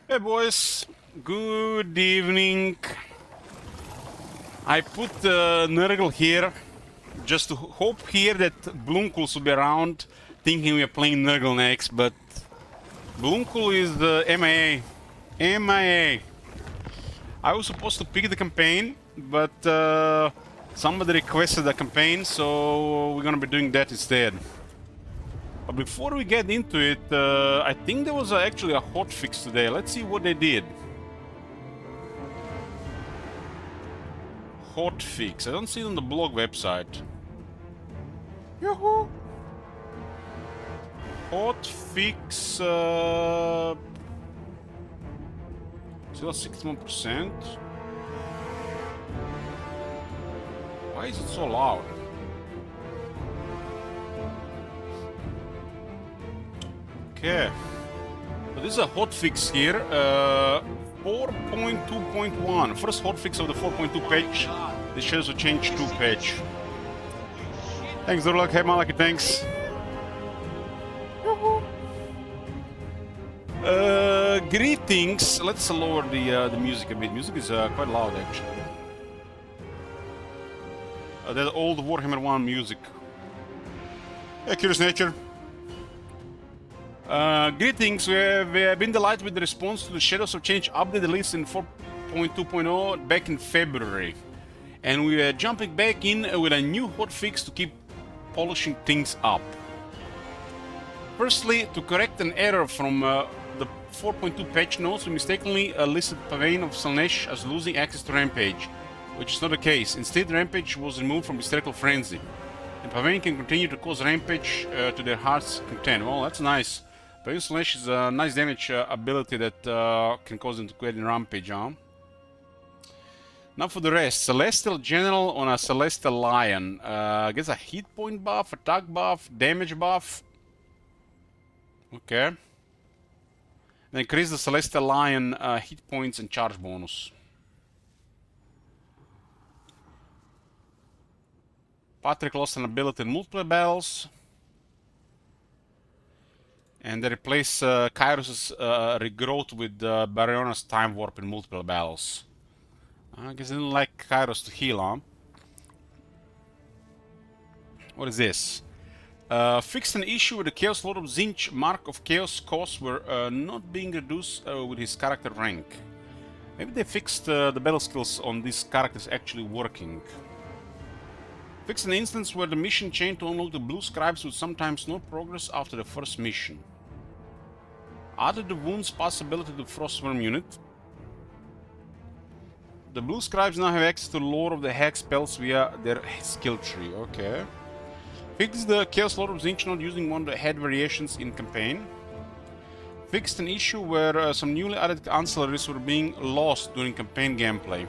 Hey boys, good evening. I put Nurgle here just to hope here that Bloomkul will be around, thinking we are playing Nurgle next, but Bloomkul is the MIA. MIA. I was supposed to pick the campaign, but somebody requested the campaign, so we're gonna be doing that instead. But before we get into it, I think there was actually a hotfix today. Let's see what they did. Hotfix. I don't see it on the blog website. Yahoo! Hotfix. Still 61%. Why is it so loud? Okay. So this is a hotfix here. 4.2.1. First hotfix of the 4.2 patch. This shows a change 2 patch. Thanks, Durlak. Hey, Malaki, thanks. Greetings. Let's lower the music a bit. Music is quite loud, actually. That old Warhammer 1 music. Yeah, Curious Nature. Greetings. We have been delighted with the response to the Shadows of Change update released in 4.2.0 back in February. And we are jumping back in with a new hotfix to keep polishing things up. Firstly, to correct an error from the 4.2 patch notes, we mistakenly listed Pavane of Slaanesh as losing access to Rampage, which is not the case. Instead, Rampage was removed from Hysterical Frenzy, and Pavane can continue to cause Rampage to their heart's content. Well, that's nice. Pavane Slaanesh is a nice damage ability that can cause them to get in Rampage, huh? Now for the rest. Celestial General on a Celestial Lion. Gets a hit point buff, attack buff, damage buff. Okay. Then increase the Celestial Lion hit points and charge bonus. Patrick lost an ability in multiple battles. And they replace Kairos' regrowth with Baryona's time warp in multiple battles. I guess I didn't like Kairos to heal, huh? What is this? Fixed an issue with the Chaos Lord of Tzeentch Mark of Chaos costs were not being reduced with his character rank. Maybe they fixed the battle skills on these characters actually working. Fixed an instance where the mission chain to unlock the blue scribes would sometimes not progress after the first mission. Added the wounds possibility to the Frostworm unit. The blue scribes now have access to the lore of the hex spells via their skill tree. Okay. Fixed the Chaos Lord of Tzeentch not using one of the head variations in campaign. Fixed an issue where some newly added ancillaries were being lost during campaign gameplay.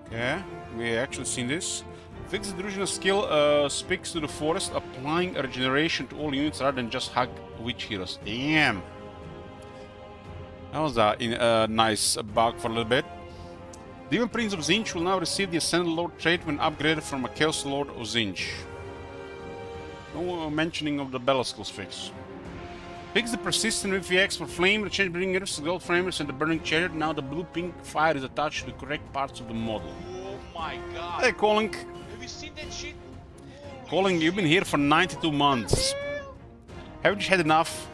Okay, we actually seen this. Fixed the Druid's skill speaks to the forest, applying a regeneration to all units rather than just hug witch heroes. Damn! That was a nice bug for a little bit. Demon Prince of Tzeentch will now receive the Ascended Lord trait when upgraded from a Chaos Lord of Tzeentch. No mentioning of the battle skills fix. Fix the persistent VFX for flame, the change bringers, the gold framers, and the burning chariot. Now the blue-pink fire is attached to the correct parts of the model. Oh my god. Hey, Colin. Have you seen that shit? Colin, you've been here for 92 months. Haven't you had enough?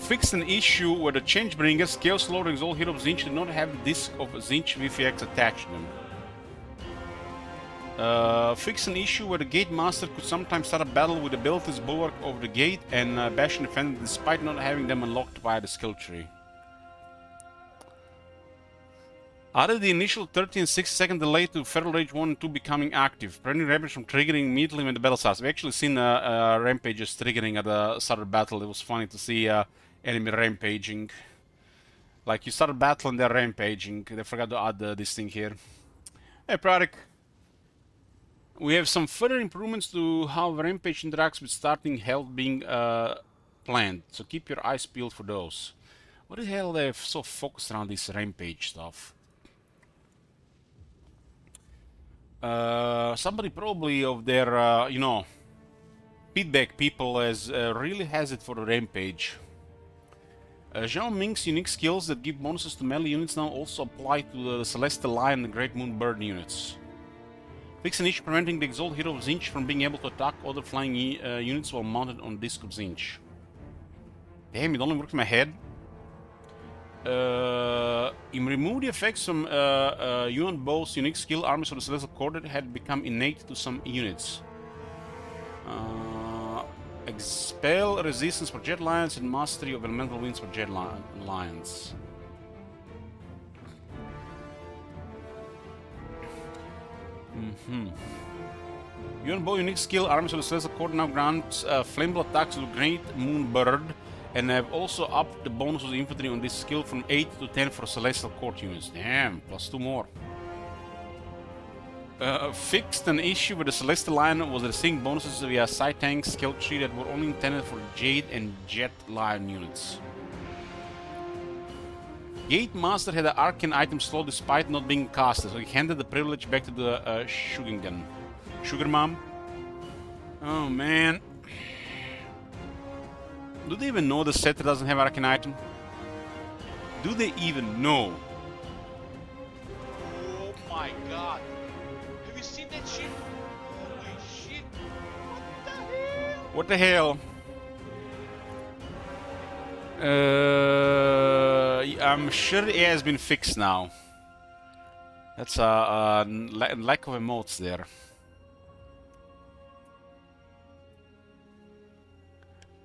Fixed an issue where the change bringers, Chaos Lord and all heroes of Tzeentch did not have the disc of Tzeentch VFX attached to them. Fix an issue where the Gate Master could sometimes start a battle with abilities Bulwark over the gate and bash and defend despite not having them unlocked via the skill tree. Added the initial 30 and 60 second delay to Feral Rage 1 and 2 becoming active, preventing Rampage from triggering immediately when the battle starts. We've actually seen Rampages triggering at the start of battle. It was funny to see enemy rampaging. Like you start a battle and they're rampaging. They forgot to add this thing here. Hey, Pradik. We have some further improvements to how Rampage interacts with starting health being planned, so keep your eyes peeled for those. What the hell they're so focused around this Rampage stuff? Somebody probably of their, you know, feedback people really has it for the Rampage. Zhao Ming's unique skills that give bonuses to melee units now also apply to the Celestial Lion and the Great Moon Bird units. Fix an issue preventing the Exalted Hero of Zinch from being able to attack other flying units while mounted on Disc of Zinch. Damn, it only works in my head. Remove the effects from Yuan Bo's unique skill armies of the Celestial Court that had become innate to some units. Expel resistance for Jet Lions and mastery of elemental winds for Jet Lions. Yuan Bo unique skill armies of the Celestial Court now grants flammable attacks to the Great Moon Bird, and have also upped the bonus of the infantry on this skill from 8 to 10 for Celestial Court units. Damn, plus 2 more. Fixed an issue with the Celestial Lion was receiving bonuses via side tank skill tree that were only intended for Jade and Jet Lion units. Gate Master had an arcane item slot despite not being casted, so he handed the privilege back to the Sugar Mom. Oh man. Do they even know the set doesn't have arcane item? Do they even know? Oh my god. Have you seen that shit? Holy shit. What the hell? What the hell? I'm sure it has been fixed now. That's a lack of emotes there.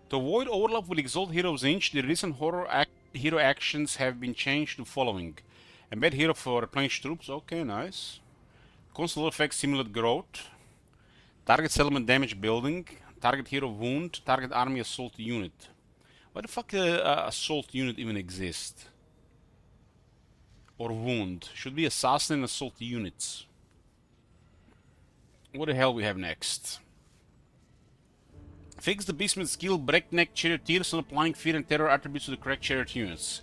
To avoid overlap with Exalted Heroes Inch, the recent hero actions have been changed to following. Embed hero for replenished troops, okay, nice. Constant effects simulate growth. Target settlement damage building. Target hero wound. Target army assault unit. Why the fuck assault unit even exist? Or wound. Should be assassin and assault units. What the hell we have next? Fix the Beastman skill Breakneck Charioteers on applying fear and terror attributes to the correct chariot units.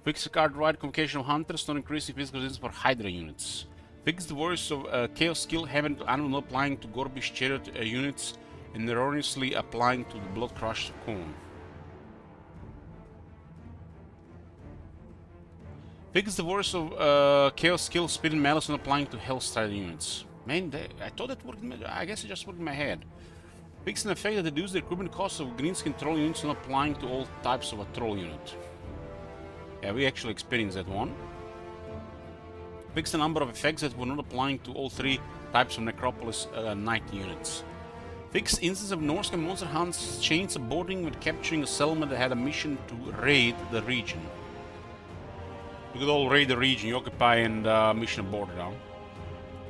Fix the card right Convocation of Hunters, not increasing physical resistance for Hydra units. Fix the Warriors of Chaos skill Heaven to Animal not applying to Gorbish chariot units and erroneously applying to the Blood Crushed Cone. Fix the Warriors of Chaos skill Spirit and Malice not applying to Hellstrider units. Man, I thought that worked. I guess it just worked in my head. Fix an effect that reduces the equipment cost of greenskin troll units not applying to all types of a troll unit. Yeah, we actually experienced that one. Fix the number of effects that were not applying to all 3 types of Necropolis Knight units. Fix instance of Norse and Monster Hunts chains of boarding with capturing a settlement that had a mission to raid the region. You could all raid the region you occupy and mission aborted now.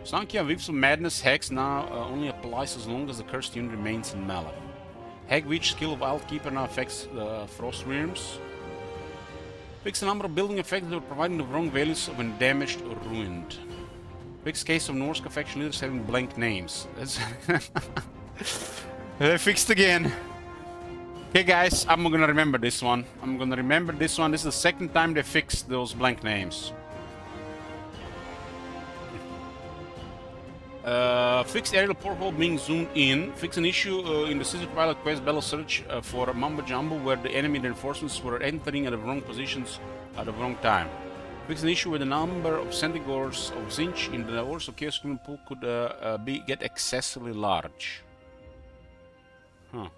Sankhya Whips of Madness Hex now only applies as long as the cursed unit remains in melee. Hag Witch skill of Wildkeeper now affects Frost Realms. Fix the number of building effects that were providing the wrong values of when damaged or ruined. Fix case of Norse faction leaders having blank names. Fixed again. Okay guys, I'm gonna remember this one. This is the second time they fixed those blank names. Fix aerial porthole being zoomed in. Fix an issue in the Scissor Pilot Quest Battle Search for Mumbo Jumbo where the enemy reinforcements were entering at the wrong positions at the wrong time. Fix an issue where the number of Centaurs of Zinch in the Wars of Chaos Human pool could get excessively large. Huh.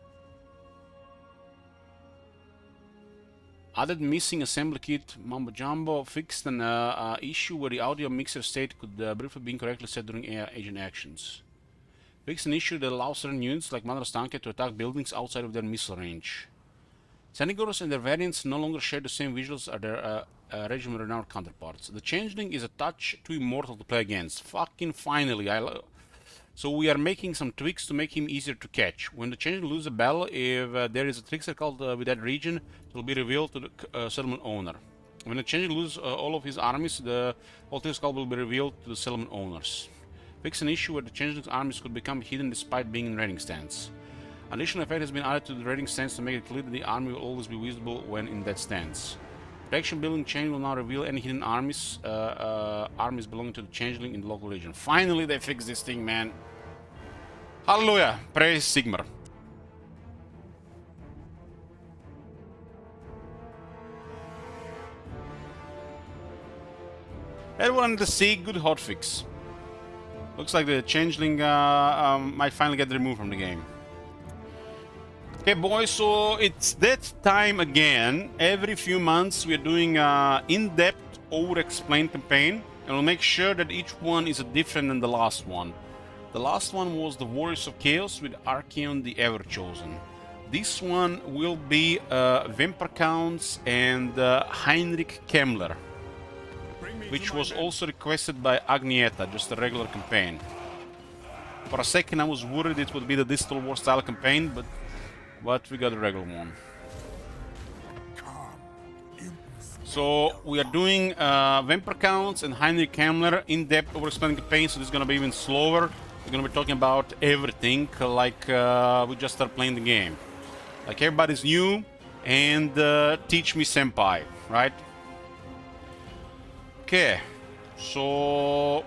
Added missing assembly kit Mumbo Jumbo. Fixed an issue where the audio mixer state could briefly be incorrectly set during agent actions. Fixed an issue that allows certain units like Mother Stanke to attack buildings outside of their missile range. Centaurs and their variants no longer share the same visuals as their regiment renowned counterparts. The Changeling is a touch too immortal to play against. Fucking finally, so we are making some tweaks to make him easier to catch. When the Changeling loses a battle, if there is a trickster called with that region, it will be revealed to the settlement owner. When the Changeling loses all of his armies, the whole trickster call will be revealed to the settlement owners. Fix an issue where the Changeling's armies could become hidden despite being in raiding stance. An additional effect has been added to the raiding stance to make it clear that the army will always be visible when in that stance. Protection building chain will now reveal any hidden armies belonging to the Changeling in the local region. Finally they fixed this thing, man. Hallelujah! Praise Sigmar. Everyone to see good hotfix. Looks like the changeling might finally get removed from the game. Okay, boys, so it's that time again. Every few months we're doing in-depth, over-explained campaign, and we'll make sure that each one is different than the last one. The last one was the Warriors of Chaos with Archeon the Ever-Chosen. This one will be Vampire Counts and Heinrich Kemmler, which was also requested by Agnieta, just a regular campaign. For a second I was worried it would be the Distal War style campaign, but we got a regular one. So we are doing Vampire Counts and Heinrich Kemmler in-depth over-explained campaign, so this is gonna be even slower. We're gonna be talking about everything like we just started playing the game. Like everybody's new, and teach me senpai, right? Okay, so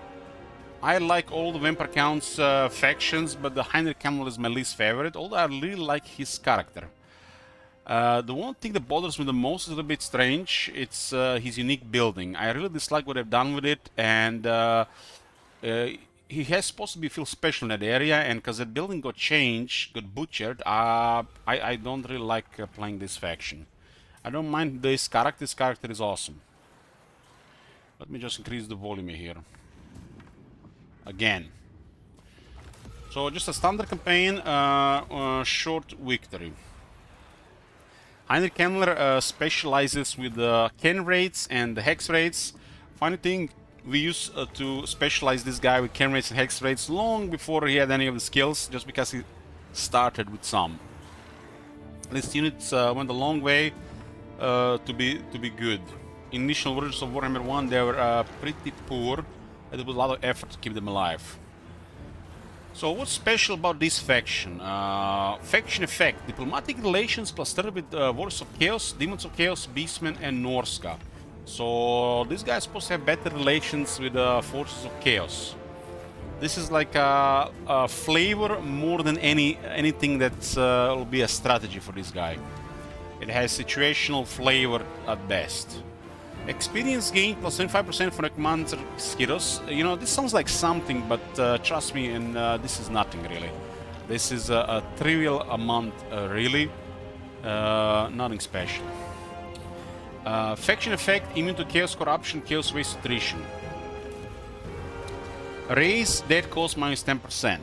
I like all the Vampire Counts factions, but the Heinrich Kemmler is my least favorite, although I really like his character. The one thing that bothers me the most is a little bit strange. It's his unique building. I really dislike what they've done with it, and he has supposed to feel special in that area, and because that building got changed, got butchered, I don't really like playing this faction. I don't mind this character. This character is awesome. Let me just increase the volume here. Again. So just a standard campaign, short victory. Heinrich Kemmler specializes with the Ken raids and the Hex raids. Funny thing, we used to specialize this guy with Ken raids and Hex raids long before he had any of the skills, just because he started with some. These units went a long way to be good. Initial versions of Warhammer 1, they were pretty poor, and there was a lot of effort to keep them alive. So what's special about this faction? Faction effect: diplomatic relations clustered with Warriors of Chaos, Demons of Chaos, Beastmen, and Norska. So this guy is supposed to have better relations with Forces of Chaos. This is like a flavor more than anything that will be a strategy for this guy. It has situational flavor at best. Experience gain plus 25% for the commander skills. You know, this sounds like something, but trust me, and this is nothing really. This is a trivial amount, really. Nothing special. Faction effect: immune to chaos, corruption, chaos, waste, attrition. Raise dead cost minus 10%.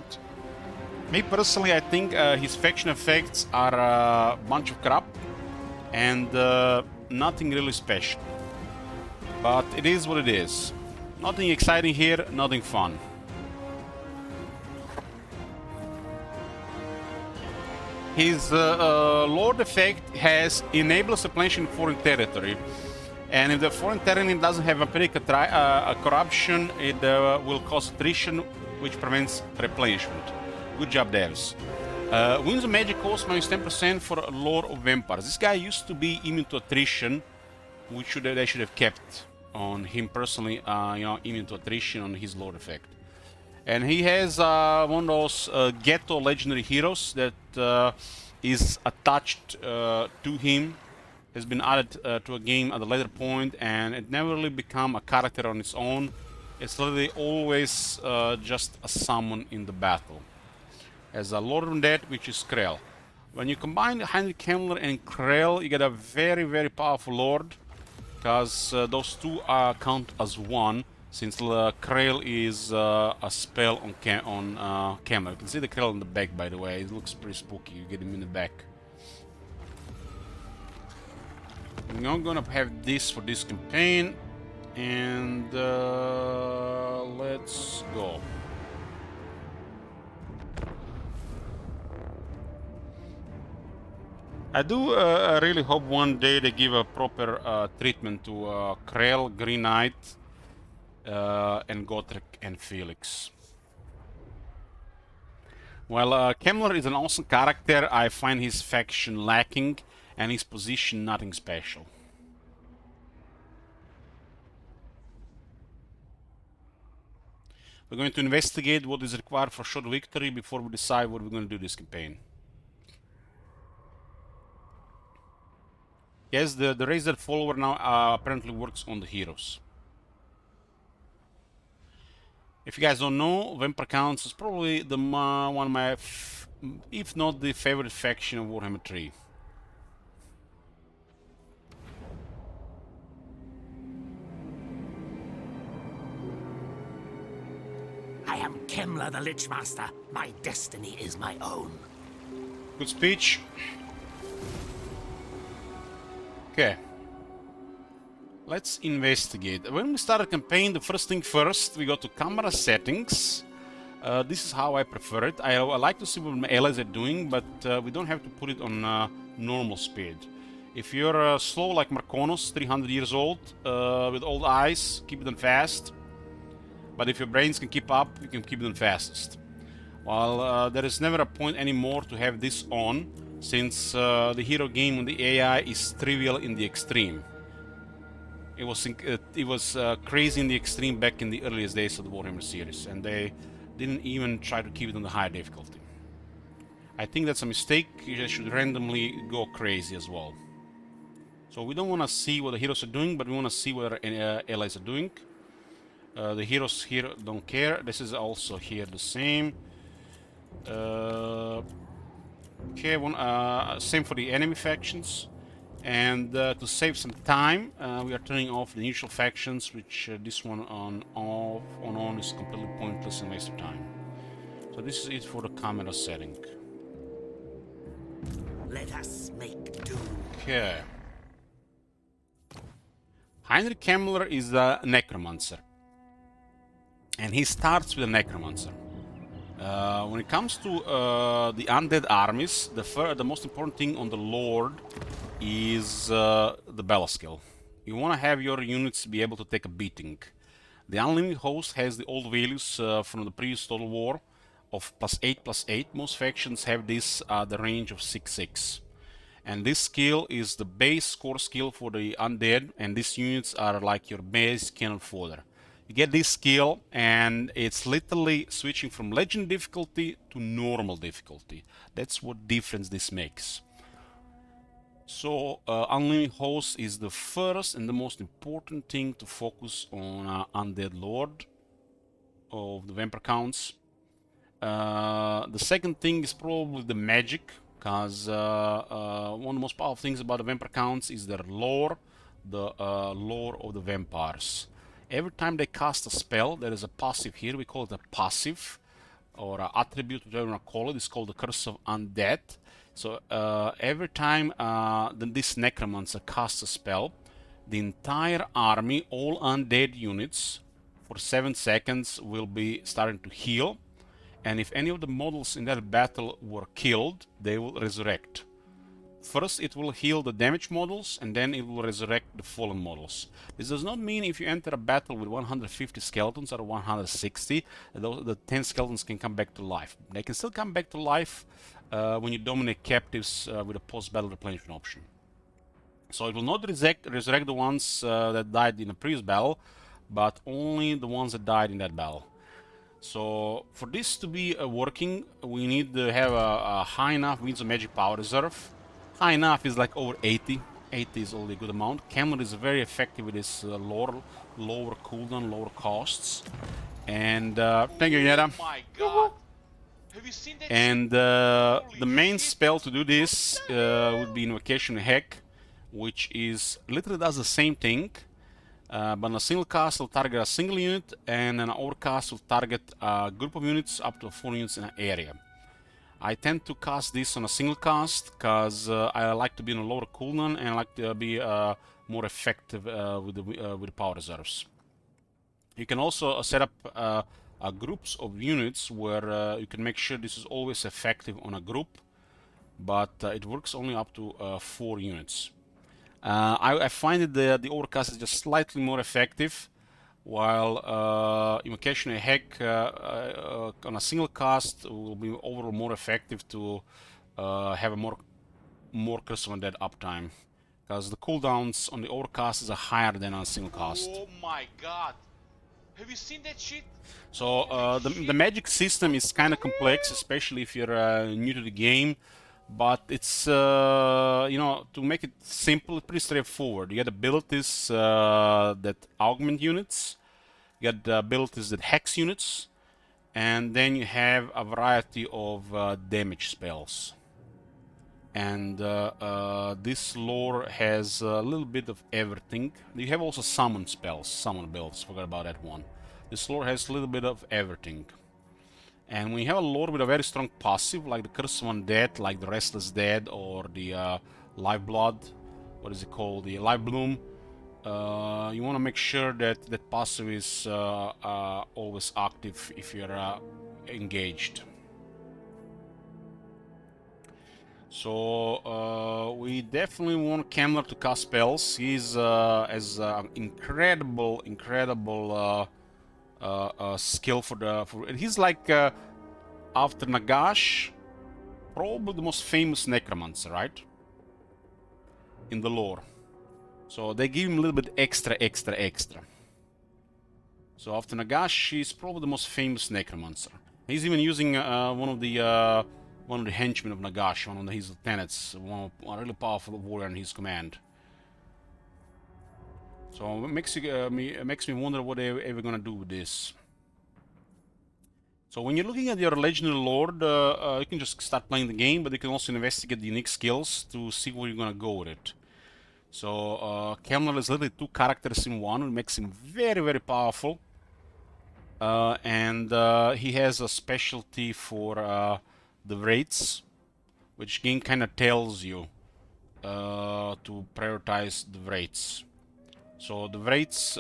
Me personally, I think his faction effects are a bunch of crap and nothing really special. But it is what it is. Nothing exciting here, nothing fun. His Lord effect has enables replenishment in foreign territory. And if the foreign territory doesn't have a corruption, it will cause attrition, which prevents replenishment. Good job, devs. Wins of magic cost minus 10% for Lord of Vampires. This guy used to be immune to attrition, which they should have kept on him personally, you know, immune to attrition on his Lord effect. And he has one of those ghetto legendary heroes that is attached to him, has been added to a game at a later point, and it never really become a character on its own. It's literally always just a summon in the battle. As a Lord of Undead, which is Krell. When you combine Heinrich Kemmler and Krell, you get a very, very powerful Lord, because those two count as one, since Krell is a spell on Kemmler. You can see the Krell in the back, by the way. It looks pretty spooky. You get him in the back. I'm not gonna have this for this campaign, and let's go. I do really hope one day they give a proper treatment to Krell, Green Knight, and Gotrek and Felix. While Kemmler is an awesome character, I find his faction lacking and his position nothing special. We're going to investigate what is required for short victory before we decide what we're going to do this campaign. Yes, the Raise That Follower now apparently works on the heroes. If you guys don't know, Vampire Counts is probably the one of my, if not the favorite faction of Warhammer 3. I am Kemler the Lich Master. My destiny is my own. Good speech. Okay. Let's investigate. When we start a campaign, the first thing first, we go to camera settings. This is how I prefer it. I like to see what my allies are doing, but we don't have to put it on normal speed. If you're slow like Marconos, 300 years old, with old eyes, keep it on fast. But if your brains can keep up, you can keep it on fastest. While there is never a point anymore to have this on, since the hero game on the AI is trivial in the extreme. It was crazy in the extreme back in the earliest days of the Warhammer series, and they didn't even try to keep it on the high difficulty. I think that's a mistake. You should randomly go crazy as well. So we don't want to see what the heroes are doing, but we want to see what our allies are doing. The heroes here don't care. This is also here the same. Okay, same for the enemy factions. And to save some time, we are turning off the neutral factions, which this one on is completely pointless and waste of time. So this is it for the camera setting. Let us make do. Okay. Heinrich Kemmler is a necromancer. And he starts with a necromancer. When it comes to the undead armies, the most important thing on the Lord is the battle skill. You want to have your units be able to take a beating. The Unlimited Host has the old values from the previous Total War of +8/+8. Most factions have this the range of 6/6. And this skill is the base core skill for the undead, and these units are like your base cannon fodder. You get this skill, and it's literally switching from legend difficulty to normal difficulty. That's what difference this makes. So Unlimited Host is the first and the most important thing to focus on Undead Lord of the Vampire Counts. The second thing is probably the magic, because one of the most powerful things about the Vampire Counts is their lore, the lore of the vampires. Every time they cast a spell, there is a passive here. We call it a passive, or an attribute, whatever you want to call it. It's called the Curse of Undead. So every time this necromancer casts a spell, the entire army, all undead units, for 7 seconds will be starting to heal. And if any of the models in that battle were killed, they will resurrect. First it will heal the damaged models, and then it will resurrect the fallen models. This does not mean if you enter a battle with 150 skeletons or 160, the 10 skeletons can come back to life. They can still come back to life when you dominate captives with a post-battle replenishment option. So it will not resurrect the ones that died in a previous battle, but only the ones that died in that battle. So for this to be working, we need to have a high enough Winds of Magic power reserve. High enough is like over 80. 80 is only a good amount. Kemmler is very effective with his lower cooldown, lower costs. And thank you, Yeda. Oh my god. Have you seen that? And the main spell to do this would be Invocation Heck, which is literally does the same thing, but on a single cast will target a single unit, and an overcast will target a group of units up to 4 units in an area. I tend to cast this on a single cast because I like to be on a lower cooldown, and I like to be more effective with the power reserves. You can also set up groups of units where you can make sure this is always effective on a group, but it works only up to 4 units. I find that the overcast is just slightly more effective, while Invocation Heck on a single cast will be overall more effective to have a more Curse of Undead uptime, because the cooldowns on the overcast are higher than on a single cast. Oh my god. Have you seen that shit? So the magic system is kind of complex, especially if you're new to the game. But it's, you know, to make it simple, pretty straightforward. You get abilities that augment units, You got the abilities that hex units, and then you have a variety of damage spells. And this lore has a little bit of everything. You have also summon spells, summon builds, forgot about that one. This lore has a little bit of everything. And when you have a lore with a very strong passive, like the Curse of Undead, like the Restless Dead, or the Lifeblood, what is it called, the Life Bloom, you want to make sure that that passive is always active if you're engaged. So we definitely want Kemler to cast spells. He's has an incredible skill for. He's like after Nagash, probably the most famous necromancer, right? In the lore. So they give him a little bit extra. So after Nagash, he's probably the most famous necromancer. He's even using one of the henchmen of Nagash, one of his lieutenants, a really powerful warrior in his command. So it makes me wonder what they're ever gonna do with this. So when you're looking at your legendary lord, you can just start playing the game, but you can also investigate the unique skills to see where you're gonna go with it. So Kemler is literally two characters in one, which makes him very powerful. And he has a specialty for the wraiths, which game kind of tells you to prioritize the wraiths. So the wraiths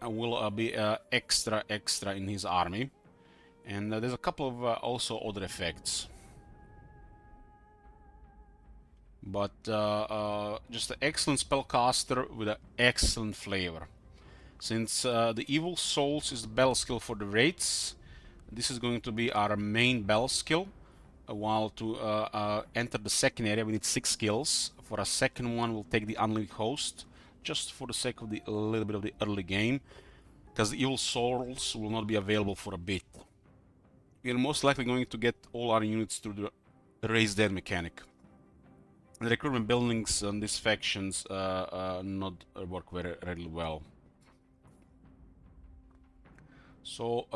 will be extra in his army, and there's a couple of also other effects. But just an excellent spellcaster with an excellent flavor. Since the Evil Souls is the battle skill for the wraiths, this is going to be our main battle skill. While to enter the second area we need 6 skills. For a second one we'll take the Unlimited Host, just for the sake of a little bit of the early game, because the Evil Souls will not be available for a bit. We're most likely going to get all our units through the Raise Dead mechanic. The recruitment buildings on these factions not work very well. So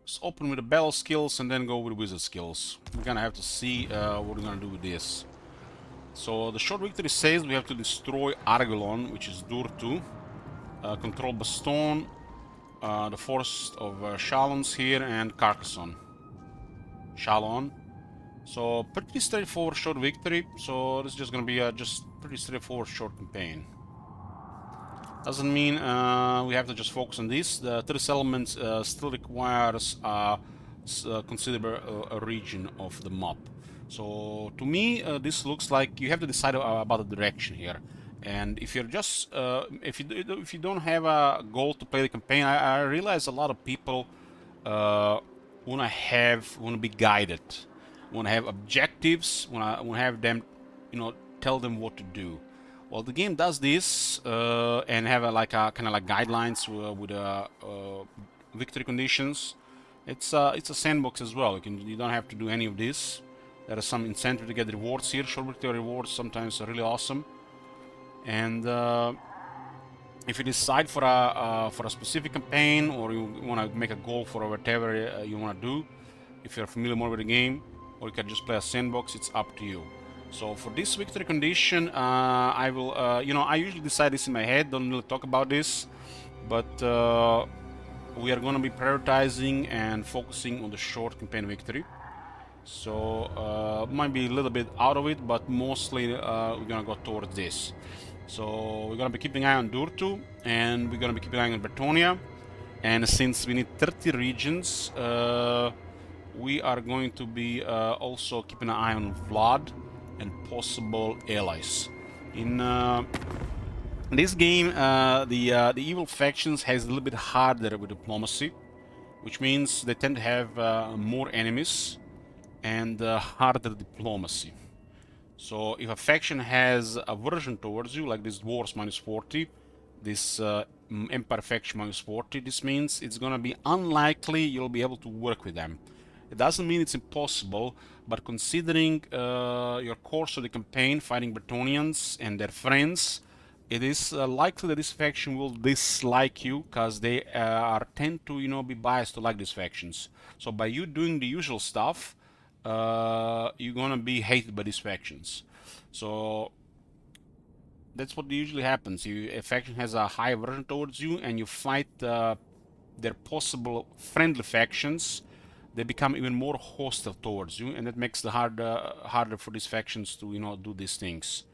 let's open with the battle skills and then go with the wizard skills. We're gonna have to see what we're gonna do with this. So the short victory says we have to destroy Argolon, which is Durtu, control Baston, the Forest of Shalons here, and Carcassonne. Shalon. So pretty straightforward short victory. So this is just gonna be a just pretty straightforward short campaign. Doesn't mean we have to just focus on this. The Third Settlement still requires a considerable region of the map. So to me, this looks like you have to decide about the direction here. And if you're just if you don't have a goal to play the campaign, I realize a lot of people wanna be guided, wanna have objectives, wanna have them, tell them what to do. Well, the game does this and have a kind of like guidelines with victory conditions. It's a sandbox as well. You don't have to do any of this. There are some incentive to get rewards here. Short victory rewards sometimes are really awesome. And if you decide for a specific campaign, or you want to make a goal for whatever you want to do, if you're familiar more with the game, or you can just play a sandbox, it's up to you. So for this victory condition, I will, I usually decide this in my head, don't really talk about this, but we are going to be prioritizing and focusing on the short campaign victory. So might be a little bit out of it, but mostly we're going to go towards this. So we're going to be keeping an eye on Durtu, and we're going to be keeping an eye on Bretonia. And since we need 30 regions, we are going to be also keeping an eye on Vlad and possible allies. In this game, the evil factions has a little bit harder with diplomacy, which means they tend to have more enemies and harder diplomacy. So if a faction has aversion towards you, like this Dwarves -40, this Empire faction -40, this means it's gonna be unlikely you'll be able to work with them. It doesn't mean it's impossible, but considering your course of the campaign, fighting Bretonians and their friends, it is likely that this faction will dislike you, because they tend to, you know, be biased to like these factions. So by you doing the usual stuff, you're gonna be hated by these factions. So that's what usually happens. A faction has a high aversion towards you, and you fight their possible friendly factions. They become even more hostile towards you, and that makes it harder for these factions to, you know, do these things.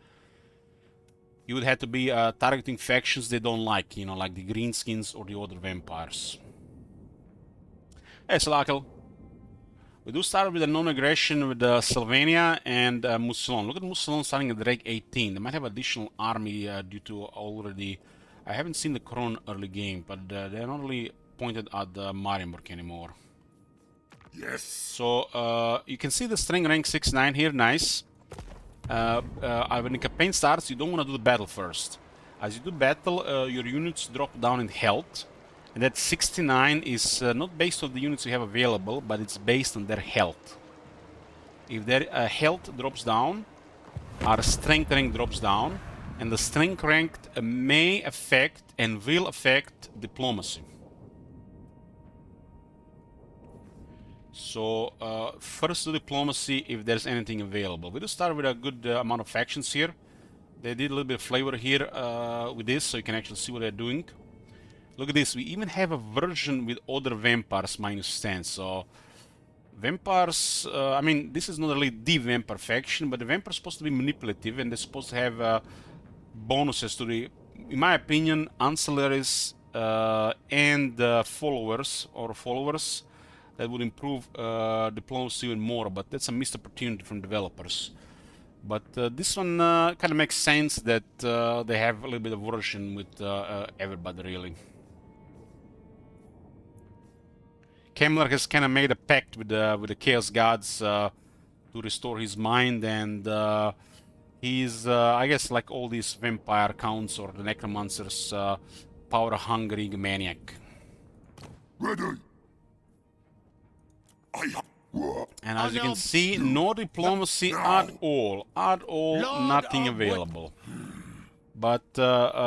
You would have to be targeting factions they don't like, you know, like the greenskins or the other vampires. Hey, Salakel. We do start with a non-aggression with Sylvania and Mousillon. Look at Mousillon starting at rank 18. They might have additional army due to already... I haven't seen the Kron early game, but they're not really pointed at Marienburg anymore. Yes. So you can see the string rank 6-9 here, nice. When the campaign starts, you don't want to do the battle first. As you do battle, your units drop down in health. And that 69 is not based on the units you have available, but it's based on their health. If their health drops down, our strength rank drops down, and the strength rank may affect and will affect diplomacy. So first do diplomacy if there's anything available. We do start with a good amount of factions here. They did a little bit of flavor here with this, so you can actually see what they're doing. Look at this, we even have a version with other vampires -10. So vampires, I mean, this is not really the vampire faction, but the vampires are supposed to be manipulative, and they're supposed to have bonuses to the, in my opinion, ancillaries and followers that would improve diplomacy even more, but that's a missed opportunity from developers. But this one kind of makes sense that they have a little bit of version with everybody, really. Kemmler has kind of made a pact with the Chaos Gods to restore his mind, and he's, I guess, like all these vampire counts or the necromancers, power-hungry maniac. Ready. And as you can see, no diplomacy at all, nothing available. But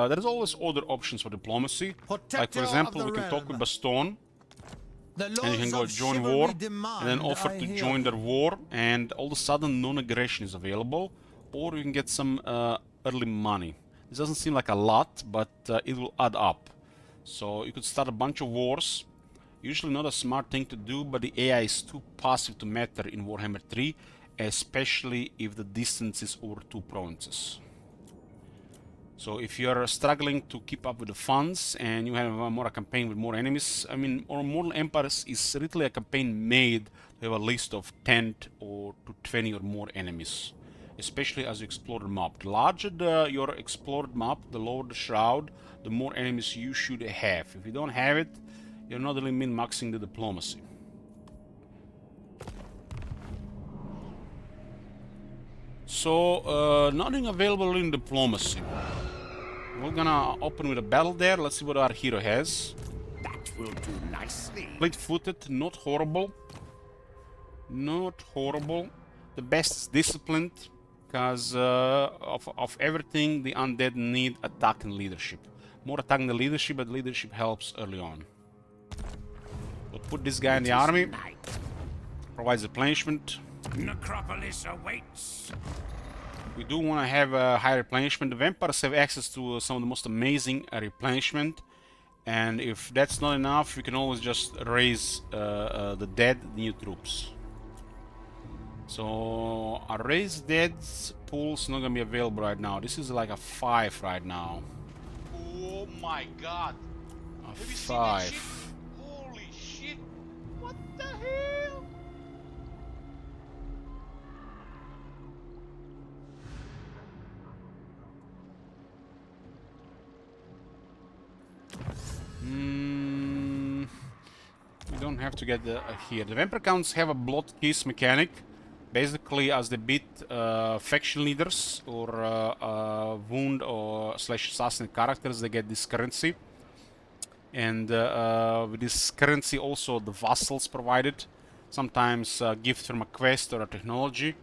there's always other options for diplomacy. Like, for example, we can talk with Baston, and you can go join war, and then offer to join their war, and all of a sudden non-aggression is available, or you can get some early money. This doesn't seem like a lot, but it will add up. So you could start a bunch of wars. Usually not a smart thing to do, but the AI is too passive to matter in Warhammer 3, especially if the distance is over 2 provinces. So if you're struggling to keep up with the funds and you have a campaign with more enemies, I mean, or Mortal Empires is literally a campaign made to have a list of 10 or to 20 or more enemies, especially as you explore the map. The larger your explored map, the lower the shroud, the more enemies you should have. If you don't have it, you're not really min-maxing the diplomacy. So, nothing available in diplomacy. We're gonna open with a battle there. Let's see what our hero has. That will do nicely. Fleet-footed, not horrible. Not horrible. The best is disciplined, because of everything, the undead need attack and leadership. More attack than leadership, but leadership helps early on. We'll put this guy in the army. Provides replenishment. Necropolis awaits. We do want to have a high replenishment. The vampires have access to some of the most amazing replenishment, and if that's not enough, we can always just raise the dead new troops. So our raised dead's pool's not gonna be available right now. This is like a 5 right now. Oh my god. A Have you seen that 5. shit? Holy shit. What the hell? We don't have to get here. The vampire counts have a blood kiss mechanic. Basically, as they beat faction leaders or wound or slash assassin characters, they get this currency. And with this currency, also the vassals provided. Sometimes a gift from a quest or a technology.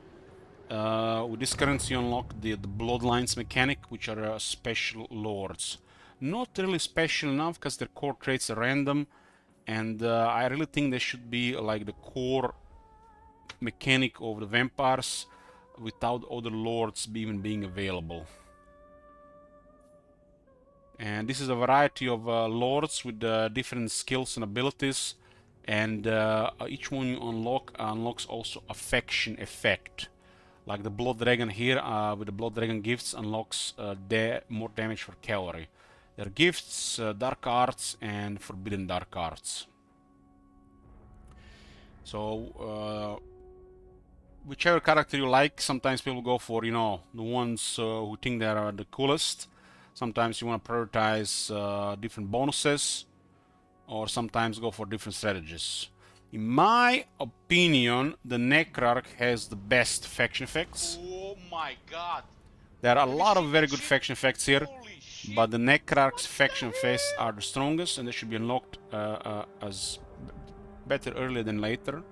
With this currency you unlock the bloodlines mechanic, which are special lords. Not really special enough because their core traits are random, and I really think they should be like the core mechanic of the vampires without other lords even being available. And this is a variety of lords with different skills and abilities, and each one you unlock unlocks also a faction effect. Like the Blood Dragon here, with the Blood Dragon gifts, unlocks more damage for cavalry. There are gifts, dark arts, and forbidden dark arts. So, whichever character you like, sometimes people go for, you know, the ones who think they are the coolest. Sometimes you want to prioritize different bonuses, or sometimes go for different strategies. In my opinion, the Necrarch has the best faction effects. Oh my god. There are a Have you lot of seen very that good shit? faction effects here, Holy shit. but the Necrarch's faction effects are the strongest, and they should be unlocked as better earlier than later,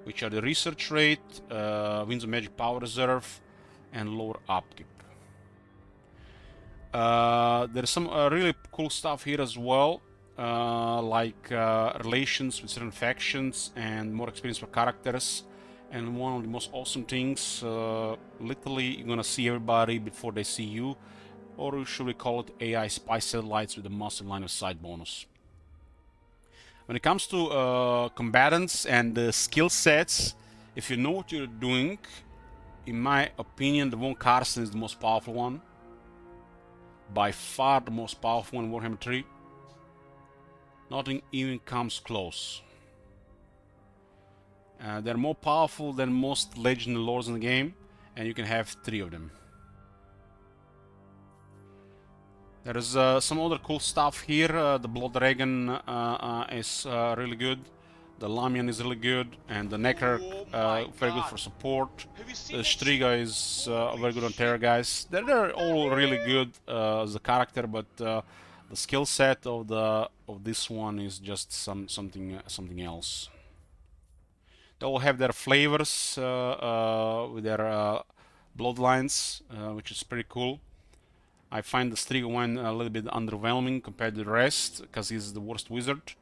which are the research rate, Winds of Magic Power Reserve, and lower upkeep. There's some really cool stuff here as well, like relations with certain factions and more experience for characters. And one of the most awesome things, literally you're gonna see everybody before they see you, or should we call it AI spy satellites with a massive line of sight bonus. When it comes to combatants and skill sets, if you know what you're doing, in my opinion, the Von Carson is the most powerful one. By far the most powerful one in Warhammer 3. Nothing even comes close. They're more powerful than most legendary lords in the game, and you can have 3 of them. There is some other cool stuff here. The Blood Dragon is really good. The Lamian is really good, and the Necrarch very good for support. The Striga is very good on Terror guys. They're all really good as a character, but the skill set of this one is just something else. They all have their flavors with their bloodlines, which is pretty cool. I find the Striga one a little bit underwhelming compared to the rest, because he's the worst wizard.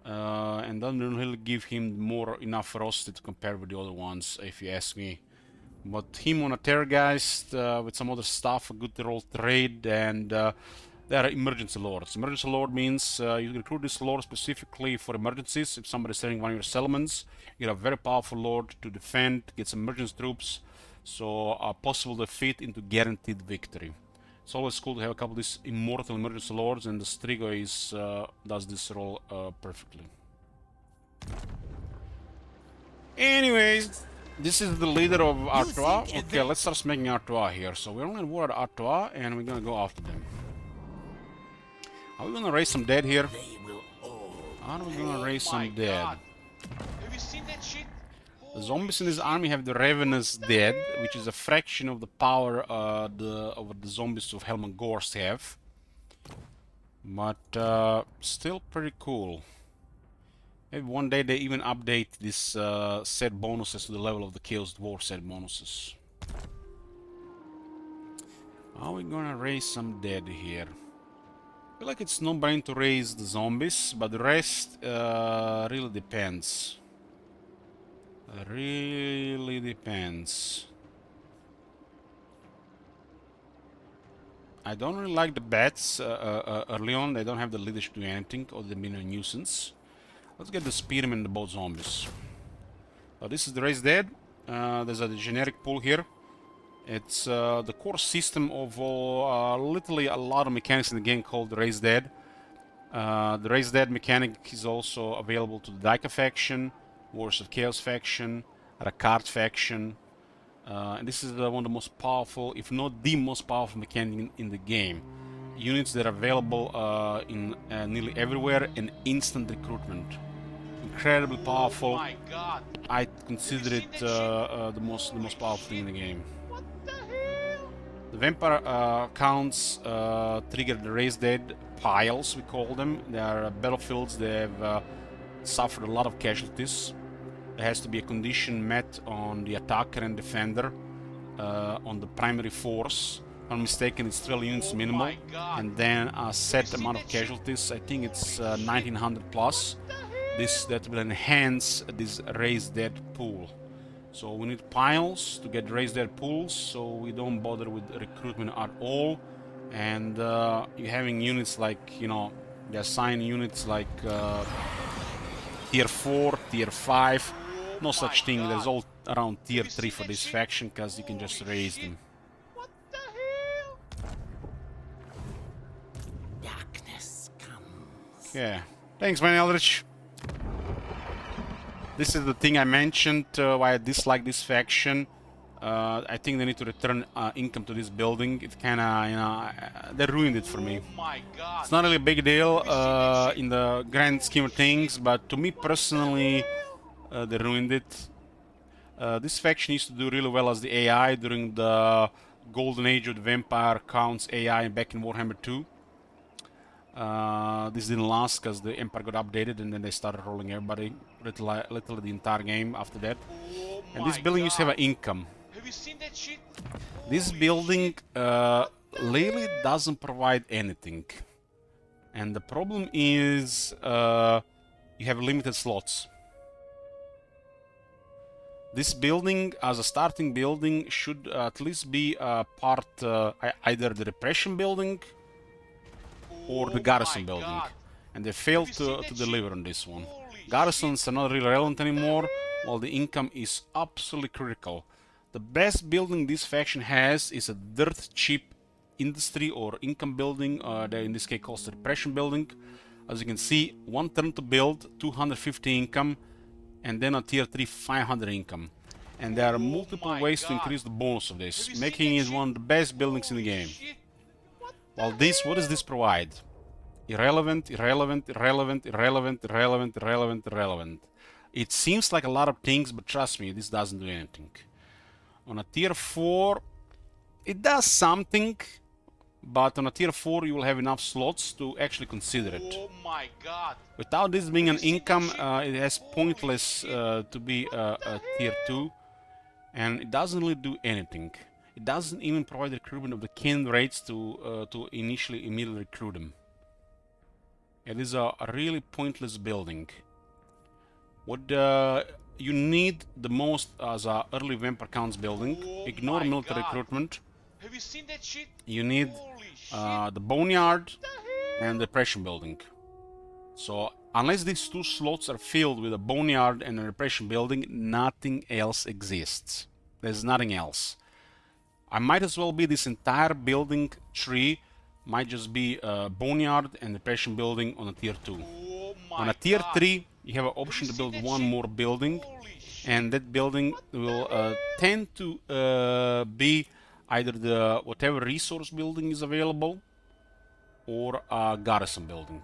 And doesn't really give him enough ferocity to compare with the other ones, if you ask me. But him on a Terrorgeist with some other stuff, a good roll trade, and they are emergency lords. Emergency lord means you recruit this lord specifically for emergencies. If somebody's selling one of your settlements, you get a very powerful lord to defend, get some emergency troops, so a possible defeat into guaranteed victory. It's always cool to have a couple of these immortal emergency lords, and the Striga does this role perfectly. Anyways, this is the leader of Artois. Okay, let's start making Artois here. So we're only in war at Artois, and we're gonna go after them. Are we gonna raise some dead here? Are we gonna raise some dead? Have you seen that shit? The zombies in this army have the Ravenous Dead, which is a fraction of the power of the zombies of Helm and Gorst have. But still pretty cool. Maybe one day they even update this set bonuses to the level of the Chaos Dwarf set bonuses. Are we gonna raise some dead here? I feel like it's no brain to raise the zombies, but the rest really depends. Really depends. I don't really like the bats early on. They don't have the leadership to do anything, or they've been a nuisance. Let's get the spearmen and the both zombies. This is the race dead. There's a generic pool here. It's the core system of literally a lot of mechanics in the game called the Race Dead. The Race Dead mechanic is also available to the Daika faction, Wars of Chaos faction, Rakard faction, and this is one of the most powerful, if not the most powerful mechanic in the game. Units that are available in nearly everywhere, and instant recruitment. Incredibly powerful. Oh my god. I consider it the most powerful thing in the game. What the hell? The vampire counts trigger the Race Dead piles, we call them. They are battlefields. They have suffered a lot of casualties. There has to be a condition met on the attacker and defender on the primary force. If I'm mistaken, it's 12 units Oh minimal, my God. and then a set seen amount of that ship? casualties. I think it's Holy shit. 1900 plus. That will enhance this raised dead pool. So we need piles to get raised dead pools, so we don't bother with recruitment at all. And you're having units like, you know, they assign units like tier 4, tier 5. Oh No such my thing. God. There's all around tier you 3 seen for that this ship? faction, because you can just Holy raise shit. them. What the hell? Darkness comes. Yeah. Thanks, man, Eldritch. This is the thing I mentioned, why I dislike this faction. I think they need to return income to this building. It kinda, you know, they ruined it for me. Oh my God. It's not really a big deal Have you seen that ship? in the grand scheme of things, but to me personally, they ruined it. This faction used to do really well as the AI during the golden age of the vampire counts AI back in Warhammer 2. This didn't last because the Empire got updated and then they started rolling everybody literally the entire game after that. Oh And my this building used to have God. an income. Have you seen that shit? This Holy building shit. really doesn't provide anything. And the problem is you have limited slots. This building, as a starting building, should at least be part either the repression building or the Oh garrison my building. God. And they failed Have you seen to that deliver shit? on this one. Holy Garrisons are not really relevant anymore, while the income is absolutely critical. The best building this faction has is a dirt cheap industry or income building, they in this case calls the repression building. As you can see, 1 turn to build, 250 income, and then a tier 3 500 income. And there are multiple my ways to God. increase the bonus of Have this, you seen making that it shit? one of the best buildings in the Holy game. shit. What the While this, what does this provide? Irrelevant, irrelevant, irrelevant, irrelevant, irrelevant, irrelevant, irrelevant. It seems like a lot of things, but trust me, this doesn't do anything. On a tier 4, it does something, but on a tier 4 you will have enough slots to actually consider it. Oh my God. Without this being an Have you seen income, that shit? it has pointless to be a tier 2, and it doesn't really do anything. It doesn't even provide recruitment of the kin rates to initially immediately recruit them. It is a really pointless building. What you need the most as a early vampire counts building, Oh ignore my military God. recruitment. Have you seen that shit? You need Holy shit. the boneyard What the hell? and the repression building. So unless these two slots are filled with a boneyard and a repression building, nothing else exists. There's nothing else. I might as well be this entire building tree might just be a boneyard and repression building on a tier 2. Oh my On a tier God. 3, you have an option you to seen build that one shit? more building, Holy shit. and that building will tend to be either the whatever resource building is available or a garrison building,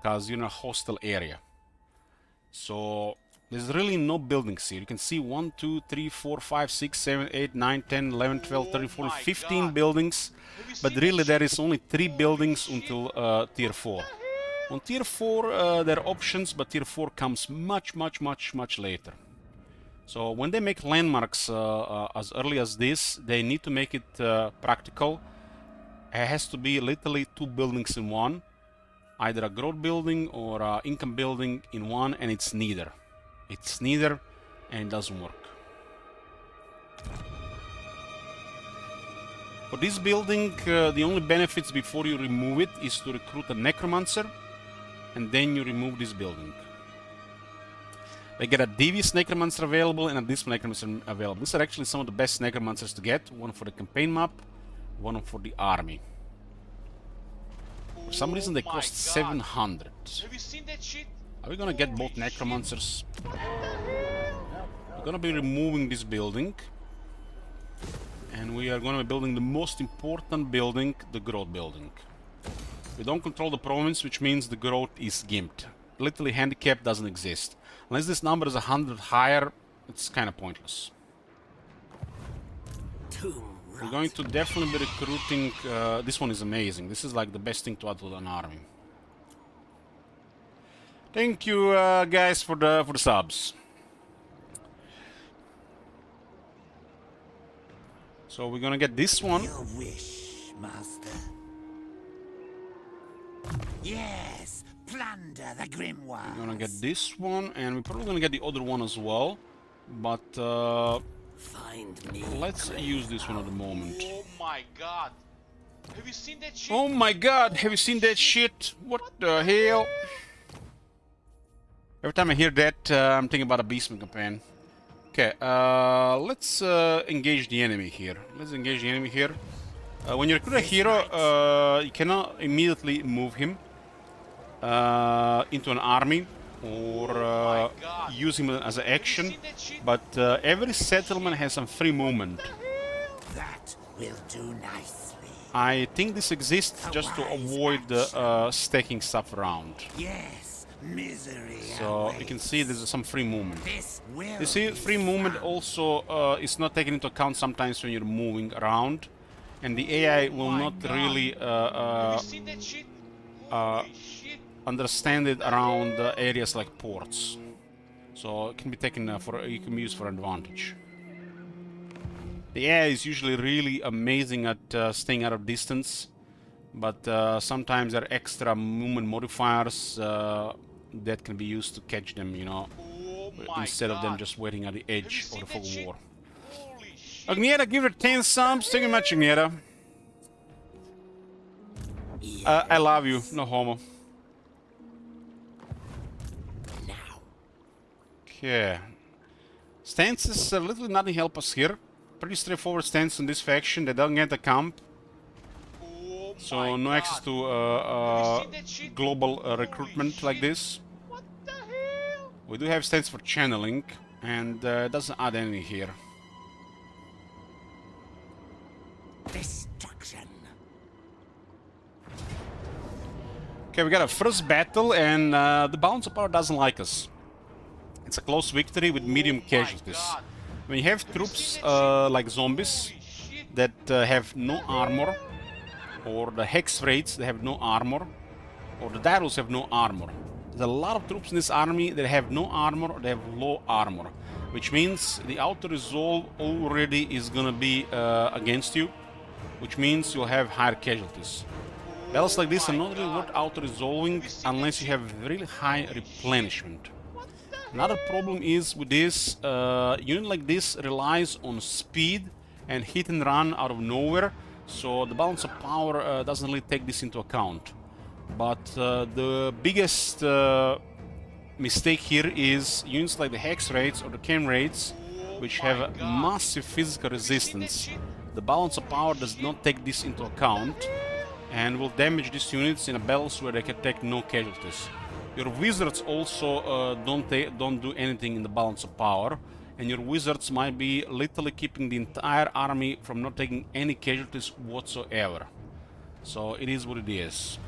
because you're in a hostile area. So there's really no buildings here. You can see 1, 2, 3, 4, 5, 6, 7, 8, 9, 10, 11, 12, 13, 14, my 15 God. buildings, Have you but seen really that there shit? is only 3 buildings shit. until tier 4. On tier 4 there are options, but tier 4 comes much later. So when they make landmarks as early as this, they need to make it practical. It has to be literally 2 buildings in one, either a growth building or a income building in one, and it's neither. It's neither, and it doesn't work. For this building, the only benefits before you remove it is to recruit a necromancer, and then you remove this building. They get a devious necromancer available and a dismal necromancer available. These are actually some of the best necromancers to get. One for the campaign map, one for the army. For some reason they my cost God. 700. Have you seen that shit? Are we gonna get Holy both necromancers? What the hell? We're gonna be removing this building, and we are gonna be building the most important building, the growth building. We don't control the province, which means the growth is gimped. Literally, handicap doesn't exist. Unless this number is 100 higher, it's kind of pointless. We're going to definitely be recruiting. This one is amazing. This is like the best thing to add to an army. Thank you, guys, for the subs. So we're gonna get this one. Your wish, master. Yes, plunder the grimoire. We're gonna get this one, and we're probably gonna get the other one as well. But Find me. let's use this one at the moment. Oh my god. Have you seen that shit? Oh my god, have you seen that shit? What the hell? Every time I hear that, I'm thinking about a Beastman campaign. Okay, let's engage the enemy here. Let's engage the enemy here. When you recruit a hero, you cannot immediately move him into an army or use him as an action, but every settlement has some free movement. That will do nicely. I think this exists just to avoid stacking stuff around. Yes, misery. So you can see there's some free movement. This will You see, free movement also is not taken into account sometimes when you're moving around, and the AI will not really Have you seen that shit? Holy shit. understand it around areas like ports. So it can be taken you can be used for advantage. The AI is usually really amazing at staying out of distance, but sometimes there are extra movement modifiers that can be used to catch them, you know, Oh my instead of them God. just waiting at the Have you edge of seen the that fog of shit? war. Holy shit. Agnieta, give her 10 subs. Thank you much, Agnieta. I love you, no homo. now. Okay. Stances literally nothing help us here. Pretty straightforward stance in this faction. They don't get a camp, Oh so my no God. access to Have you seen that shit? global Holy recruitment like shit. this. What the hell? We do have stance for channeling, and it doesn't add any here. Destruction. Okay, we got a first battle, and the balance of power doesn't like us. It's a close victory with medium casualties. God. When you have troops like zombies Holy shit. that have no armor, or the hex raids that have no armor, or the Daros have no armor. There's a lot of troops in this army that have no armor or they have low armor, which means the auto-resolve already is gonna be against you, which means you'll have higher casualties. Battles like this are not really worth auto-resolving unless you have really high replenishment. Another problem is with this, unit like this relies on speed and hit and run out of nowhere, so the balance of power doesn't really take this into account. But the biggest mistake here is units like the Hex Raids or the Chem Raids, which have a massive physical resistance. The balance of power does not take this into account and will damage these units in battles where they can take no casualties. Your wizards also don't do anything in the balance of power, and your wizards might be literally keeping the entire army from not taking any casualties whatsoever. So it is what it is.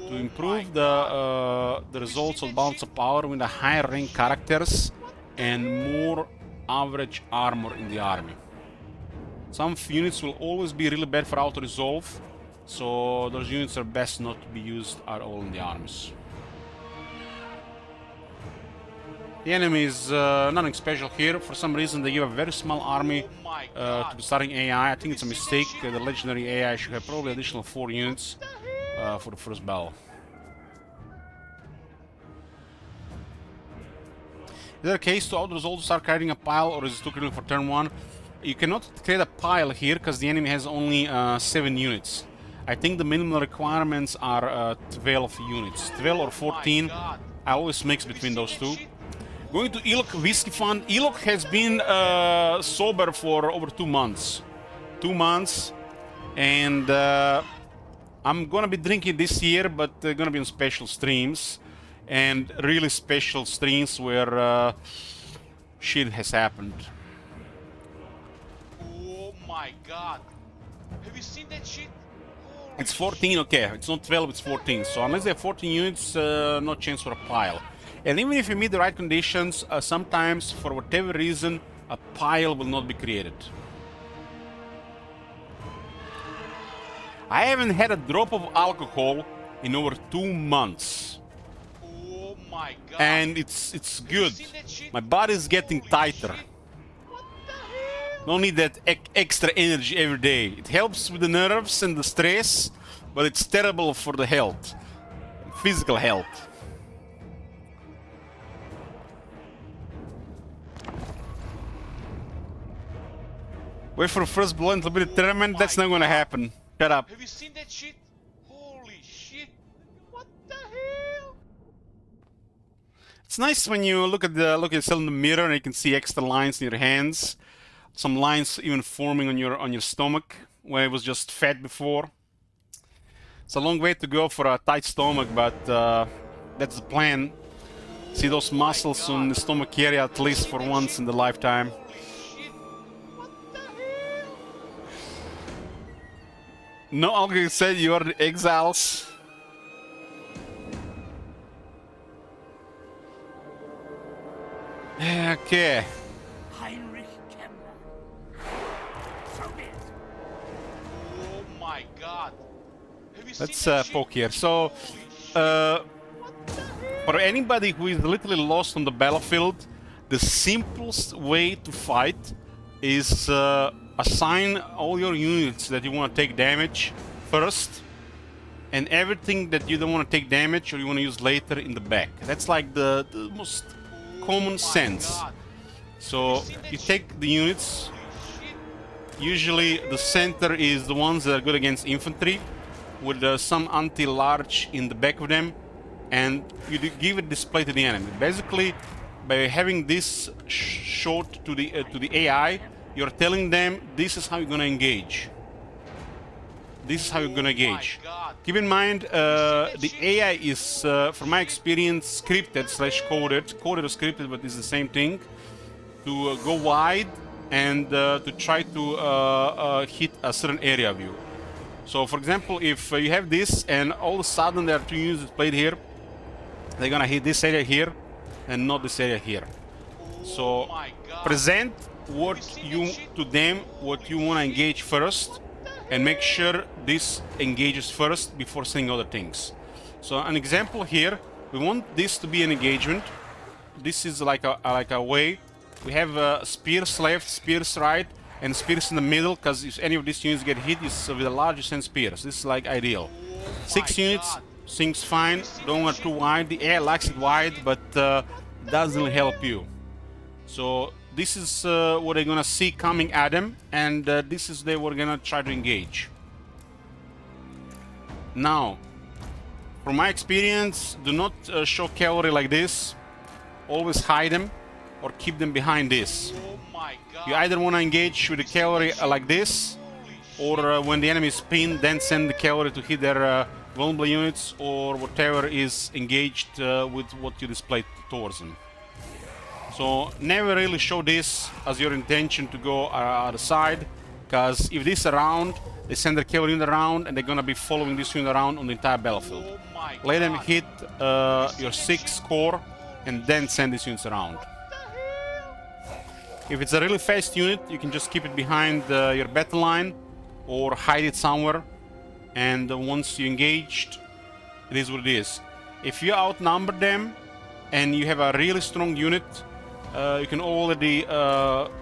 To improve the results of balance of power with the higher rank characters and more average armor in the army. Some units will always be really bad for auto-resolve, so those units are best not to be used at all in the armies. The enemy is nothing special here. For some reason they give a very small army to the starting AI. I think it's a mistake. The legendary AI should have probably additional 4 units for the first battle. Is there a case to auto-resolve to start creating a pile, or is it too early for turn 1? You cannot create a pile here because the enemy has only 7 units. I think the minimum requirements are 12 units. 12 or 14. I always mix between those two. Going to Ilok Whiskey Fund. Ilok has been sober for over 2 months. 2 months. And I'm gonna be drinking this year, but gonna be on special streams. And really special streams where shit has happened. Oh my God. Have you seen that shit? Holy It's 14, okay. It's not 12, it's 14. So unless they have 14 units, no chance for a pile. And even if you meet the right conditions, sometimes, for whatever reason, a pile will not be created. I haven't had a drop of alcohol in over 2 months. Oh my God. And it's good. seen that shit? My body's getting Holy tighter. shit. What the hell? Don't need that extra energy every day. It helps with the nerves and the stress, but it's terrible for the health, physical health. Wait for the first blow and a bit of tournament. That's not gonna happen. Shut up. Have you seen that shit? Holy shit! What the hell? It's nice when you look at yourself in the mirror and you can see extra lines in your hands. Some lines even forming on your stomach where it was just fat before. It's a long way to go for a tight stomach, but that's the plan. See those muscles on the stomach area at least for once in the lifetime. Holy shit! What the hell? No, Olga said you are the exiles. Okay. Heinrich Kemmler. So be it. Oh my god! Have you Let's seen that shit? poke here. So, Holy shit! uh, for anybody who is literally lost on the battlefield, the simplest way to fight is assign all your units that you want to take damage first, and everything that you don't want to take damage or you want to use later in the back. That's like the most common sense. God. So you take the units. Usually the center is the ones that are good against infantry, with some anti-large in the back of them, and you give it display to the enemy. Basically, by having this short to the AI, you're telling them this is how you're gonna engage. This is how you're gonna engage. Keep in mind, the AI is, from my experience, scripted / coded. Coded or scripted, but it's the same thing. To go wide and to try to hit a certain area view. So, for example, if you have this and all of a sudden there are two units played here, they're gonna hit this area here and not this area here. So, present what you to them what you want to engage first, and make sure this engages first before saying other things. So, an example here, we want this to be an engagement. This is like a way. We have spears left, spears right, and spears in the middle, because if any of these units get hit, it's with the largest and spears. This is like ideal. 6 units seems fine. Don't want too wide. The air likes it wide, but doesn't really help you. So this is what they're gonna see coming at them, and this is what we're gonna try to engage. Now, from my experience, do not show cavalry like this. Always hide them or keep them behind this. Oh my god. You either want to engage with the cavalry like this, or when the enemy is pinned, then send the cavalry to hit their vulnerable units, or whatever is engaged with what you display towards them. So never really show this as your intention to go out the side, because if this around, they send their cavalry unit around, and they're gonna be following this unit around on the entire battlefield. Oh my Let them God. hit your 6 core, and then send these units around. If it's a really fast unit, you can just keep it behind your battle line or hide it somewhere, and once you engaged, it is what it is. If you outnumber them and you have a really strong unit, you can already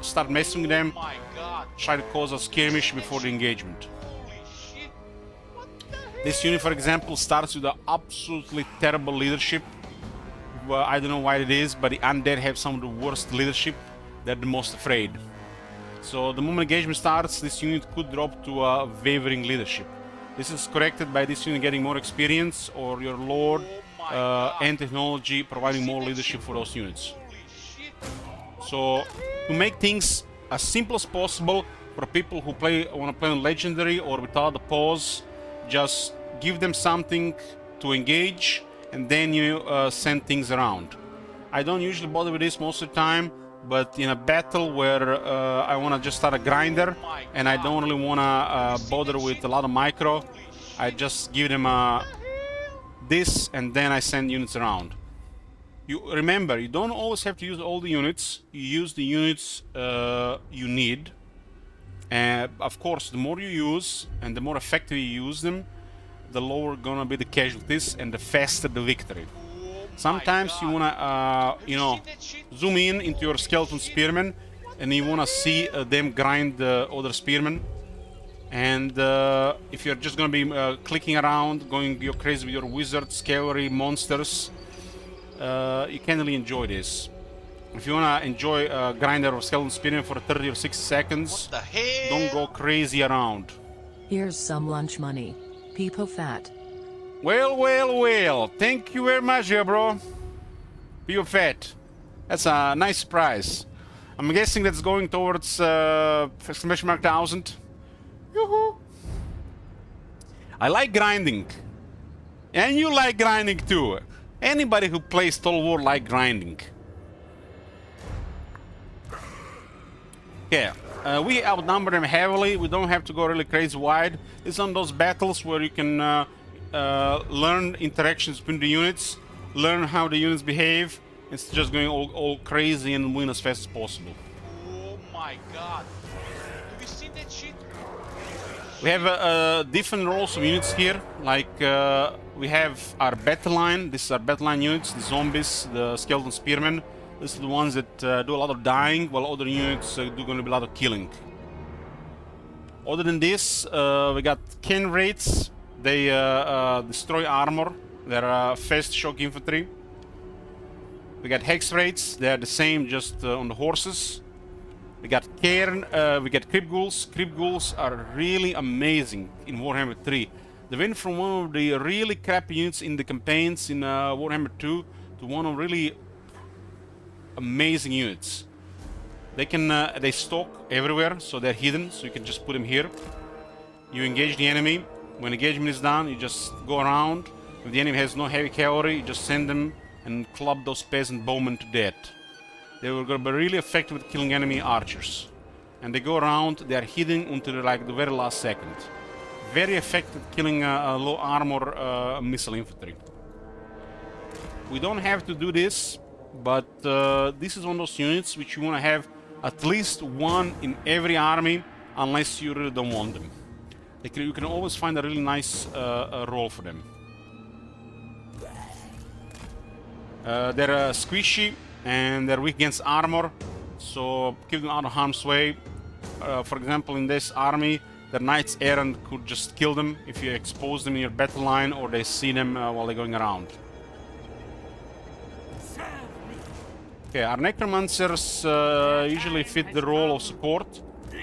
start messing with them, My god. try to cause a skirmish before the engagement. Holy shit. What the hell? This unit, for example, starts with an absolutely terrible leadership. Well, I don't know why it is, but the undead have some of the worst leadership. They're the most afraid. So the moment engagement starts, this unit could drop to a wavering leadership. This is corrected by this unit getting more experience, or your lord and technology providing more leadership for those units. Holy shit. So to make things as simple as possible for people who want to play on legendary or without the pause, just give them something to engage, and then you send things around. I don't usually bother with this most of the time, but in a battle where I want to just start a grinder and I don't really want to bother with a lot of micro, I just give them this, and then I send units around. You remember, you don't always have to use all the units. You use the units you need. Of course, the more you use and the more effectively you use them, the lower gonna be the casualties and the faster the victory. Sometimes you wanna, zoom in into your skeleton spearmen and you want to see them grind other spearmen. And if you're just gonna be clicking around, going you're crazy with your wizards, cavalry, monsters, you can't really enjoy this. If you wanna enjoy a grinder of skeleton spearmen for 30 or 60 seconds, What the hell? don't go crazy around. Here's some lunch money. Peepo fat. Well, well, well. Thank you very much, here, bro. Be fat. That's a nice surprise. I'm guessing that's going towards exclamation mark 1000. Yoo-hoo. I like grinding. And you like grinding too. Anybody who plays Total War like grinding. Okay, we outnumber them heavily. We don't have to go really crazy wide. It's on those battles where you can learn interactions between the units, learn how the units behave. It's just going all crazy and win as fast as possible. Oh my god. Have you seen that shit? We have different roles of units here. Like we have our battle line. This is our battle line units, the zombies, the skeleton spearmen. These are the ones that do a lot of dying, while other units do going to be a lot of killing. Other than this, we got Ken Wraiths. They destroy armor. They're fast shock infantry. We got Hex Wraiths. They're the same, just on the horses. We got Cairn. We got Crypt Ghouls. Crypt Ghouls are really amazing in Warhammer 3. They went from one of the really crappy units in the campaigns in Warhammer 2 to one of really amazing units. They can they stalk everywhere, so they're hidden, so you can just put them here. You engage the enemy. When engagement is done, you just go around. If the enemy has no heavy cavalry, you just send them and club those peasant bowmen to death. They were going to be really effective at killing enemy archers. And they go around, they are hidden until like the very last second. Very effective at killing low armor missile infantry. We don't have to do this, but this is one of those units which you want to have at least one in every army, unless you really don't want them. You can always find a really nice role for them. They're squishy and they're weak against armor, so keep them out of harm's way. For example, in this army, the knights errant could just kill them if you expose them in your battle line or they see them while they're going around. Okay, our necromancers usually fit the role of support.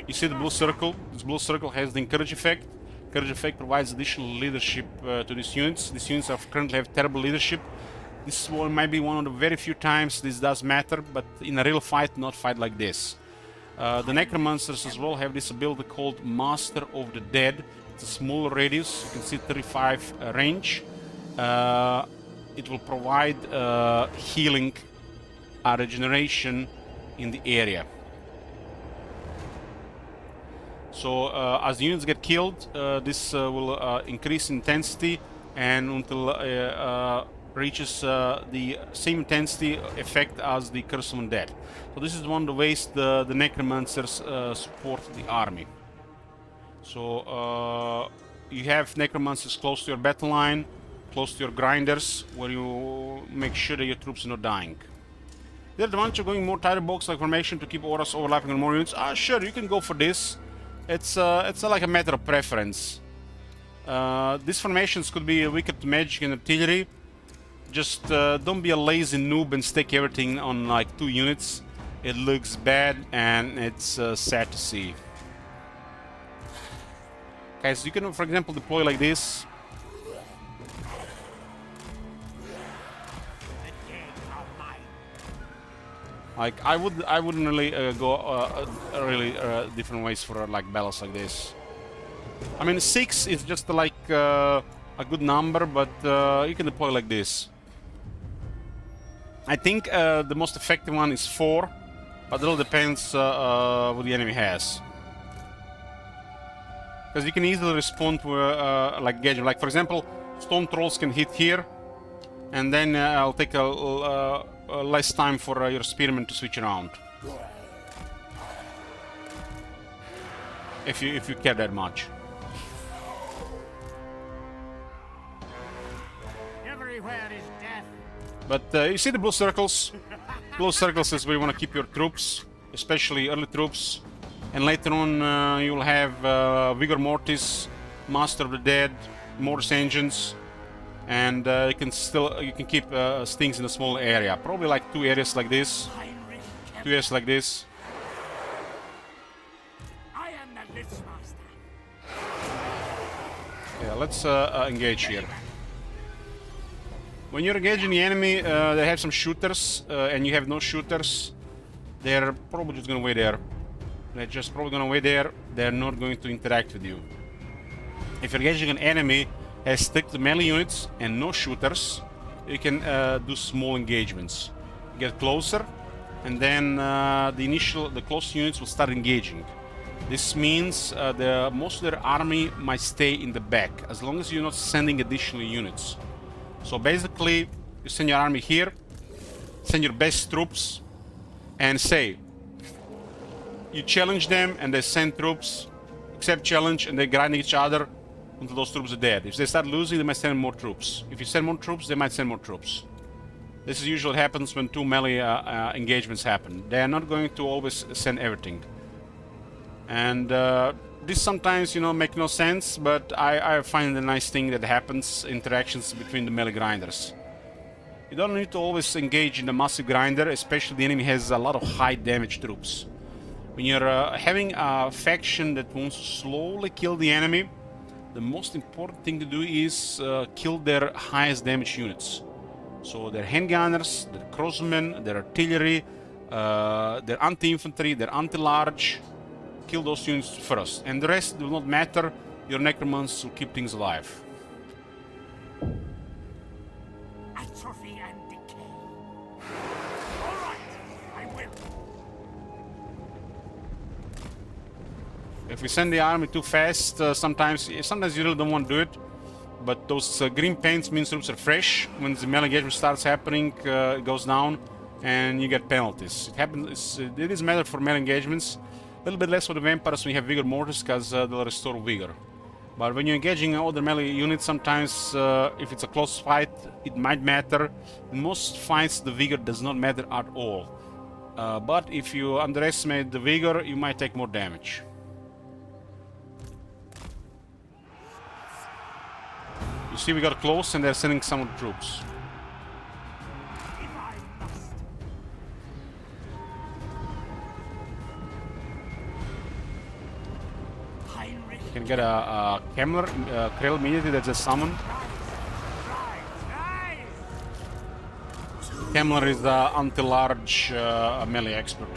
You see the blue circle. This blue circle has the encourage effect. Encourage effect provides additional leadership to these units. These units currently have terrible leadership. This one might be one of the very few times this does matter, but in a real fight, not fight like this. The necromancers as well have this ability called Master of the Dead. It's a small radius. You can see 35 range. It will provide healing, regeneration in the area. So as the units get killed, this will increase intensity and until reaches the same intensity effect as the Curse of Undead. So this is one of the ways the necromancers support the army. So you have necromancers close to your battle line, close to your grinders, where you make sure that your troops are not dying. The advantage of going more tighter box-like formation to keep auras overlapping on more units. Sure, you can go for this. It's like a matter of preference. These formations could be weaker to magic and artillery. Just don't be a lazy noob and stick everything on like 2 units. It looks bad and it's sad to see. Okay, so you can, for example, deploy like this. Like I wouldn't really go really different ways for like battles like this. I mean 6 is just like a good number, but you can deploy like this. I think the most effective one is 4, but it all depends what the enemy has. Because you can easily respond to like engagement. Like for example, stone trolls can hit here, and then I'll take less time for your spearmen to switch around. If you care that much. Everywhere is death. But you see the blue circles? Blue circles is where you want to keep your troops. especially early troops. And later on, you'll have Vigor Mortis, Master of the Dead, Mortis Engines, and you can keep stings in a small area. Probably like 2 areas like this, 2 areas like this. I am the Lich Master. Yeah, let's engage here. When you're engaging the enemy, they have some shooters, and you have no shooters. They're probably just gonna wait there. They're just probably gonna wait there. They're not going to interact with you. If you're engaging an enemy has strict melee units and no shooters, you can do small engagements. Get closer, and then the close units will start engaging. This means most of their army might stay in the back, as long as you're not sending additional units. So basically, you send your army here, send your best troops, and say, you challenge them and they send troops, accept challenge, and they grind each other until those troops are dead. If they start losing, they might send more troops. If you send more troops, they might send more troops. This is usually what happens when 2 melee engagements happen. They are not going to always send everything. And this sometimes, make no sense, but I find a nice thing that happens, interactions between the melee grinders. You don't need to always engage in the massive grinder, especially the enemy has a lot of high damage troops. When you're having a faction that wants to slowly kill the enemy, the most important thing to do is kill their highest damage units. So their handgunners, their crossmen, their artillery, their anti-infantry, their anti-large. Kill those units first, and the rest will not matter. Your necromants will keep things alive. Atrophy and decay. All right, I will. If we send the army too fast, sometimes you really don't want to do it. But those green paints means troops are fresh. When the melee engagement starts happening, it goes down, and you get penalties. It is a matter for melee engagements. A little bit less for the vampires when you have Vigor Mortis, because they'll restore Vigor. But when you're engaging other melee units, sometimes if it's a close fight, it might matter. In most fights, the Vigor does not matter at all. But if you underestimate the Vigor, you might take more damage. You see, we got close, and they're sending some of the troops. You can get a Kemmler, Krell immediately that's just summoned. Kemmler is the anti-large melee expert.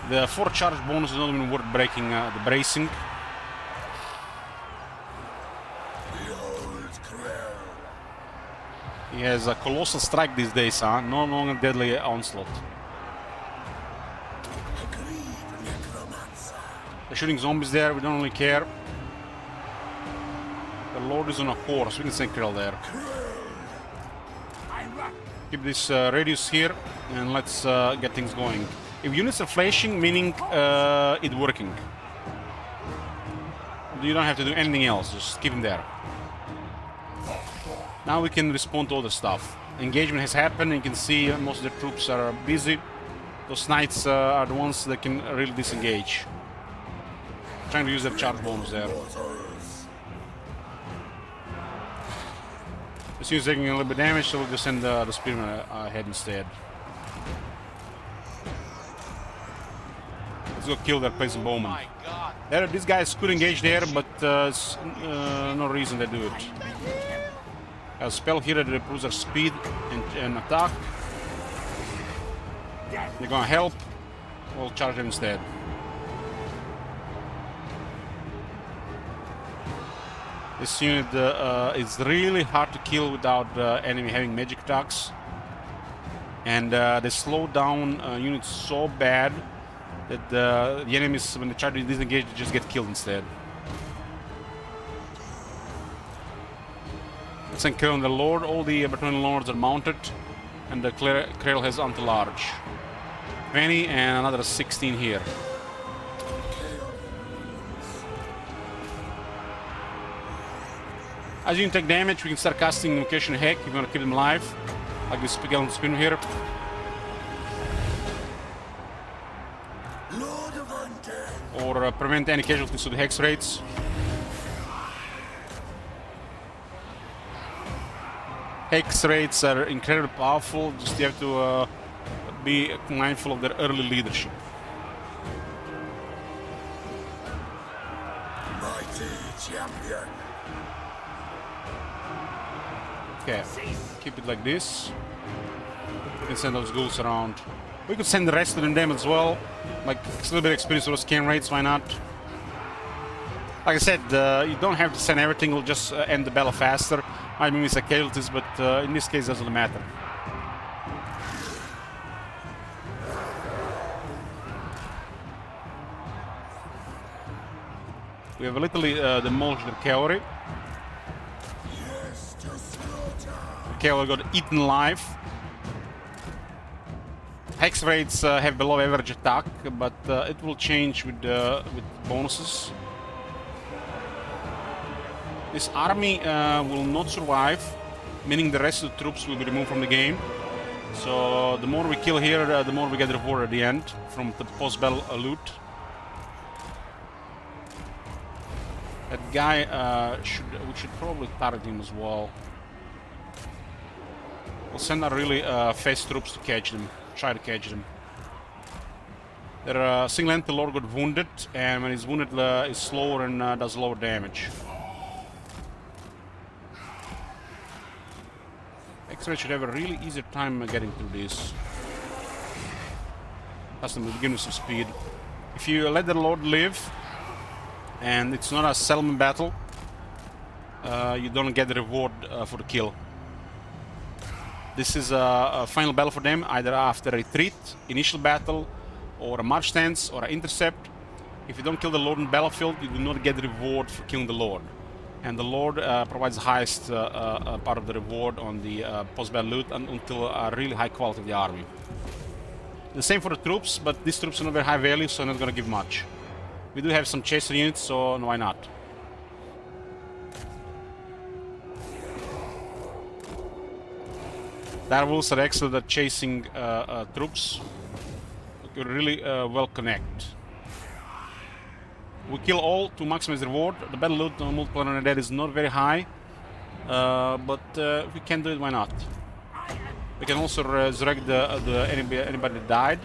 The 4 charge bonus is not even worth breaking the bracing. He has a colossal strike these days, huh? No longer deadly onslaught. They're shooting zombies there, we don't really care. The Lord is on a horse, we can send Krill there. Keep this radius here, and let's get things going. If units are flashing, meaning it's working. You don't have to do anything else, just keep them there. Now we can respond to other stuff. Engagement has happened, and you can see most of the troops are busy. Those knights are the ones that can really disengage. Trying to use their charge bonus there. This unit's taking a little bit of damage, so we'll just send the spearman ahead instead. Let's go kill that peasant bowman. My God. These guys could engage there, but no reason to do it. A spell here that improves our speed and attack. They're gonna help. We'll charge them instead. This unit is really hard to kill without enemy having magic attacks. And they slow down units so bad that the enemies, when they try to disengage, they just get killed instead. Let's send Krell and the Lord. All the Bretonnian Lords are mounted, and the Krell has anti-large. 20 and another 16 here. As you take damage, we can start casting Invocation Heck if you want to keep them alive. Like this Spigel on the screen here. Or prevent any casualties to the Hex raids. Hex raids are incredibly powerful, just you have to be mindful of their early leadership. Mighty champion. Okay, keep it like this. We can send those ghouls around. We could send the rest of them as well. Like, a little bit of experience with those scan rates, why not? Like I said, you don't have to send everything, it'll just end the battle faster. Might be miss casualties, but in this case, it doesn't matter. We have literally demolished the cavalry. The cavalry got eaten alive. Hex raids have below average attack, but it will change with bonuses. This army will not survive, meaning the rest of the troops will be removed from the game. So the more we kill here, the more we get reward at the end from the post-battle loot. That guy we should probably target him as well. We'll send our really fast troops to catch them. Try to catch them. Their single entity lord got wounded, and when he's wounded, is slower and does lower damage. X-Ray should have a really easier time getting through this. Custom will give you some speed. If you let the lord live, and it's not a settlement battle, you don't get the reward for the kill. This is a final battle for them, either after a retreat, initial battle, or a march stance, or an intercept. If you don't kill the lord in the battlefield, you do not get the reward for killing the lord. And the lord provides the highest part of the reward on the post-battle loot until a really high quality of the army. The same for the troops, but these troops are not very high value, so not going to give much. We do have some chaser units, so why not? Direwolves are excellent at chasing troops. We could really well connect. We kill all to maximize the reward. The battle loot multiplier on that is not very high, but if we can do it, why not? We can also resurrect anybody that died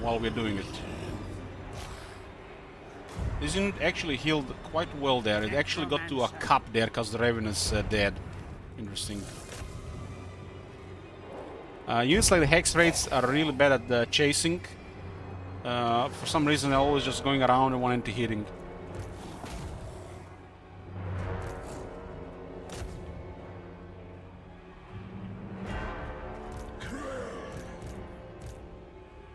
while we're doing it. This unit actually healed quite well there. It actually got to a cup there because the Raven is dead. Interesting. Units like the Hex Raids are really bad at chasing. For some reason they're always just going around and one entity hitting.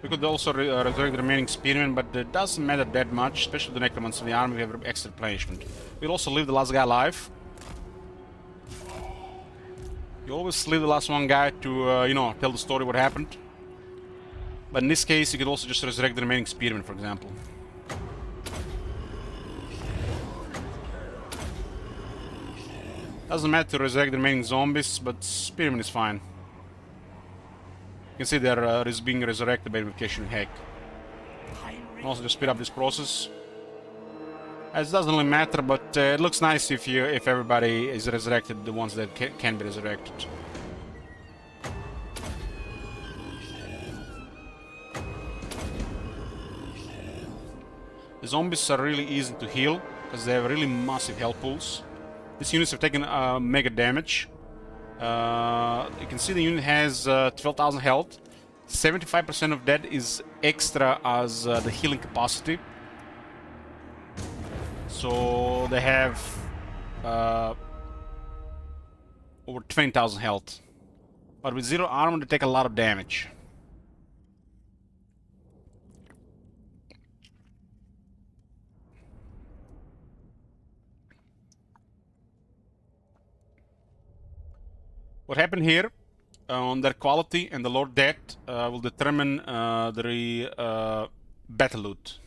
We could also resurrect the remaining spearmen, but it doesn't matter that much, especially the necromancer in the army. We have extra replenishment. We'll also leave the last guy alive. You always leave the last one guy to, you know, tell the story what happened. But in this case, you could also just resurrect the remaining spearmen, for example. Doesn't matter to resurrect the remaining zombies, but spearmen is fine. You can see they're being resurrected by invocation hack. Also just speed up this process. As it doesn't really matter, but it looks nice if everybody is resurrected, the ones that can be resurrected. The zombies are really easy to heal because they have really massive health pools. These units have taken mega damage. You can see the unit has 12,000 health. 75% of that is extra as the healing capacity. So they have over 20,000 health. But with 0 armor, they take a lot of damage. What happened here on their quality and the lord debt will determine the battle loot.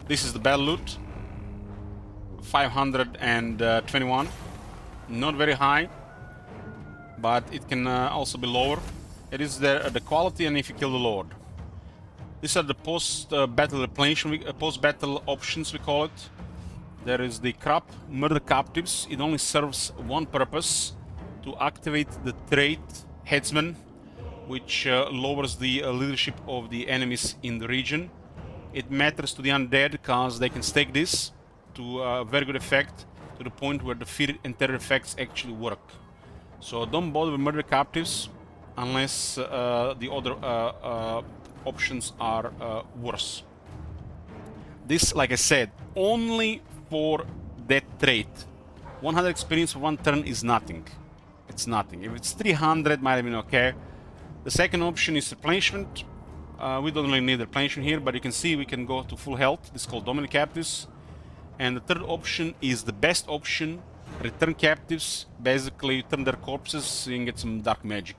This is the battle loot. 521. Not very high, but it can also be lower. It is the quality and if you kill the Lord. These are the post-battle replenishment, post-battle options we call it. There is the crop, murder captives. It only serves one purpose, to activate the trait headsman, which lowers the leadership of the enemies in the region. It matters to the undead because they can stake this to a very good effect, to the point where the fear and terror effects actually work. So don't bother with murder captives unless the other options are worse. This, like I said, only for that trait. 100 experience for one turn is nothing. It's nothing. If it's 300, might have been okay. The second option is replenishment. We don't really need replenishment here, but you can see we can go to full health. This is called Dominate Captives. And the third option is the best option. Return Captives. Basically, turn their corpses and get some dark magic.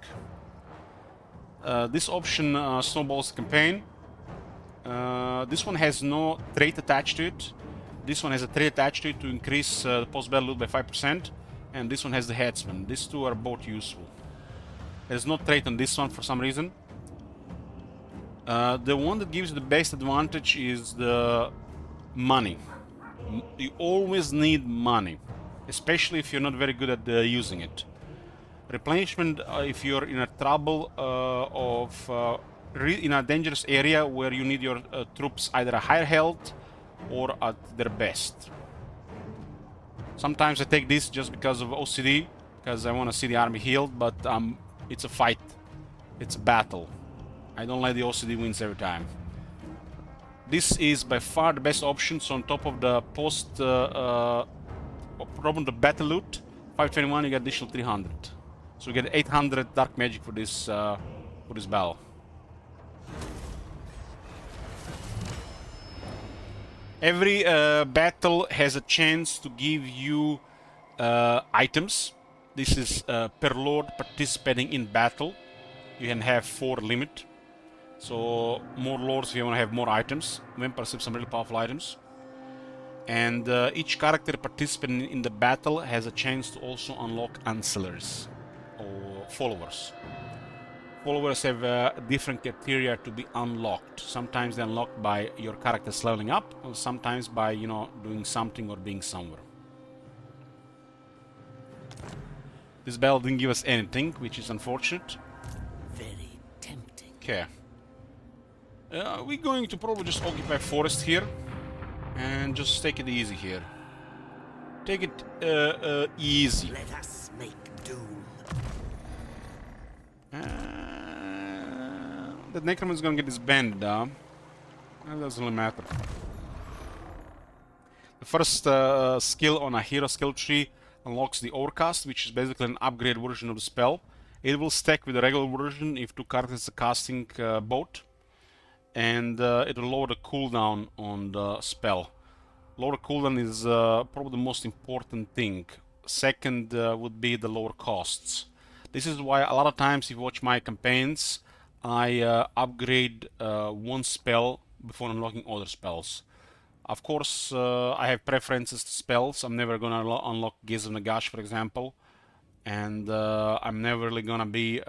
This option snowballs the campaign. This one has no trait attached to it. This one has a trait attached to it to increase the post-battle loot by 5%. And this one has the headsman. These two are both useful. There's no trait on this one for some reason. The one that gives you the best advantage is the money. You always need money, especially if you're not very good at using it. Replenishment, if you're in a trouble in a dangerous area where you need your troops either a higher health or at their best. Sometimes I take this just because of OCD, because I want to see the army healed, but it's a fight. It's a battle. I don't let the OCD wins every time. This is by far the best option, so on top of the problem the battle loot, 521 you get additional 300. So you get 800 dark magic for this battle. Every battle has a chance to give you items. This is per lord participating in battle. You can have 4 limit. So more lords if you want to have more items. Vampires have some really powerful items. And each character participating in the battle has a chance to also unlock ancillaries or followers. Followers have different criteria to be unlocked. Sometimes they're unlocked by your characters leveling up, or sometimes by, you know, doing something or being somewhere. This battle didn't give us anything, which is unfortunate. Very tempting. Okay. We're going to probably just occupy forest here and just take it easy here. Take it easy. Let us make doom. The Necromancer is gonna get his band down. That doesn't really matter. The first skill on a hero skill tree unlocks the Overcast, which is basically an upgrade version of the spell. It will stack with the regular version if 2 characters are casting both. And it will lower the cooldown on the spell. Lower cooldown is probably the most important thing. Second would be the lower costs. This is why a lot of times if you watch my campaigns, I upgrade one spell before unlocking other spells. Of course, I have preferences to spells. I'm never gonna unlock Gaze of Nagash, for example. And I'm never really gonna be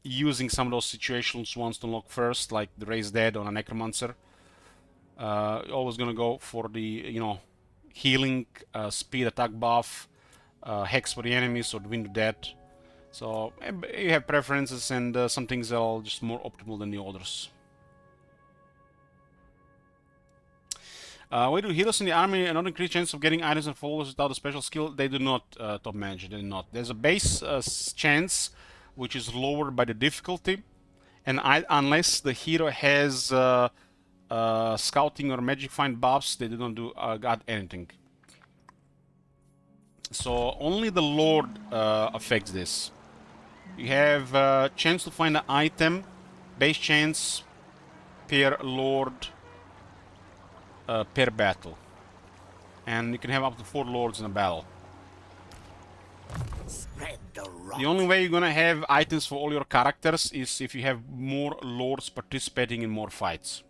using some of those situations ones to unlock first, like the Raise Dead on a Necromancer. Always gonna go for the, you know, healing, speed attack buff, hex for the enemies, or the Wind of Death. So you have preferences, and some things are just more optimal than the others. Why do heroes in the army not increase chance of getting items and followers without a special skill? They do not, top manager, they do not. There's a base chance which is lowered by the difficulty, and unless the hero has scouting or magic find buffs, they do not do got anything. So only the Lord affects this. You have a chance to find an item, base chance per Lord per battle, and you can have up to 4 Lords in a battle. Spread the rot. The only way you're gonna have items for all your characters is if you have more Lords participating in more fights.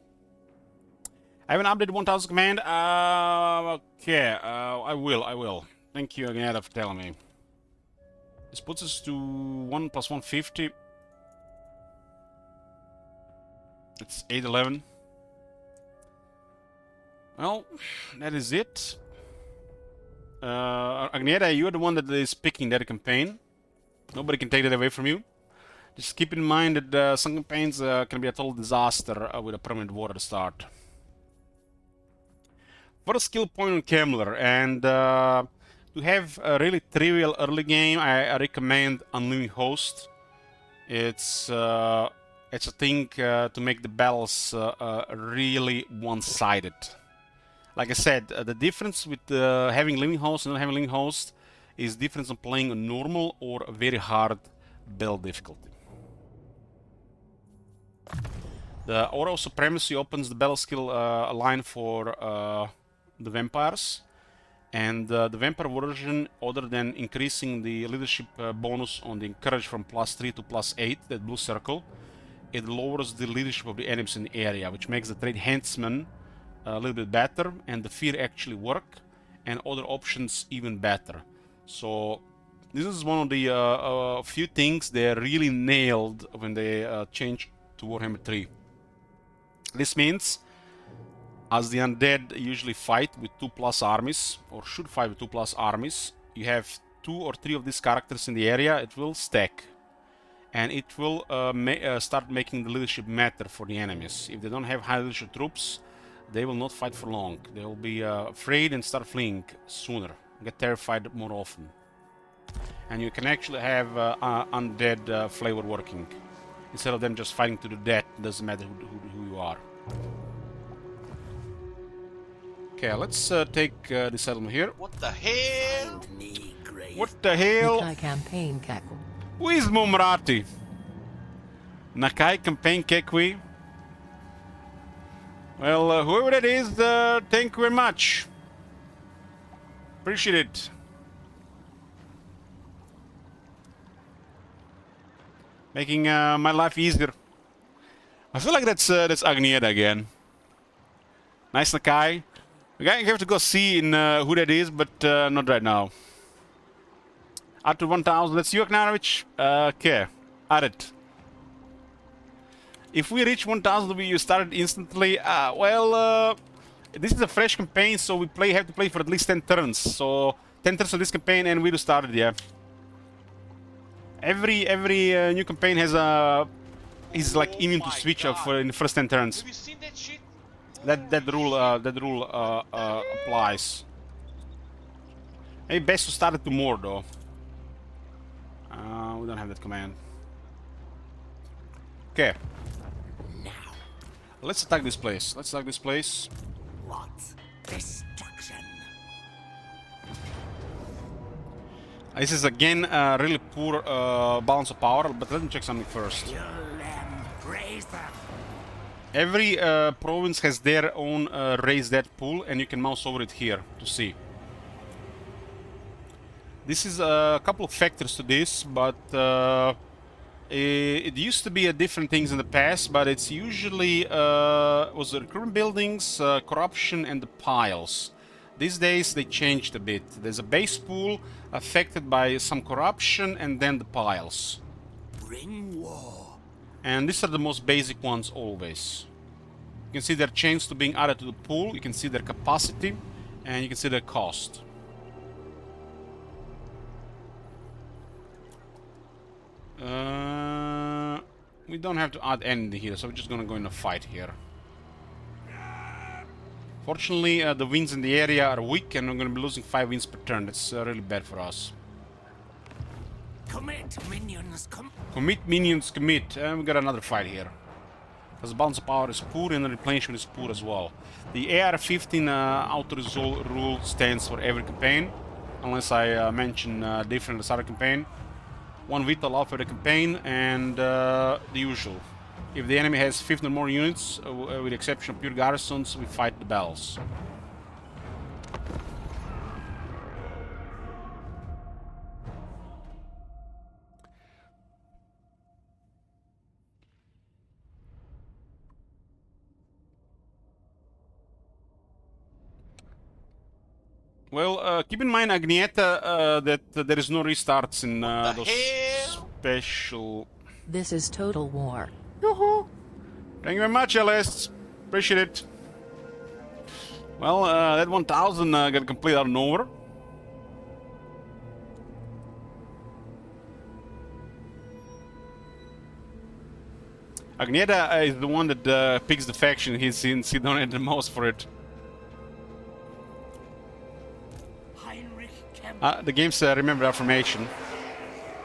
I haven't updated 1000 command. Okay, I will. Thank you, Agneta, for telling me. This puts us to 1 plus 150. It's 811. Well, that is it. Agneta, you're the one that is picking that campaign. Nobody can take that away from you. Just keep in mind that some campaigns can be a total disaster with a permanent war at the start. For a skill point on Kemmler, and to have a really trivial early game, I recommend Unlimited Host. It's a thing to make the battles really one-sided. Like I said, the difference with having Living Host and not having Living Host is difference on playing a normal or a very hard build difficulty. The Aura of Supremacy opens the battle skill line for the vampires, and the vampire version, other than increasing the leadership bonus on the encourage from +3 to +8, that blue circle, it lowers the leadership of the enemies in the area, which makes the trade henchman a little bit better, and the fear actually work, and other options even better. So this is one of the few things they really nailed when they changed to Warhammer 3. This means, as the undead usually fight with 2+ armies, or should fight with 2+ armies, you have 2 or 3 of these characters in the area, it will stack. And it will start making the leadership matter for the enemies. If they don't have high leadership troops, they will not fight for long. They will be afraid and start fleeing sooner, get terrified more often. And you can actually have undead flavor working. Instead of them just fighting to the death, doesn't matter who you are. Okay, let's take the settlement here. What the hell? What the hell? Nakai campaign Kek. Who is Mumrati? Nakai campaign Kekwi? Well, whoever that is, thank you very much. Appreciate it. Making my life easier. I feel like that's Agnieszka again. Nice Nakai. I have to go see in who that is, but not right now. Up to 1000. That's you, Aknarovich. Okay. Add it. If we reach 1000, we started instantly. Well, this is a fresh campaign, so we have to play for at least 10 turns. So 10 turns of this campaign, and we just started. Yeah. Every new campaign has is like immune to switch off in the first 10 turns. Have you seen that shit? That rule applies. Maybe best to start it to more though. We don't have that command. Okay. Now, Let's attack this place. Let's attack this place. what destruction? This is again really poor balance of power, but let me check something first. Kill them, raise them. Every province has their own raise that pool, and you can mouse over it here to see. This is a couple of factors to this, but it used to be different things in the past, but it's usually was the recruitment buildings, corruption, and the piles. These days they changed a bit. There's a base pool affected by some corruption, and then the piles. Bring war. And these are the most basic ones always. You can see their chains to being added to the pool, you can see their capacity, and you can see their cost. We don't have to add anything here, so we're just gonna go in a fight here. Fortunately, the wins in the area are weak, and we're gonna be losing 5 wins per turn. That's really bad for us. Commit, minions, Commit, minions, commit. And we got another fight here. Because the balance of power is poor, and the replenishment is poor as well. The AR-15 auto-resolve rule stands for every campaign, unless I mention different the start campaign. 1 vital off the campaign, and the usual. If the enemy has 15 or more units, with the exception of pure garrisons, we fight the battles. Well, keep in mind, Agnieta, that there is no restarts in The those hell? special... This is Total War. Yoo-hoo! Thank you very much, LS. Appreciate it. Well, that 1000 got complete out of nowhere. Agnieta is the one that picks the faction since he donated the most for it. The games remember affirmation.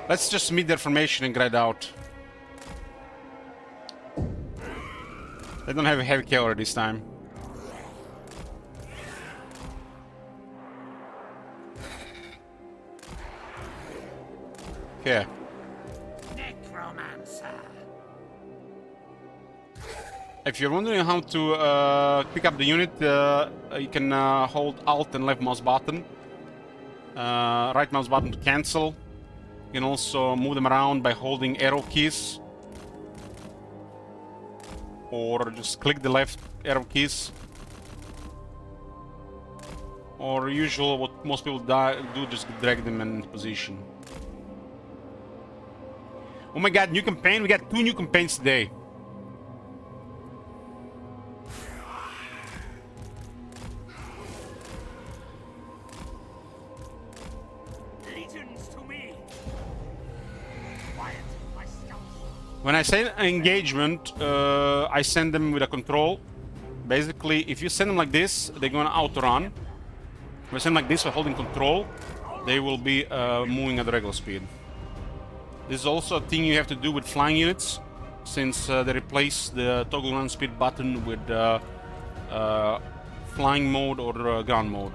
Let's just meet the affirmation and grad out. They don't have a heavy cavalry this time. Okay. Necromancer. If you're wondering how to pick up the unit, you can hold Alt and left mouse button. Right mouse button to cancel. You can also move them around by holding arrow keys. Or just click the left arrow keys. Or usual, what most people do, just drag them in position. Oh my god, new campaign! We got 2 new campaigns today. Legions to me. Quiet, my scouts. When I say engagement, I send them with a control. Basically, if you send them like this, they're gonna auto-run. If I send them like this while holding control, they will be moving at regular speed. This is also a thing you have to do with flying units, since they replace the toggle run speed button with flying mode or ground mode.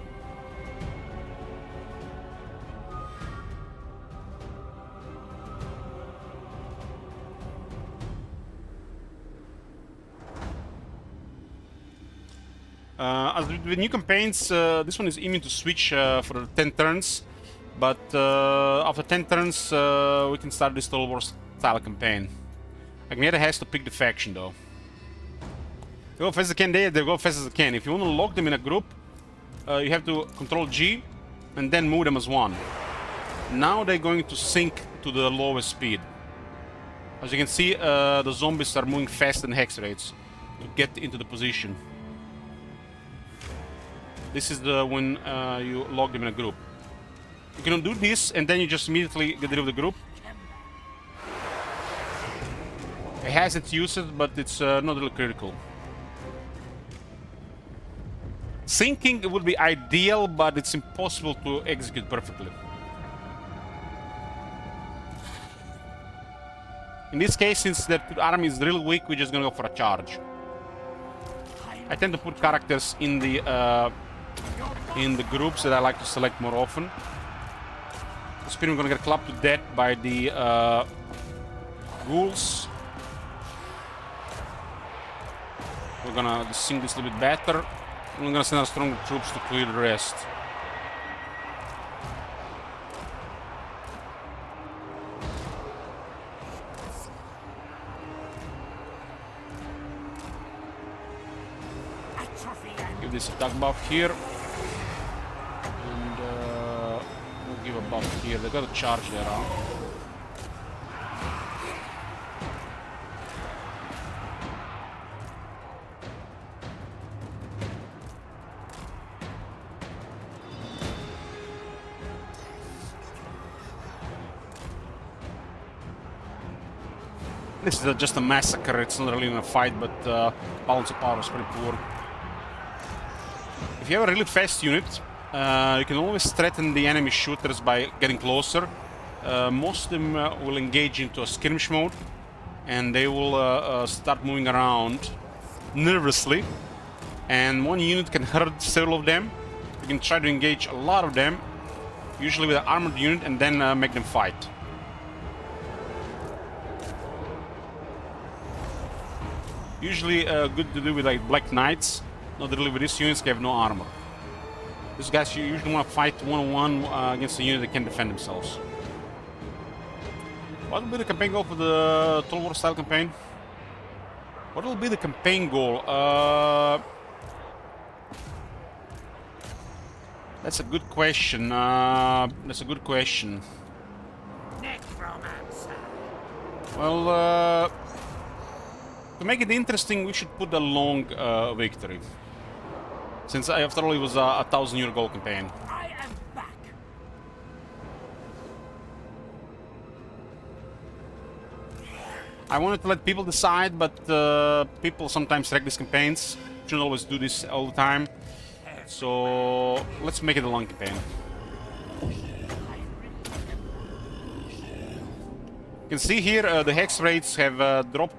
As with new campaigns, this one is immune to switch for 10 turns, but after 10 turns we can start this Total War style campaign. Agnieta has to pick the faction though. They go fast as they can, they go fast as they can. If you want to lock them in a group, you have to control G and then move them as one. Now they're going to sink to the lowest speed. As you can see, the zombies are moving faster than hex rates to get into the position. This is the when you log them in a group. You can do this and then you just immediately get rid of the group. It has its uses, but it's not really critical. Syncing would be ideal, but it's impossible to execute perfectly. In this case, since the army is really weak, we're just gonna go for a charge. I tend to put characters in the groups that I like to select more often. The Spearmen are gonna get clubbed to death by the ghouls. We're gonna sing this a little bit better. And we're gonna send our stronger troops to clear the rest. Give this attack buff here. And we'll give a buff here. They got a charge there, huh? This is just a massacre. It's not really in a fight, but balance of power is pretty poor. If you have a really fast unit, you can always threaten the enemy shooters by getting closer. Most of them will engage into a skirmish mode, and they will start moving around nervously. And one unit can hurt several of them. You can try to engage a lot of them, usually with an armored unit, and then make them fight. Usually good to do with like Black Knights, not really with these units, they have no armor. These guys you usually want to fight one-on-one against a unit that can defend themselves. What will be the campaign goal for the Total War style campaign? What will be the campaign goal? That's a good question. That's a good question. Necromancer. Well, to make it interesting, we should put a long victory. Since after all, it was a 1,000-year goal campaign. I am back. I wanted to let people decide, but people sometimes wreck these campaigns. Shouldn't always do this all the time. So let's make it a long campaign. You can see here the hex rates have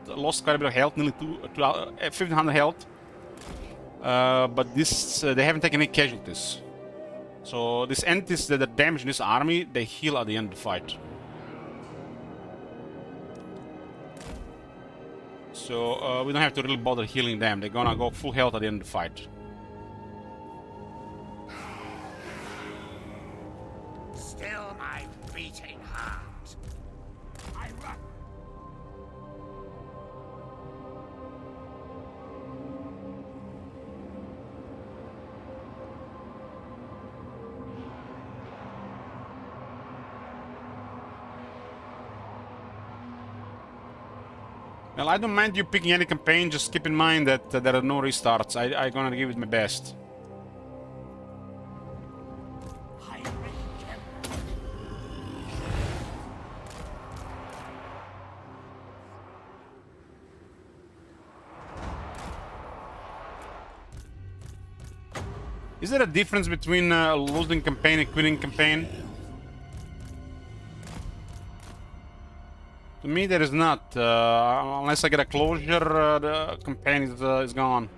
lost quite a bit of health, nearly 1,500 health. But this they haven't taken any casualties. So these entities that are damaging this army, they heal at the end of the fight. So we don't have to really bother healing them. They're gonna go full health at the end of the fight. Still my beating heart. I run. Well, I don't mind you picking any campaign, just keep in mind that there are no restarts. I'm gonna give it my best. Is there a difference between losing campaign and quitting campaign? To me, there is not. Unless I get a closure, the campaign is gone.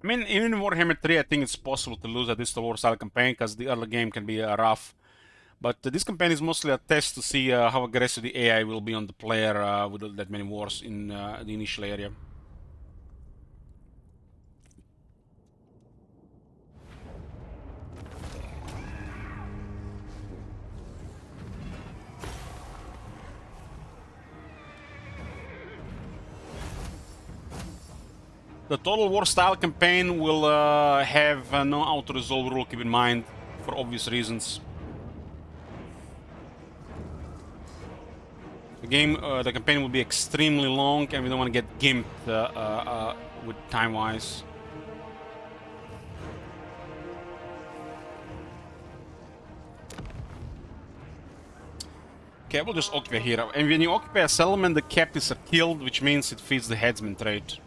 I mean, even in Warhammer 3, I think it's possible to lose a Distal War style campaign because the early game can be rough. But this campaign is mostly a test to see how aggressive the AI will be on the player with that many wars in the initial area. The Total War style campaign will have no auto-resolve rule, keep in mind, for obvious reasons. The campaign will be extremely long, and we don't want to get gimped with time-wise. Okay, we'll just occupy here. And when you occupy a settlement, the captives are killed, which means it feeds the headsman trait.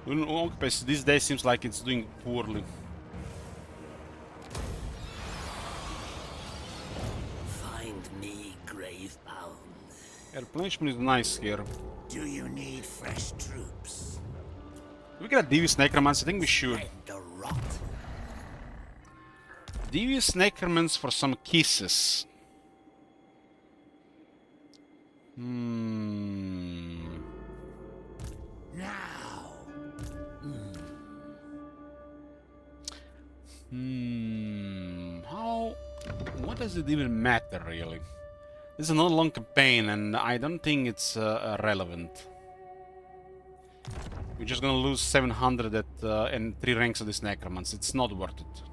Occupy these days seems like it's doing poorly. Replenishment is nice here. Do you need fresh troops? We get a Devious Necromancer, I think we should. The rot. Devious Necromancer for some kisses. Now. How? What does it even matter, really? This is another long campaign, and I don't think it's relevant. We're just gonna lose 700 and 3 ranks of this Necromancer. It's not worth it.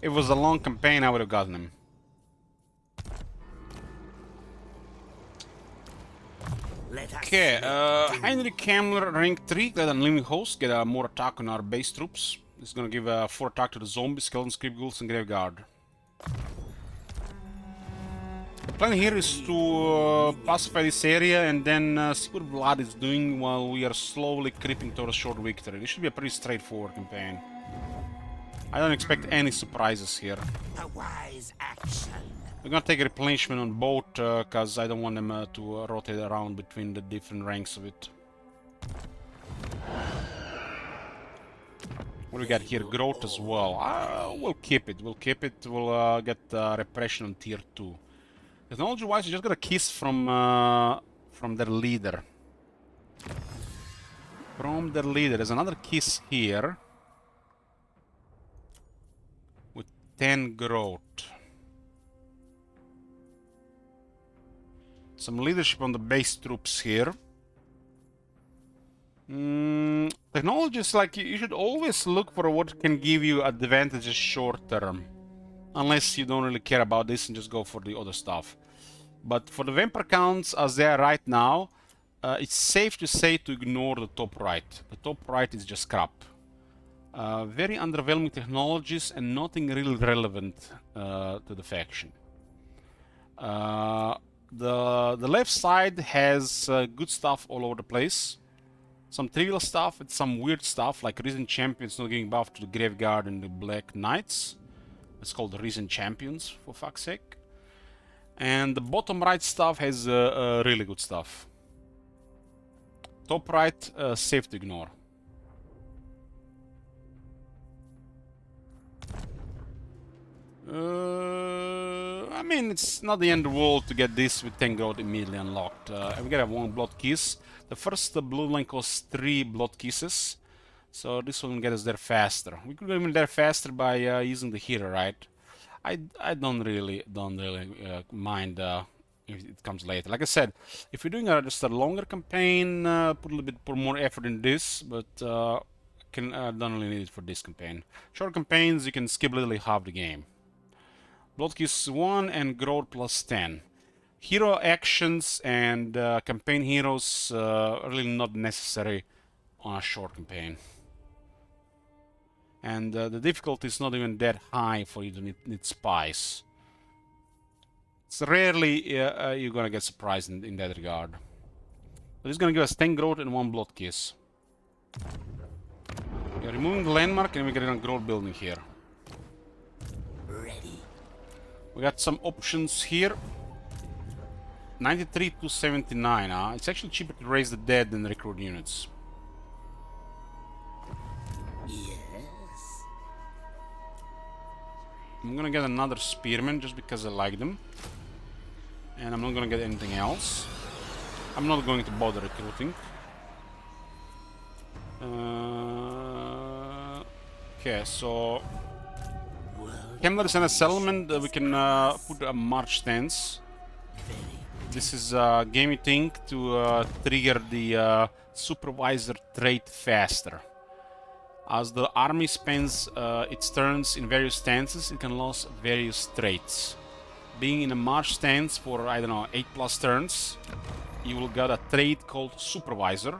If it was a long campaign, I would have gotten him. Okay, Heinrich Kammler, rank 3, get an unlimited host, get a more attack on our base troops. This is gonna give 4 attack to the zombies, skeletons, creep ghouls, and graveguard. The plan here is to pacify this area and then see what Blood is doing while we are slowly creeping towards short victory. This should be a pretty straightforward campaign. I don't expect any surprises here. A wise action. We're gonna take a replenishment on both, because I don't want them to rotate around between the different ranks of it. What do we got here? Growth as well. We'll keep it. We'll keep it. We'll get repression on tier 2. Technology-wise, we just got a kiss from their leader. From the leader. There's another kiss here. With 10 growth. Some leadership on the base troops here. Technology is like you should always look for what can give you advantages short term. Unless you don't really care about this and just go for the other stuff. But for the vampire counts as they are right now, it's safe to say to ignore the top right. The top right is just crap. Very underwhelming technologies and nothing really relevant to the faction. The left side has good stuff all over the place. Some trivial stuff and some weird stuff like Risen Champions not giving buff to the Graveguard and the Black Knights. It's called Risen Champions, for fuck's sake. And the bottom right stuff has really good stuff. Top right, safe to ignore. I mean, it's not the end of the world to get this with 10 growth immediately unlocked. We gotta have 1 blood kiss. The first bloodline costs 3 blood kisses. So this one will get us there faster. We could go even there faster by using the hero, right? I don't really mind if it comes later. Like I said, if you're doing just a longer campaign, put a little bit more effort in this, but don't really need it for this campaign. Short campaigns, you can skip literally half the game. Blood Kiss 1 and growth plus 10. Hero actions and campaign heroes are really not necessary on a short campaign. And the difficulty is not even that high for you to need spies. It's rarely you're gonna get surprised in that regard. But it's gonna give us 10 growth and 1 blood kiss. We're removing the landmark and we're getting a growth building here. Ready. We got some options here. 93 to 79, It's actually cheaper to raise the dead than recruit units. Yes. I'm gonna get another spearman just because I like them. And I'm not gonna get anything else. I'm not going to bother recruiting. Okay, so Kemmler is in a settlement. We can put a march stance. This is a gamey thing to trigger the supervisor trait faster. As the army spends its turns in various stances, it can lose various traits. Being in a march stance for, I don't know, 8+ turns, you will get a trait called Supervisor,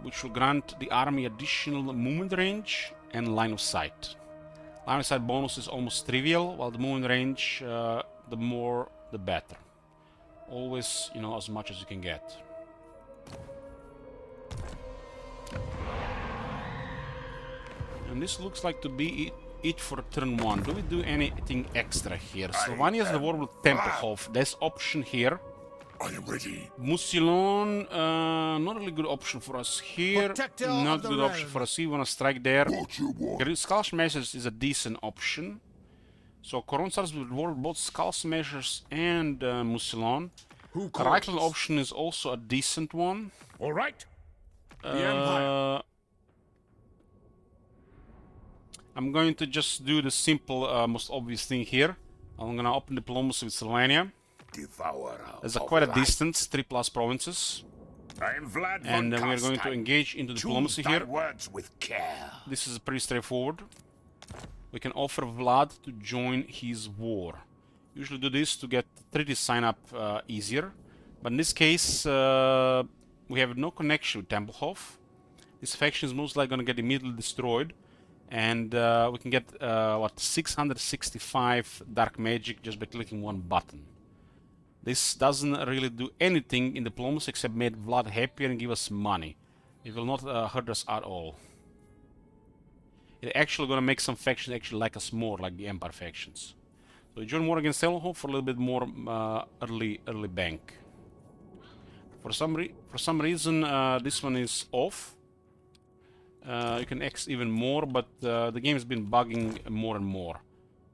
which will grant the army additional movement range and line of sight. Line of sight bonus is almost trivial, while the movement range, the more the better. Always, you know, as much as you can get. And this looks like to be it for turn 1. Do we do anything extra here? Sylvania's the war with Tempelhof. There's option here. I am ready. Musilon, not a really good option for us here. Protector Not of the good option realm. for us here. We want to strike there. What you want? Skull Smashers is a decent option. So Coron starts with war with both Skull Smashers and Musilon. Who calls? Reichland option is also a decent one. All right. The Empire. I'm going to just do the simple, most obvious thing here. I'm gonna open diplomacy with Sylvania. Devourer. There's quite a distance, 3+ provinces. I am Vlad And von we are going to Karstein. engage into diplomacy Choose thy here. words with care. This is pretty straightforward. We can offer Vlad to join his war. Usually do this to get treaty sign up easier. But in this case, we have no connection with Tempelhof. This faction is most likely going to get immediately destroyed. And we can get, 665 dark magic just by clicking one button. This doesn't really do anything in diplomacy except make Vlad happier and give us money. It will not hurt us at all. It's actually going to make some factions actually like us more, like the Empire factions. So we join war against Tempelhof for a little bit more early bank. For some reason, this one is off. You can X even more, but the game has been bugging more and more.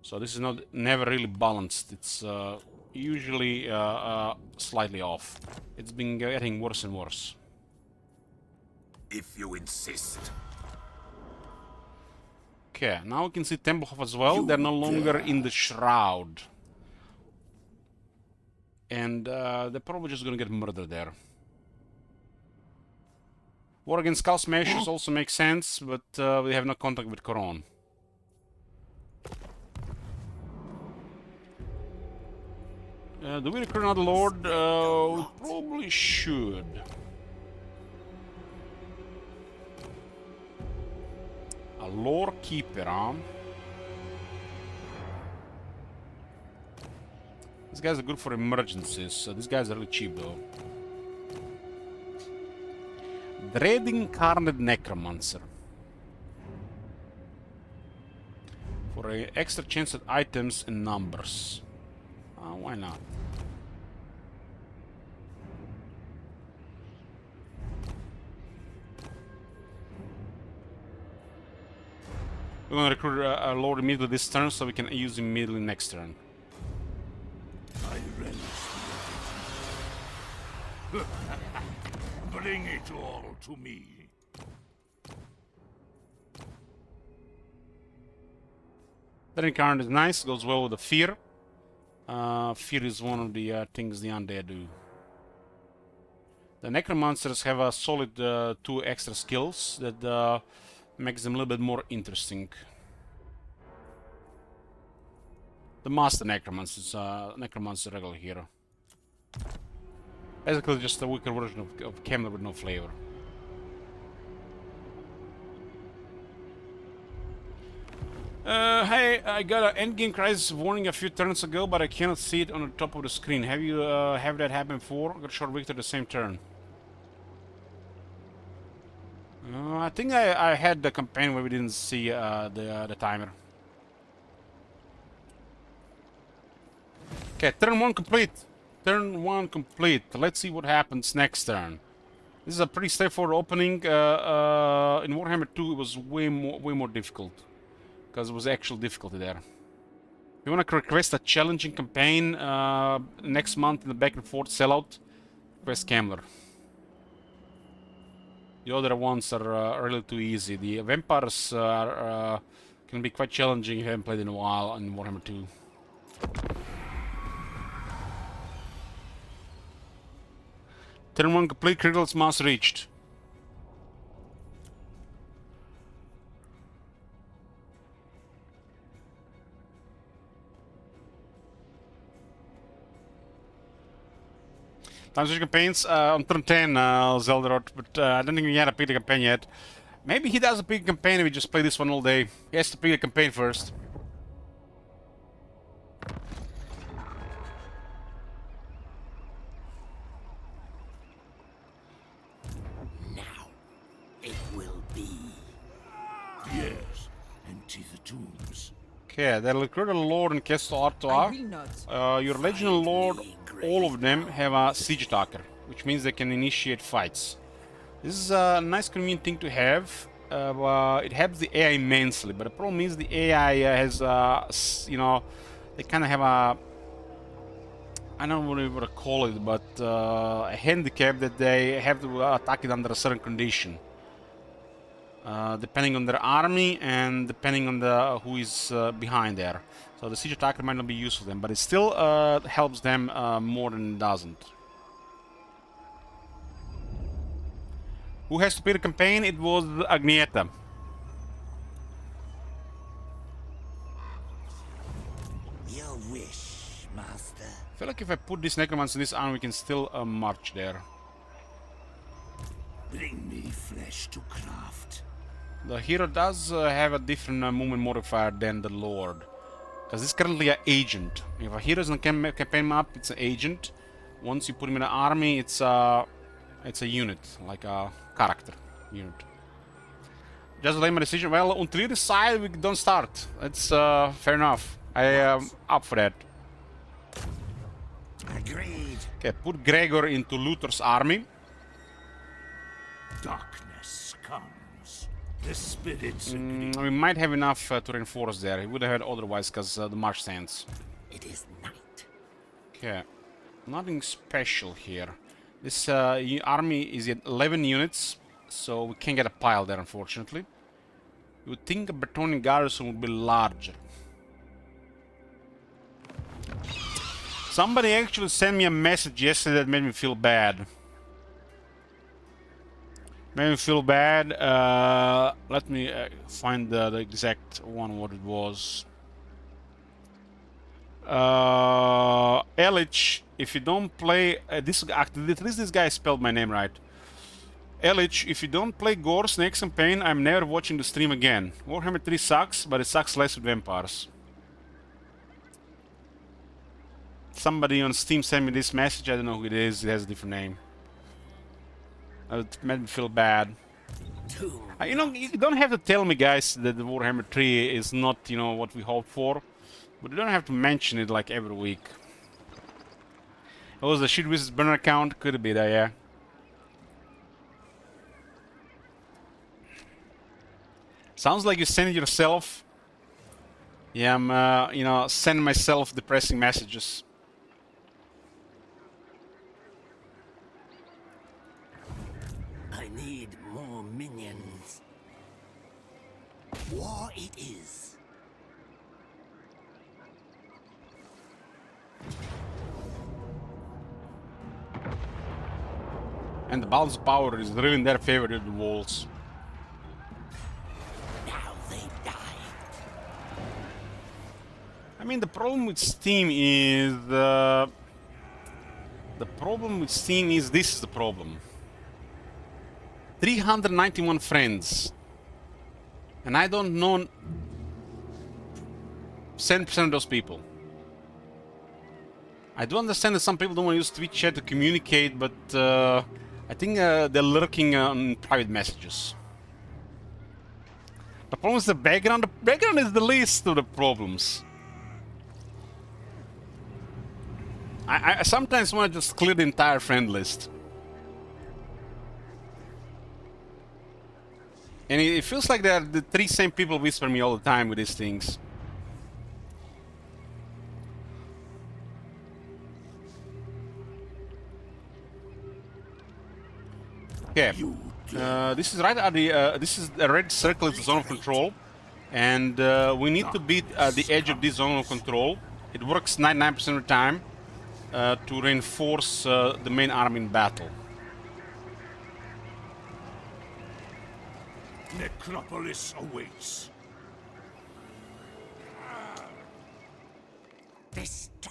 So this is never really balanced. It's usually slightly off. It's been getting worse and worse. if you insist. Okay, now we can see Templehof as well. They're no longer in the Shroud. And they're probably just gonna get murdered there. War against Skull Smashers also makes sense, but we have no contact with Coron. Do we recruit another Lord? We probably should. A Lore Keeper, huh? These guys are good for emergencies. These guys are really cheap, though. Dread Incarnate Necromancer. For an extra chance at items and numbers. Why not? We're gonna recruit a Lord immediately this turn so we can use him immediately next turn. I relish the Bring it all to me. That Incarnate is nice, goes well with the Fear. Fear is one of the things the undead do. The Necromancers have a solid 2 extra skills that makes them a little bit more interesting. The Master Necromancer is Necromancer regular hero. Basically just a weaker version of Kemler with no flavor. Hey, I got an endgame crisis warning a few turns ago, but I cannot see it on the top of the screen. Have you have that happen before? Got short victory the same turn. I think I had the campaign where we didn't see the timer. Okay, turn 1 complete. Turn 1 complete. Let's see what happens next turn. This is a pretty straightforward opening. In Warhammer 2 it was way more difficult. Because it was actual difficulty there. If you want to request a challenging campaign next month in the back and forth sellout, request Camler. The other ones are really too easy. The vampires can be quite challenging if you haven't played in a while in Warhammer 2. Turn 1 complete, critical mass reached. Time switch campaigns on turn 10, Zeldarot, but I don't think he had to pick the campaign yet. Maybe he doesn't pick a campaign and we just play this one all day. He has to pick a campaign first. Now it will be. Yes, empty the tombs. Okay, they'll recruit a Lord in Castle Artois. Your Legional Lord, all of them have a Siege Attacker, which means they can initiate fights. This is a nice convenient thing to have. It helps the AI immensely, but the problem is the AI has, you know, they kind of have a, I don't know what to call it, but a handicap that they have to attack it under a certain condition. Depending on their army and depending on the who is behind there. So the Siege Attacker might not be useful for them, but it still helps them more than it doesn't. Who has to pick the campaign? It was Agnieta. Your wish, Master. I feel like if I put this Necromancer in this army, we can still march there. Bring me flesh to craft. The hero does have a different movement modifier than the Lord. Because it's currently an agent. If a hero is on a campaign map, it's an agent. Once you put him in an army, it's a unit, like a character unit. Just delay my decision. Well, until you decide, we don't start. That's fair enough. I am up for that. Agreed. Okay, put Gregor into Luther's army. Darkness comes. The spirits We might have enough to reinforce there. He would have had otherwise, because the march stands. It is night. Okay, nothing special here. This army is at 11 units. So we can't get a pile there, unfortunately. You would think a Bretonian garrison would be larger. Somebody actually sent me a message yesterday that made me feel bad. Made me feel bad. Let me find the exact one, what it was. Elich, if you don't play... at least this guy spelled my name right. Elich, if you don't play Gores next campaign, I'm never watching the stream again. Warhammer 3 sucks, but it sucks less with vampires. Somebody on Steam sent me this message, I don't know who it is, it has a different name. It made me feel bad. You know, you don't have to tell me, guys, that the Warhammer 3 is not, you know, what we hope for. But you don't have to mention it, like, every week. It was the Shit Wizards burner account, could be there, yeah. Sounds like you send it yourself. Yeah, I'm, you know, sending myself depressing messages. I need more minions. War it is. And the balance of power is really in their favor with the walls. Now they die. I mean, the problem with Steam is... the problem with Steam is this is the problem. 391 friends. And I don't know 7% of those people. I do understand that some people don't want to use Twitch chat to communicate, but I think they're lurking on private messages. The problem is the background. The background is the least of the problems. I sometimes want to just clear the entire friend list. And it feels like they're the three same people whisper me all the time with these things. Okay, this is right at the, this is the red circle is the zone of control. And we need to beat the edge of this zone of control. It works 99% of the time to reinforce the main army in battle. Necropolis awaits.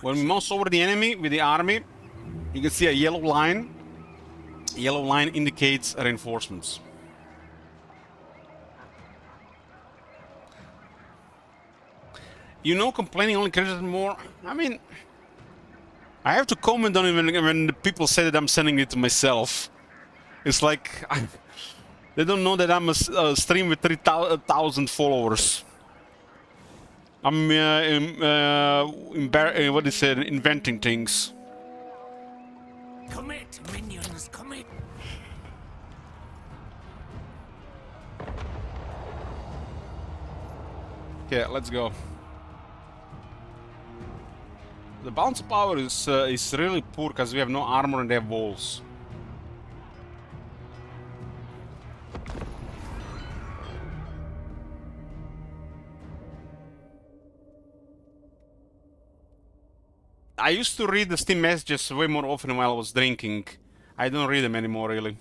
When we mouse over the enemy with the army, you can see a yellow line. A yellow line indicates reinforcements. You know, complaining only encourages more. I mean, I have to comment on it when the people say that I'm sending it to myself. It's like they don't know that I'm a stream with 3,000 followers. I'm what is it? Inventing things. Commit, minions, commit. Okay, let's go. The balance of power is really poor because we have no armor and they have walls. I used to read the Steam messages way more often while I was drinking. I don't read them anymore, really.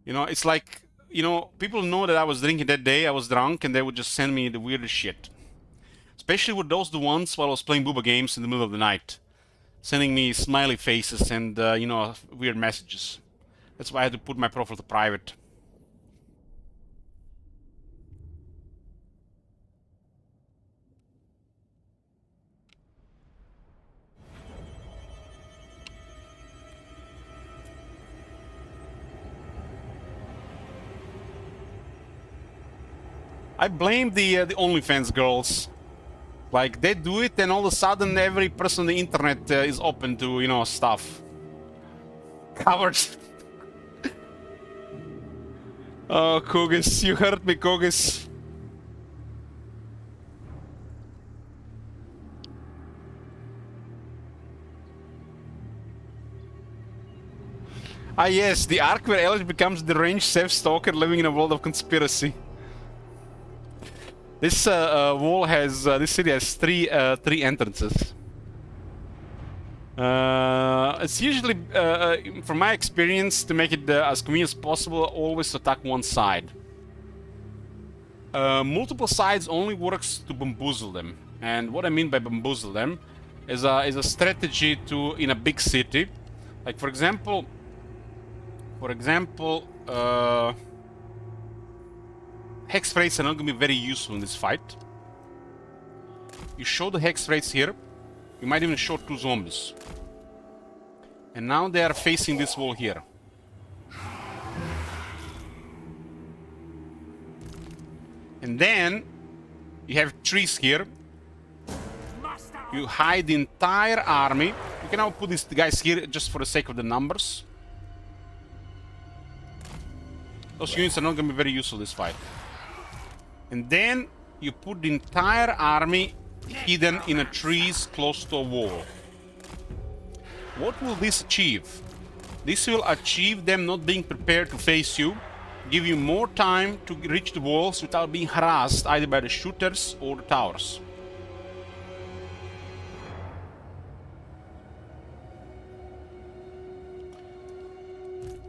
You know, it's like, you know, people know that I was drinking that day, I was drunk, and they would just send me the weirdest shit. Especially with those the ones while I was playing booba games in the middle of the night. Sending me smiley faces and, you know, weird messages. That's why I had to put my profile to private. I blame the OnlyFans girls. Like, they do it and all of a sudden every person on the internet is open to, you know, stuff. Cowards. Oh, Kogis, you hurt me, Kogis. Ah yes, the arc where Elliot becomes the ranged safe stalker living in a world of conspiracy. This wall has, this city has three entrances. It's usually, from my experience, to make it as convenient as possible, always attack one side. Multiple sides only works to bamboozle them. And what I mean by bamboozle them is a strategy to, in a big city. Like for example, hex rates are not going to be very useful in this fight. You show the hex rates here. You might even show 2 zombies. And now they are facing this wall here. And then you have trees here. You hide the entire army. You can now put these guys here just for the sake of the numbers. Those units are not going to be very useful this fight. And then you put the entire army hidden in a trees close to a wall. What will this achieve? This will achieve them not being prepared to face you, give you more time to reach the walls without being harassed either by the shooters or the towers.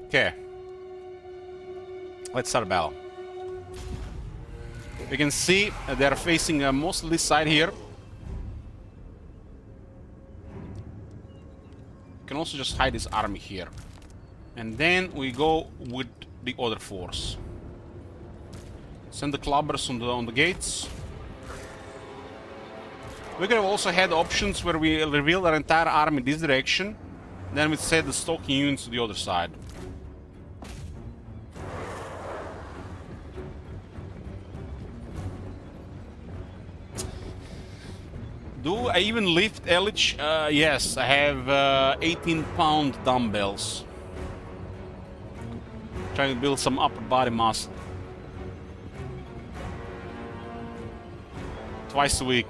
Okay. Let's start battle. You can see they are facing most of this side here. You can also just hide this army here. And then we go with the other force. Send the clubbers on the gates. We could have also had options where we reveal our entire army in this direction. Then we set the stalking units to the other side. Do I even lift Elich? Yes, I have 18-pound dumbbells. Trying to build some upper body mass. Twice a week.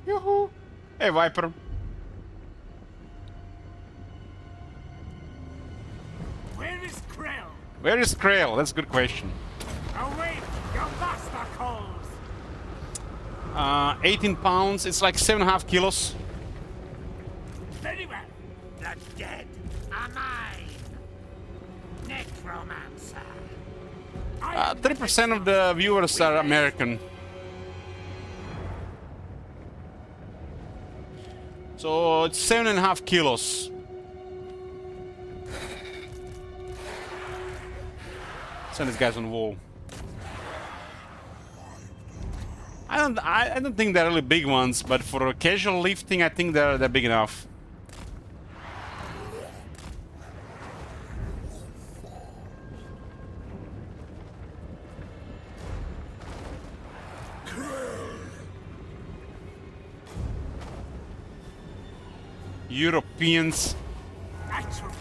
Yoo-hoo! Hey, Viper. Where is Krail? That's a good question. Await, your master calls. 18 pounds, it's like 7.5 kilos. Very well. The dead are mine. Necromancer. 3% of the viewers are American. So it's 7.5 kilos. Send these guys on the wall. I don't think they're really big ones, but for casual lifting, I think they're big enough. Europeans. Naturally,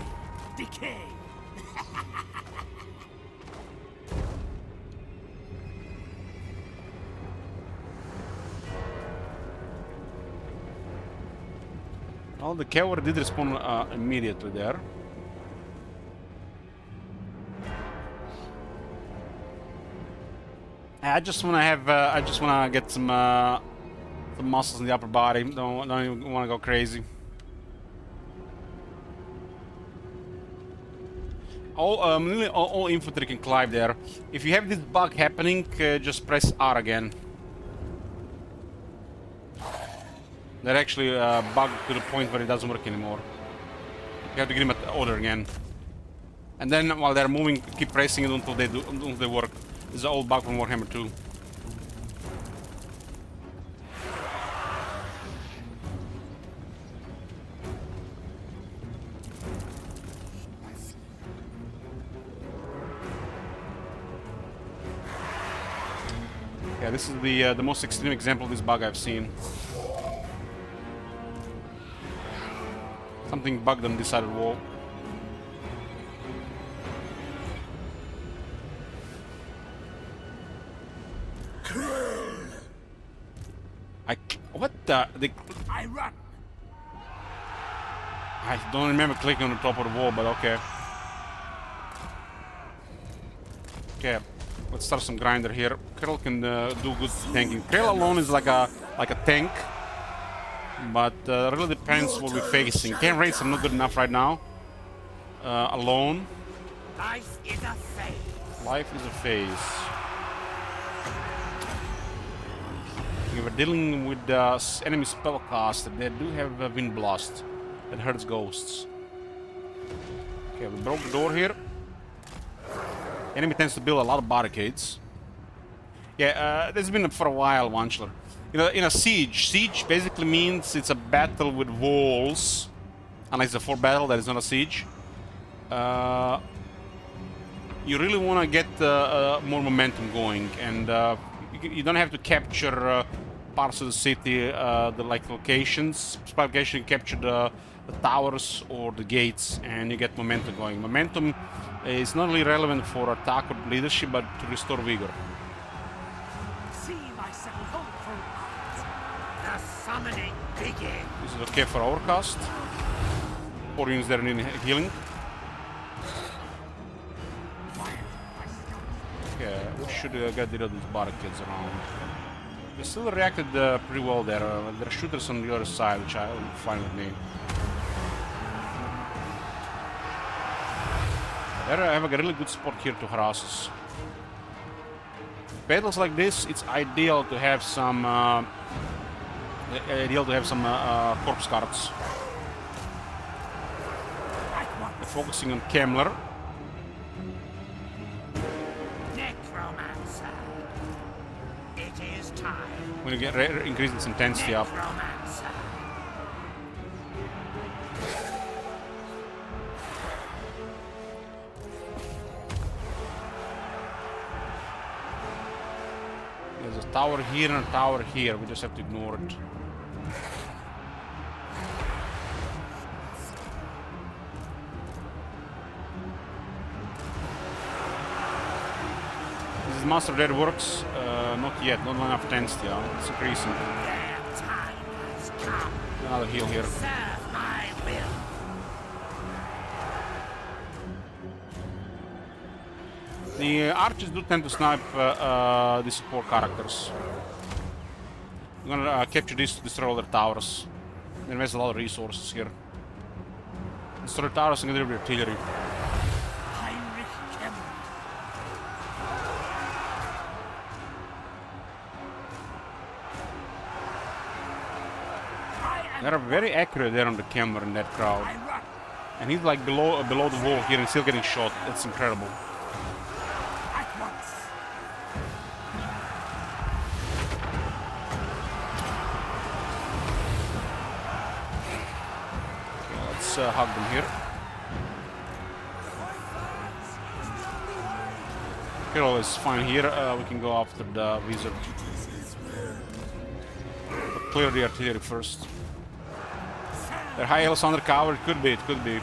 decay. Well, the cavalry did respawn immediately there. I just want to have. I just want to get some muscles in the upper body. Don't even want to go crazy. Nearly all infantry can climb there. If you have this bug happening, just press R again. They're actually bugged to the point where it doesn't work anymore. You have to get them at order again. And then while they're moving, keep pressing it until they work. This is an old bug from Warhammer 2. Yeah, this is the most extreme example of this bug I've seen. Something bugged on this side of the wall. the... I run. I don't remember clicking on the top of the wall, but okay. Okay, let's start some grinder here. Krell can do good tanking. Krell alone is like a tank, but really depends what we're facing. Game rates are not good enough right now. Alone. Life is a phase. Life is a phase. We were dealing with enemy spellcaster. They do have Wind Blast that hurts ghosts. Okay, we broke the door here. Enemy tends to build a lot of barricades. Yeah, this has been for a while, Wanchler. In a siege basically means it's a battle with walls. Unless it's a fort battle, that is not a siege. You really want to get more momentum going, and you don't have to capture parts of the city, the locations. Location, you capture the towers or the gates, and you get momentum going. Momentum is not only relevant for attack or leadership, but to restore vigor. See myself hopeful. The summoning begins. This is okay for our cast. 4 units that need healing. Okay, we should get rid of these barricades around. They still reacted pretty well there. There are shooters on the other side, which I fine with me. There I have a really good spot here to harass us. Battles like this, it's ideal to have some corpse guards. Focusing on Kemmler. Necromancer. It is time. When you get increase its intensity up. Necromancer. There's a tower here and a tower here. We just have to ignore it. This is Master of Dead works. Not yet. Not enough intensity. It's increasing. Their time has come. Another heal here. Serve my will. The archers do tend to snipe the support characters. I'm gonna capture this to destroy all their towers. They invest a lot of resources here. Destroy towers and get rid of the artillery. Heinrich Kemmler. They're very accurate there on the camera in that crowd. I run. And he's like below the wall here and still getting shot. That's incredible. At once. Okay, let's hug them here. Hero is fine here. We can go after the wizard. But clear the artillery first. Their high health under cover. It could be. It could be.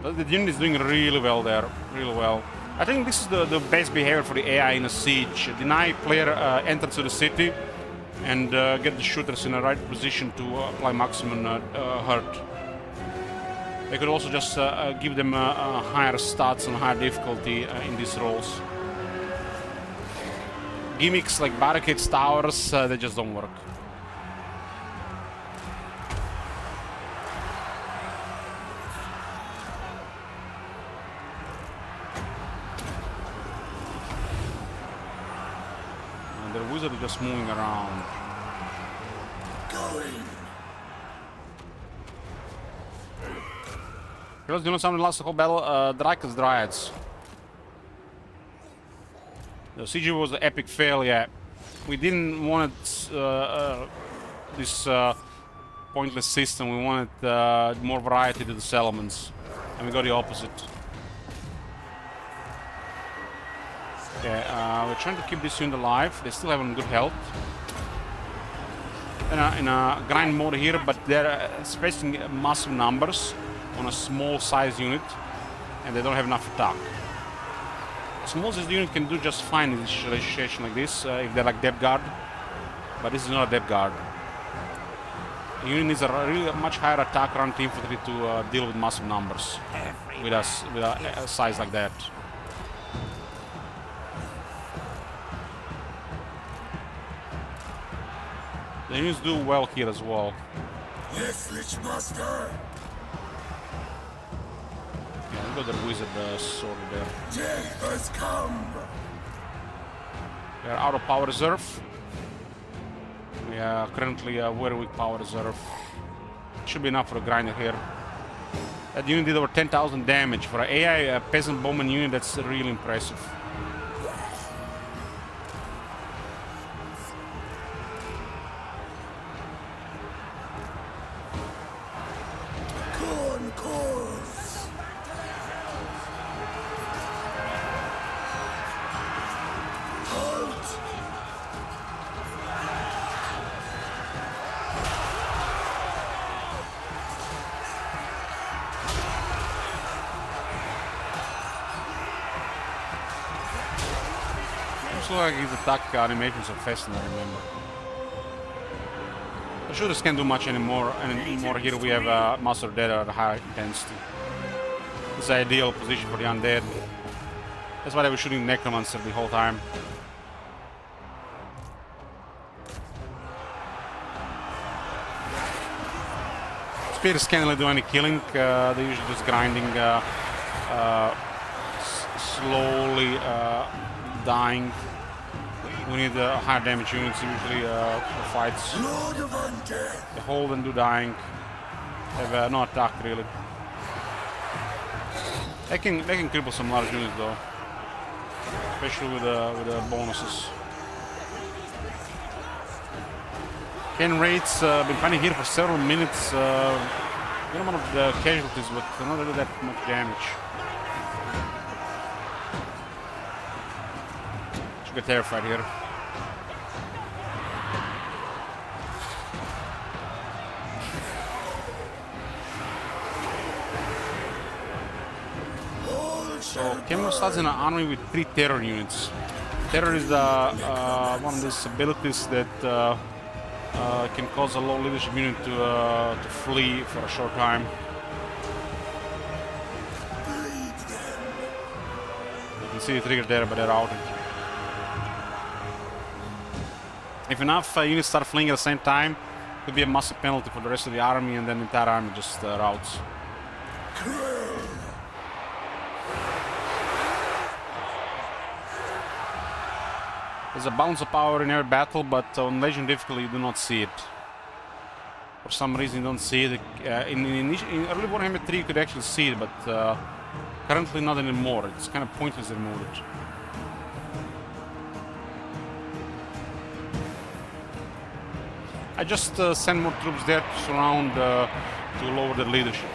But the unit is doing really well there. Really well. I think this is the best behavior for the AI in a siege. Deny player enter to the city and get the shooters in the right position to apply maximum hurt. They could also just give them higher stats and higher difficulty in these roles. Gimmicks like barricades, towers, they just don't work. And the wizard is just moving around. Heroes, do you know something lost the whole battle? Drakus Dryads. The siege was an epic fail, yeah. We didn't want this pointless system. We wanted more variety to the settlements. And we got the opposite. Yeah, we're trying to keep this unit alive. They still have good health. In a grind mode here, but they're facing massive numbers on a small size unit, and they don't have enough attack. A small size unit can do just fine in this situation like this, if they're like depth guard, but this is not a depth guard. The unit needs a really much higher attack run to infantry to deal with massive numbers with a size like that. The units do well here as well. Yes, Lichmaster. Yeah, we got the wizard sword there. Death has come. We are out of power reserve. We are currently a very weak power reserve. Should be enough for a grinder here. That unit did over 10,000 damage. For an AI peasant bowman unit, that's really impressive. Concourse. Halt. Looks like his attack animations are faster than I remember. The shooters can't do much anymore here. We have Master Dead at a high intensity. It's the ideal position for the undead. That's why they were shooting Necromancer the whole time. Spears can't really do any killing. They're usually just grinding, slowly dying. We need higher damage units usually for fights. Lord of Undead. They hold and do dying. They have no attack really. They can cripple some large units though, especially with the bonuses. Ken Raid's been fighting here for several minutes. Good amount of casualties, but not really that much damage. Should get terrified here. So Kemlo starts in an army with 3 terror units. Terror is one of these abilities that can cause a low leadership unit to flee for a short time. You can see the trigger there, but they're outed. If enough units start fleeing at the same time, it could be a massive penalty for the rest of the army, and then the entire army just routes. There's a balance of power in every battle, but on Legend difficulty you do not see it. For some reason you don't see it. In early Warhammer 3 you could actually see it, but currently not anymore. It's kind of pointless to remove it. I just send more troops there to surround to lower the leadership.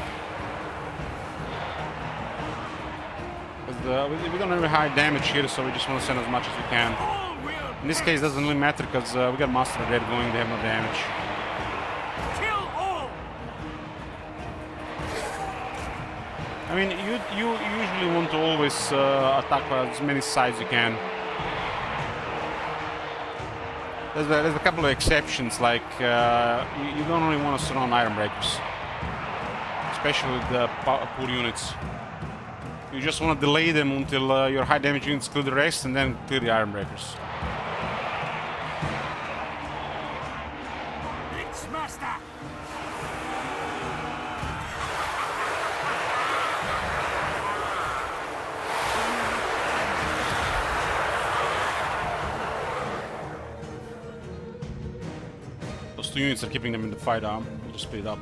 We don't have high damage here, so we just want to send as much as we can. In this case, it doesn't really matter because we got Master Dead going, they have no damage. Kill all. I mean, you usually want to always attack as many sides as you can. There's a couple of exceptions, like you don't really want to surround Iron Breakers, especially with the poor units. You just want to delay them until your high damage units clear the rest and then clear the Iron Breakers. Lichmaster. Those 2 units are keeping them in the fight arm. We'll just speed up.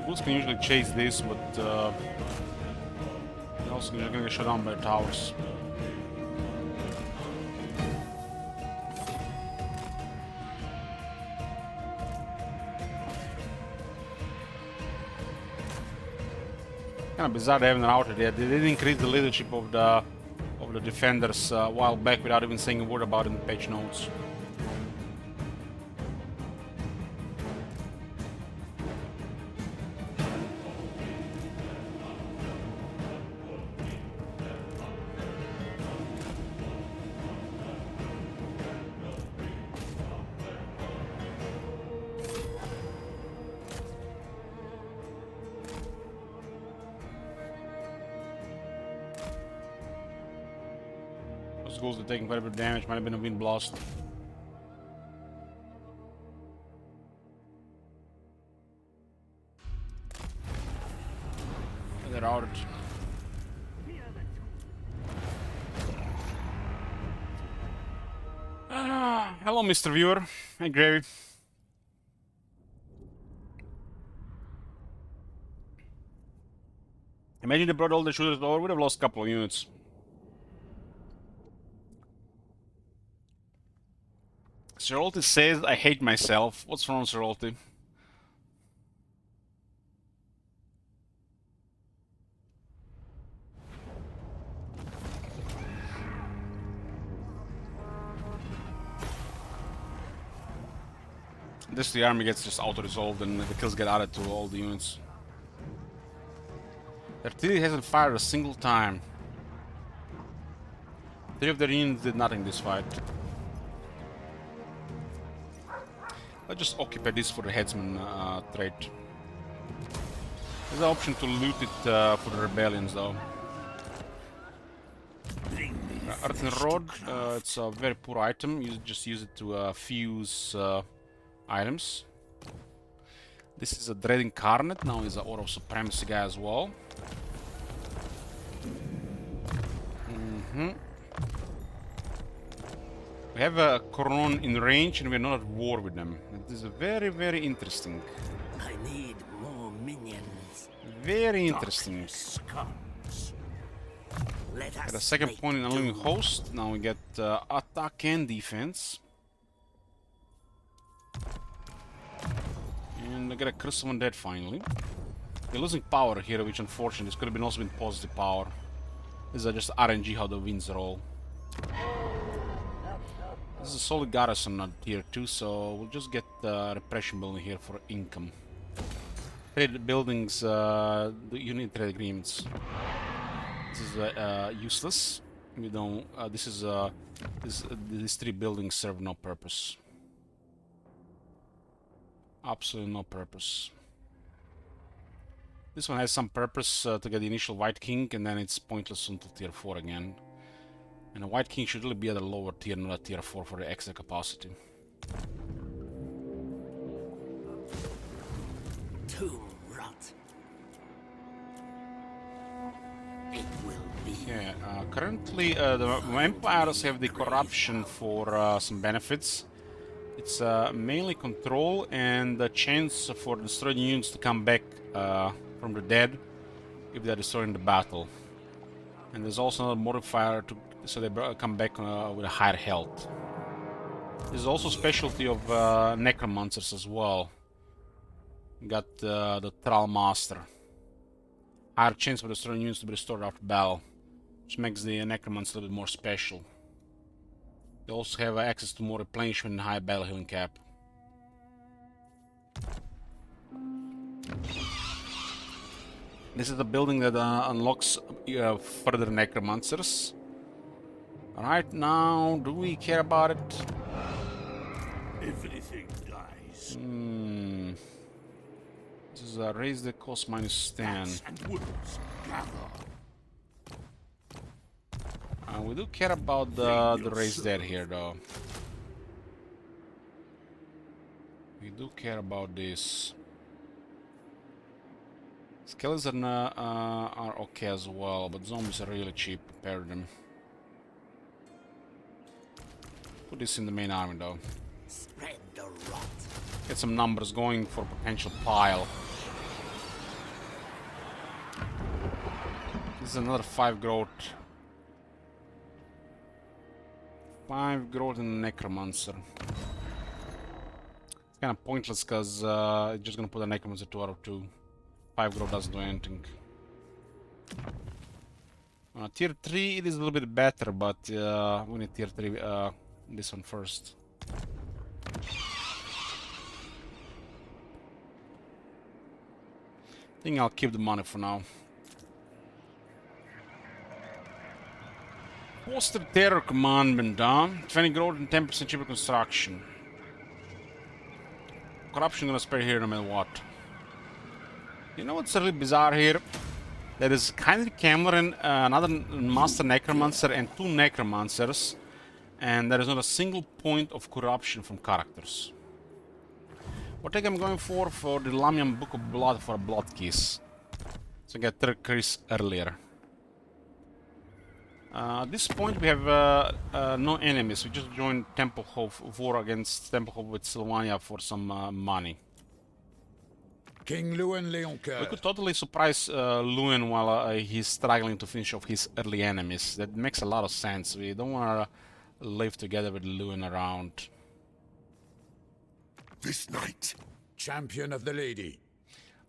Ghouls can usually chase this, but they're also gonna get shut down by the towers. Kind of bizarre they haven't routed yet. They did increase the leadership of the defenders a while back without even saying a word about it in the patch notes. Those ghouls are taking quite a bit of damage. Might have been a wind blast. They're routed. Hello, Mr. Viewer. Hey, Gravy. Imagine they brought all the shooters over, would have lost a couple of units. Sirolti says, I hate myself. What's wrong, Sirolti? This the army gets just auto-resolved and the kills get added to all the units. Their artillery hasn't fired a single time. 3 of their units did nothing this fight. Let's just occupy this for the headsman trait. There's an option to loot it for the rebellions though. Earthen Rod, it's a very poor item. You just use it to fuse items. This is a Dread Incarnate, now he's an Aura of Supremacy guy as well. We have a Coron in range and we're not at war with them. It is very, very interesting. I need more minions. Very interesting. Let us Got a second make point in Unlimited do. Host. Now we get attack and defense. And I got a Curse of Undead finally. We're losing power here, which unfortunately this could have been also been positive power. These are just RNG how the winds roll. This is a solid garrison at tier 2, so we'll just get repression building here for income. Trade buildings, you need trade agreements. This is useless. We don't. These 3 buildings serve no purpose. Absolutely no purpose. This one has some purpose to get the initial White King, and then it's pointless until tier 4 again. And a White King should really be at a lower tier, not at tier 4 for the extra capacity. Tomb rot. It will be. Yeah, currently the empires have the corruption for some benefits. It's mainly control and the chance for destroyed units to come back from the dead if they're destroyed in the battle. And there's also another modifier to so they come back with a higher health. There's also specialty of necromancers as well. You got the Thrall Master. Higher chance for destroying units to be restored after battle, which makes the necromancer a little bit more special. They also have access to more replenishment and higher battle healing cap. This is the building that unlocks further necromancers. Right now, do we care about it? Everything dies. This is raise the cost -10. And wolves gather. We do care about the raise dead here, though. We do care about this. Skeletons are okay as well, but zombies are really cheap compared to them. Put this in the main army, though. Spread the rot. Get some numbers going for potential pile. This is another 5 growth. 5 growth in Necromancer. It's kind of pointless because it's just gonna put a Necromancer 2 out of 2. 5 growth doesn't do anything. Tier 3 it is a little bit better, but we need tier 3 this one first. I think I'll keep the money for now. Poster Terror Commandment, 20 growth and 10% cheaper construction. Corruption gonna spare here no matter what. You know what's really bizarre here? There is Heinrich Cameron, another Master Necromancer, and 2 Necromancers. And there is not a single point of corruption from characters. What I think I'm going for the Lamian Book of Blood for a Blood Kiss. So I get Chris earlier. At this point we have no enemies. We just joined Templehof, war against Templehof with Sylvania for some money. King Lewin Leoncoeur. We could totally surprise Lewin while he's struggling to finish off his early enemies. That makes a lot of sense. We don't want to live together with Lewin around. This night, champion of the lady.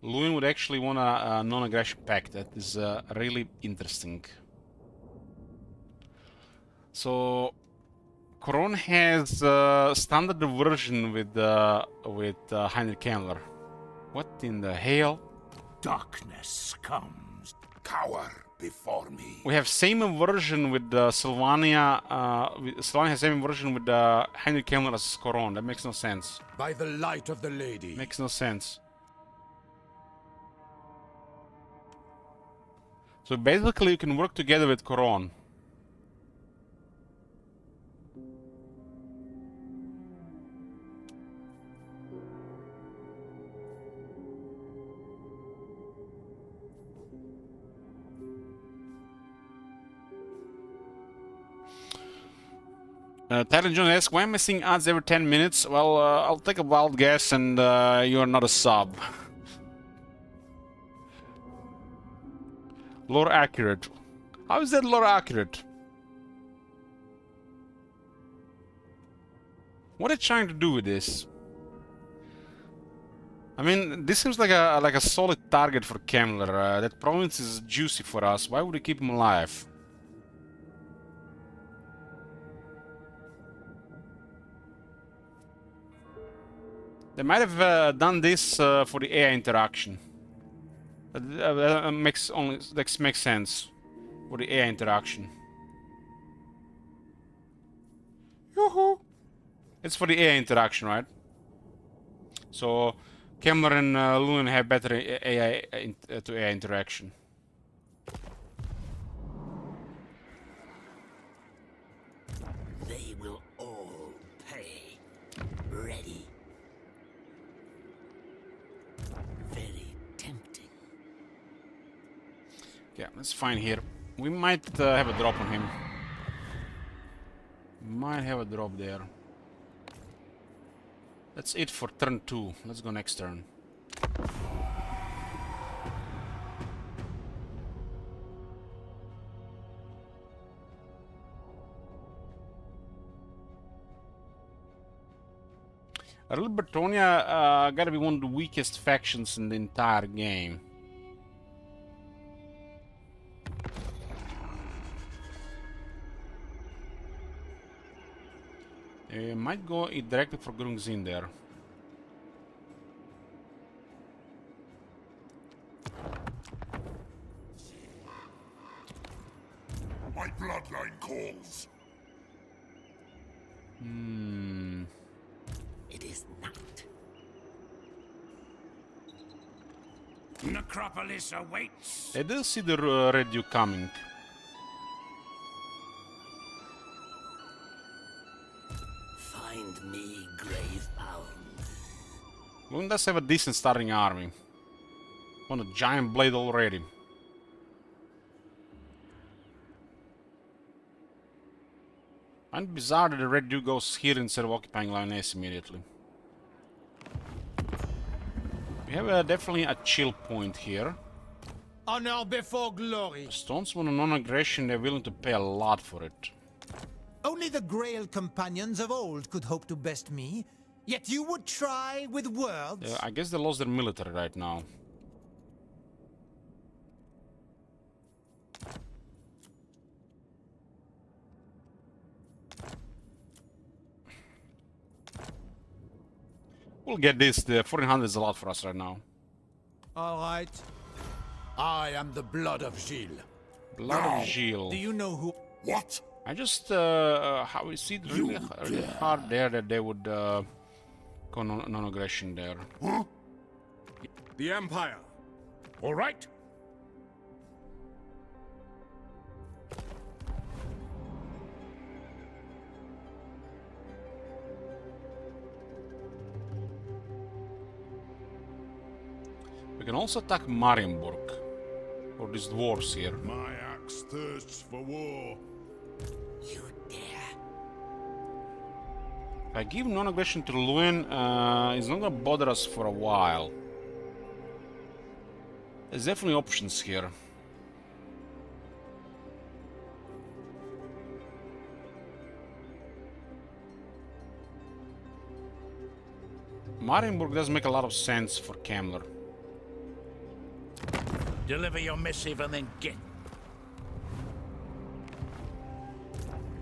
Lewin would actually want a non-aggression pact. That is really interesting. So, Coron has standard version with Heinrich Kemmler. What in the hell? Darkness comes. Cower before me. We have same version with Sylvania. Sylvania has same version with Heinrich Kemmler as Coron. That makes no sense. By the light of the lady. Makes no sense. So basically, you can work together with Coron. Tyler John asks, why am I seeing ads every 10 minutes? Well, I'll take a wild guess and you're not a sub. Lore accurate. How is that lore accurate? What are they trying to do with this? I mean, this seems like a solid target for Kemmler. That province is juicy for us. Why would we keep him alive? They might have done this for the AI interaction. That makes sense for the AI interaction. Yoo-hoo! It's for the AI interaction, right? So Cameron and Lewin have better AI to AI interaction. They will all pay. Ready. Very tempting. Yeah, that's fine here. We might have a drop on him. Might have a drop there. That's it for turn 2. Let's go next turn. Real Bretonia gotta be one of the weakest factions in the entire game. Might go directly for Grungzin there. My bloodline calls. It is not. Necropolis awaits. I do see the Red Duke coming. Find me grave bound. Lewin does have a decent starting army. On a giant blade already. And bizarre that the Red Duke goes here instead of occupying Lyonesse immediately. We have definitely a chill point here. Honor before glory. Stones want a non-aggression, they're willing to pay a lot for it. Only the Grail companions of old could hope to best me. Yet you would try with words? I guess they lost their military right now. We'll get this. The 1400 is a lot for us right now. All right. I am the blood of Gilles. Blood of Gilles. Do you know who? What? I just how we see it really hard there that they would go non-aggression there. The Empire. All right. can also attack Marienburg. Or these dwarves here. My axe thirsts for war. You dare? If I give non-aggression to Luen, it's not gonna bother us for a while. There's definitely options here. Marienburg does make a lot of sense for Kemmler. Deliver your missive and then get.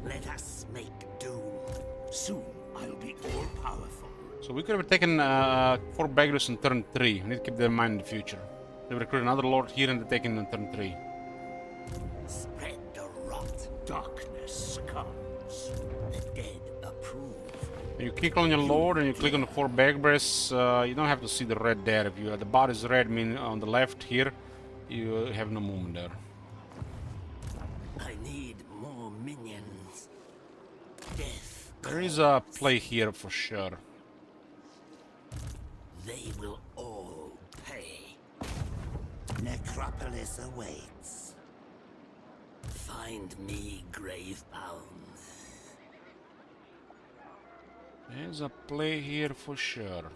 Let us make doom. Soon I'll be all powerful. So we could have taken 4 Bagros in turn 3. We need to keep that in mind in the future. They recruit another lord here and they take him in turn 3. Spread the rot. Darkness comes. The dead approve. When you click on your lord and you click on the 4 Bagros, you don't have to see the red there. If you the bar is red, mean on the left here, you have no movement there. I need more minions. Death. There is a play here for sure. They will all pay. Necropolis awaits. Find me grave-bound. There's a play here for sure.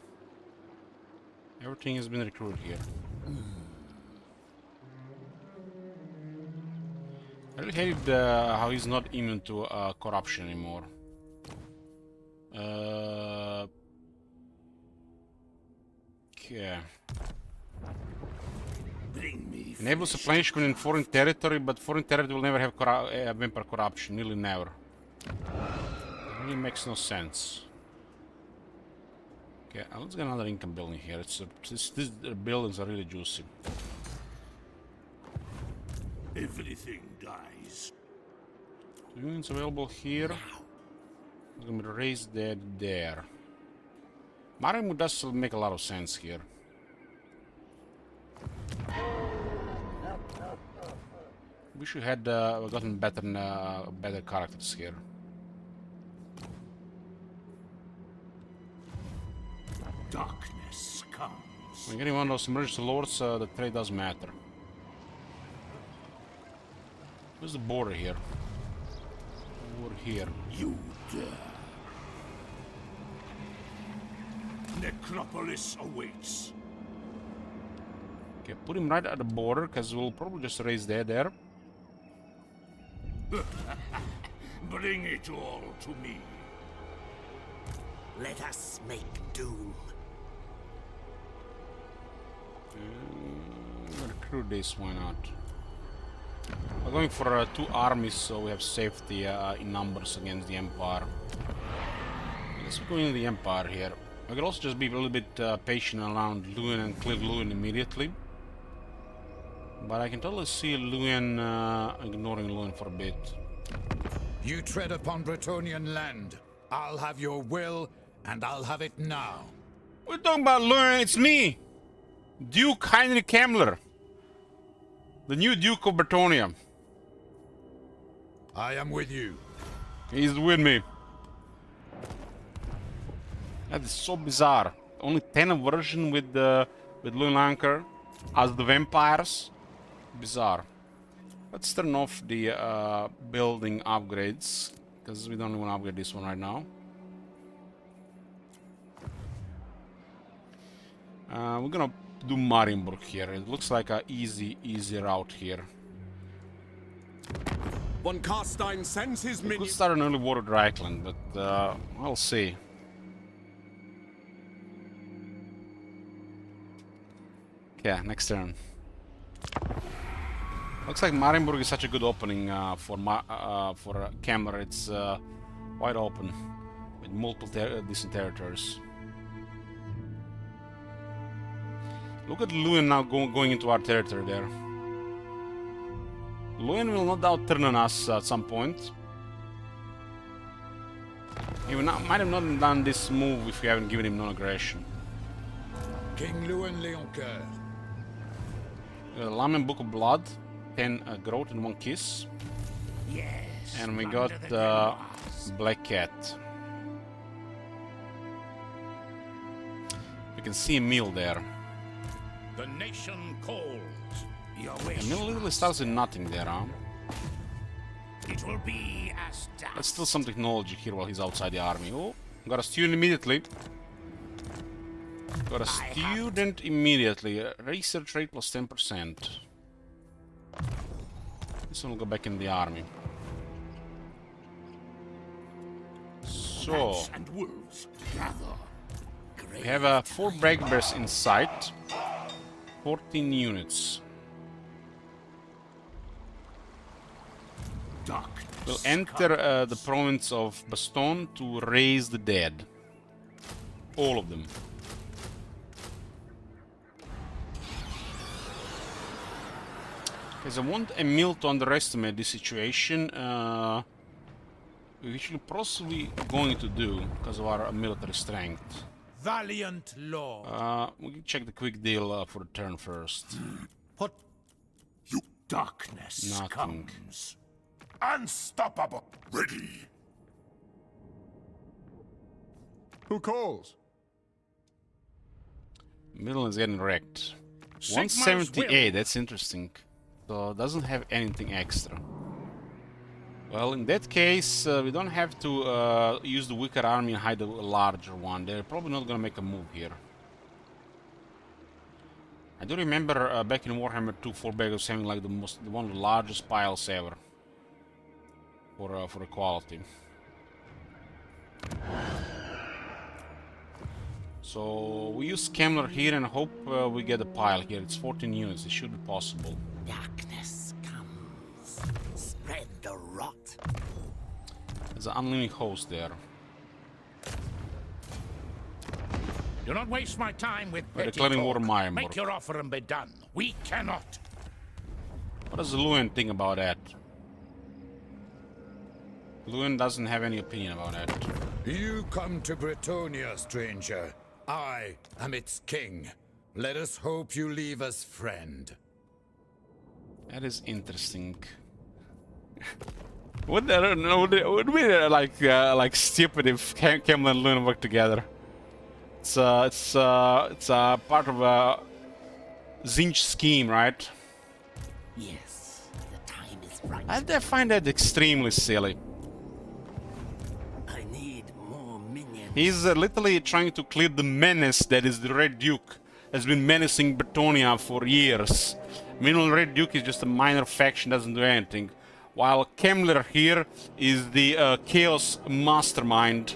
Everything has been recruited here. I really hated how he's not immune to corruption anymore. Okay. Bring me. Enables replenishment in foreign territory, but foreign territory will never have vampire corruption. Nearly never. It really makes no sense. Okay, let's get another income building here. These buildings are really juicy. Everything dies. Units available here. It's gonna be raised there. Marienburg does make a lot of sense here. Wish we had gotten better characters here. Darkness comes. When getting one of those emergency lords, the trade does matter. Where's the border here? Over here. You dare. Necropolis awaits. Okay, put him right at the border, because we'll probably just raise there. Bring it all to me. Let us make doom. Recruit this, why not? We're going for 2 armies, so we have safety in numbers against the Empire. I guess we're going to the Empire here. I could also just be a little bit patient around Luen and clear Luen immediately. But I can totally see Luen ignoring Luen for a bit. You tread upon Bretonnian land. I'll have your will, and I'll have it now. We're talking about Luen, it's me! Duke Heinrich Kemmler. The new Duke of Bretonnia. I am with you. He's with me. That is so bizarre. Only 10 version with Luen Lanker as the vampires. Bizarre. Let's turn off the building upgrades, because we don't want to upgrade this one right now. We're gonna do Marienburg here. It looks like a easy route here. Von Karstein sends his We could minions. start an early war with Reichland, but I'll see. Okay, next turn. Looks like Marienburg is such a good opening for Kemmler. It's wide open with multiple decent territories. Look at Luen now going into our territory there. Luen will no doubt turn on us at some point. He might have not done this move if we haven't given him non-aggression. King Luen Leoncoeur. Lamb and Book of Blood, 10 growth and 1 kiss. Yes. And we got Black Cat. We can see Emil there. The nation calls. Your wish. And Middle literally starts with nothing there, huh? It will be as dust. Let's steal some technology here while he's outside the army. Oh, got a student immediately. Got a student immediately. Research rate plus 10%. This one will go back in the army. So, Bats and wolves gather. we have 4 break bears in sight. 14 units. Darkness We'll enter the province of Baston to raise the dead. All of them. Because I want Emil to underestimate this situation, which we're possibly going to do because of our military strength. Valiant lord. We can check the quick deal for the turn first. What? Darkness Nothing. comes. Unstoppable. Ready. Who calls? Middle is getting wrecked. Sigmar's 178, that's interesting. So doesn't have anything extra. Well, in that case, we don't have to use the weaker army and hide the larger one. They're probably not gonna make a move here. I do remember back in Warhammer 2, 4 Bagels having like one of the largest piles ever for equality. So we use Kemmler here and hope we get a pile here. It's 14 units. It should be possible. Darkness comes. Spread the rot. There's an unlimited host there. Do not waste my time with We're petty declaring war talk. on Myanmar. Make your offer and be done. We cannot. What does Lewin think about that? Lewin doesn't have any opinion about that. You come to Bretonia, stranger. I am its king. Let us hope you leave us friend. That is interesting. Would be like stupid if Cameron and Lewin work together? It's part of a Zinch scheme, right? Yes, the time is right. I find that extremely silly. I need more minions. He's literally trying to clear the menace that is the Red Duke, has been menacing Bretonia for years. Meanwhile, Red Duke is just a minor faction, doesn't do anything. While Kemmler here is the Chaos Mastermind,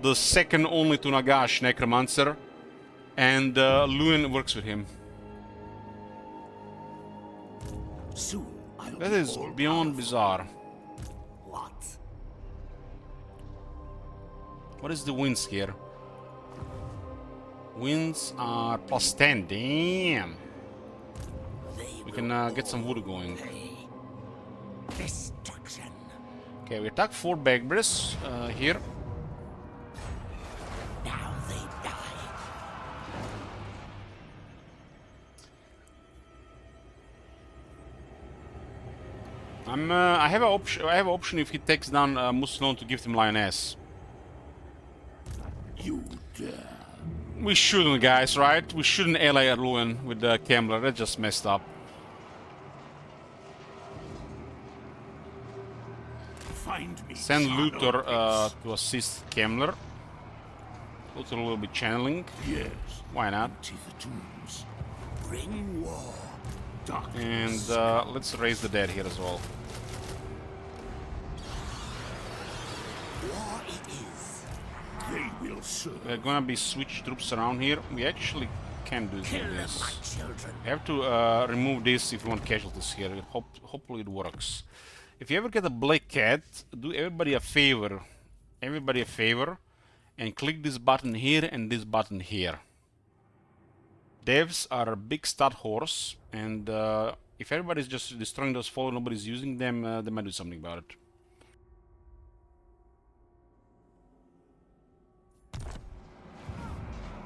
the second only to Nagash Necromancer, and Lewin works with him. Soon I'll That be is all beyond powerful. bizarre. What? What is the winds here? Winds are plus 10, damn! We can get some wood going. Destruction. Okay, we attack 4 Bagbears here. Now they die. I have an option. I have an option if he takes down Muslon to give him Lioness. You dare. We shouldn't, guys, right? We shouldn't ally Lewin with Kemmler. That's just messed up. Find me. Send son Luthor of to assist Kemmler. Luthor will be channeling. Yes. Why not? To the tombs. Bring war. And Darkness. let's raise the dead here as well. War it is. They will serve. We're gonna be switch troops around here. We actually can do Kill them, this. my children. We have to remove this if we want casualties here. Hopefully it works. If you ever get a Black Cat, do everybody a favor. Everybody a favor. And click this button here and this button here. Devs are a big stat horse. And if everybody's just destroying those follow, nobody's using them, they might do something about it.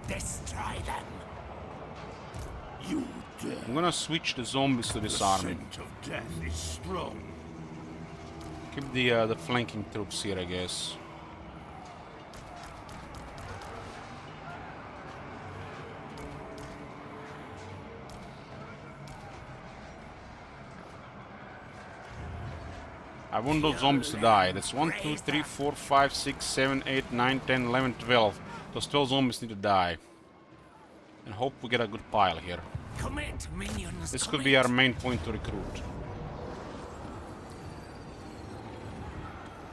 Destroy them. You dare. I'm gonna switch the zombies to this army. Scent of death is strong. Keep the flanking troops here, I guess. I want those zombies to die. That's 1, 2, 3, 4, 5, 6, 7, 8, 9, 10, 11, 12. Those 12 zombies need to die. And hope we get a good pile here. Commit, minions. This could be our main point to recruit.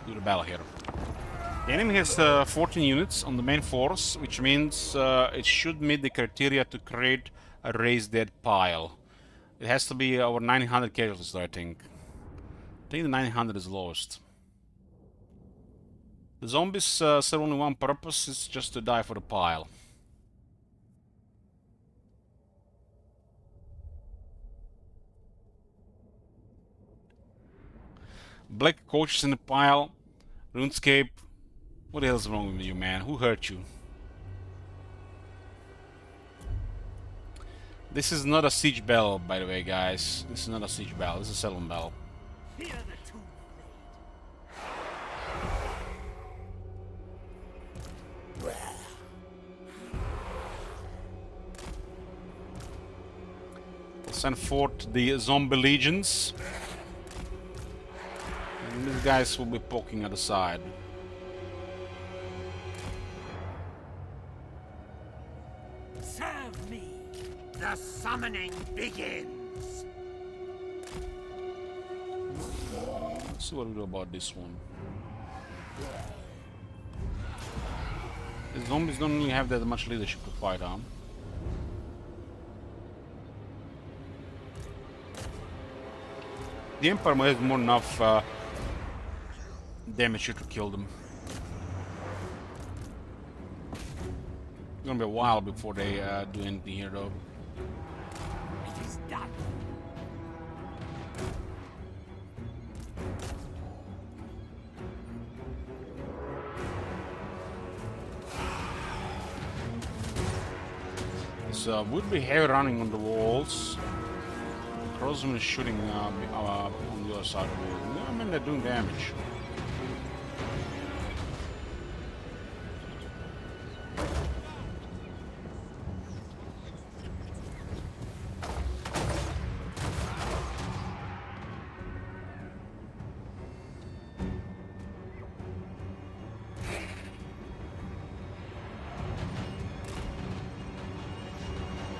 Do the battle here. The enemy has 14 units on the main force, which means it should meet the criteria to create a raised dead pile. It has to be over 900 casualties, though, I think. I think the 900 is lowest. The zombies serve only one purpose, it's just to die for the pile. Black coaches in the pile. RuneScape. What the hell's wrong with you, man? Who hurt you? This is not a siege bell, by the way, guys. This is not a siege bell. This is a settlement bell. Hear the two blade. Send forth the zombie legions. And these guys will be poking at the side. Serve me. The summoning begins. Let's see what we do about this one. The zombies don't really have that much leadership to fight on. The Empire has more than enough damage here to kill them. It's gonna be a while before they do anything here, though. It is done. So would be heavy running on the walls. The crossman is shooting on the other side of the wall. I mean, they're doing damage.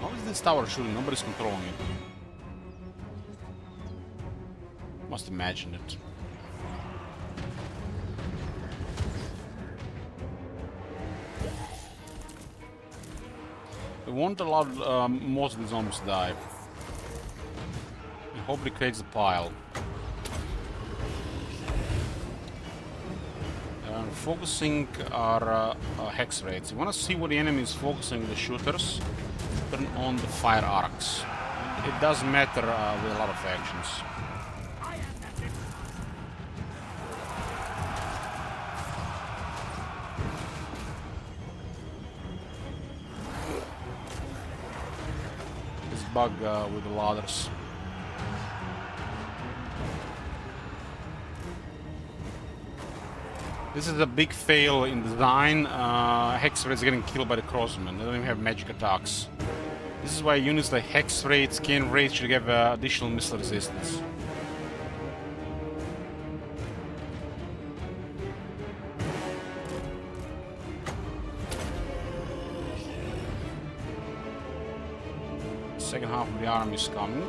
How is this tower shooting? Nobody's controlling it. Must imagine it. We won't allow most of the zombies to die. And hopefully creates a pile. Focusing our hex rates. You want to see what the enemy is focusing with the shooters. Turn on the fire arcs. It does matter with a lot of factions. This bug with the ladders. This is a big fail in design. Hex rates getting killed by the crossmen. They don't even have magic attacks. This is why units like Hex rates, Cane rates should have additional missile resistance. Second half of the army is coming.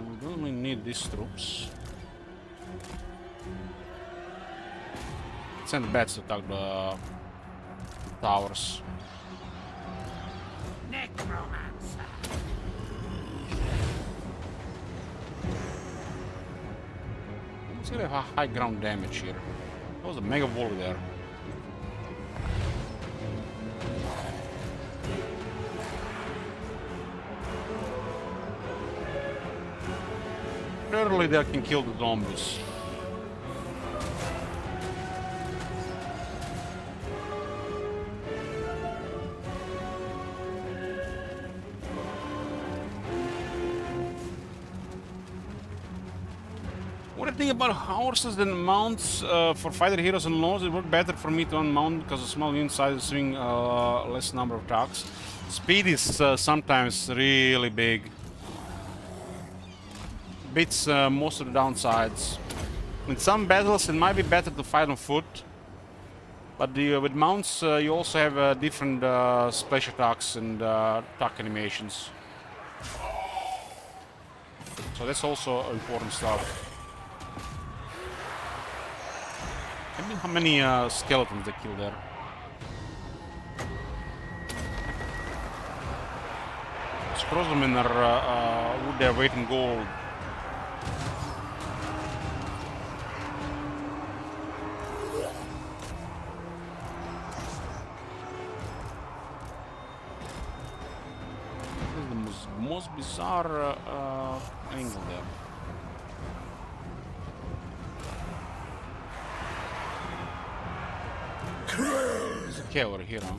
We don't really need these troops. Send the bats to attack the towers. Necromancer. Let's get a high ground damage here. That was a mega volley there. Surely they can kill the zombies. What I think about horses than mounts for fighter heroes and lords, it worked better for me to unmount because a small unit size is doing less number of attacks. Speed is sometimes really big. beats most of the downsides. In some battles, it might be better to fight on foot, but with mounts, you also have different splash attacks and attack animations. So that's also important stuff. I mean, how many skeletons they kill there? These crossbowmen are with their weight in gold. This is the most bizarre angle there. Okay, over here, huh?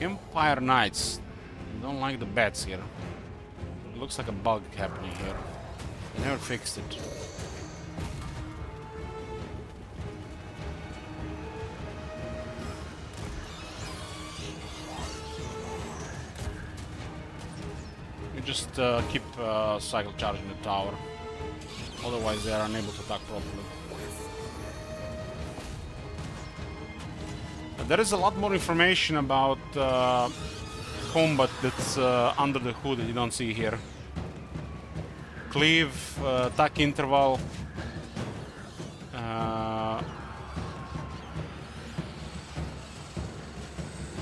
Empire Knights. Don't like the bats here. It looks like a bug happening here. They never fixed it. You just keep cycle charging the tower. Otherwise they are unable to attack properly. There is a lot more information about combat that's under the hood that you don't see here. Cleave, attack interval.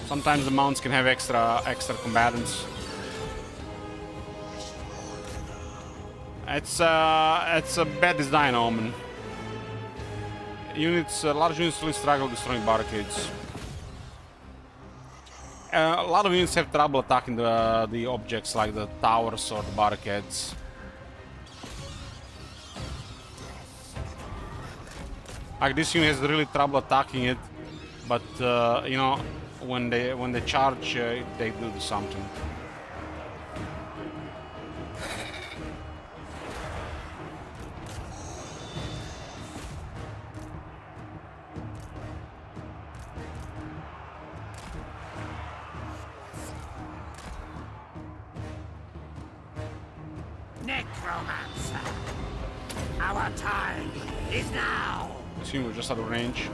Sometimes the mounts can have extra combatants. It's a bad design, Omen. Large units really struggle destroying barricades. A lot of units have trouble attacking the objects like the towers or the barricades. Like this unit has really trouble attacking it, but you know, when they charge, they do something. Necromancer! Our time is now! Assume we're just out of range.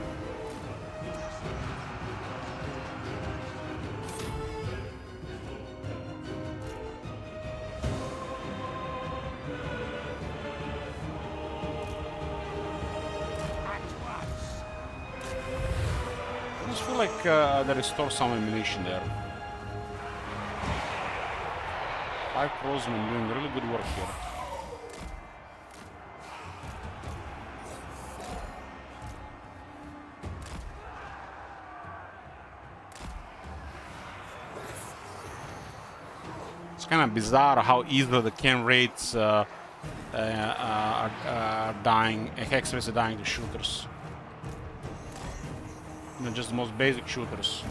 I just feel like they restore some ammunition there. 5 crossmen doing really good work here. It's kind of bizarre how easily the cam rates are dying, hex rates are dying to shooters. You know, just the most basic shooters.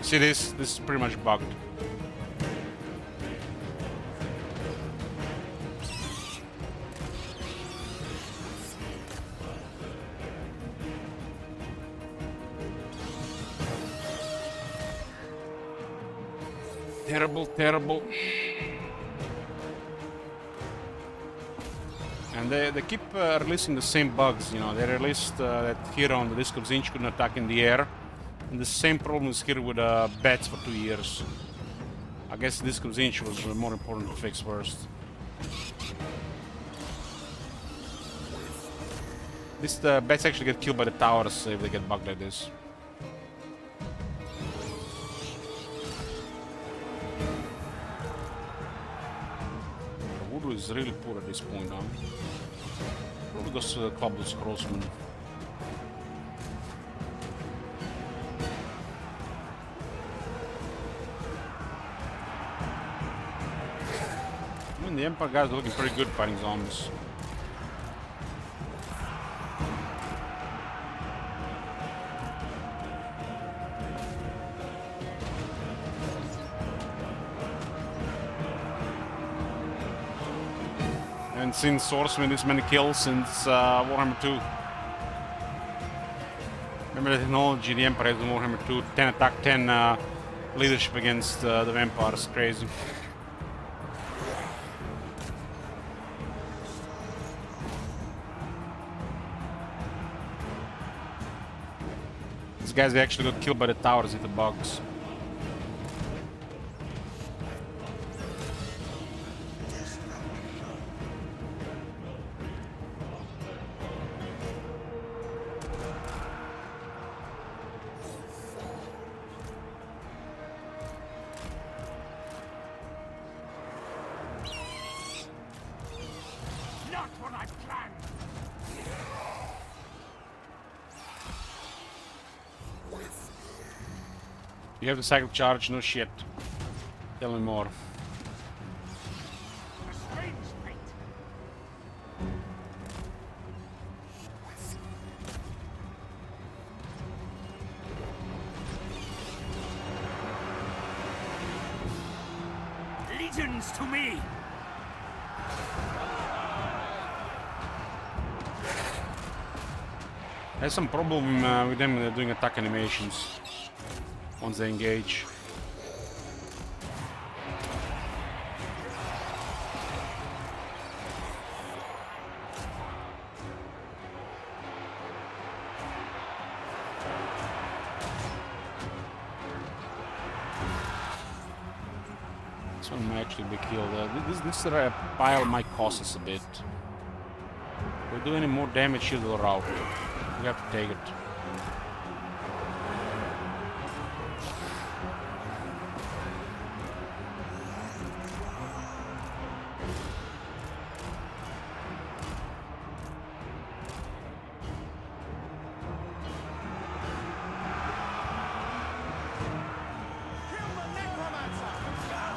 See this? This is pretty much bugged. Terrible, terrible. And they keep releasing the same bugs, you know. They released that hero on the Disc of Zinch couldn't attack in the air. And the same problem is here with bats for 2 years. I guess Disc of Zinch was more important to fix first. The bats actually get killed by the towers if they get bugged like this. Voodoo is really poor at this point now. Probably goes to the club with Crossman. I mean, the Empire guys are looking pretty good fighting zombies. haven't seen swordsman this many kills since Warhammer 2. Remember the technology the Empire has in Warhammer 2? 10 attack, 10 leadership against the vampires. Crazy. These guys actually got killed by the towers with the bugs. Not what I planned. You have the cycle charge, no shit. Tell me more. A strange fate. Legions to me. There's some problem with them when they're doing attack animations once they engage. This one might actually be killed. This pile might cost us a bit. If we do any more damage, shield will rout. We have to take it.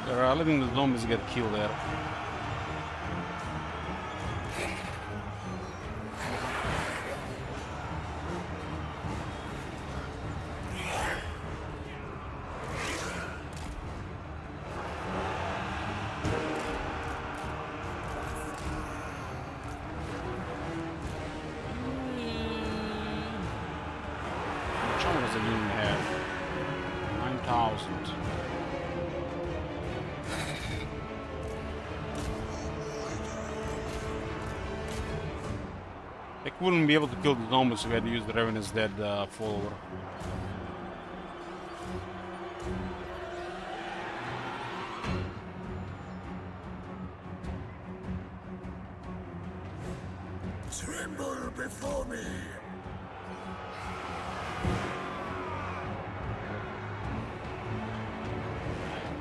They're letting the zombies get killed there. How much does the unit have? 9,000. They wouldn't be able to kill the zombies if we had to use the Ravenous Dead follower. Tremble before me.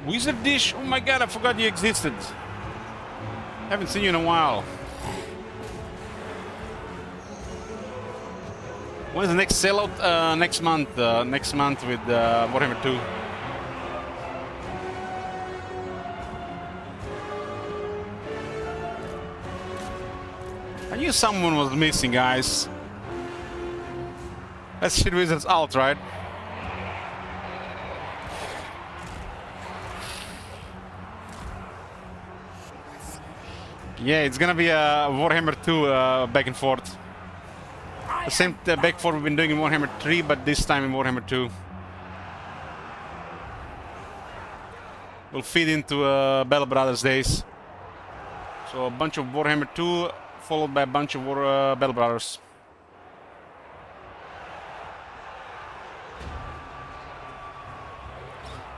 Wizard Dish! Oh my god, I forgot you existed. Haven't seen you in a while. When's the next sellout? Next month. Next month with Warhammer 2. I knew someone was missing, guys. That's Shit Wizards out, right? Yeah, it's gonna be a Warhammer 2 back and forth. The same back and forth we've been doing in Warhammer 3, but this time in Warhammer 2. We'll feed into Bell Brothers days. So a bunch of Warhammer 2 followed by a bunch of Bell Brothers.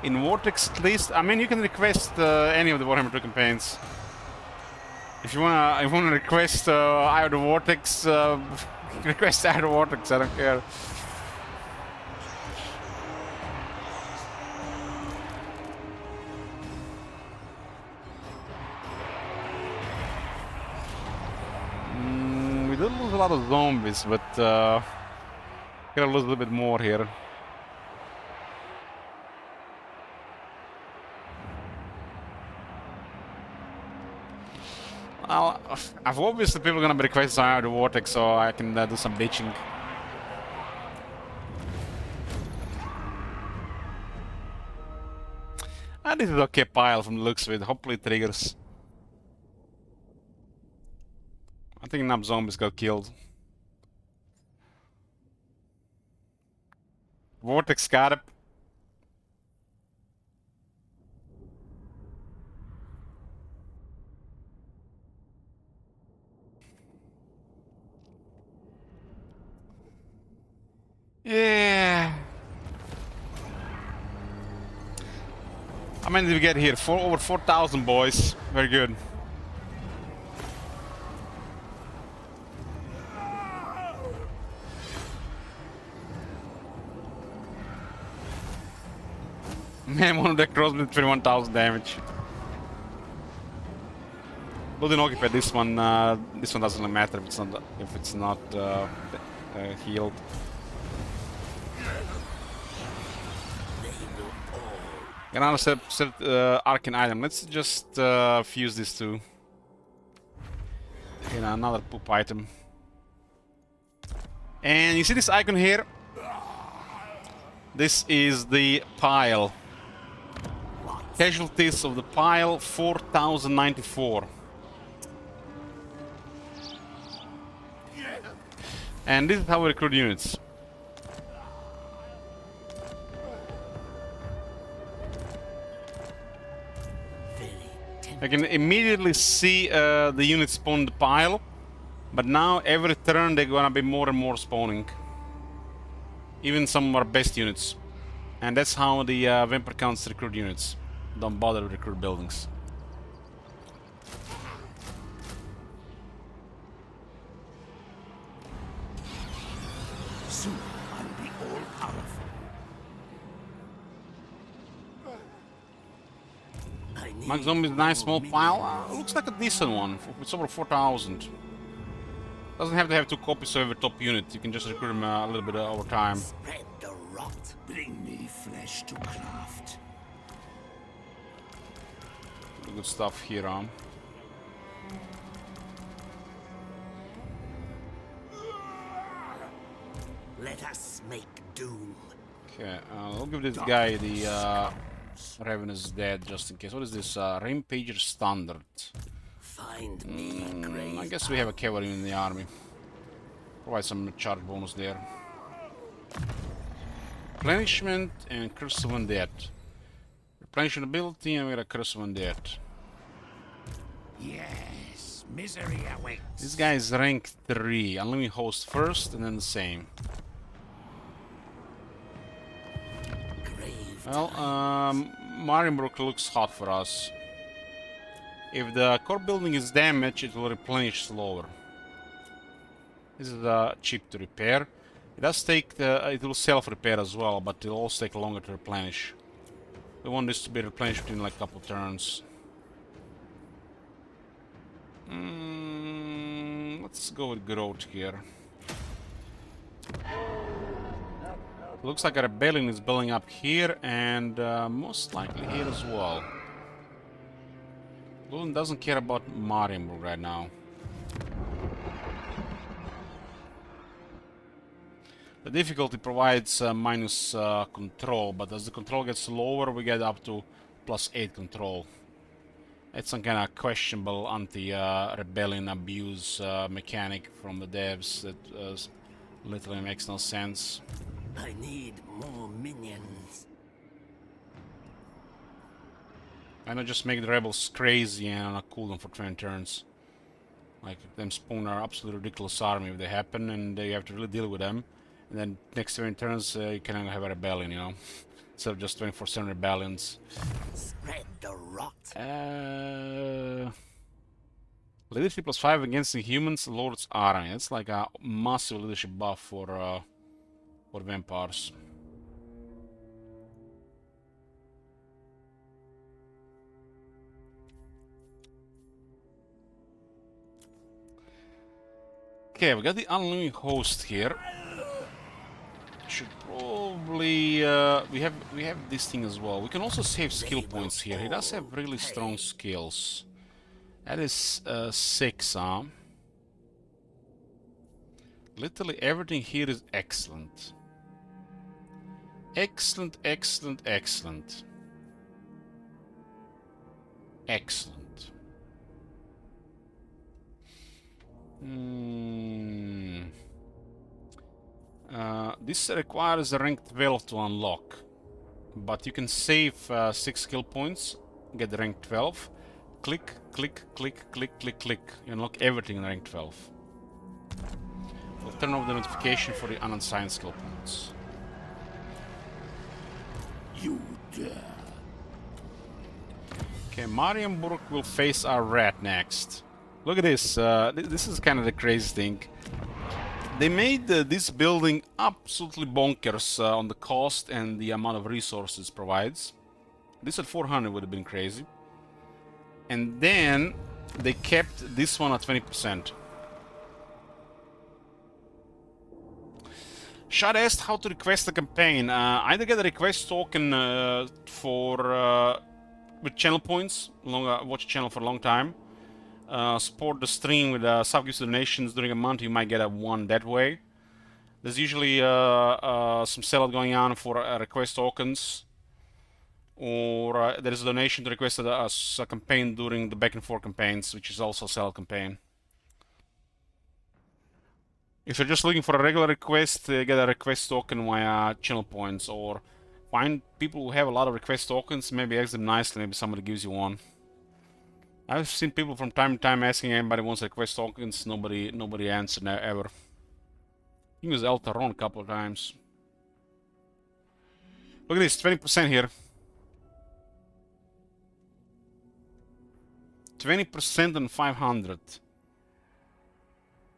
In Vortex at least, I mean you can request any of the Warhammer 2 campaigns. If you wanna request Eye of the Vortex, request Eye of the Vortex, I don't care. We did lose a lot of zombies, but gotta lose a little bit more here. Well, I've obviously people gonna be requesting Eye of the Vortex, so I can do some bitching. And this is okay pile from the looks of it. Hopefully it triggers. I think enough zombies got killed. Vortex got it. Yeah. How many did we get here? Over 4,000 boys. Very good. Man, one of the cross with 21,000 damage. Loading occupy this one. This one doesn't really matter if it's not healed. Another set arcane item. Let's just fuse these two. Another poop item. And you see this icon here? This is the pile. Casualties of the pile, 4,094. And this is how we recruit units. I can immediately see the units spawn in the pile, but now every turn they're gonna be more and more spawning. Even some of our best units. And that's how the Vampire counts recruit units. Don't bother to recruit buildings. Soon I'll be all powerful. Max Zombie's nice small pile. Looks like a decent one. It's over 4,000. Doesn't have to have 2 copies of every top unit. You can just recruit them a little bit over time. Spread the rot. Bring me flesh to craft. Good stuff here, huh? Let us make doom. Okay, I'll give this guy the Ravenous Dead just in case. What is this? Rampager Standard. Find me grave. I guess we have a cavalry in the army. Provide some charge bonus there. Replenishment and Curse of Undead. Replenishment ability and we got a Curse of Undead. Yes, misery awaits. This guy is rank 3. Unlimited host first and then the same. Grave. Well, Marienbrook looks hot for us. If the core building is damaged, it will replenish slower. This is cheap to repair. It does take it will self-repair as well, but it'll also take longer to replenish. We want this to be replenished within like a couple turns. Let's go with growth here. Looks like a rebellion is building up here and most likely here as well. Lulin doesn't care about Marienburg right now. The difficulty provides minus control, but as the control gets lower, we get up to +8 control. It's some kind of questionable anti-rebellion abuse mechanic from the devs that literally makes no sense. I need more minions. Why not just make the rebels crazy and not cool them for 20 turns? Like, them spawn our absolutely ridiculous army if they happen, and you have to really deal with them. And then next 20 turns, you can have a rebellion, you know? Instead of just 24/7 rebellions. Spread the rot. Leadership +5 against the humans, Lord's Army. It's like a massive leadership buff for vampires. Okay, we got the unlimited host here. Should probably we have this thing as well. We can also save skill points here. He does have really strong skills. That is 6, huh? Literally everything here is excellent. Excellent, excellent, excellent. Excellent. Hmm. This requires a rank 12 to unlock, but you can save 6 skill points, get the rank 12. Click, click, click, click, click, click. You unlock everything in rank 12. We'll turn off the notification for the unassigned skill points. You dare. Okay, Marienburg will face our rat next. Look at this. This is kind of the crazy thing. They made this building absolutely bonkers on the cost and the amount of resources it provides. This at 400 would have been crazy. And then they kept this one at 20%. Shad asked how to request a campaign. Either get a request token for with channel points, watch a channel for a long time. Support the stream with sub-gifts donations during a month. You might get a one that way. There's usually some sellout going on for request tokens, or there is a donation to request a campaign during the back and forth campaigns, which is also a sellout campaign. If you're just looking for a regular request, get a request token via channel points, or find people who have a lot of request tokens, maybe ask them nicely, maybe somebody gives you one. I've seen people from time to time asking anybody wants request tokens, nobody answered ever. You use Eltaron a couple of times. Look at this, 20% here. 20% on 500.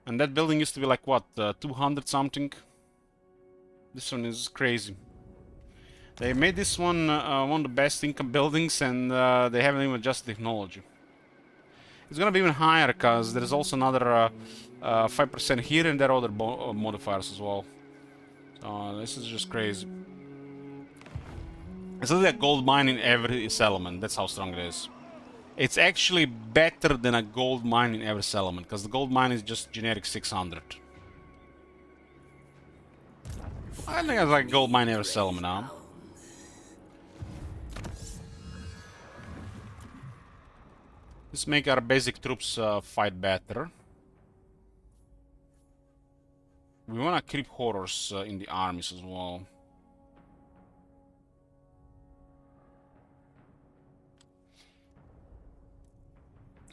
And that building used to be like what, 200 something? This one is crazy. They made this one one of the best income buildings, and they haven't even adjusted technology. It's gonna be even higher because there's also another 5% here, and there are other modifiers as well. This is just crazy. It's like a gold mine in every settlement. That's how strong it is. It's actually better than a gold mine in every settlement, because the gold mine is just generic 600. I think it's like gold mine in every settlement now. Let's make our basic troops fight better. We wanna keep horrors in the armies as well.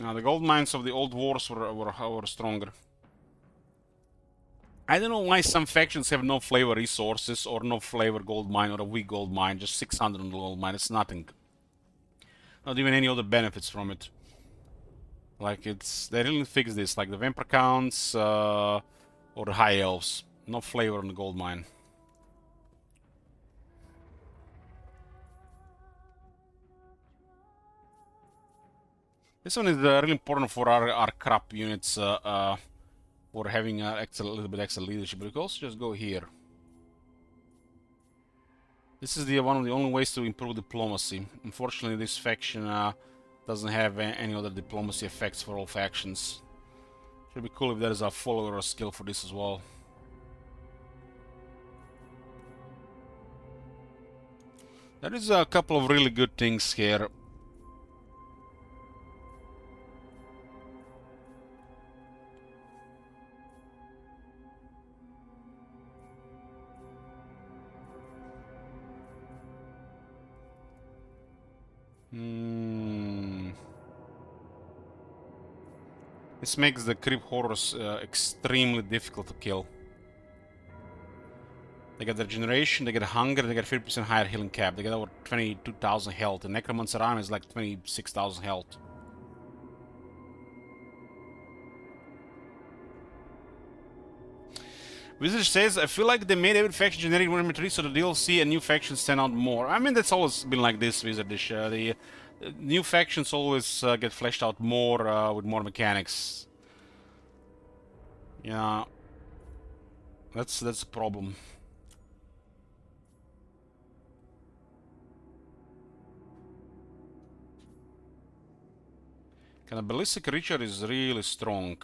Now, the gold mines of the old wars were stronger. I don't know why some factions have no flavor resources, or no flavor gold mine, or a weak gold mine, just 600 on the gold mine, it's nothing. Not even any other benefits from it. Like, they really fix this, like the vampire counts, or the high elves. No flavor on the gold mine. This one is really important for our crop units, for having a little bit extra leadership. But we can also just go here. This is one of the only ways to improve diplomacy. Unfortunately, this faction doesn't have any other diplomacy effects for all factions. Should be cool if there is a follower skill for this as well. There is a couple of really good things here. This makes the creep horrors extremely difficult to kill. They get regeneration, they get hunger, they get 50% higher healing cap. They get over 22,000 health. The Necromancer arm is like 26,000 health. Wizard says, I feel like they made every faction generic more inventory so the DLC and new factions stand out more. I mean, that's always been like this, Wizardish. The new factions always get fleshed out more with more mechanics. Yeah, that's a problem. And a ballistic creature is really strong.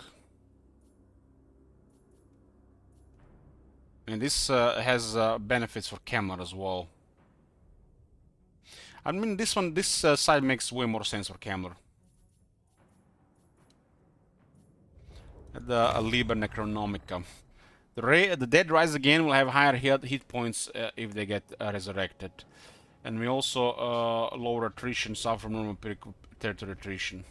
And this has benefits for Kemmler as well. I mean, this side makes way more sense for Kemmler. the Liber Necronomica. The dead rise again will have higher hit points if they get resurrected. And we also lower attrition, suffer from normal territory attrition.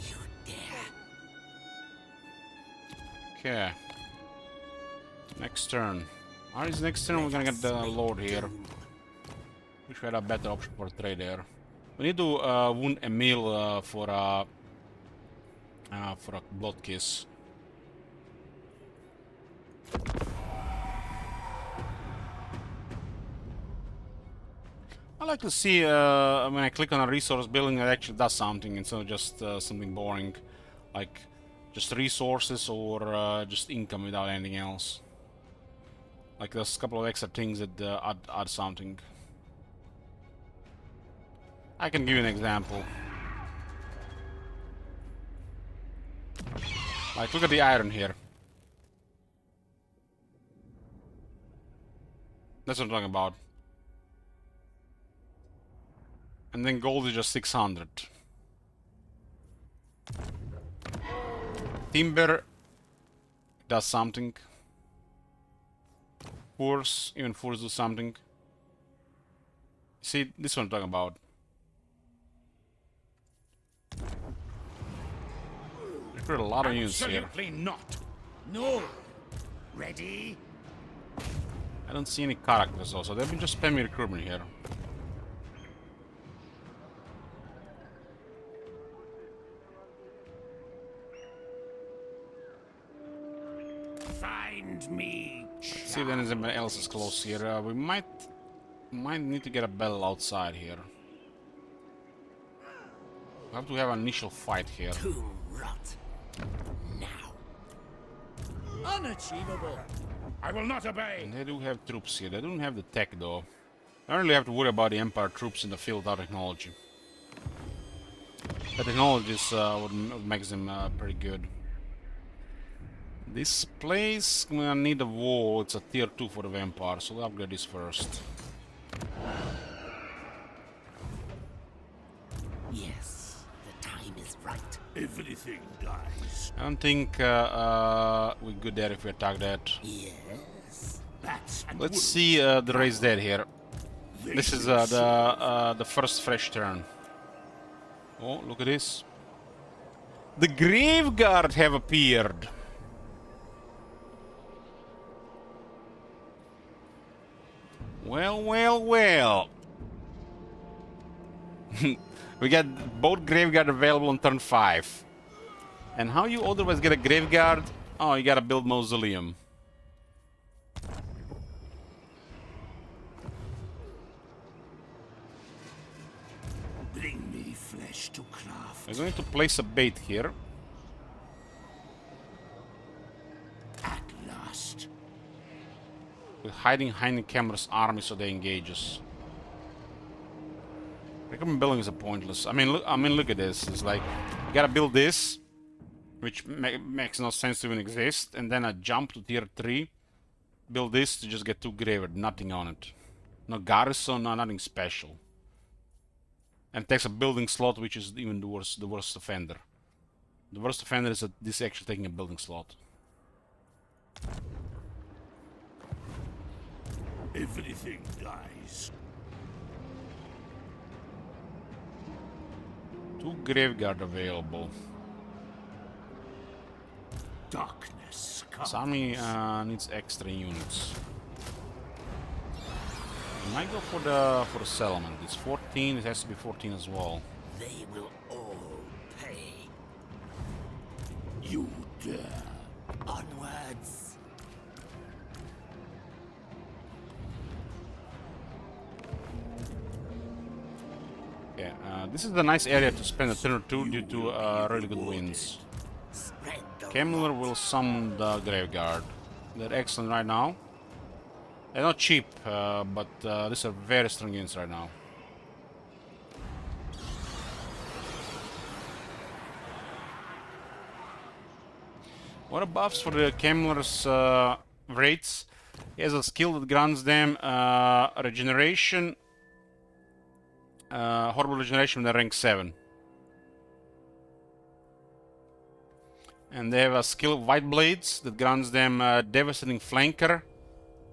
You dare. Okay. Next turn. Next turn we're gonna get the Lord here. Wish we had a better option for trade there. We need to wound Emil for a blood kiss. I like to see when I click on a resource building, it actually does something instead of just something boring, like just resources or just income without anything else. Like there's a couple of extra things that add something. I can give you an example. Like, look at the iron here. That's what I'm talking about. And then gold is just 600. Timber does something. Furs, even furs do something. See, this one I'm talking about. There's a lot of units here. Absolutely not. No. Ready? I don't see any characters also. They've been just spamming recruitment here. Find me. Let's see if anyone else is close here. We might need to get a battle outside here. We have to have an initial fight here. Tomb rot. Now. Unachievable. I will not obey. And they do have troops here. They don't have the tech though. I don't really have to worry about the Empire troops in the field without technology. The technology is what makes them pretty good. This place gonna need a wall. It's a tier 2 for the Vampire, so we'll upgrade this first. Yes, the time is right. Everything dies. I don't think we're good there if we attack that. Yes. Bats and Let's see the race dead here. This is the first fresh turn. Oh, look at this. The Graveguard have appeared. Well, well, well. We got both Graveguard available on turn 5. And how you otherwise get a Graveguard? Oh, you gotta build Mausoleum. bring me flesh to craft. We're going to place a bait here. At last. We're hiding behind the camera's army so they engage us. Recommend building is pointless. I mean, look at this. It's like you gotta build this, which makes no sense to even exist, and then I jump to tier 3, build this to just get 2 graveyard, nothing on it, no garrison, no nothing special, and takes a building slot, which is even the worst offender. The worst offender is that this is actually taking a building slot. Everything dies. 2 Graveguard available. Darkness comes. This army needs extra units. I might go for the settlement. It's 14. It has to be 14 as well. They will all pay. You dare. Onwards. Yeah, this is a nice area to spend a turn or two due to really good winds. Spread the Kemmler will summon the Graveguard. They're excellent right now. They're not cheap, but these are very strong units right now. What are buffs for the Kemmler's Wraiths? He has a skill that grants them regeneration. Horrible regeneration when they're rank 7. And they have a skill White Blades that grants them Devastating Flanker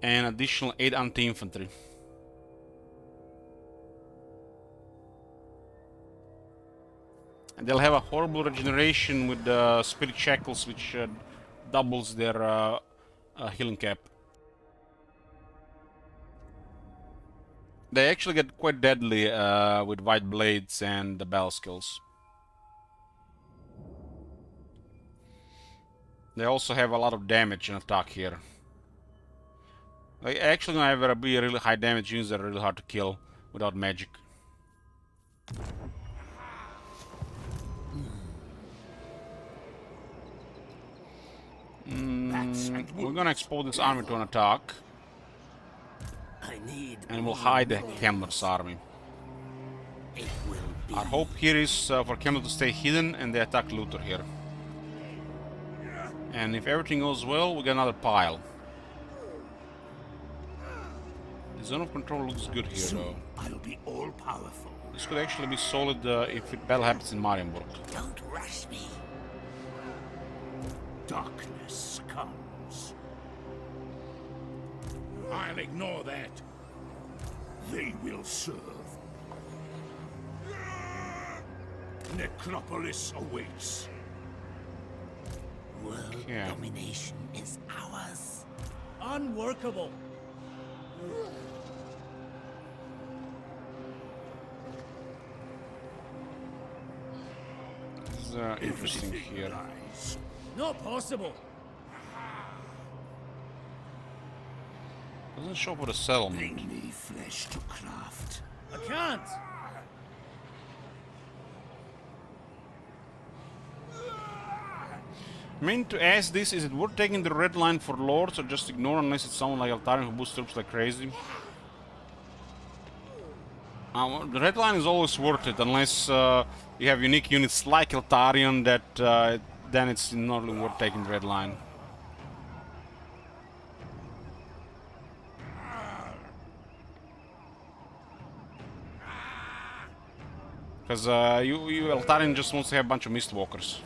and additional 8 anti-infantry. And they'll have a horrible regeneration with Spirit Shackles, which doubles their healing cap. They actually get quite deadly with White Blades and the battle skills. They also have a lot of damage and attack here. They actually gonna be really high damage units that are really hard to kill without magic. We're gonna expose this army to an attack. And we'll hide the Kemmler's army. Our hope here is for Kemmler to stay hidden and they attack Luthor here. And if everything goes well, we get another pile. The zone of control looks good here though. I'll be all powerful. This could actually be solid if battle happens in Marienburg. Don't rush me. Darkness comes. I'll ignore that. They will serve. Necropolis awaits. World domination is ours. Unworkable. This is interesting here. Not possible. Doesn't show for the settlement. Bring me flesh to craft. I can't. I mean to ask this, is it worth taking the red line for lords or just ignore unless it's someone like Altarian who boosts troops like crazy? The red line is always worth it unless you have unique units like Altarian that then it's not really worth taking the red line. Because Altarian just wants to have a bunch of Mistwalkers.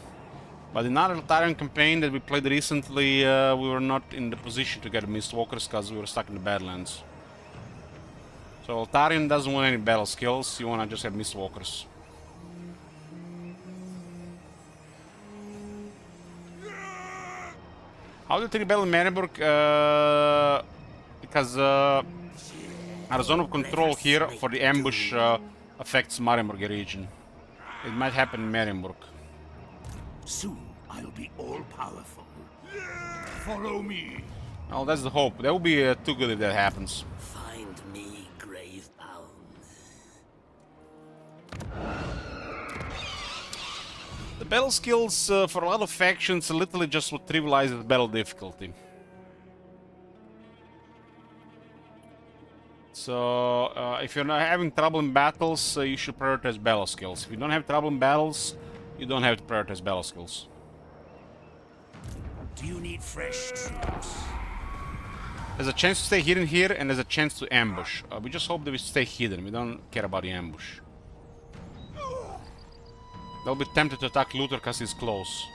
But in our Altarian campaign that we played recently, we were not in the position to get Mistwalkers because we were stuck in the Badlands. So Altarian doesn't want any battle skills, you want to just have Mistwalkers. How do you take the battle in Marienburg? Because our zone of control here for the ambush affects Marienburg region. It might happen in Marienburg. Soon I'll be all powerful. Follow me. Well, that's the hope. That would be too good if that happens. Find me grave bound. The battle skills for a lot of factions literally just would trivialize the battle difficulty. So, if you're not having trouble in battles, you should prioritize battle skills. If you don't have trouble in battles, you don't have to prioritize battle skills. Do you need fresh troops? There's a chance to stay hidden here, and there's a chance to ambush. We just hope that we stay hidden. We don't care about the ambush. They'll be tempted to attack Luthor because he's close.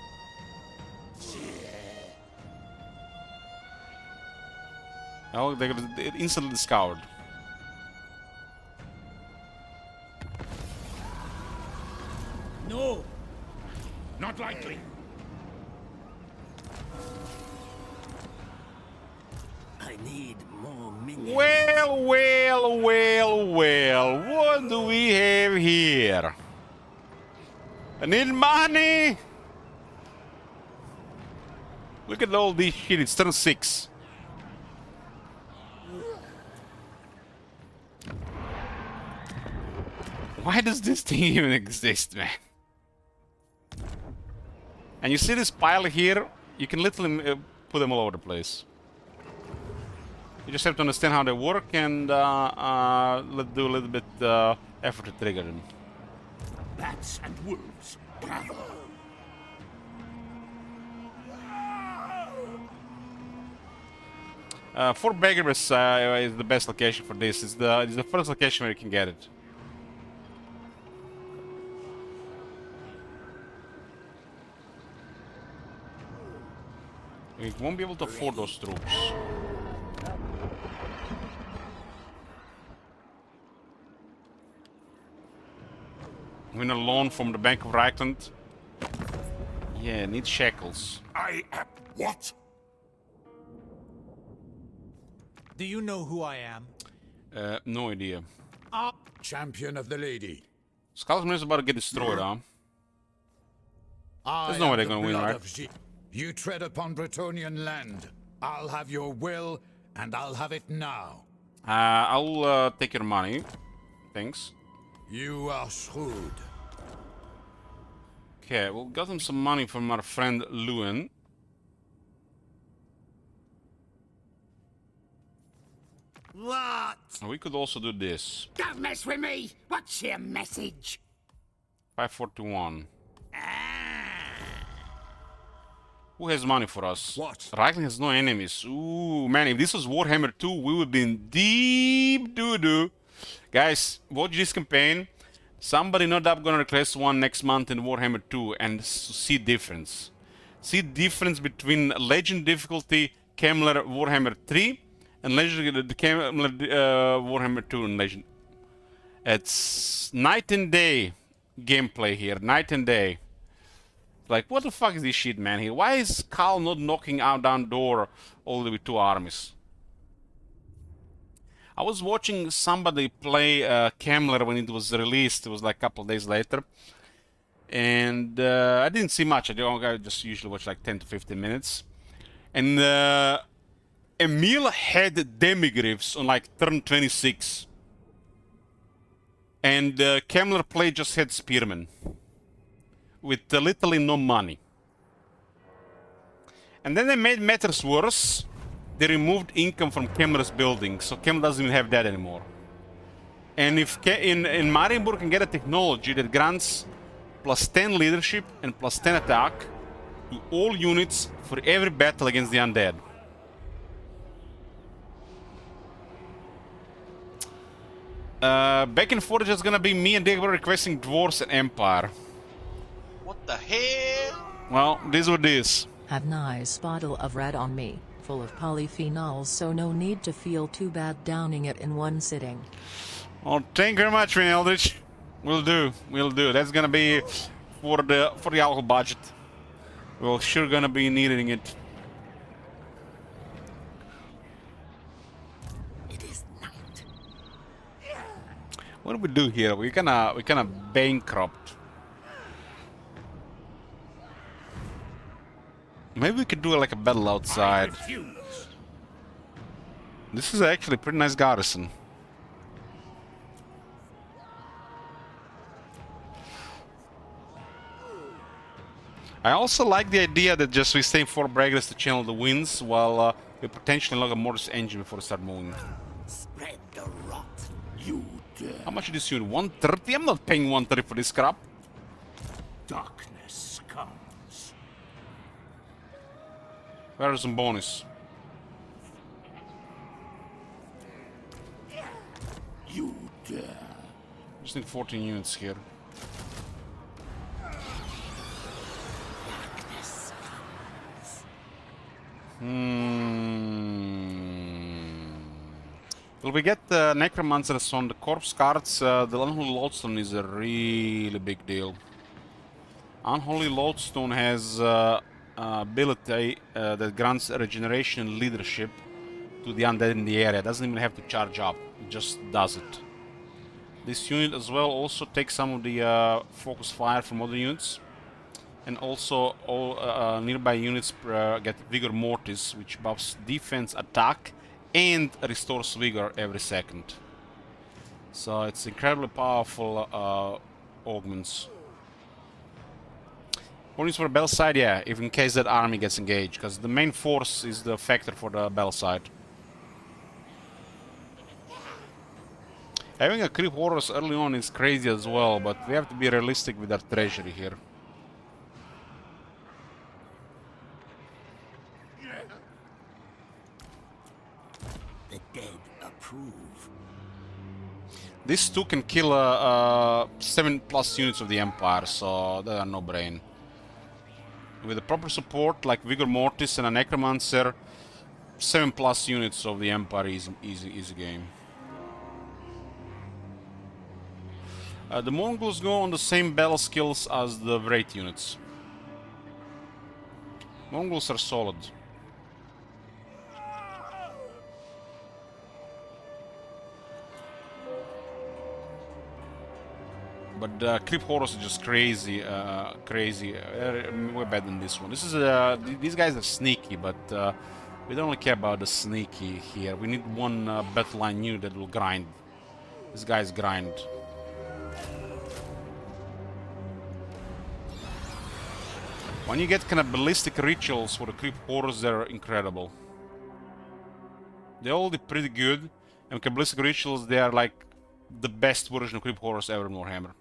Oh, they're instantly discovered. No. Not likely. I need more minions. Well, what do we have here? I need money! Look at all this shit, it's turn 6. Why does this thing even exist, man? And you see this pile here? You can literally put them all over the place. You just have to understand how they work and let's do a little bit effort to trigger them. Bats and wolves, gather. Fort Beggarus is the best location for this. It's the first location where you can get it. We won't be able to afford those troops. Win a loan from the Bank of Reichland. Yeah, need shekels. I am what? Do you know who I am? No idea. Champion of the lady. Scoutsman is about to get destroyed, huh? I no way am they're the gonna win, blood right? of You tread upon Bretonian land. I'll have your will, and I'll have it now. I'll take your money. Thanks. You are shrewd. Okay, we'll got him some money from our friend Lewin. What? We could also do this. Don't mess with me. What's your message? 541. Who has money for us? What? Reichling has no enemies. Ooh, man, if this was Warhammer 2, we would be in deep doo-doo. Guys, watch this campaign. Somebody not up gonna request one next month in Warhammer 2 and see difference. See difference between Legend difficulty, Kemmler Warhammer 3 and Legend Kemmler Warhammer 2 and Legend. It's night and day gameplay here, night and day. Like, what the fuck is this shit, man, here? Why is Karl not knocking out down door only with 2 armies? I was watching somebody play Kemmler when it was released. It was like a couple of days later. And I didn't see much. I just usually watch like 10 to 15 minutes. And Emil had demigriffs on like turn 26. And Kemmler play just had spearmen. With literally no money. And then they made matters worse. They removed income from Kemmler's building, so Kemmler doesn't even have that anymore. And if in Marienburg can get a technology that grants plus 10 leadership and plus 10 attack to all units for every battle against the undead. Back and forth is gonna be me and Dagobah requesting Dwarves and Empire. What the hell? Well, this is what it is. Have nice bottle of red on me, full of polyphenols, so no need to feel too bad downing it in one sitting. Well, thank you very much, Vin Eldritch. We'll do. That's gonna be for the alcohol budget. We're sure gonna be needing it. It is night. What do we do here? We kinda bankrupt. Maybe we could do like a battle outside. This is actually a pretty nice garrison. I also like the idea that just we stay in Fort Braggers to channel the winds while we potentially unlock a Mortis engine before we start moving. Spread the rot, you dare. How much is this unit? 130? I'm not paying 130 for this crap. Darkness comes. Where is some bonus? You dare. Just need 14 units here. Darkness comes. Will we get necromancers on the corpse cards? The unholy lodestone is a really big deal. Unholy lodestone has ability that grants regeneration and leadership to the undead in the area. Doesn't even have to charge up, it just does it. This unit as well also takes some of the focus fire from other units. And also all nearby units get Vigor Mortis, which buffs defense, attack, and restores Vigor every second. So it's incredibly powerful augments. Points for Bell side, yeah, if in case that army gets engaged, because the main force is the factor for the Bell side. Having a creep horse early on is crazy as well, but we have to be realistic with our treasury here. The dead approve. These two can kill 7+ units of the Empire, so they are no brain. With the proper support like Vigor Mortis and a Necromancer, 7+ units of the Empire is easy game. The Mongols go on the same battle skills as the Wraith units. Mongols are solid. But Creep Horus is just crazy, crazy. Way better than this one. This is these guys are sneaky, but we don't really care about the sneaky here. We need one battle line unit that will grind. This guy's grind. When you get kind of ballistic rituals for the Creep Horus, they're incredible. They're all pretty good, and with ballistic rituals, they are like the best version of Creep Horus ever in Warhammer.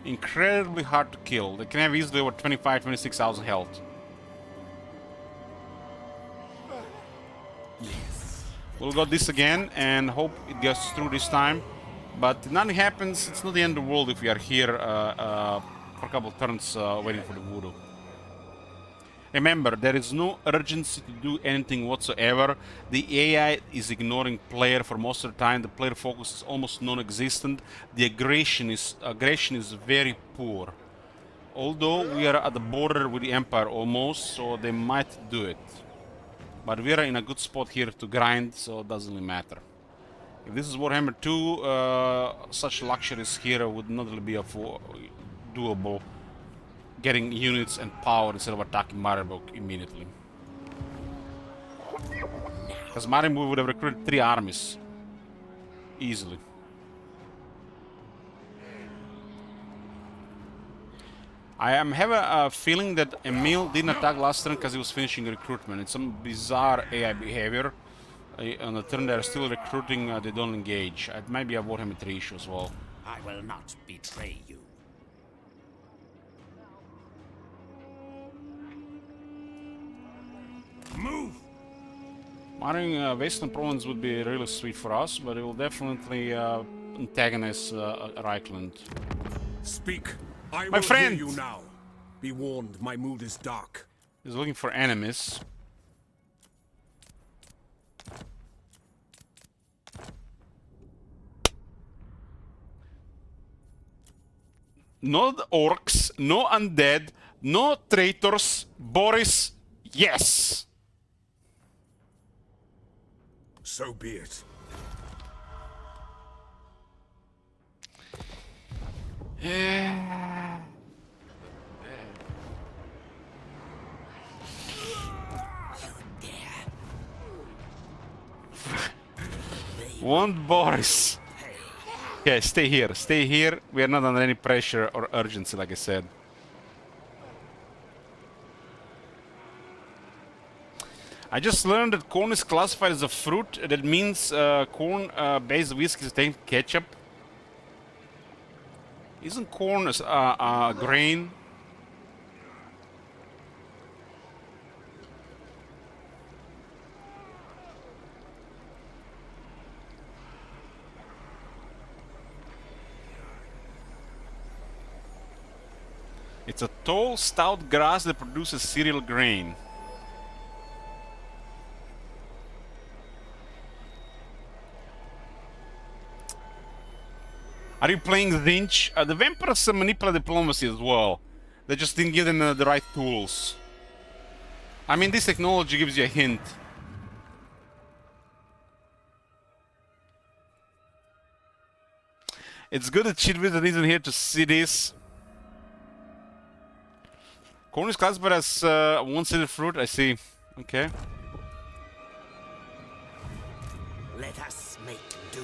Incredibly hard to kill. They can have easily over 25-26,000 health. Yes. We'll go this again and hope it gets through this time. But if nothing happens, it's not the end of the world if we are here for a couple of turns waiting for the voodoo. Remember, there is no urgency to do anything whatsoever. The AI is ignoring player for most of the time. The player focus is almost non-existent. The aggression is very poor. Although we are at the border with the Empire almost, so they might do it. But we are in a good spot here to grind, so it doesn't really matter. If this is Warhammer 2, such luxuries here would not really be doable. Getting units and power instead of attacking Marienburg immediately. Because Marienburg would have recruited 3 armies. Easily. I am having a feeling that Emil didn't attack last turn because he was finishing recruitment. It's some bizarre AI behavior. On the turn they're still recruiting, they don't engage. It might be a Warhammer 3 issue as well. I will not betray you. Move! Marring Western Province would be really sweet for us, but it will definitely antagonize Reichland. Speak. I My will friend! hear you now. Be warned, my mood is dark. He's looking for enemies. No orcs, no undead, no traitors. Boris, yes! So be it. Want Boris. Okay, stay here. Stay here. We are not under any pressure or urgency, like I said. I just learned that corn is classified as a fruit. That means corn-based whiskey is taking ketchup. Isn't corn a grain? It's a tall, stout grass that produces cereal grain. Are you playing Zinch? The vampires manipulate diplomacy as well. They just didn't give them the right tools. I mean, this technology gives you a hint. It's good that Cheat Wizard isn't here to see this. Corn is classified as one-seeded fruit, I see. Okay. Let us make do.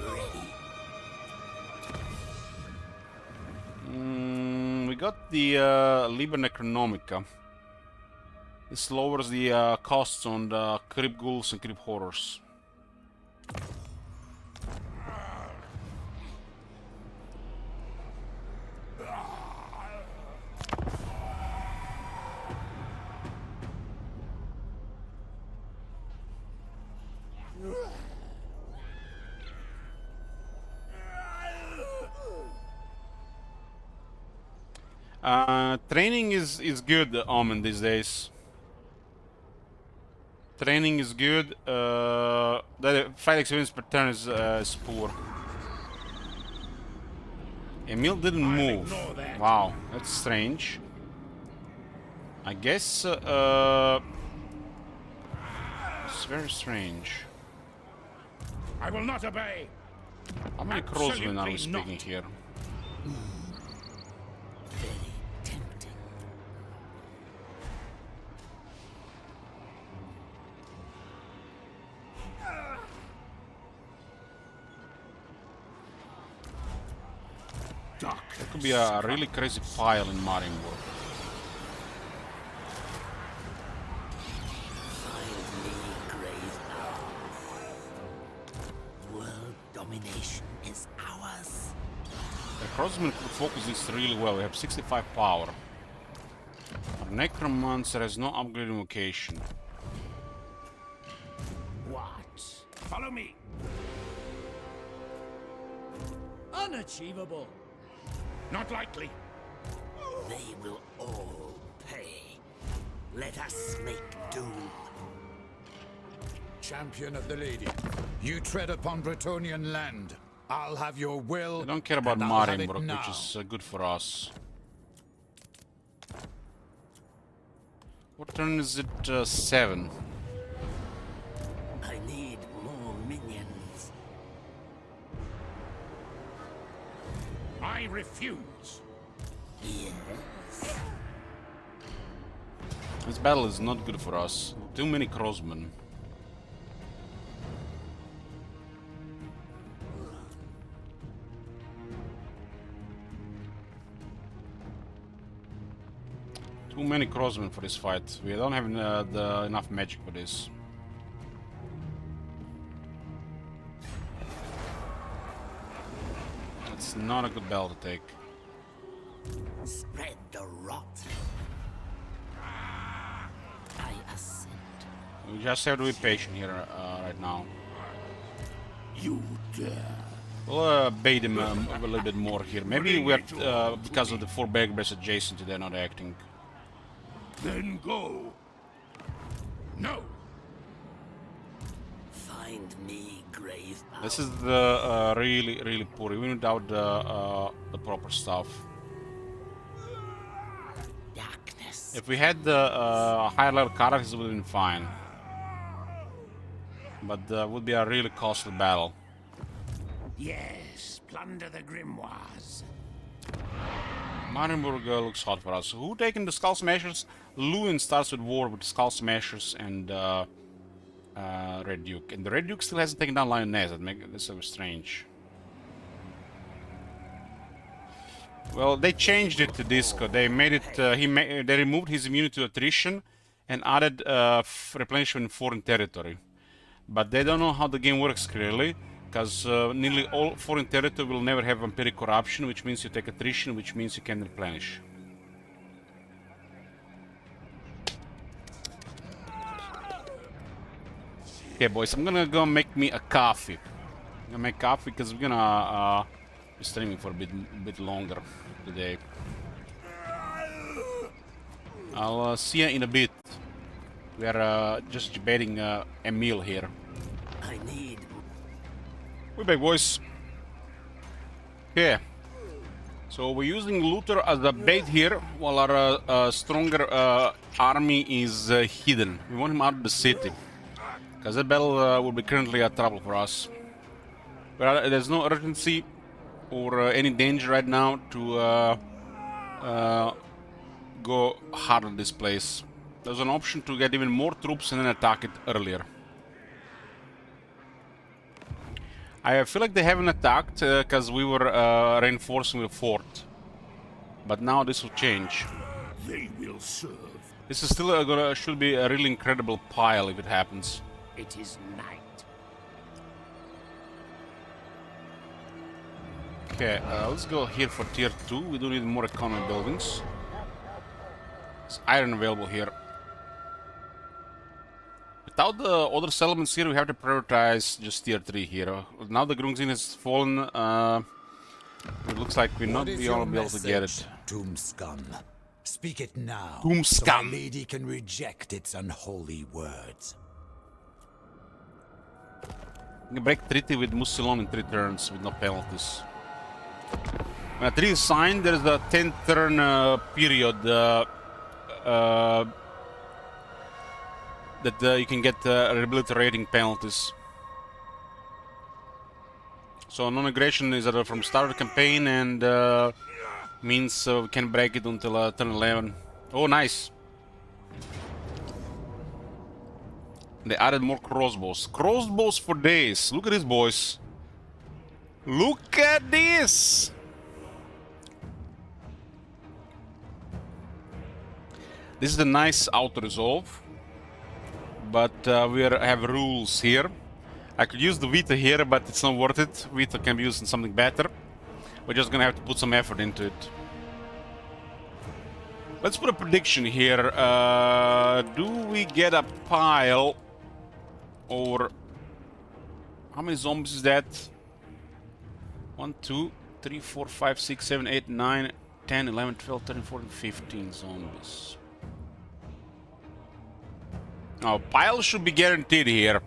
Ready. We got the Liber Necronomica. This lowers the costs on the Crypt Ghouls and Crypt Horrors. Training is good, Omen, these days. Training is good. The fight experience per turn is poor. Emil didn't move. Wow, that's strange. I guess it's very strange. I will not obey. How many crossmen are we speaking here? Very tempting. There could be a really crazy pile in Marienburg. Find me, grave owls. World domination is ours. The crossman could focus this really well. We have 65 power. Our necromancer has no upgraded invocation. What? Follow me. Unachievable. Not likely. They will all pay. Let us make doom. Champion of the Lady, you tread upon Bretonnian land. I'll have your will. I don't care about and I'll have it Marienburg, now. which is good for us. What turn is it? 7. I need more minions. I refuse. Yes. This battle is not good for us. Too many crossmen. Too many crossmen for this fight. We don't have enough magic for this. It's not a good battle to take. Spread the rot. I assent. We just have to be patient here right now. You dare. We'll bait him a little bit more here. Maybe we're because of the 4 beggars adjacent, they're not acting. Then go. No. Find me, grave owl. This is the really poor, even without the proper stuff. Darkness. If we had the higher level characters, it would have been fine. But would be a really costly battle. Yes, plunder the grimoires. Marienburg looks hot for us. Who taking the Skull Smashers? Lewin starts with war with Skull Smashers and Red Duke. And the Red Duke still hasn't taken down Lioness. That makes this so strange. Well, they changed it to Disco. They made it. They removed his immunity to attrition and added replenishment in foreign territory. But they don't know how the game works clearly, because nearly all foreign territory will never have vampiric corruption, which means you take attrition, which means you can replenish. Okay, boys, I'm gonna go make me a coffee. I'm gonna make coffee because we're gonna be streaming for a bit longer today. I'll see you in a bit. We are just debating a meal here. I need. We're back, boys. Okay. So we're using Luther as a bait here, while our stronger army is hidden. We want him out of the city, because that battle will be currently a trouble for us. But there's no urgency or any danger right now to go hard on this place. There's an option to get even more troops and then attack it earlier. I feel like they haven't attacked because we were reinforcing the fort. But now this will change. They will serve. This is still should be a really incredible pile if it happens. It is night. Okay, let's go here for tier 2. We do need more economy buildings. There's iron available here. Without the other settlements here, we have to prioritize just tier 3 here. Now the Grungzin has fallen, It looks like we're not What is be your able to get message, it. Tomb scum? Speak it now, Tomb so scum. my lady can reject its unholy words. You can break treaty with Musilon in 3 turns with no penalties. When a treaty is signed, there is a 10-turn period that you can get reliability rating penalties. So non-aggression is from start of the campaign and means we can break it until turn 11. Oh, nice. They added more crossbows. Crossbows for days. Look at this, boys. Look at this! This is the nice auto-resolve. But we have rules here. I could use the Vita here, but it's not worth it. Vita can be used in something better. We're just gonna have to put some effort into it. Let's put a prediction here. Do we get a pile or how many zombies is that? 1, 2, 3, 4, 5, 6, 7, 8, 9, 10, 11, 12, 13, 14, 15 zombies. Now, pile should be guaranteed here.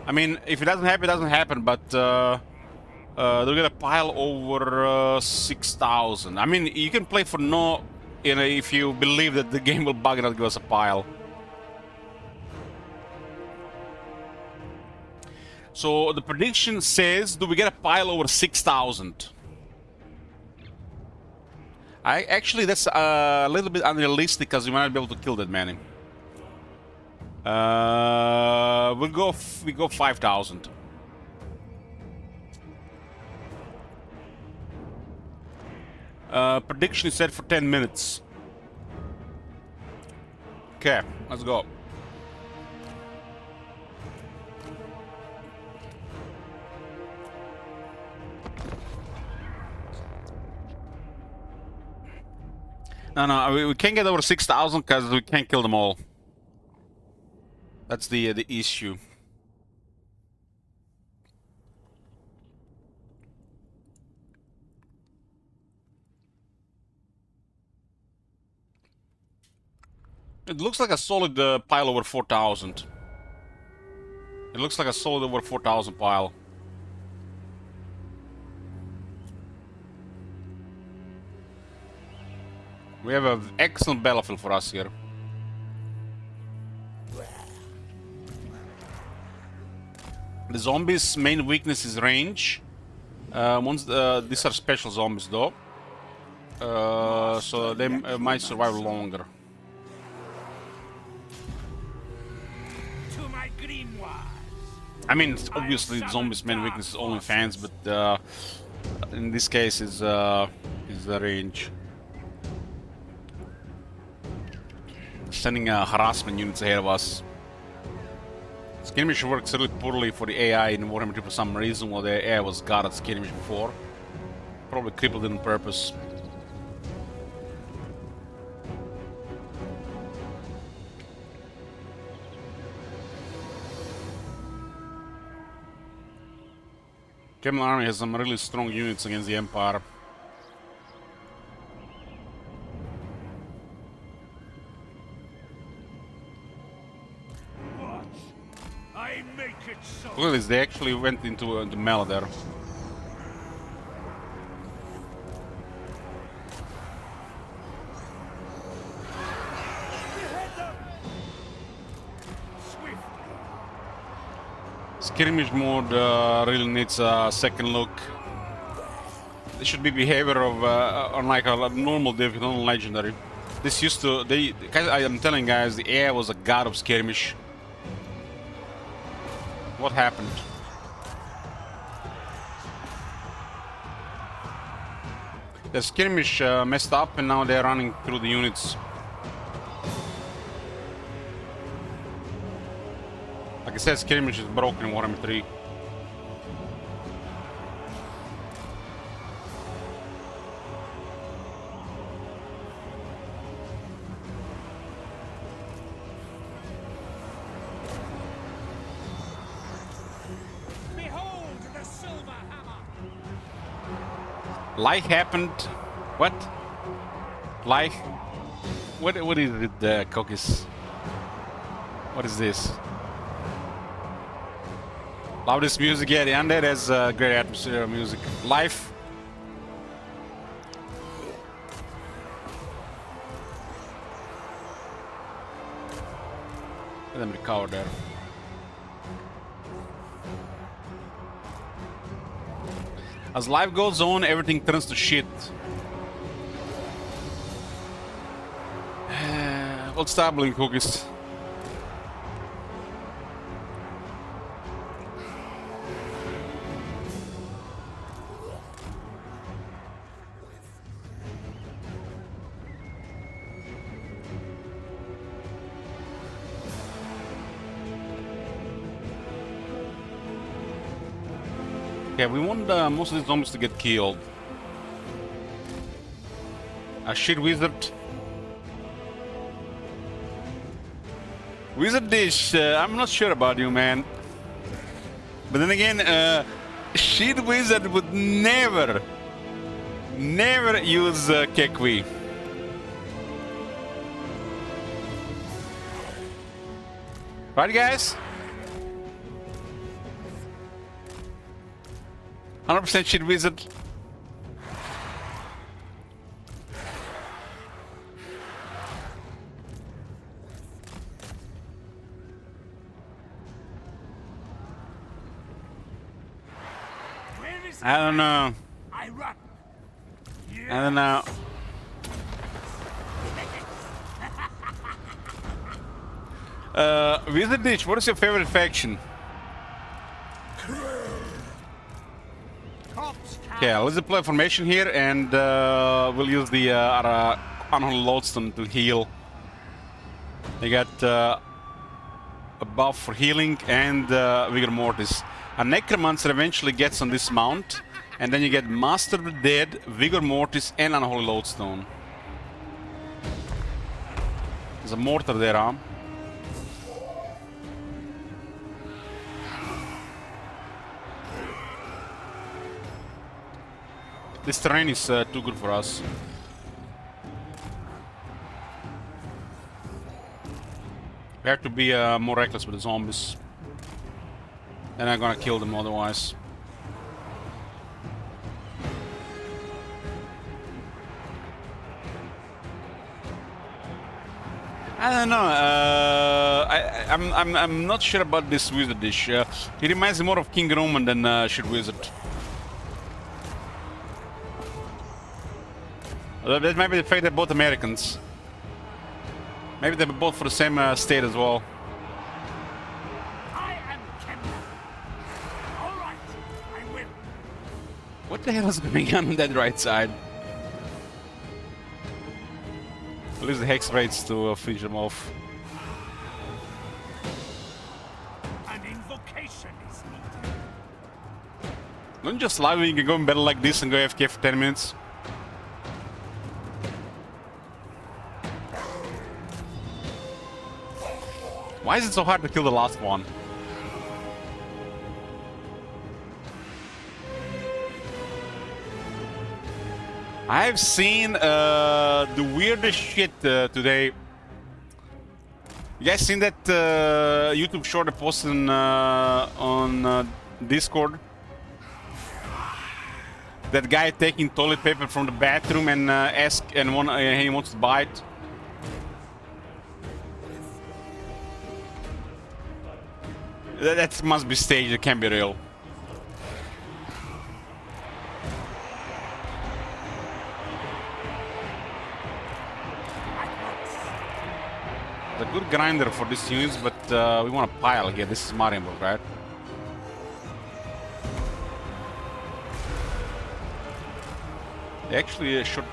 I mean, if it doesn't happen, it doesn't happen, but they'll get a pile over 6,000. I mean, you can play for no, you know, if you believe that the game will bug and not give us a pile. So the prediction says, do we get a pile over 6,000? Actually, that's a little bit unrealistic because we might not be able to kill that many. We go 5,000. Prediction is set for 10 minutes. Okay, let's go. No, we can't get over 6,000 because we can't kill them all. That's the issue. It looks like a solid pile over 4,000. It looks like a solid over 4,000 pile. We have an excellent battlefield for us here. The zombies' main weakness is range. These are special zombies though. So they might survive longer. To my grimoires. I mean, obviously zombies' main weakness is only fans, but in this case is the range. Sending harassment units ahead of us. Skirmish works really poorly for the AI in Warhammer 2 for some reason, while the AI was god at Skirmish before. Probably crippled it on purpose. Camel Army has some really strong units against the Empire. I make it so. Look at this, they actually went into the melee there. Skirmish mode really needs a second look. This should be behavior of unlike a normal div, not legendary. This used to I'm telling guys, the AI was a god of skirmish. What happened? The skirmish messed up and now they're running through the units. Like I said, skirmish is broken in Warhammer 3. Life happened. What? Life. What is it, cookies? What is this? Love this music. Yeah, the Undead has great atmosphere music. Life. Let them recover there. As life goes on, everything turns to shit. What's doubling, cookies? Okay, we want most of these zombies to get killed. A shit wizard. Wizard dish, I'm not sure about you, man. But then again, shit wizard would never use Kekwi. Right, guys? 100% shit wizard. I don't know. I run. I don't know. Wizard Ditch, what is your favorite faction? Okay, let's deploy formation here, and we'll use the our unholy lodestone to heal. They got a buff for healing and vigor mortis. A necromancer eventually gets on this mount, and then you get Master of the Dead, vigor mortis, and unholy lodestone. There's a mortar there, huh? This terrain is too good for us. We have to be more reckless with the zombies. They're not gonna kill them otherwise. I don't know. I'm not sure about this wizard dish. He reminds me more of King Roman than shit wizard. That might be the fact they're both Americans. Maybe they're both for the same state as well. I am Kemper. All right, I will. What the hell is going on that right side? We'll use the hex rates to finish them off. An invocation is needed. Don't just lie when you can go in battle like this and go AFK for 10 minutes. Why is it so hard to kill the last one? I've seen the weirdest shit today. You guys seen that YouTube short I posted on Discord? That guy taking toilet paper from the bathroom and he wants to buy it. That must be staged. It can't be real. A good grinder for these units, but we want a pile here. This is Marienburg, right? They actually shot.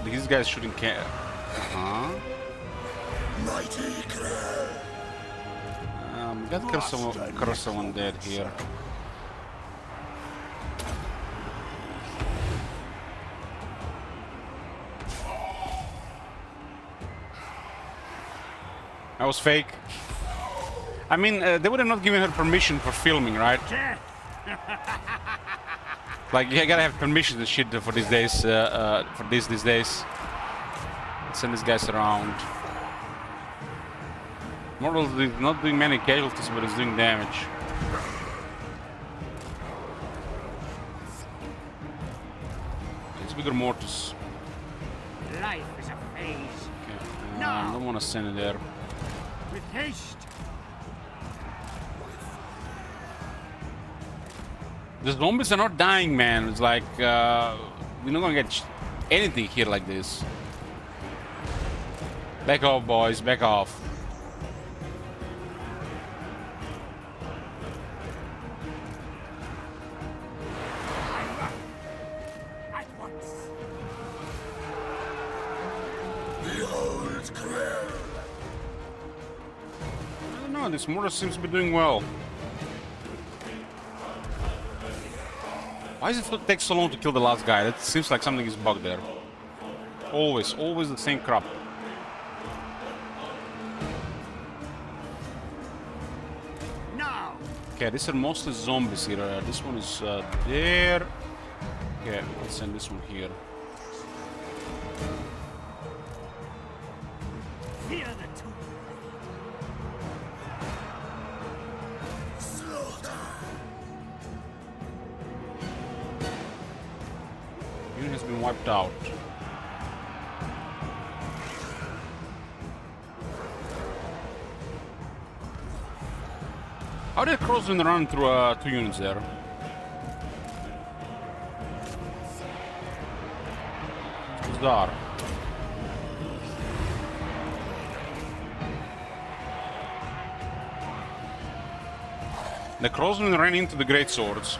These guys shooting can. Mighty Krell. Got someone dead here. That was fake. I mean, they would have not given her permission for filming, right? Like, you gotta have permission and shit for these days, for these days. Send these guys around. Mortal is not doing many casualties, but it's doing damage. It's bigger mortars. Life is a phase. Okay. I don't want to send it there. With haste. The zombies are not dying, man. It's like, we're not gonna get anything here like this. Back off, boys. Back off. At once. Behold, Krell. I don't know. This mortar seems to be doing well. Why does it take so long to kill the last guy? That seems like something is bugged there. Always the same crap. Now. Okay, these are mostly zombies here. This one is there. Okay, let's send this one here. Fear the two. Unit has been wiped out. How did Crosswind run through 2 units there? It's bizarre. The Crosswind ran into the great swords.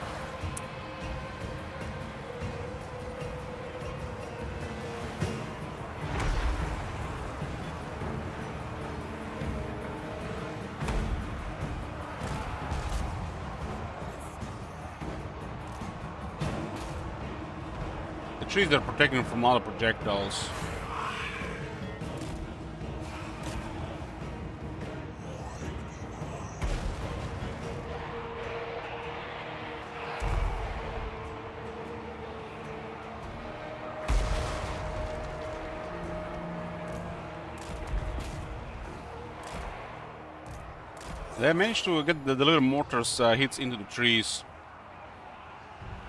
The trees are protecting them from other projectiles. They managed to get the little mortars hits into the trees.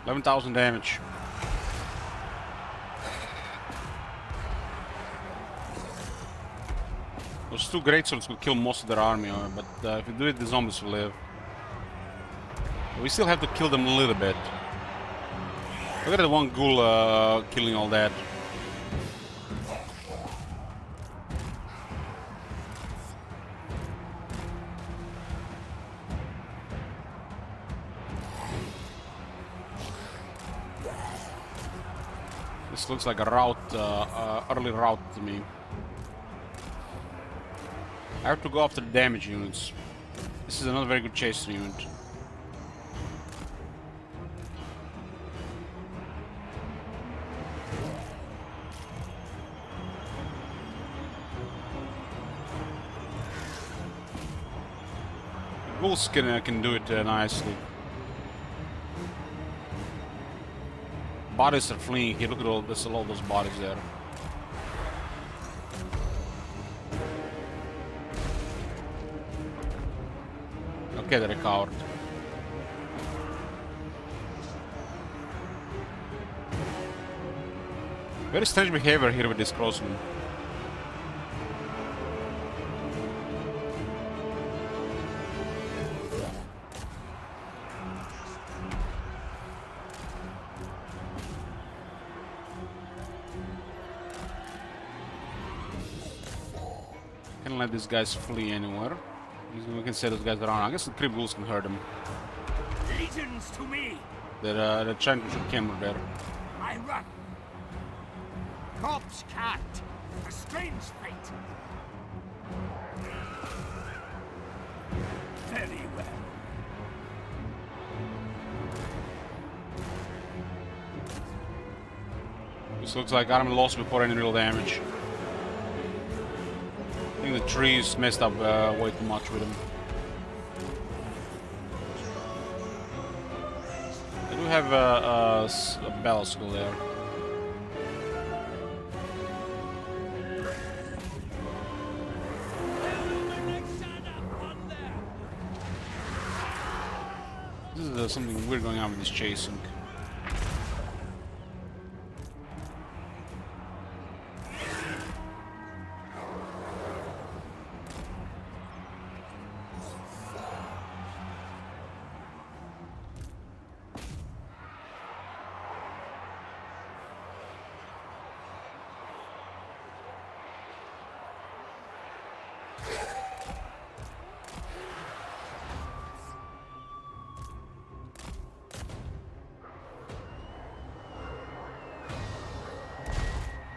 11,000 damage. Those 2 greatswords will kill most of their army, but if you do it, the zombies will live. We still have to kill them a little bit. Look at the one ghoul killing all that. This looks like a route, early route to me. I have to go after the damage units. This is another very good chase unit. The ghouls can do it nicely. Bodies are fleeing here. Look at all this, all those bodies there. Okay, they're recovered. Very strange behavior here with this crossman. Can't let these guys flee anywhere. We can set those guys around. I guess the creep ghouls can hurt them. Legions to me. They're trying to shoot camera there. I run. Corpse cat. A strange fate. Very well. This looks like army lost before any real damage. I think the trees messed up way too much with them. They're have a battle skill there. This is something weird going on with this chasing.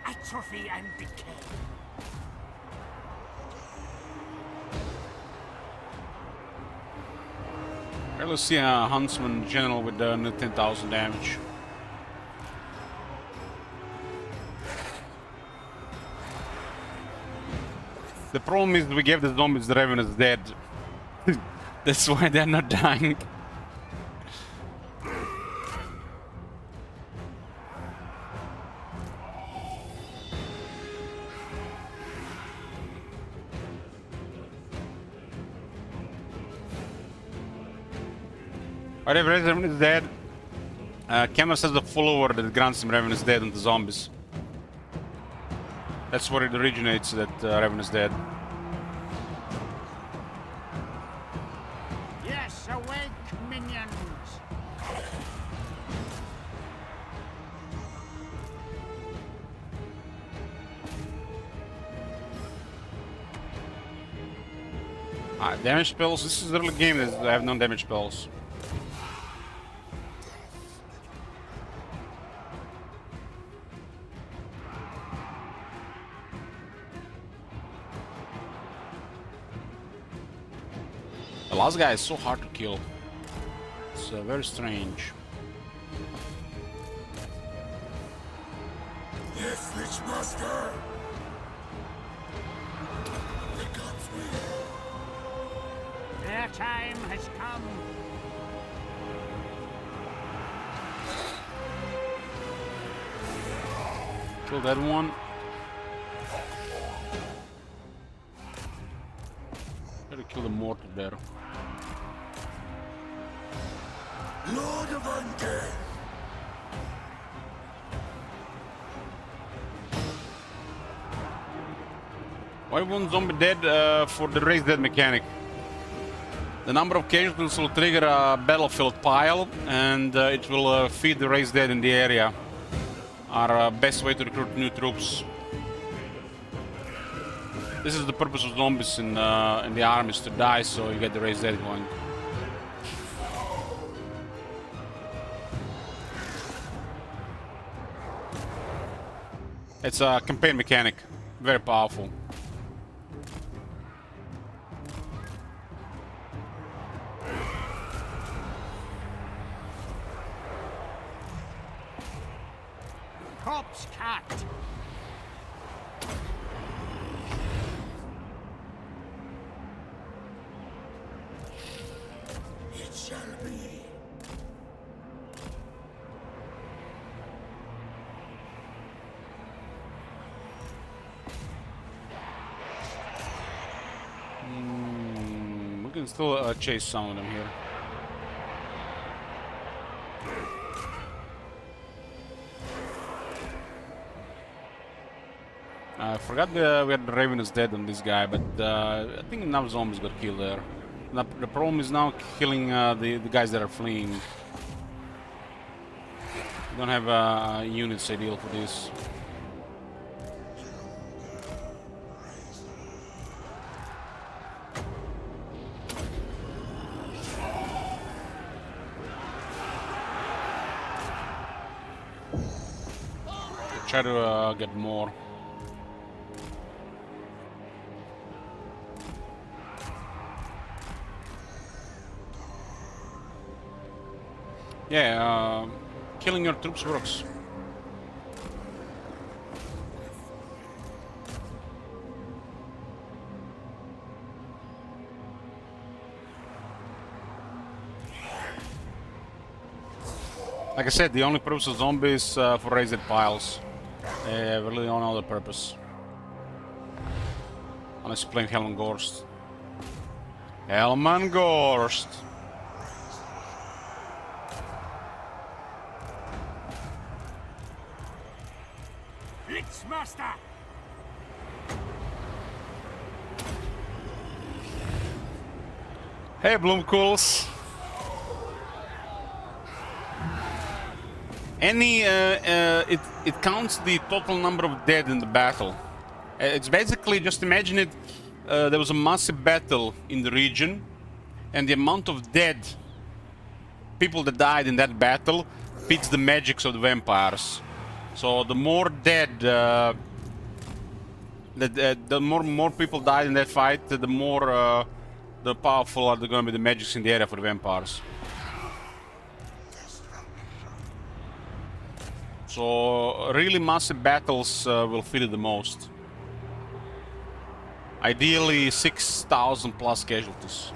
Atrophy and decay. Right, let's see a Huntsman General with 10,000 damage. The problem is we gave the zombies the Revenant's dead. That's why they're not dying. Alright, Revenant is dead. Camus has a follower that grants him Revenant is dead on the zombies. That's where it originates, that Revenant is dead. Yes, awake, minions. Damage spells. This is the early game that I have no damage spells. The last guy is so hard to kill. It's very strange. Yes, Lich Master! The gods will. Their time has come. Kill that one. Gotta kill the mortar there. Lord of Undead! Why one zombie dead for the raise dead mechanic? The number of casualties will trigger a battlefield pile and it will feed the raise dead in the area. Our best way to recruit new troops. This is the purpose of zombies in the armies, to die so you get the raise dead going. It's a campaign mechanic, very powerful. Corpse cat. It shall be. We can still chase some of them here. I forgot we had the Raven is dead on this guy, but I think enough zombies got killed there. The problem is now killing the guys that are fleeing. We don't have units ideal for this. Try to get more. Yeah, killing your troops works. Like I said, the only purpose of zombies for raised piles. Really no other purpose. Unless you're playing Helmengorst. Helmengorst! Blitzmaster! Hey, Bloomcools! It counts the total number of dead in the battle. It's basically, just imagine it, there was a massive battle in the region, and the amount of dead people that died in that battle fits the magics of the vampires. So the more dead, the more people died in that fight, the more the powerful are going to be the magics in the area for the vampires. So really massive battles will fit it the most. Ideally 6,000 plus casualties.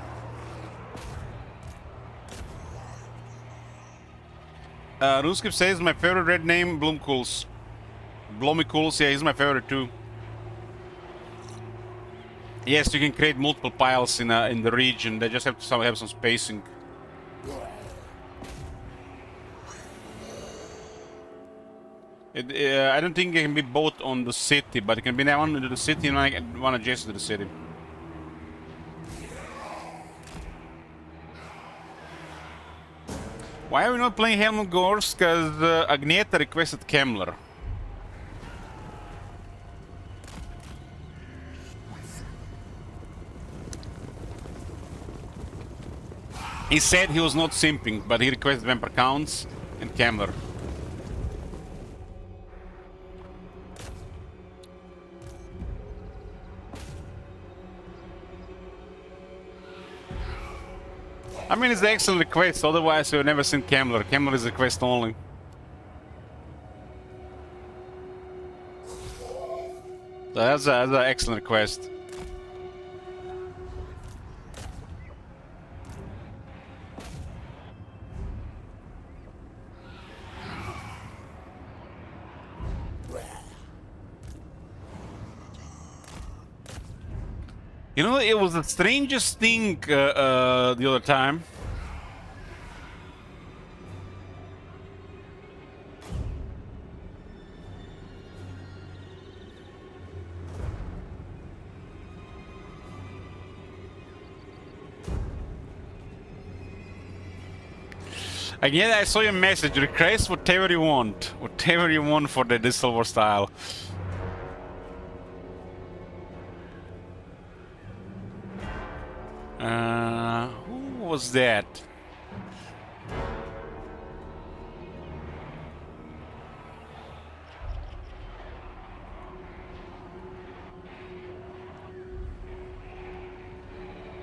RuneScape says my favorite red name, Bloomcools. Blomicools, yeah, he's my favorite too. Yes, you can create multiple piles in the region. They just have to have some spacing. I don't think it can be both on the city, but it can be one into the city and one adjacent to the city. Why are we not playing Helmengorst? Because Agneta requested Kemmler. He said he was not simping, but he requested Vampire Counts and Kemmler. I mean, it's an excellent request, otherwise you've never seen Kemmler. Kemmler is request only. So that's an excellent request. You know, it was the strangest thing the other time. Again, I saw your message. Request whatever you want. Whatever you want for the Silver style. Who was that?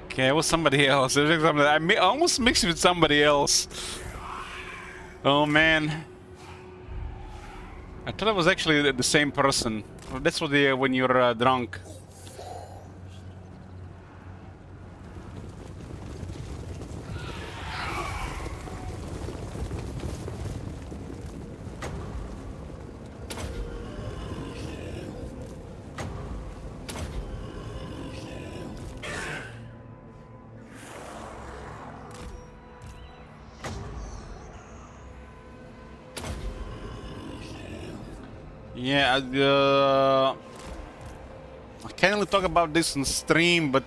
Okay, it was somebody else. I almost mixed it with somebody else. Oh man. I thought it was actually the same person. Well, that's what they when you're drunk. Yeah, I can't really talk about this on stream, but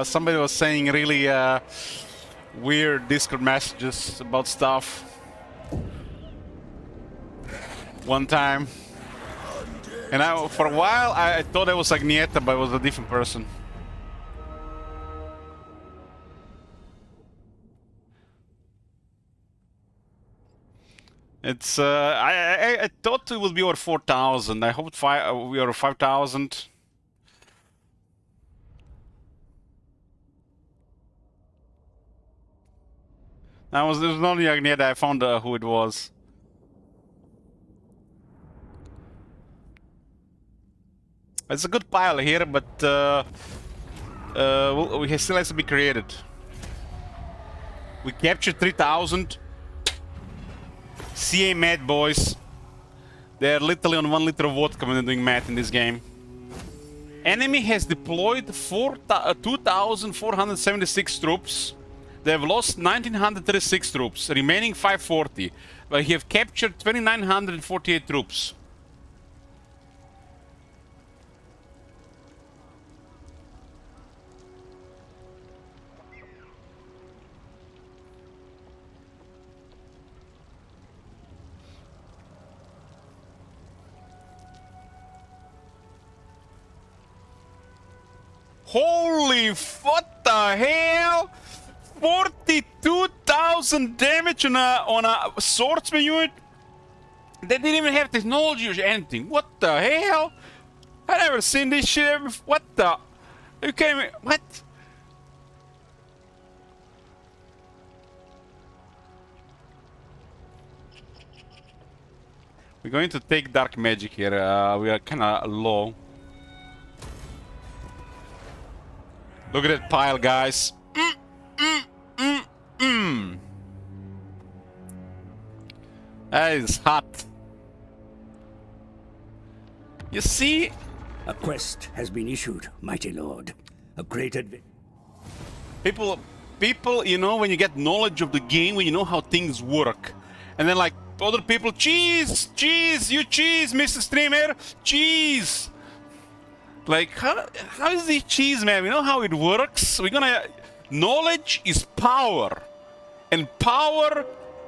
somebody was saying really weird Discord messages about stuff one time. And for a while I thought it was Agneta, but it was a different person. It's I thought it would be over 4,000. I hoped we are 5,000. There was only Agneta. I found who it was. It's a good pile here, but we still has to be created. We captured 3,000. CA mad boys. They're literally on 1 liter of vodka when they're doing math in this game. Enemy has deployed 2,476 troops. They have lost 1,936 troops, remaining 540. But he have captured 2,948 troops. Holy, what the hell? 42,000 damage on a swordsman unit? They didn't even have technology or anything. What the hell? I never seen this shit ever. What the? You can't even, what? We're going to take dark magic here. We are kind of low. Look at that pile, guys. That is hot. You see? A quest has been issued, mighty lord. A great People, you know, when you get knowledge of the game, when you know how things work. And then like other people, cheese, you cheese, Mr. Streamer, cheese. Like, how is this cheese, man? We know how it works. We're gonna... Knowledge is power. And power...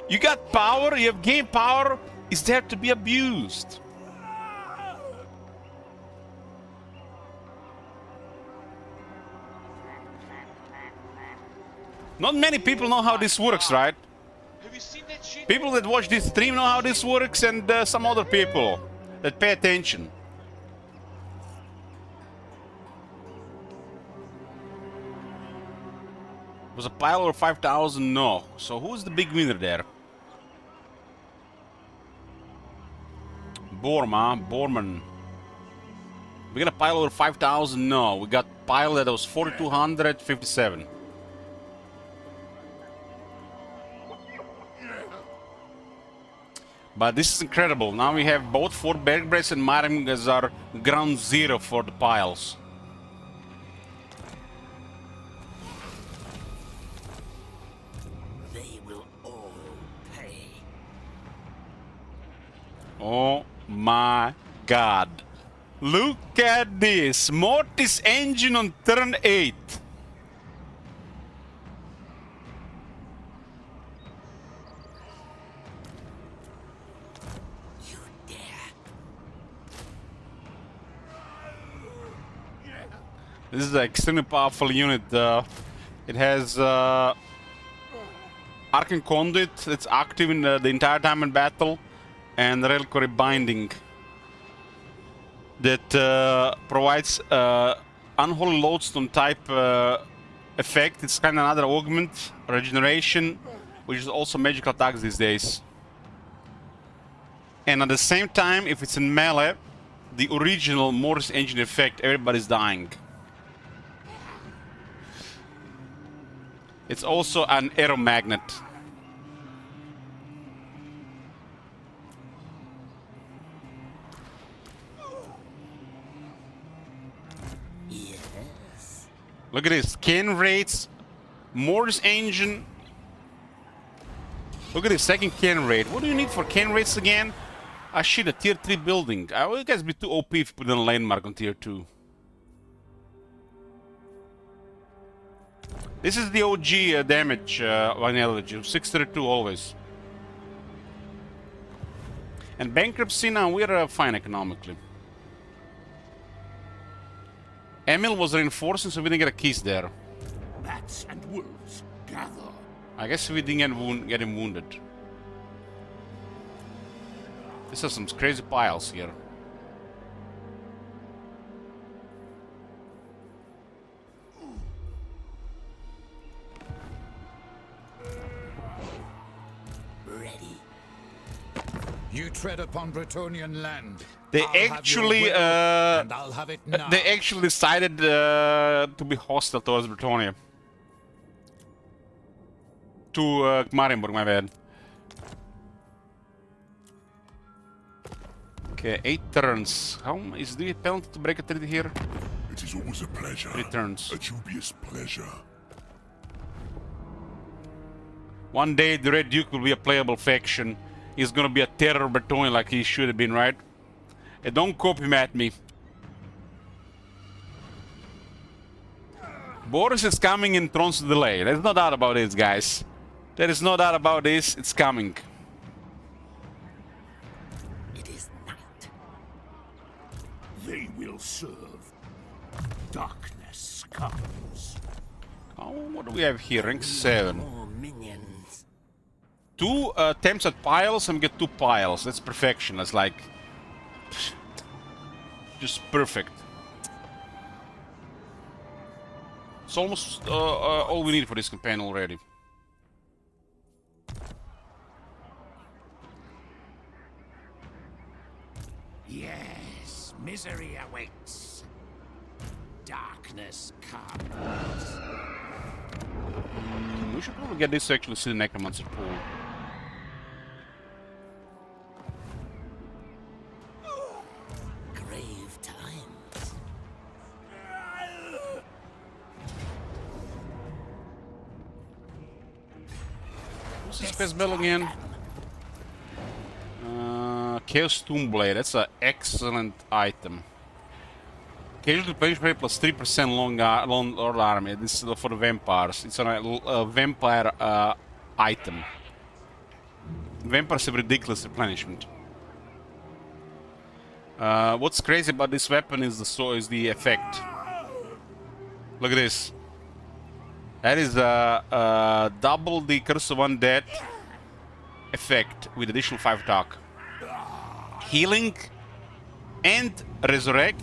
You got power, you have gained power, is there to be abused. Not many people know how this works, right? Have you seen that shit? People that watch this stream know how this works, and some other people that pay attention. Was a pile over 5,000? No. So who's the big winner there? Borman. We got a pile over 5,000? No. We got a pile that was 4,257. But this is incredible. Now we have both Fort Bergbrace and Marim as our ground zero for the piles. Oh my god. Look at this. Mortis engine on turn 8. You dare. This is an extremely powerful unit. It has Arcane Conduit that's active in the entire time in battle. And Reliquary Binding that provides Unholy Lodestone type effect. It's kind of another augment, regeneration, which is also magical attacks these days. And at the same time, if it's in melee, the original Mortis engine effect, everybody's dying. It's also an arrow magnet. Look at this, can rates, Mortis engine. Look at this, second can rate. What do you need for can rates again? Ah shit, a tier 3 building. I will guys be too OP if you put in a landmark on tier 2. This is the OG damage analogy, 632 always. And bankruptcy now, we're fine economically. Emil was reinforcing, so we didn't get a kiss there. Bats and wolves, gather. I guess we didn't get him wounded. These are some crazy piles here. Ready. You tread upon Bretonian land. They actually decided to be hostile towards Bretonia. To Marienburg, my bad. Okay, 8 turns. How is the penalty to break a treaty here? It is always a pleasure. 3 turns. A dubious pleasure. One day the Red Duke will be a playable faction. He's gonna be a terror battalion like he should have been, right? And don't copy him at me. Boris is coming in Thrones delay. There's no doubt about this, guys. There is no doubt about this. It's coming. It is night. They will serve. Darkness comes. Oh, what do we have here? Rank 7. More minions. 2 attempts at piles and we get 2 piles. That's perfection. That's like... just perfect. It's almost all we need for this campaign already. Yes, misery awaits. Darkness comes. We should probably get this to actually see the Necromancer pool. Grave times. What's this best spell again? Chaos Tombblade. That's an excellent item. Occasionally replenish rate plus 3% long Lord Army. This is for the vampires. It's a vampire item. Vampires have ridiculous replenishment. What's crazy about this weapon is the effect. Look at this. That is double the Curse of Undead effect with additional 5 attack. Healing and resurrect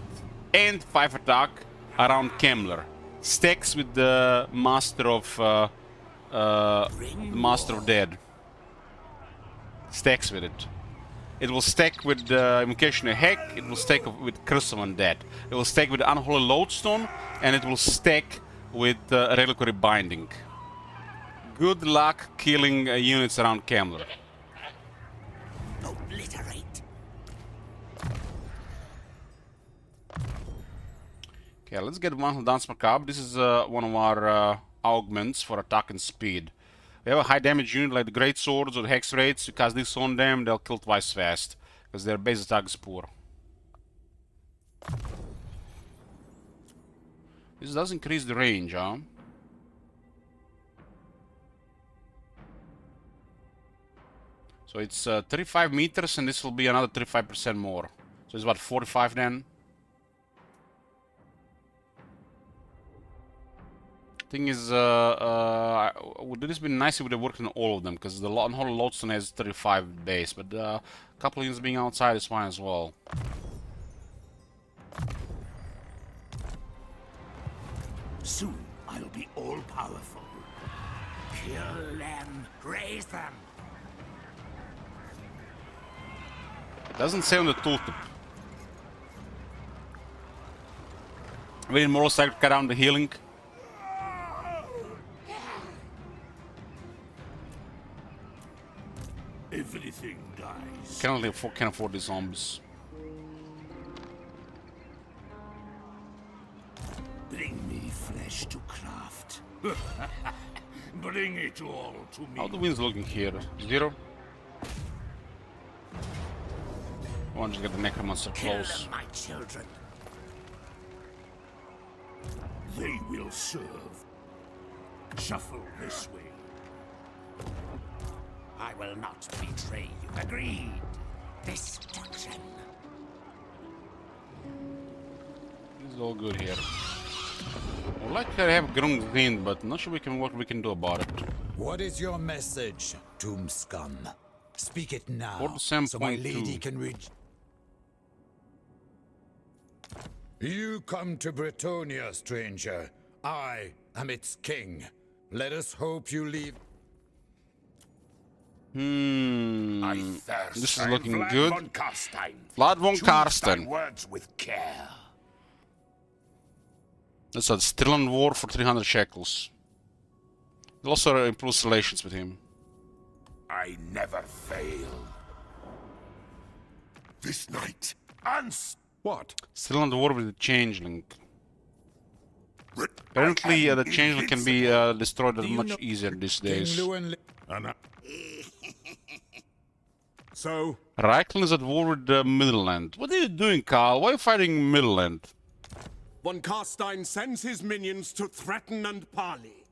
and 5 attack around Kemmler. Stacks with the Master of Dead. Stacks with it. It will stack with the Invocation of Heck. It will stack with Curse of Undead. It will stack with Unholy Lodestone, and it will stack with Reliquary Binding. Good luck killing units around Kemmler. Obliterate. Okay, let's get one from Dance Macabre. This is one of our augments for attack and speed. We have a high damage unit like the Great Swords or the Hex Rates. You cast this on them, they'll kill twice fast because their base attack is poor. This does increase the range, huh? So it's 35 meters, and this will be another 35% more. So it's about 45 then. Thing is, would this be nice if they worked on all of them, because the Unholy Lodestone has 35 base, but a couple of units being outside is fine as well. Soon I'll be all-powerful. Kill them, raise them. It doesn't say on the tooltip. We need more cycle to cut down the healing. Everything dies. Can't afford these zombies. Bring me flesh to craft. Bring it all to me. How the wind's looking here? 0? I want to get the Necromancer close. Kill them, my children. They will serve. Shuffle this way. I will not betray you. Agreed. Destruction. This is all good here. I would like to have Grungrind, but not sure what we can do about it. What is your message, Tomb Scum? Speak it now, 47.2. so my lady can reach. You come to Bretonia, stranger. I am its king. Let us hope you leave. I thirst. This is I am looking Vlad good. von Karstein. Vlad von Choose thy Karstein. words with care. That's a Striland War for 300 shekels. It also improves relations with him. I never fail. this night. And What? Still on the war with the changeling. Apparently, the changeling can be destroyed much easier these days. So, Reichland is at war with the Midland. What are you doing, Carl? Why are you fighting Midland? von Karstein sends his minions to threaten and parley.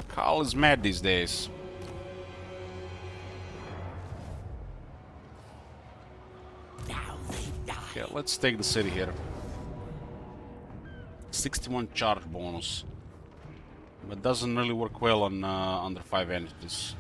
Carl is mad these days. Now they die. Okay, let's take the city here. 61 charge bonus. But doesn't really work well on under 5 entities.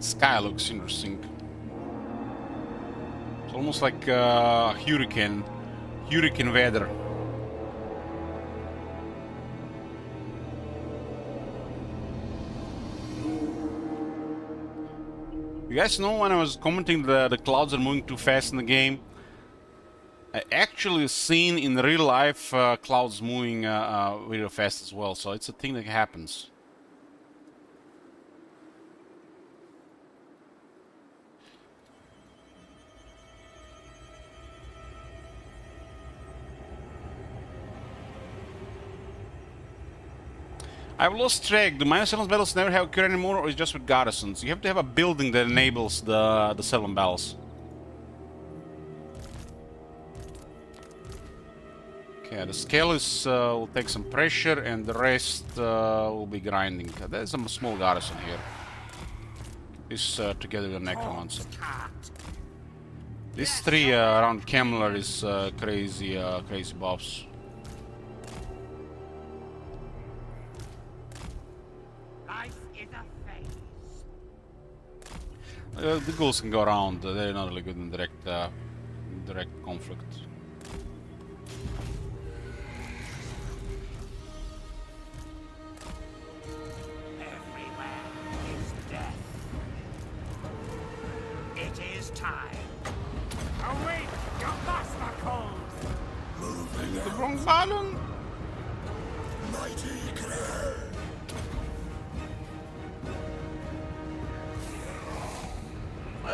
Sky looks interesting. It's almost like hurricane weather. You guys know when I was commenting the clouds are moving too fast in the game? I actually seen in real life clouds moving really fast as well, so it's a thing that happens. I've lost track. Do minor settlement battles never have occur anymore, or is it just with garrisons? You have to have a building that enables the settlement battles. Okay, the scale is will take some pressure, and the rest will be grinding. There's a small garrison here. This together with the necromancer. These three around Kemmler is crazy buffs. The ghouls can go around. They're not really good in direct conflict. Everywhere is death. It is time. Await your master calls. The wrong button. mighty Grey.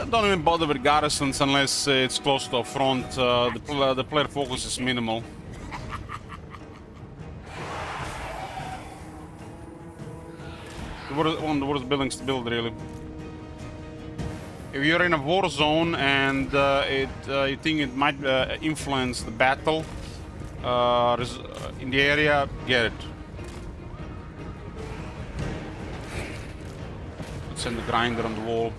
Don't even bother with garrisons unless it's close to a front. The player focus is minimal. One of the worst buildings to build, really. If you're in a war zone and you think it might influence the battle in the area, get it. Send the grinder on the wall.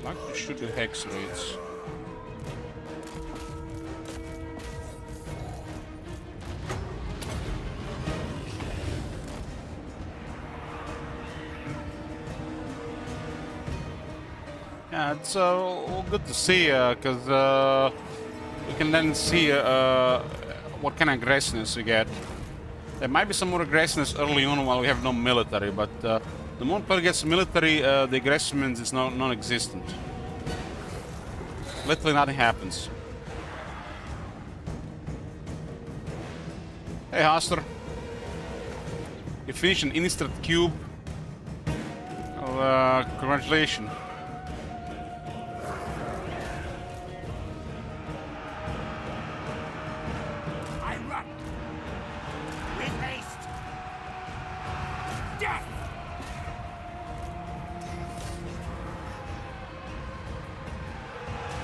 Like to shoot the hex rates. Yeah, it's all good to see, because we can then see what kind of aggressiveness we get. There might be some more aggressiveness early on while we have no military, but the moment player gets military, the aggressiveness is non-existent. Literally nothing happens. Hey, Haster. You finished an instant cube. Well, congratulations. I run. With haste.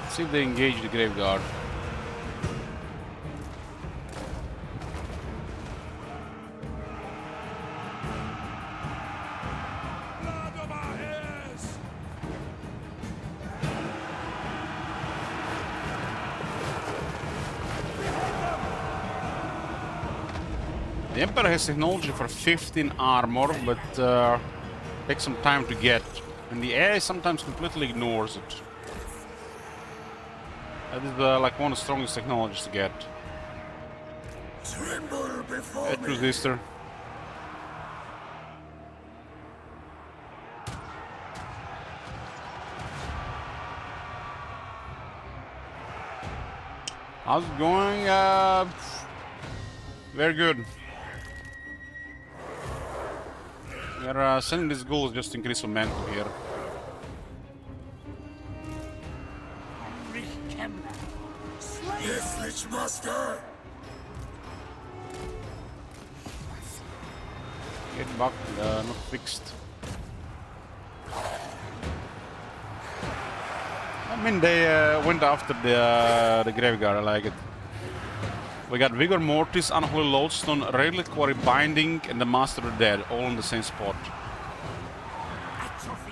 Let's see if they engage the graveyard. The Emperor has technology for 15 armor, but takes some time to get. And the AI sometimes completely ignores it. That is like one of the strongest technologies to get. Tremble before Edge resistor. How's it going? Very good. We are sending these ghouls just to increase momentum here. Yes, Lich Master. Get back, not fixed. I mean, they went after the graveyard. I like it. We got Vigor Mortis, Unholy Lodestone, Reliquary Binding, and the Master of the Dead, all in the same spot.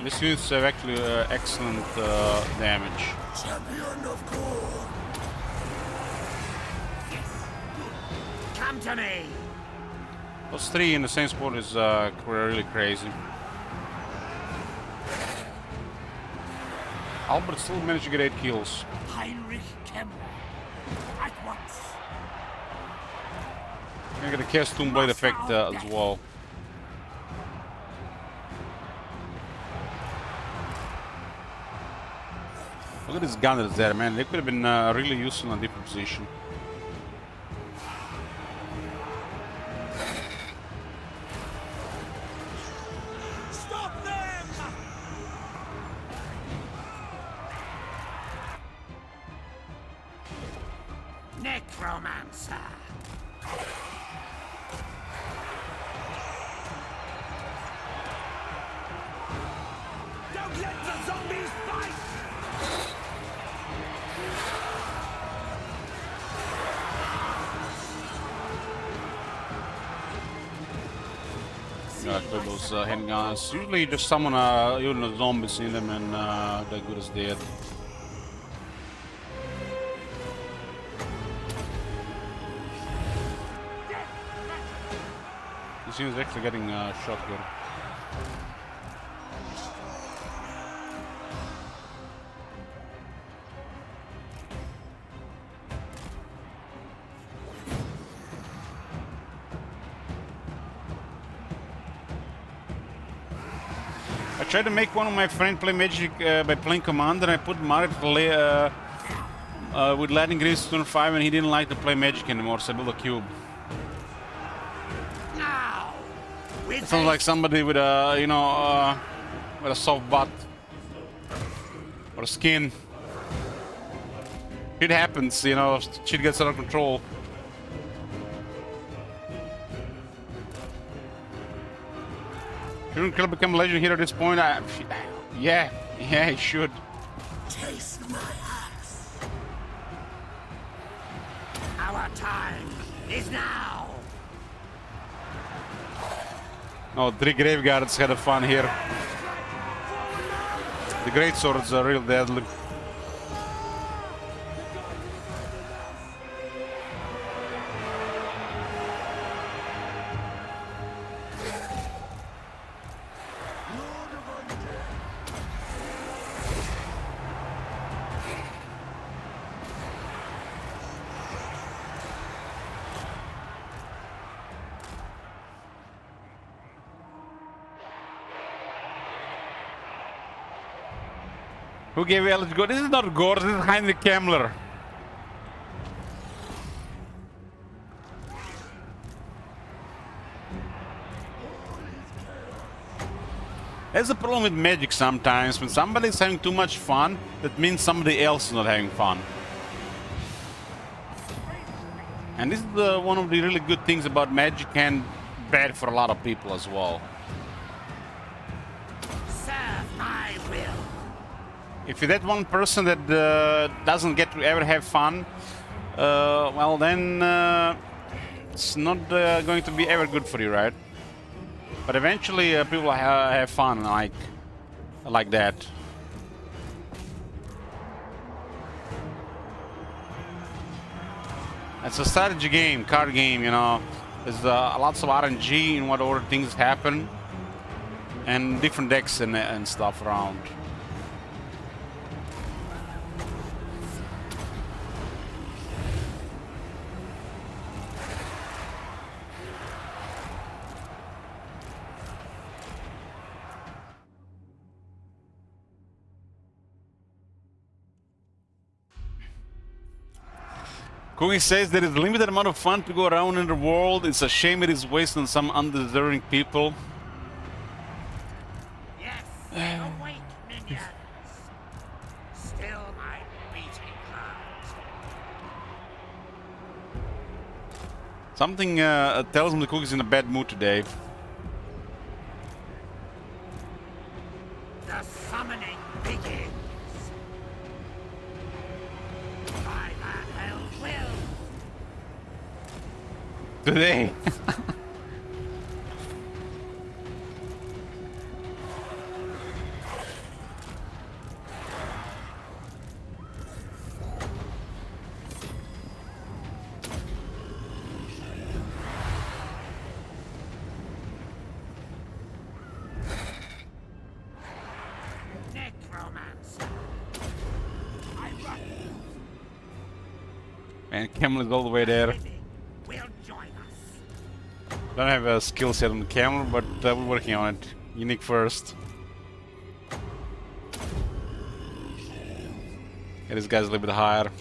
These units have actually excellent damage. Champion of God. Come to me. Those three in the same spot is really crazy. Albert still managed to get 8 kills. Heinrich Kemmler. At once. I get a Cast Tomb Blade effect as well. Look at these gunners there, man. They could have been really useful in a different position. Stop them! Necromancer. Don't let the zombies bite! Kill those handguns. Usually just summon even the zombies in them and they're good as dead. This unit's actually getting shot here. I tried to make one of my friends play Magic by playing Commander, and I put Mario with Lightning Greaves turn 5, and he didn't like to play Magic anymore, so I built a cube. Now! It sounds like somebody with a, you know, with a soft butt or a skin. Shit happens, you know, shit gets out of control. Shouldn't Kill become a legend here at this point? Yeah, he should. Taste my axe. Our time is now! Oh, 3 Graveguards had a fun here. The Great Swords are real deadly. Who gave you Let's Go? This is not Gore, this is Heinrich Kemmler. That's the problem with Magic sometimes. When somebody's having too much fun, that means somebody else is not having fun. And this is one of the really good things about Magic, and bad for a lot of people as well. Serve my will! If you're that one person that doesn't get to ever have fun, well then it's not going to be ever good for you, right? But eventually people have fun like that. It's a strategy game, card game, you know. There's lots of RNG in what order things happen, and different decks and stuff around. Cookie says there is a limited amount of fun to go around in the world. It's a shame it is wasted on some undeserving people. Yes, awake, minions. Still my beating heart. Something tells him the Cookie's in a bad mood today. The summoning begins. By the hell will. Today. Necromancer. I run. And Camel is all the way there. Will join us. Don't have a skill set on the Camel, but we're working on it. Unique first. Yeah, this guy's a little bit higher.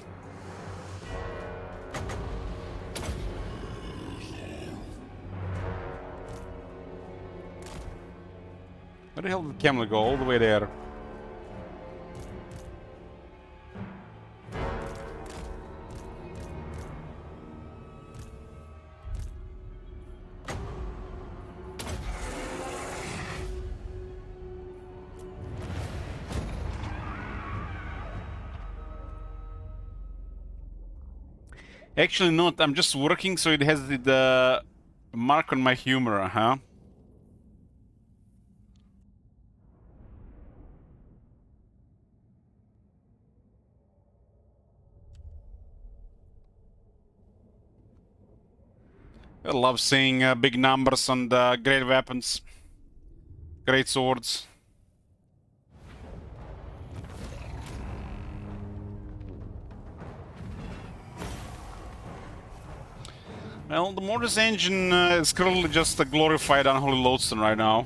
Where the hell did the Camel go? All the way there. Actually not, I'm just working so it has the mark on my humor, huh? I love seeing big numbers on the great weapons, great swords. Well, the Mortis engine is currently just a glorified Unholy Lodestone right now.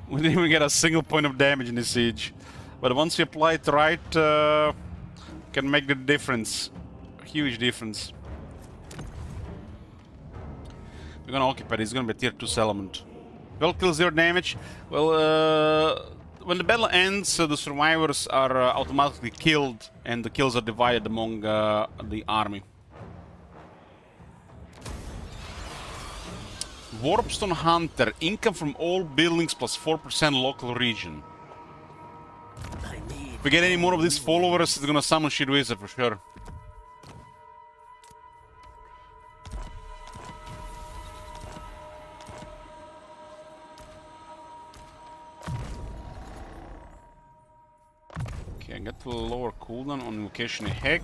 We didn't even get a single point of damage in the siege. But once you apply it right, can make the difference. A huge difference. We're gonna occupy it. It's gonna be a tier 2 settlement. 12 kills, 0 damage. Well, when the battle ends, the survivors are automatically killed, and the kills are divided among the army. Warpstone Hunter, income from all buildings plus 4% local region. If we get any more of these followers, it's gonna summon Shit Wizard for sure. Okay, I got to lower cooldown on Invocation Heck.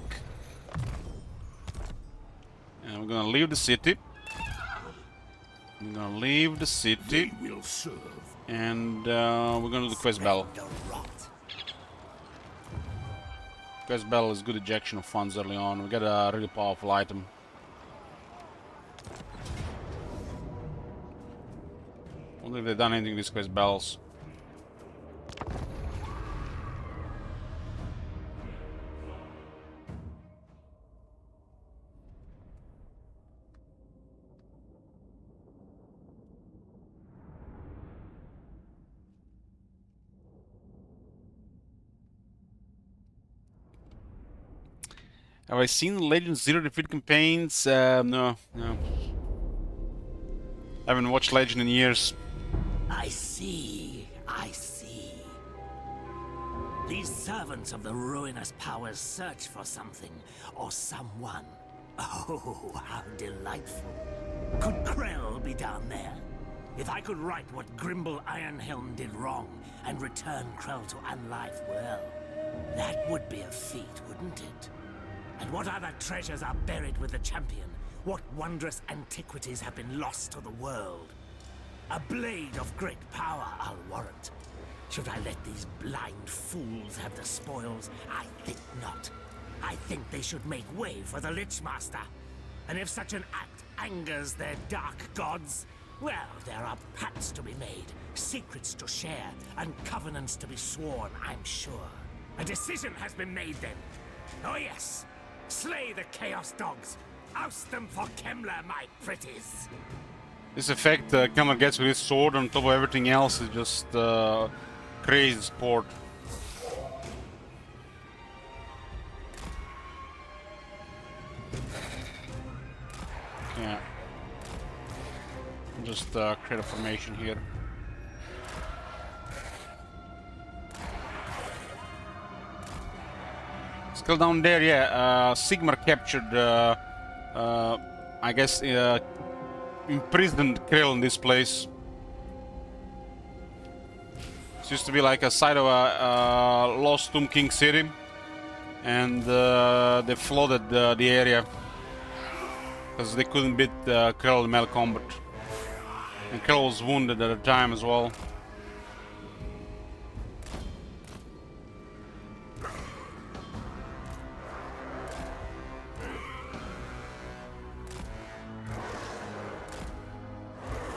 And we're gonna leave the city. We're gonna leave the city, Will serve. and we're gonna do the quest battle. Quest battle is good ejection of funds early on. We got a really powerful item. Wonder if they've done anything with these quest battles. Have I seen Legends Zero Defeat campaigns? No. I haven't watched Legend in years. I see. These servants of the ruinous powers search for something or someone. Oh, how delightful. Could Krell be down there? If I could right what Grimble Ironhelm did wrong and return Krell to unlife, well, that would be a feat, wouldn't it? And what other treasures are buried with the champion? What wondrous antiquities have been lost to the world? A blade of great power, I'll warrant. Should I let these blind fools have the spoils? I think not. I think they should make way for the Lich Master. And if such an act angers their dark gods, well, there are pacts to be made, secrets to share, and covenants to be sworn, I'm sure. A decision has been made then. Oh yes, slay the Chaos Dogs. Oust them for Kemler, my pretties. This effect Kemler gets with his sword on top of everything else is just crazy sport. Yeah. Just create a formation here. Still down there, yeah. Sigmar captured, I guess, imprisoned Krill in this place. It used to be like a site of a lost Tomb King city, and they flooded the area because they couldn't beat Krill in melee combat. And Krill was wounded at the time as well.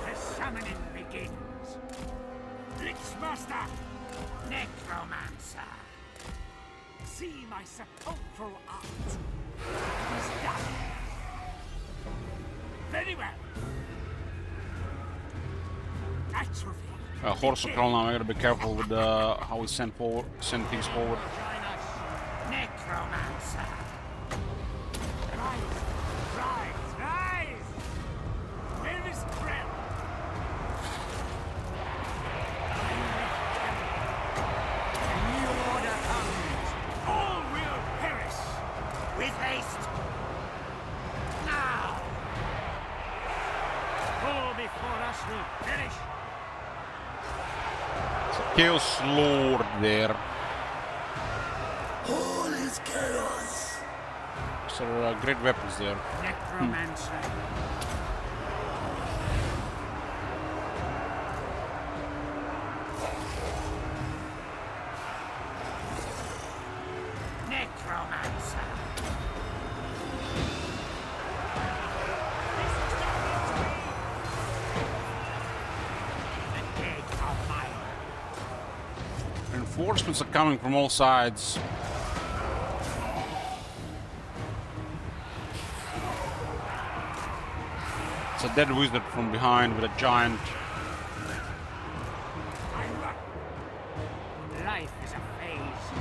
The summoning begins. Lich Master, Necromancer. See my sepulchral art. It is done. Very well. Atrophy. Horse control now. I gotta be careful with how we send things forward. Join us, Necromancer. Rise, rise, rise! Where is Krell? A new order comes. All will perish. With haste. Now! All before us will perish. Chaos Lord there. All is chaos. So great weapons there. Necromancer. Necromancer. The dead are mine. Reinforcements are coming from all sides. It's a dead wizard from behind with a giant. Life is a phase.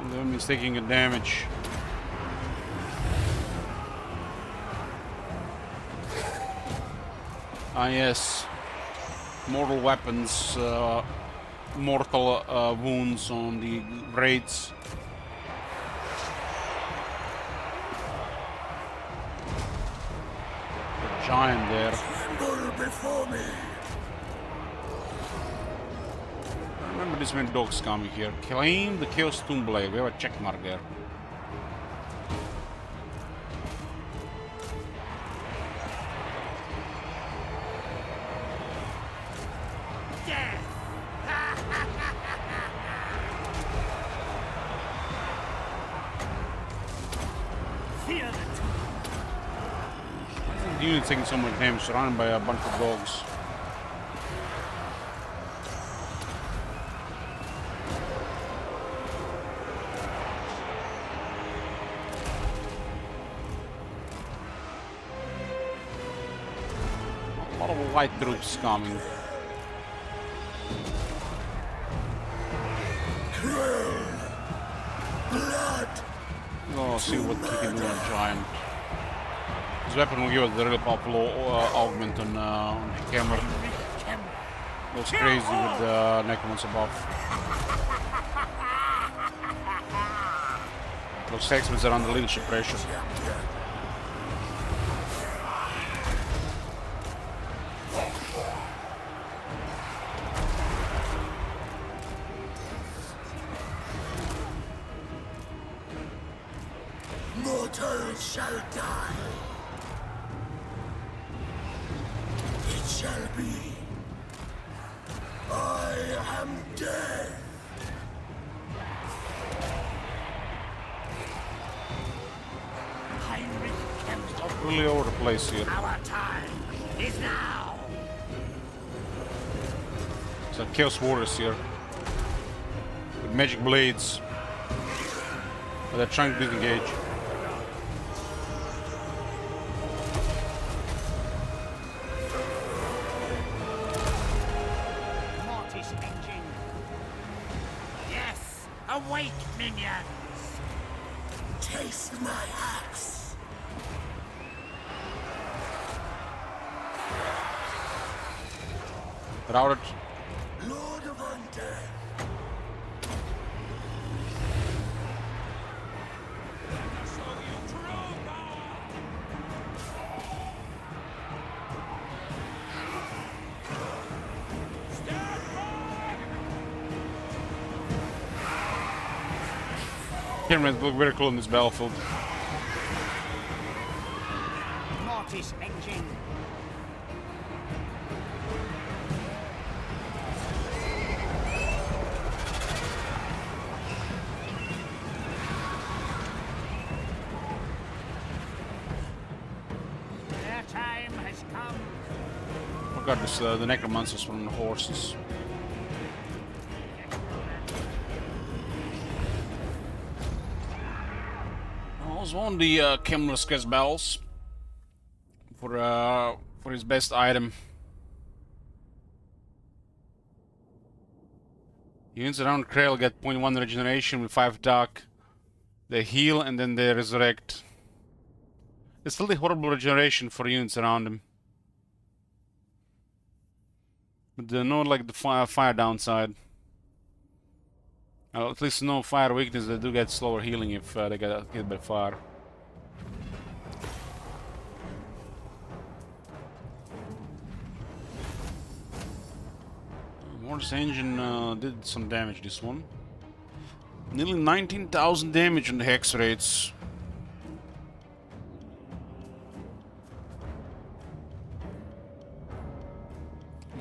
The enemy's taking a damage. Ah yes, mortal weapons, mortal wounds on the raids. The giant there. Tremble before me. Remember this when dogs coming here. Claim the Chaos Tomb Blade. We have a check mark there. Fear the Why is the unit taking so much damage? Surrounded by a bunch of dogs. A lot of white troops coming. Let's see what he can do on Giant. This weapon will give us the really powerful augment on Hammer. Goes crazy with the Necromancer buff. Those Hexmans are under leadership pressure. Mortals shall die. It shall be. I am dead. It's really over the place here. Our time is now. It's like Chaos Warriors here. With magic blades. But they're trying to disengage. Mortis engine. Yes, awake, minions. Taste my axe. Routed. Lord of Undead. Pyramids look very cool in this battlefield. Mortis engine. Their time has come. Oh god, this, the Necromancers from the horses. I was on the Kemmler's quest battles for his best item. Units around Krail get 0.1 regeneration with 5 attack. They heal and then they resurrect. It's still the horrible regeneration for units around him. But no like the fire downside. At least no fire weakness. They do get slower healing if they get hit by fire. Mortis engine did some damage this one. Nearly 19,000 damage on the hex rates.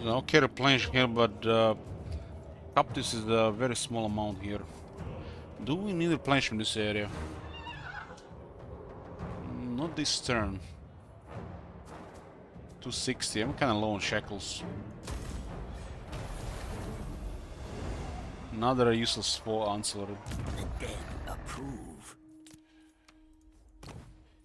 Okay, replenishing here, but Captis is a very small amount here. Do we need replenish from this area? Not this turn. 260. I'm kind of low on shekels. Another useless for ancillary. The dead approve.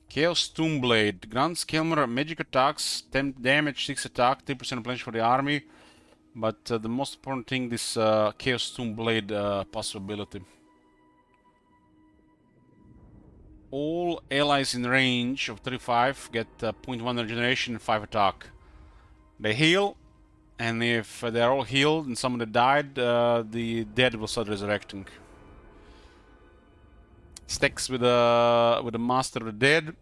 Chaos Tombblade grants Kilmer magic attacks, 10 damage, 6 attack, 3% replenish for the army. But the most important thing, this Chaos Tombblade possibility. All allies in range of 35 get 0.1 regeneration and 5 attack. They heal, and if they're all healed and somebody died, the dead will start resurrecting. Stacks with a Master of the Dead.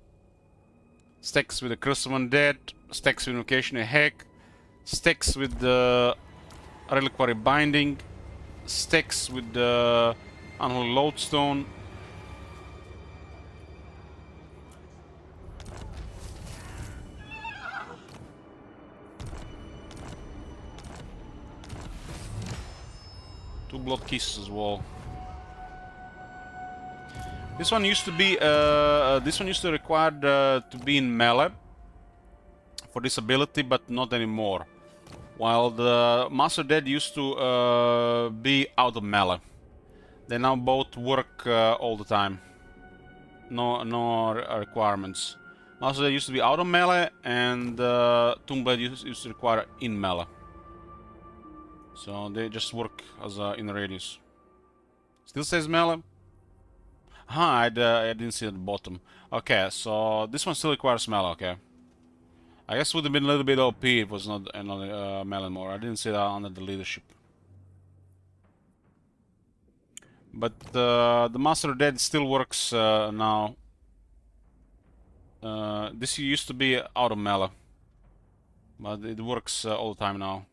Stacks with a Curse of Undead. Stacks with Invocation of Heck. Stacks with the Reliquary Binding. Stacks with the Unholy Lodestone. Two Blood Kisses as well. This one used to be require to be in melee for this ability, but not anymore. While the Master Dead used to be out of melee. They now both work all the time. No requirements. Master Dead used to be out of melee, and Tombblade used to require in melee. So they just work as in radius. Still says melee. I didn't see at the bottom. Okay, so this one still requires melee, okay. I guess it would have been a little bit OP if it was not another melee more. I didn't see that under the leadership. But the Master of Dead still works now. This used to be out of melee. But it works all the time now.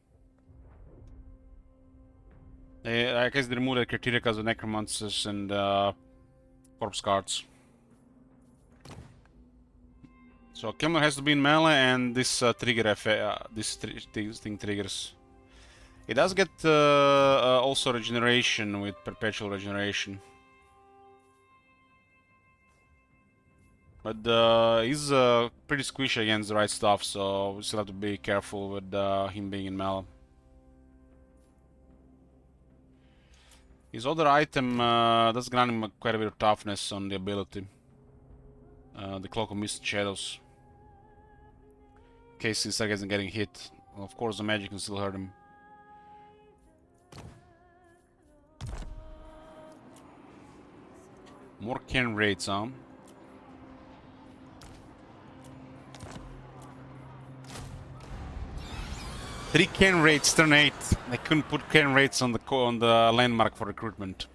I guess they removed the criteria because of necromancers and corpse cards. So Kilmer has to be in melee, and this trigger effect, this thing triggers. It does get also regeneration with perpetual regeneration, but he's pretty squishy against the right stuff, so we still have to be careful with him being in melee. His other item does grant him quite a bit of toughness on the ability. The Cloak of Mist Shadows. In case he starts getting hit. Well, of course the magic can still hurt him. More can rates, huh? Three can rates, turn 8. I couldn't put can rates on the landmark for recruitment.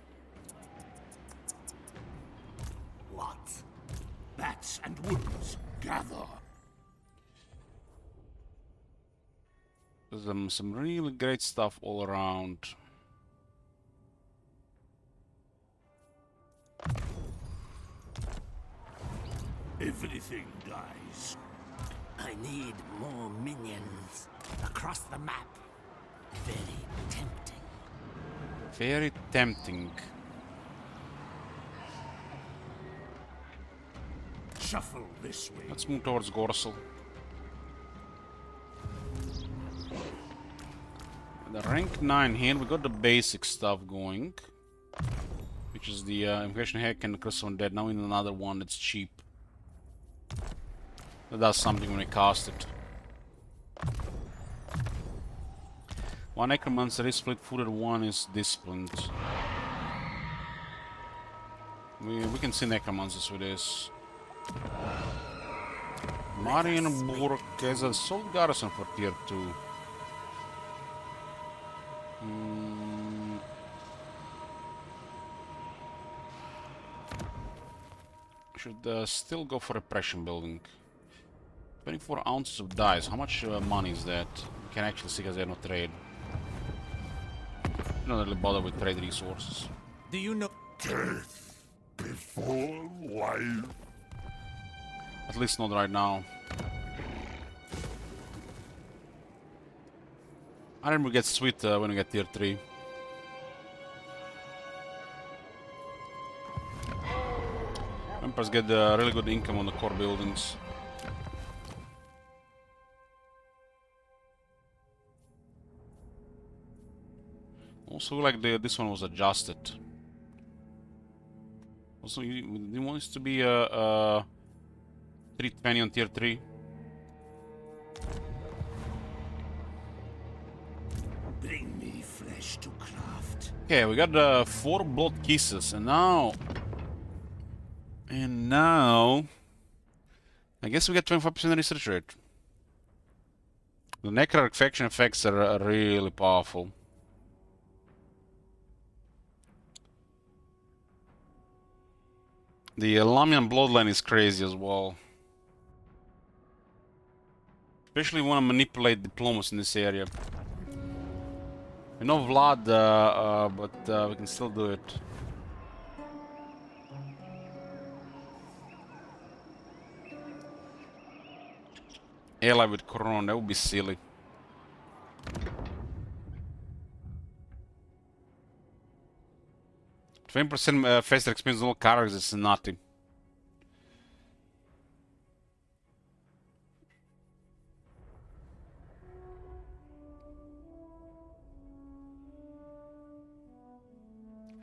What? Bats and wounds, gather. There's some really great stuff all around. Everything dies. I need more minions across the map. Very tempting. Very tempting. Shuffle this way. Let's move towards Gorsel. The rank 9 here, we got the basic stuff going. Which is the Invasion Hack and Curse of Undead. Now in another one that's cheap. That does something when we cast it. One Necromancer is split-footed, one is disciplined. We can see Necromancers with this. Marienburg has a solid garrison for tier 2. Should still go for Repression Building. 24 ounces of dice. How much money is that? We can actually see because they have no trade. We don't really bother with trade resources. Do you know? Death before life. At least not right now. I remember get sweet when we get tier 3. Vampires get really good income on the core buildings. Also, like this one was adjusted. Also, you want it to be 320 on tier 3. Bring me flesh to craft. Okay, we got 4 blood kisses, and now, I guess we get 25% research rate. The necrotic faction effects are really powerful. The Lamian bloodline is crazy as well. Especially when I manipulate diplomas in this area. We know Vlad, but we can still do it. Ally with Corona, that would be silly. %, faster experience on all characters is nothing.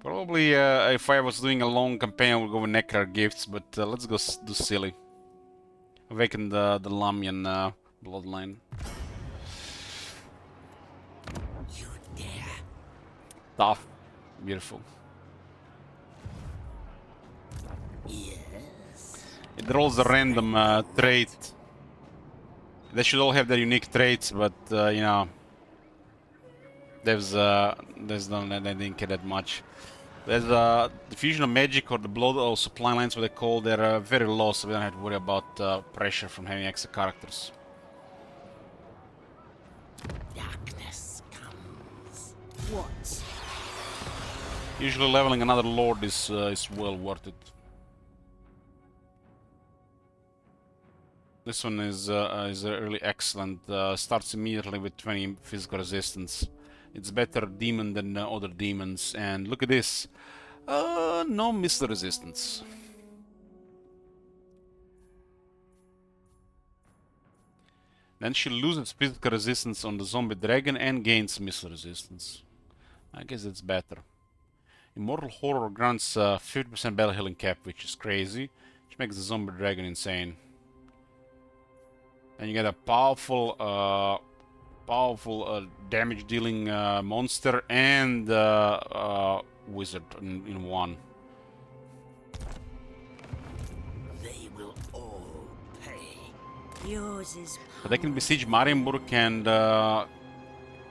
Probably if I was doing a long campaign I would go with Necrar gifts, but let's go do silly. Awaken the Lamian bloodline. You dare. Tough. Beautiful. Yes. It rolls a random trait. They should all have their unique traits, but you know, there's they didn't care that much. There's the fusion of magic or the blood or supply lines, what they call, they're very low, so we don't have to worry about pressure from having extra characters. Darkness comes. What? Usually leveling another lord is well worth it. This one is really excellent. Starts immediately with 20 physical resistance. It's better demon than other demons. And look at this. No missile resistance. Then she loses physical resistance on the zombie dragon and gains missile resistance. I guess that's better. Immortal Horror grants 50% battle healing cap, which is crazy. Which makes the zombie dragon insane. And you get a powerful damage dealing monster and wizard in one. They will all pay. Yours is. But they can besiege Marienburg and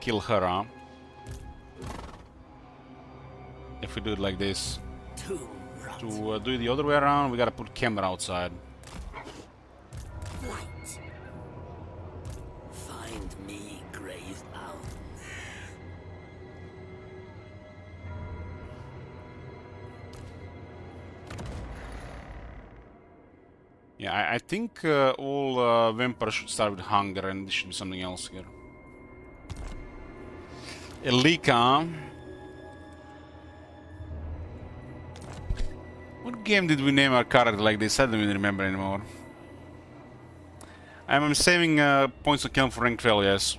kill her, huh? If we do it like this. To do it the other way around, we gotta put camera outside. Flight. Find me, Gravebound. Yeah, I think all vampires should start with hunger, and this should be something else here. Elika. What game did we name our character like this? I don't even remember anymore. I'm saving points of kill for rank 12, yes.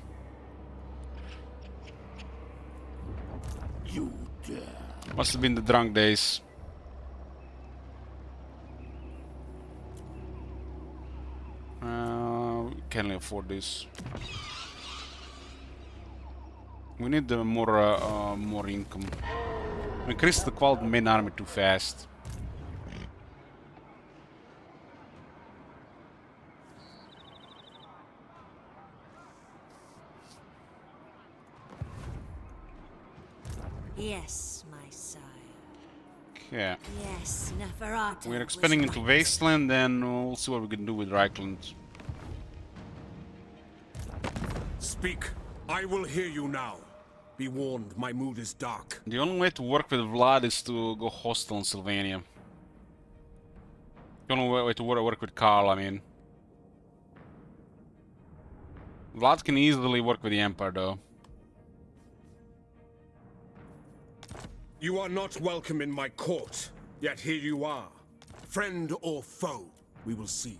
You dare. Must have been the drunk days. Can't afford this. We need more income. Increase the quality of the main army too fast. Yes, my sire. Yeah. Yes, Neferata. We're expanding into Wasteland, and we'll see what we can do with Reichland. Speak. I will hear you now. Be warned, my mood is dark. The only way to work with Vlad is to go hostile in Sylvania. The only way to work with Karl, I mean. Vlad can easily work with the Empire, though. You are not welcome in my court, yet here you are. Friend or foe, we will see.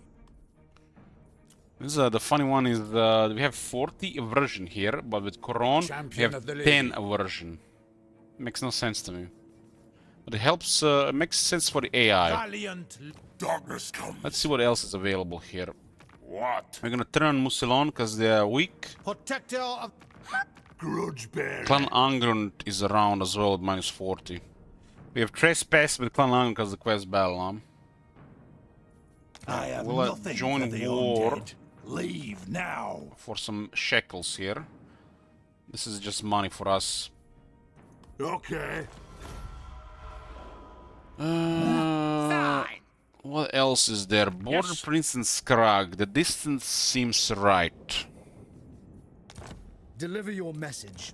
This the funny one is we have 40 aversion here, but with Coron we have 10 aversion. Makes no sense to me. But it helps, it makes sense for the AI. Valiant. Darkness comes. Let's see what else is available here. What? We're gonna turn on Musilon because they are weak. Protector of... Grudge bearer. Clan Angrund is around as well at minus 40. We have Trespass with Clan Angrund because the quest battle, I have we'll nothing join for the war. undead. Leave now. For some shekels here. This is just money for us. Okay. What else is there? Border Prince and Skrag. The distance seems right. Deliver your message.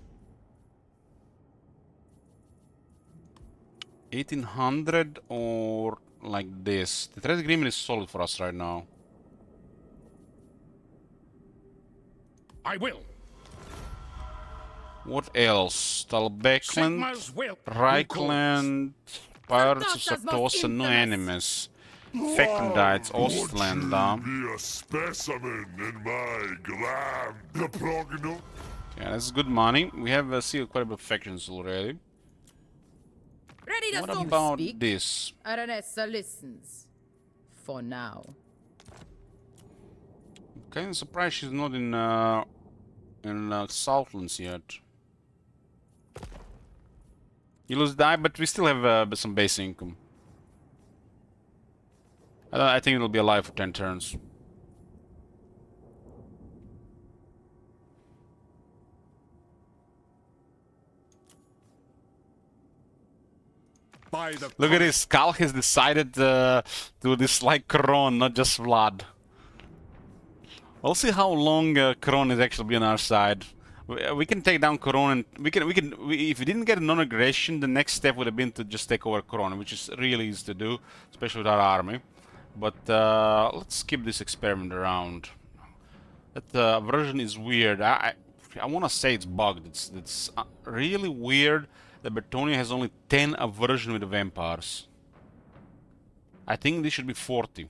1800 or like this. The trade agreement is solid for us right now. I will. What else? Talbeckland, Sigma's will. Reichland, Pirates of Sartosa, no enemies. Feckendites, Ostland, Be a specimen in my glam. The progno. yeah, that's good money. We have seen quite a bit of factions already. Ready to What stop. about Speak? this? Aranessa listens. For now. Kind of surprised she's not in Southlands yet. You lose die, but we still have some base income. I think it'll be alive for 10 turns. By the Look at this. Skal has decided to dislike Kron, not just Vlad. We'll see how long Kron is actually be on our side. We can take down Kron, and if we didn't get a non-aggression, the next step would have been to just take over Kron, which is really easy to do, especially with our army. But let's keep this experiment around. That version is weird. I want to say it's bugged. It's really weird that Bretonia has only 10 aversion with the vampires. I think this should be 40.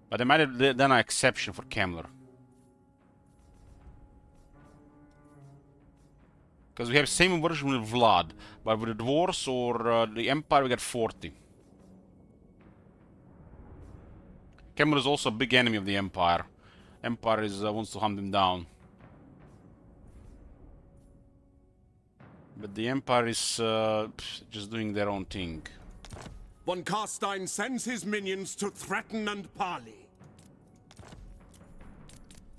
But they might have done an exception for Kemmler. Because we have same aversion with Vlad, but with the Dwarves or the Empire we get 40. Kemmler is also a big enemy of the Empire. Empire wants to hunt him down. But the Empire is just doing their own thing. Von Karstein sends his minions to threaten and parley.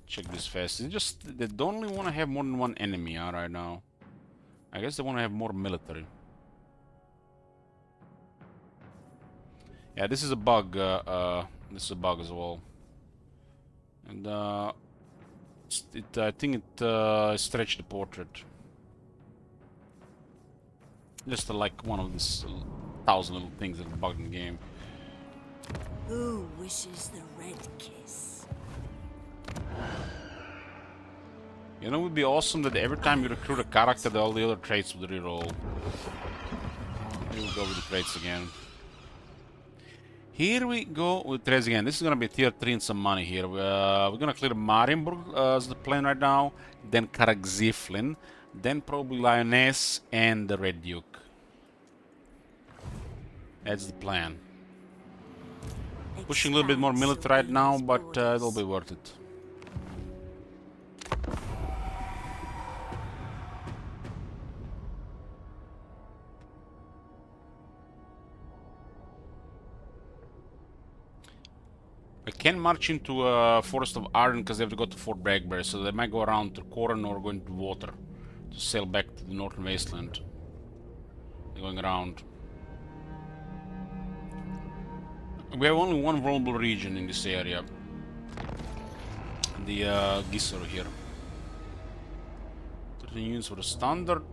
Check this fast. It's just they don't really want to have more than one enemy right now. I guess they want to have more military. Yeah, this is a bug. This is a bug as well. And I think it stretched the portrait. Just like one of these 1,000 little things that are bugged in the game. Who wishes the red kiss? You know, it would be awesome that every time you recruit a character, that all the other traits would reroll. Here we go with the traits again. Here we go with traits again. This is gonna be tier 3 and some money here. We're gonna clear Marienburg as the plan right now, then Karagziflin, then probably Lioness and the Red Duke. That's the plan. Pushing a little bit more military right now, but it'll be worth it. I can march into Forest of Arden because they have to go to Fort Bragberry, so they might go around to Coron or go into water to sail back to the Northern Wasteland. They're going around. We have only one vulnerable region in this area. The Gisor here. 13 units for the standard.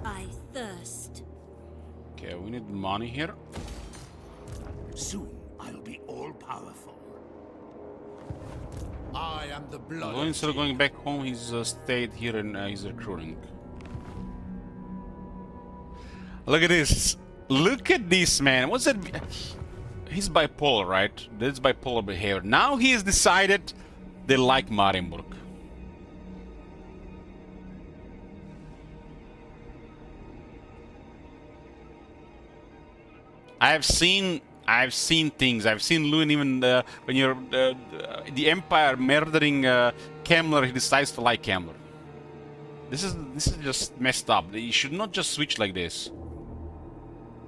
I thirst. Okay, we need money here. Soon I'll be all-powerful. I am the blood. Although instead of going back home, he's stayed here and he's recruiting. Look at this. Look at this, man. What's that? He's bipolar, right? That's bipolar behavior. Now he has decided they like Marienburg. I've seen things. I've seen Lewin even when you're the Empire murdering Kemmler, he decides to like Kemmler. This is just messed up. You should not just switch like this.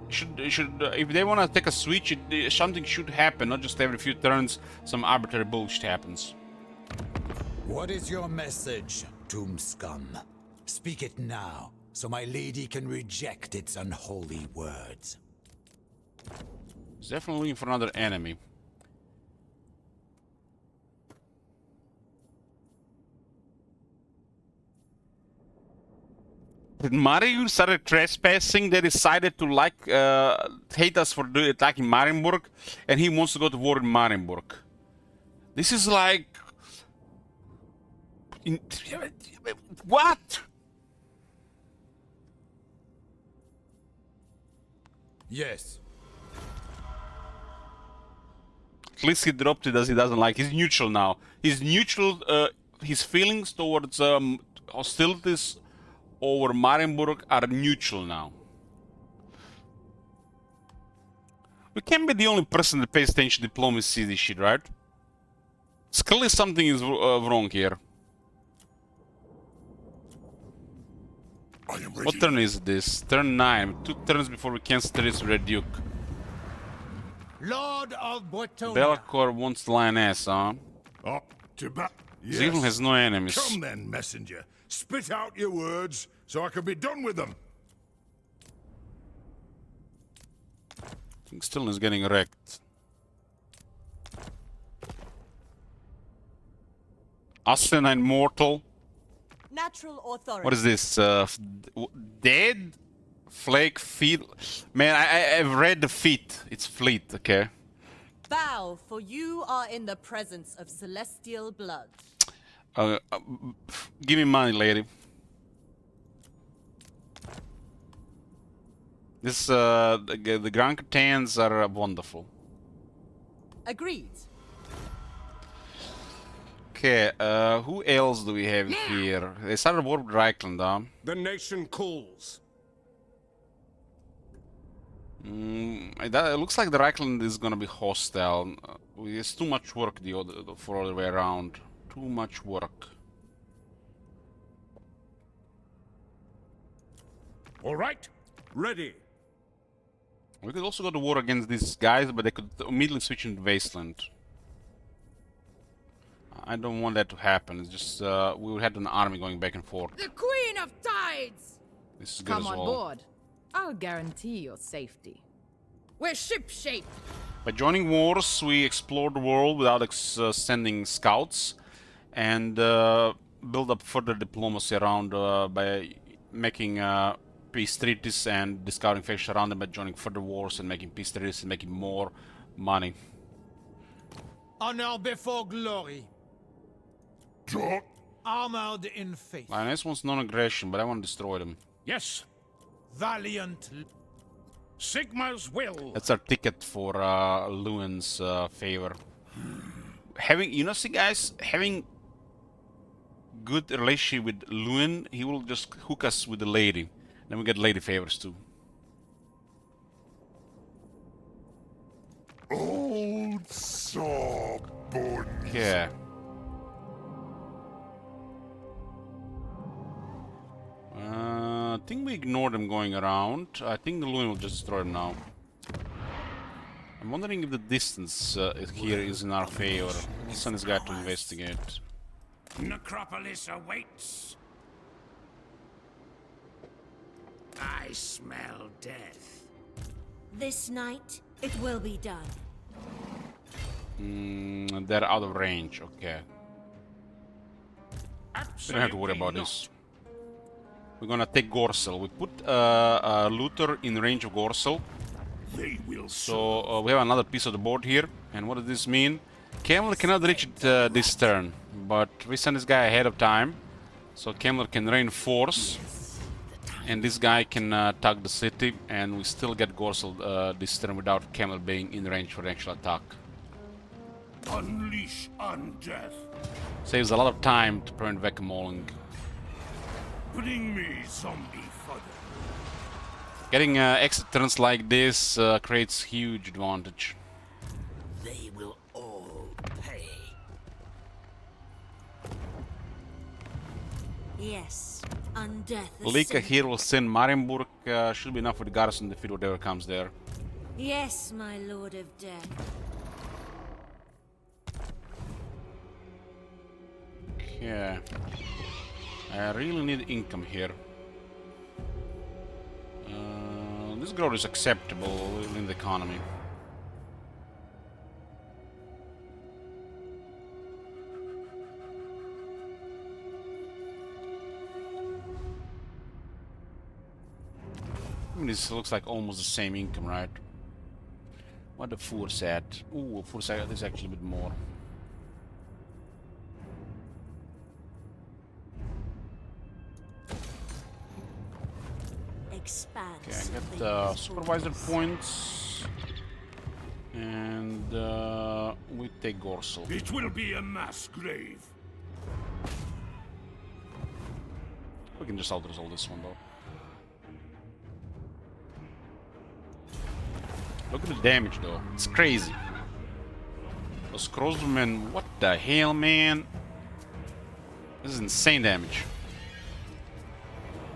If they want to take a switch, something should happen, not just every few turns some arbitrary bullshit happens. What is your message, tomb scum? Speak it now, so my lady can reject its unholy words. He's definitely looking for another enemy. When Mario started trespassing, they decided to hate us for attacking Marienburg, and he wants to go to war in Marienburg. This is like... What? Yes. At least he dropped it as he doesn't like. He's neutral now. He's neutral. His feelings towards hostilities over Marienburg are neutral now. We can't be the only person that pays attention to diplomacy this shit, right? It's clearly something is wrong here. I am ready. What turn is this? Turn 9. 2 turns before we can steer this Red Duke. Lord of Bretonia. Belcor wants the lioness, huh? Up to bat. Zealand has no enemies. Come then, messenger. Spit out your words so I can be done with them. I think Stilton is getting wrecked. Asinine Mortal. Natural authority. What is this? Dead? Flake feet? Man, I've read the feet. It's fleet, okay. Bow, for you are in the presence of celestial blood. Give me money, lady. This, the Grand Curtains are wonderful. Agreed. Okay, who else do we have here? They started a war with Reichland, huh? The nation calls. It looks like the Reichland is gonna be hostile. It's too much work for all the way around. Too much work. All right, ready. We could also go to war against these guys, but they could immediately switch into Wasteland. I don't want that to happen. It's just we would have an army going back and forth. The Queen of Tides! This is good Come as on well. board. I'll guarantee your safety. We're ship-shape. By joining wars, we explore the world without sending scouts, and build up further diplomacy around by making peace treaties and discarding factions around them, by joining further wars and making peace treaties and making more money. Honor before glory. Armored in faith. Lioness wants non-aggression, but I want to destroy them. Yes. Valiant. Sigma's will. That's our ticket for Lewin's favor. Having, you know, see guys, having good relationship with Lewin, he will just hook us with the lady. Then we get lady favors too. Old sawbones. Yeah. I think we ignore them going around. I think the Lewin will just destroy them now. I'm wondering if the distance here is in our favor. Let's send this guy to investigate. Necropolis awaits. I smell death. This night, it will be done. They're out of range, okay. We don't have to worry about this. We're gonna take Gorsel. We put Luther in range of Gorsel. They will So we have another piece of the board here. And what does this mean? Camel cannot reach it this turn, but we send this guy ahead of time. So Camel can reinforce. And this guy can attack the city, and we still get Gorsel this turn without Camel being in range for the actual attack. unleash undeath. Saves a lot of time to prevent whack-a-moling. Bring me zombie fodder. Getting extra turns like this creates huge advantage. They will all pay. Yes, undeath. Lika here will send Marienburg. Should be enough for the garrison to defeat whatever comes there. Yes, my lord of death. Okay. I really need income here. This growth is acceptable in the economy. I mean, this looks like almost the same income, right? What the Furs at? Ooh, Furs is actually a bit more. Okay, I got supervisor points, and we take Gorsel. It will be a mass grave. We can just out-resolve this one though. Look at the damage though, it's crazy. Those crossbowmen, what the hell, man? This is insane damage.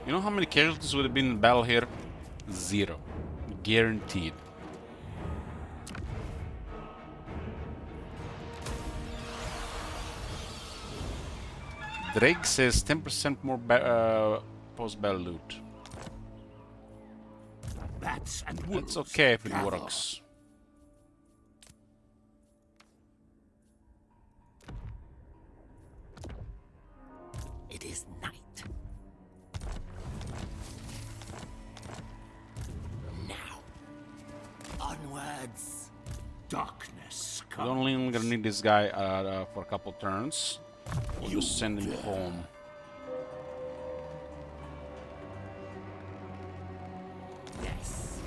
You know how many casualties would have been in battle here? 0. Guaranteed. Drake says 10% more post-battle loot. Bats and wolves. It's okay if it gather. works. It is night. Now, onwards. Darkness We're comes. only gonna need this guy for a couple turns. We'll just send him home. Yes.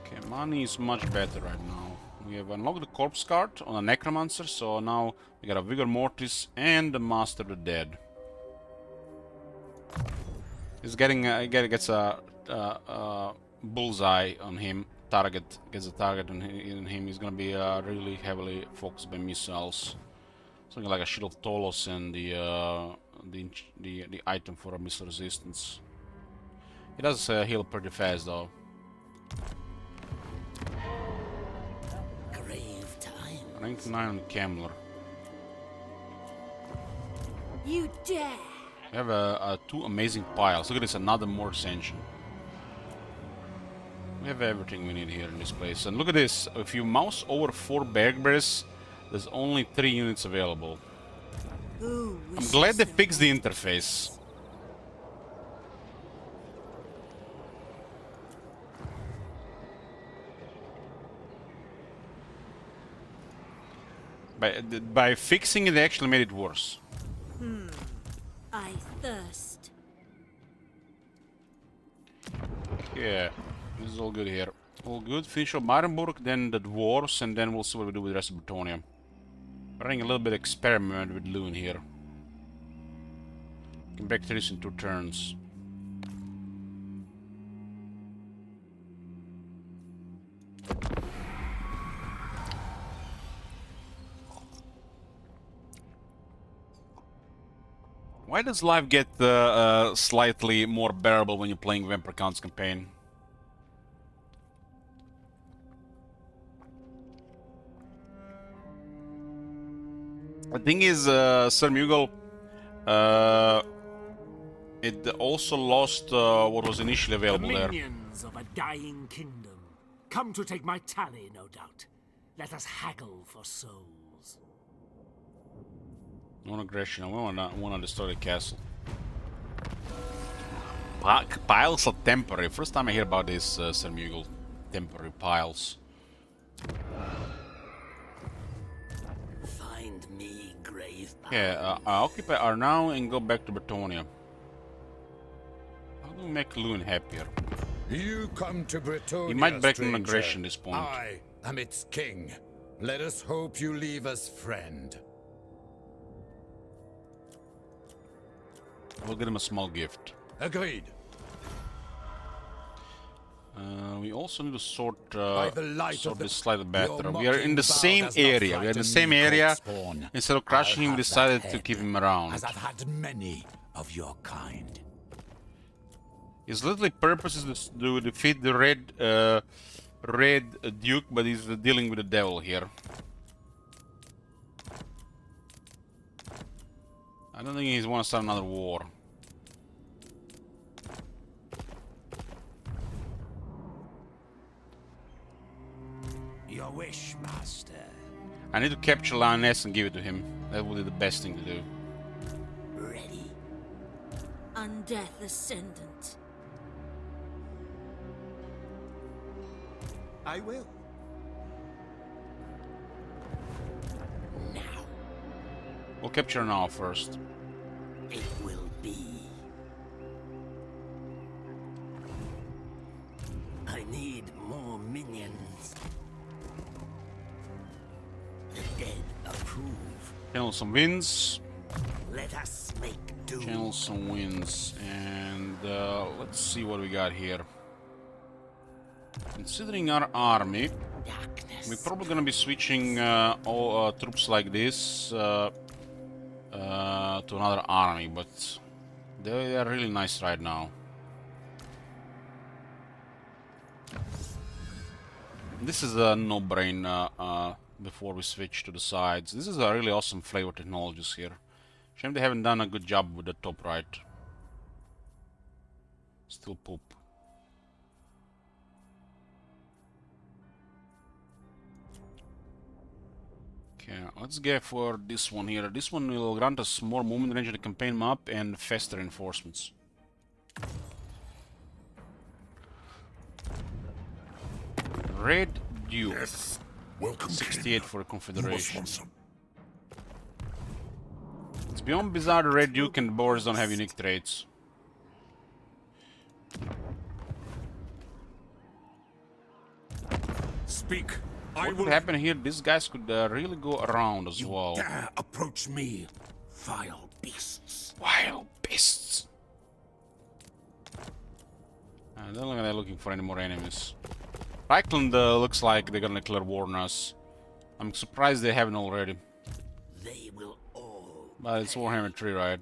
Okay, money is much better right now. We have unlocked the corpse card on a necromancer, so now we got a vigor mortis and the master of the dead. He's gets a bullseye on him. Gets a target on him. He's gonna be really heavily focused by missiles. Something like a shield of Tolos and the item for a missile resistance. He does heal pretty fast though. Grave time. Rank 9 on Kemmler. You dare! We have two amazing piles. Look at this, another Mortis engine. We have everything we need here in this place. And look at this, if you mouse over 4 bergbears, there's only 3 units available. I'm glad they fixed the interface. By fixing it, they actually made it worse. I thirst. Yeah, this is all good here. All good. Finish up Marenburg, then the dwarves, and then we'll see what we do with the rest of Bretonnia. We're running a little bit of experiment with Loon here. Can break this in 2 turns. Why does life get slightly more bearable when you're playing Vampire Count's campaign? The thing is, Sir Mughal, it also lost what was initially available The there. minions of a dying kingdom. Come to take my tally, no doubt. Let us haggle for souls. No aggression. I want to destroy the castle. Piles are temporary. First time I hear about this, Sir Mughal. Temporary piles. Find me, grave. Yeah, occupy Arnau and go back to Bretonnia. How do we make Loon happier? You come to Bretonnia, He might break stranger. non-aggression at this point. I am its king. Let us hope you leave us friend. We'll get him a small gift. Agreed. We also need to sort of this slightly better. your We are in the mocking bow same does not area. We are in the frighten same me, area. Cold-spawn. Instead of crushing him, I'll we have decided that to head, keep him around. as I've had many of your kind. His literally purpose is to defeat the red Duke, but he's dealing with the devil here. I don't think he wants to start another war. Your wish, master. I need to capture Lioness and give it to him. That would be the best thing to do. Ready. Undeath Ascendant. I will. Now. We'll capture now first. It will be. I need more minions. The dead approve. Channel some wins. Let us make do. Channel some wins. And let's see what we got here. Considering our army, we're probably gonna be switching all troops like this to another army, but they are really nice right now. This is a no-brain before we switch to the sides. This is a really awesome flavor technologies here. Shame they haven't done a good job with the top right. Still poop. Okay, let's go for this one here. This one will grant us more movement range in the campaign map and faster reinforcements. Red Duke. Yes. Welcome, 68 King. for a Confederation. Want some. It's beyond bizarre the Red Duke and Boars don't have unique traits. Speak. What would happen here? These guys could really go around as well. Dare approach me, vile beasts. Wild beasts. I don't look like they're looking for any more enemies. Reichland looks like they're gonna declare war on us. I'm surprised they haven't already. They will all. But it's Warhammer 3, right?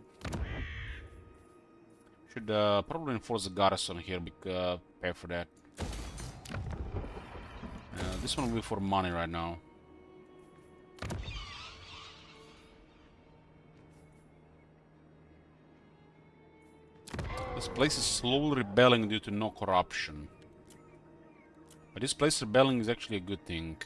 Should probably enforce the garrison here, pay for that. This one will be for money right now. This place is slowly rebelling due to no corruption. But this place rebelling is actually a good thing.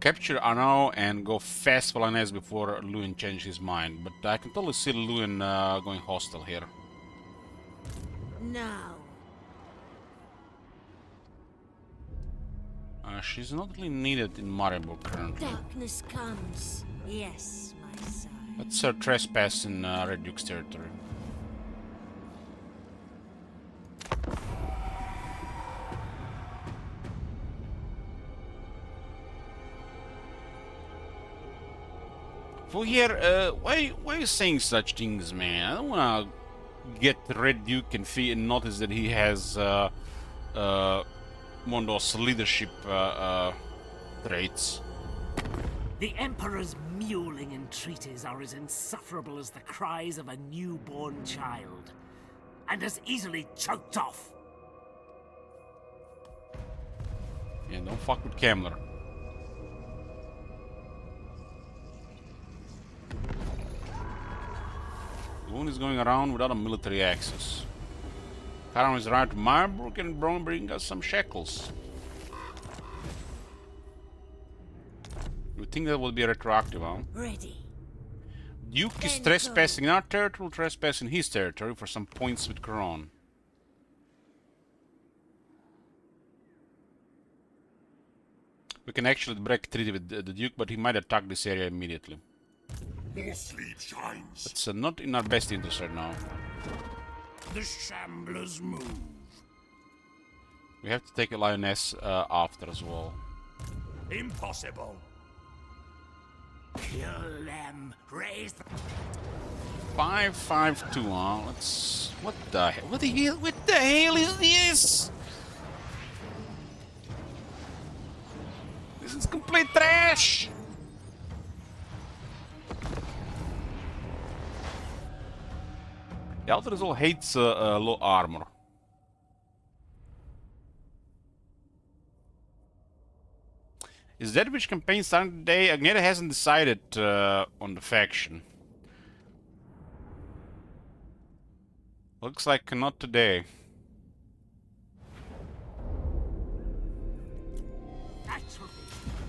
Capture Arnau and go fast Polonaise before Lewin changes his mind. But I can totally see Lewin going hostile here. Now. She's not really needed in Marienburg currently. Darkness comes. Yes, my son. That's her trespass in Red Duke's territory. For here, why are you saying such things, man? I don't wanna get Red Duke and notice that he has one of those leadership traits. The Emperor's mewling entreaties are as insufferable as the cries of a newborn child, and as easily choked off. Yeah, don't fuck with Kamler. Lewin is going around without a military access. Karam is right to Marburg and bring us some shekels. You would think that would be retroactive, huh? Ready. Duke is trespassing in our territory, will trespass in his territory for some points with Kron. We can actually break treaty with the Duke, but he might attack this area immediately. More sleep shines. It's not in our best interest right now. The shamblers move. We have to take a lioness after as well. Impossible. Kill them. Raise. 552, huh? Let's. What the hell? What the hell is this? This is complete trash. The Alterazol hates low armor. Is that which campaign starting today? Agneta hasn't decided on the faction. Looks like not today.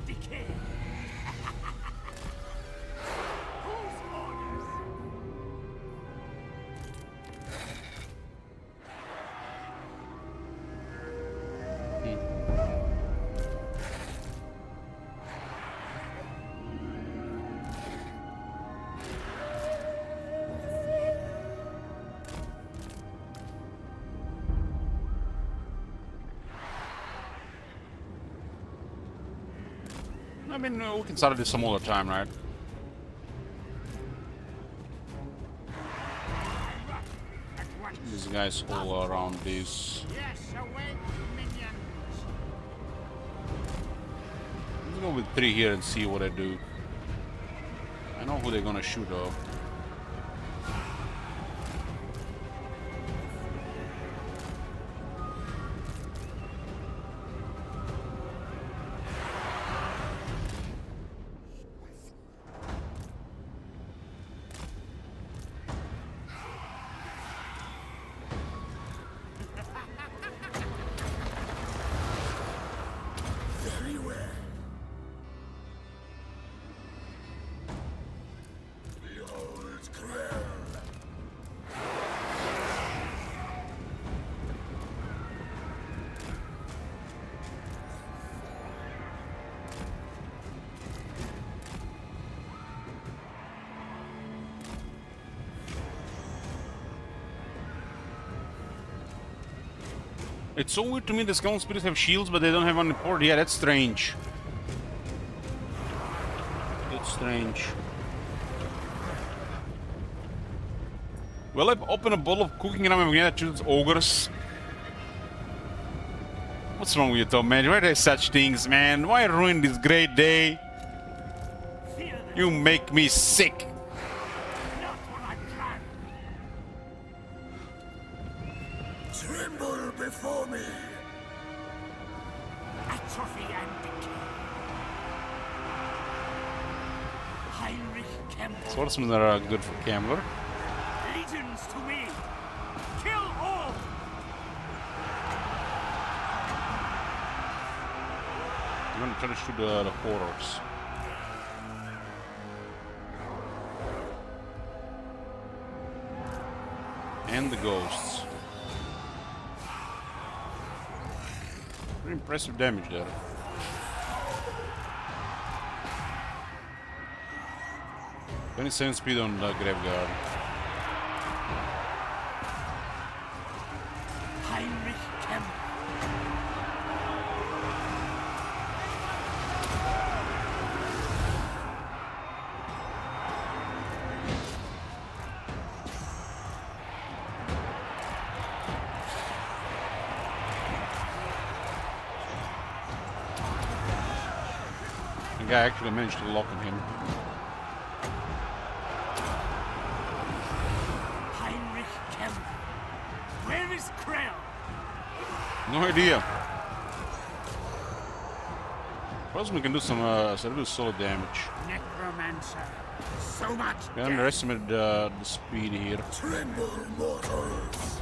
Decay. I mean, we can start this some other time, right? These guys all around these. Let's go with 3 here and see what I do. I know who they're gonna shoot though. It's so weird to me that Skeleton Spirits have shields, but they don't have any port. Yeah, that's strange. It's strange. Will I open a bottle of cooking and I'm gonna choose ogres? What's wrong with you, Tom, man? Why do such things, man? Why ruin this great day? You make me sick. Tremble before me. Atrophy and decay. Heinrich Kempel. Swordsmen are good for Campbell. Legions to me. Kill all. I'm gonna try to shoot the horrors. And the ghosts. Pretty impressive damage there. "27 speed on the Graveguard." Heinrich Kempel. The guy actually managed to lock on him. Heinrich Kempel. Where is Krell? No idea. Swordsman can do some solid damage. Necromancer. So much. We underestimated the speed here. Tremble, mortals.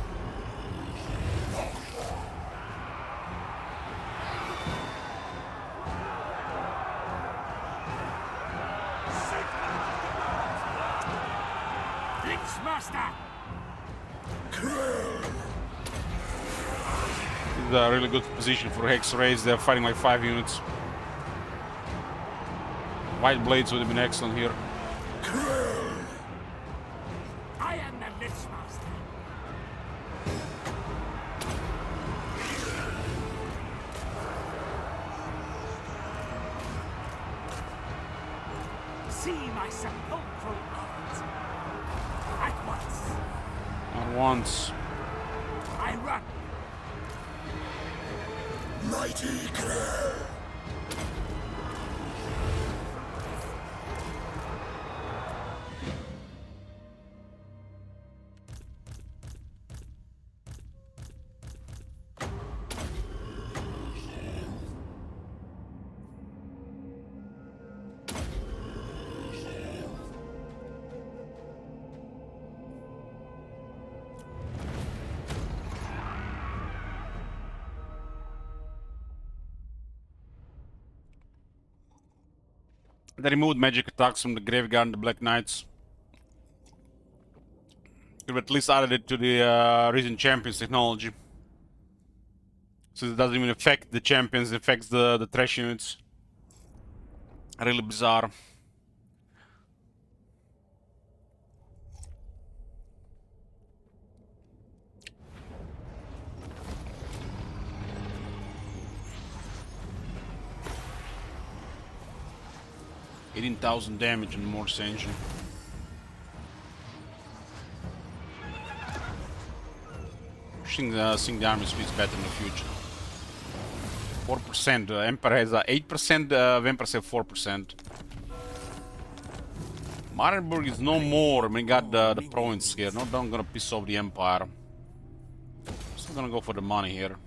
Blitzmaster. This is a really good position for Hex Rays. They're fighting like 5 units. White Blades would have been excellent here. I am the Blitzmaster. See my sepulchral art. At once. Not once. I run. Mighty Krell. They removed magic attacks from the Graveguard and the Black Knights. Could have at least added it to the recent Champions technology. So it doesn't even affect the champions, it affects the trash units. Really bizarre. $18,000 damage in the Morse engine. Think the army speeds better in the future. 4%. Emperor has 8%. Emperor has 4%. Marienburg is no more. We got the province here. Not that I'm gonna piss off the Empire. Still gonna go for the money here.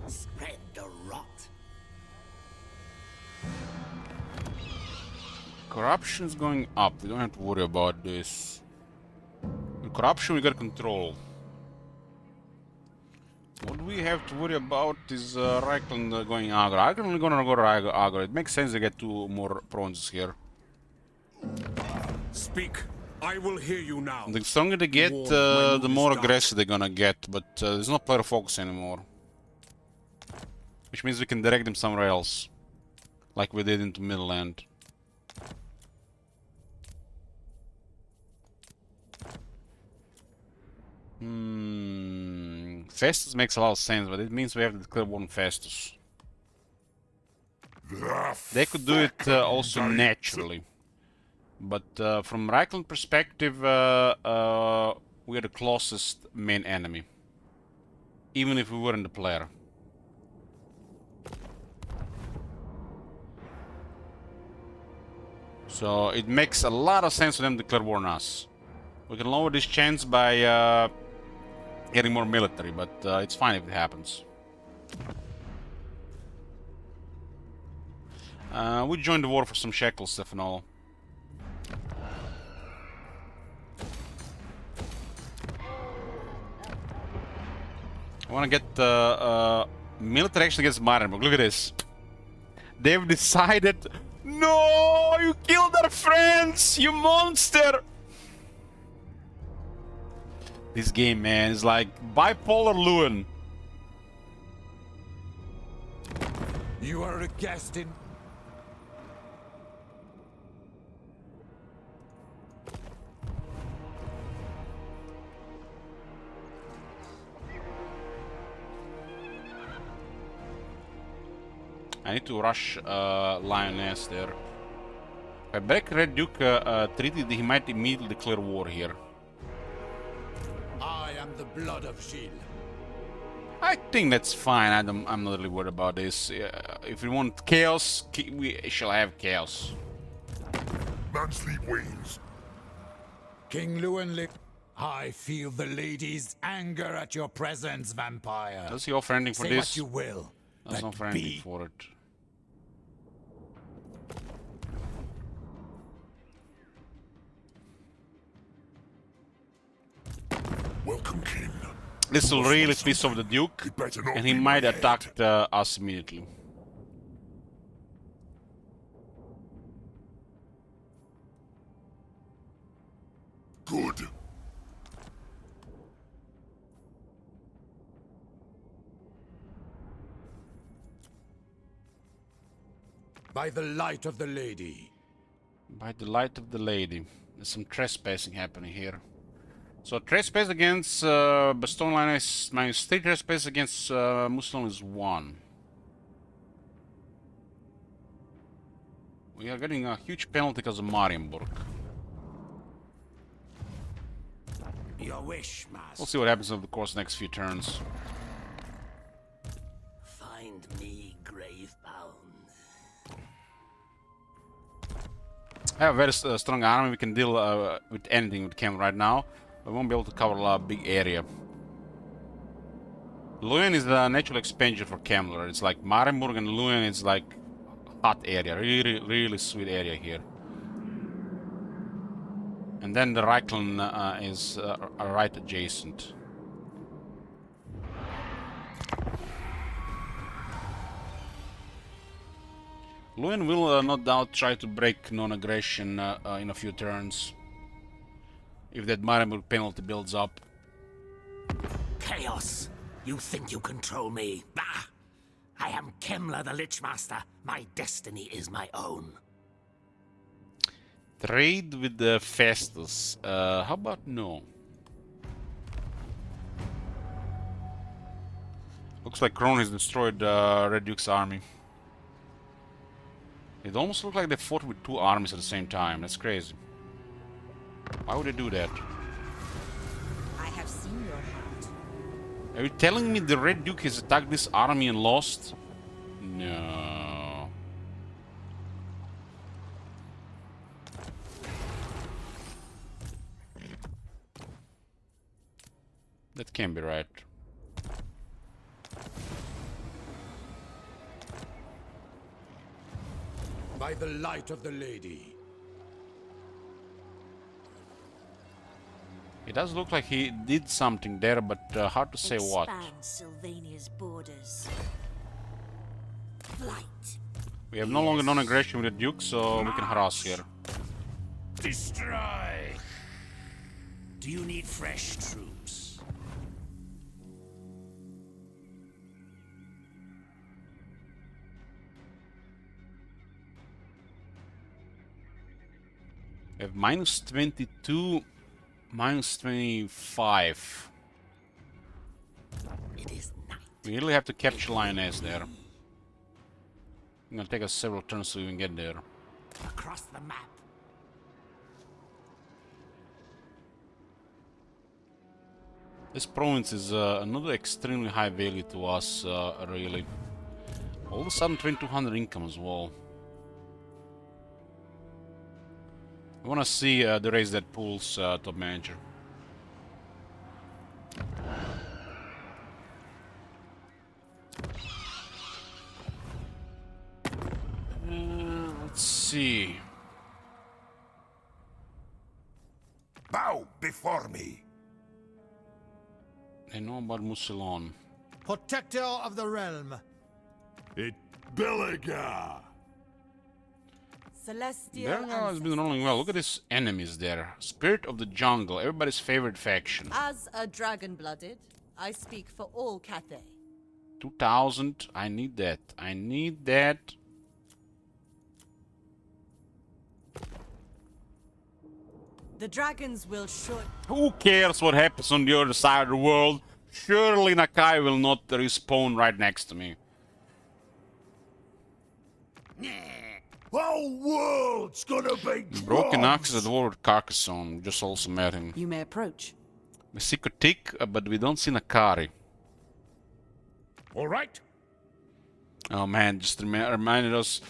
Spread the rot. Corruption's going up. We don't have to worry about this. With corruption we got control. What we have to worry about is Reichland going aggro. Reichland only gonna go aggro. It makes sense to get 2 more provinces here. Speak. I will hear you now. The stronger they get, the more aggressive they're gonna get, but there's no player focus anymore. Which means we can direct them somewhere else. Like we did into Midland. Festus makes a lot of sense, but it means we have to declare one Festus. They could do it also naturally. But from Reichland perspective, we are the closest main enemy. Even if we weren't the player. So it makes a lot of sense for them to declare war on us. We can lower this chance by getting more military, but it's fine if it happens. We joined the war for some shekels, stuff and all. I want to get military action against Marenburg. Look at this. They've decided... No! You killed our friends! You monster! This game, man, is like bipolar Lewin. You are a guest in... I need to rush Lioness there. If I break Red Duke treaty, he might immediately declare war here. I am the blood of Gilles. I think that's fine. I'm not really worried about this. If we want chaos, we shall have chaos. Man sleep wanes. King Lewin, I feel the lady's anger at your presence, vampire. Does he offer anything for Say this? what you will. Doesn't offer anything for it. Welcome, King. This will really piss off the Duke, and he might attack us immediately. Good. By the light of the lady. By the light of the lady. There's some trespassing happening here. So trespass against Bastogne line is -3, trespass against Mousselon is 1. We are getting a huge penalty because of Marienburg. Your wish, master. We'll see what happens over the course of the next few turns. Find me grave bound. I have a very strong army. We can deal with anything with Cam right now. We won't be able to cover a big area. Leuven is the natural expansion for Kemmler. It's like Marienburg and Leuven is like hot area. Really sweet area here. And then the Reichland is right adjacent. Leuven will no doubt try to break non-aggression in a few turns. If that Marienburg penalty builds up. Chaos! You think you control me? Bah! I am Kemmler the Lichmaster. My destiny is my own. Trade with the Festus. How about no? Looks like Kron has destroyed Red Duke's army. It almost looked like they fought with 2 armies at the same time. That's crazy. Why would they do that? I have seen your heart. Are you telling me the Red Duke has attacked this army and lost? No. That can't be right. By the light of the lady. It does look like he did something there, but hard to say what. Expand Sylvania's borders. Flight. We have no longer non-aggression with the Duke, so we can harass here. Destroy! Do you need fresh troops? We have -22, -25. We really have to capture Lioness there. It's gonna take us several turns to even get there. Across the map. This province is another extremely high value to us, really. All of a sudden 2200 income as well. I wanna see the race that pulls top manager. Let's see. Bow before me. I know about Musilon. Protector of the realm. It Belaga. Celestial Barrow has been rolling well. Look at his enemies there. Spirit of the Jungle, everybody's favorite faction. As a dragon-blooded, I speak for all Cathay. 2000. I need that. I need that. The dragons will sure. Who cares what happens on the other side of the world? Surely Nakai will not respawn right next to me. Whole world's gonna be Broken Axe at war with Carcassonne. We just also met him. You may approach. We see Kotik, but we don't see Nakari. All right. Oh man, just reminded us.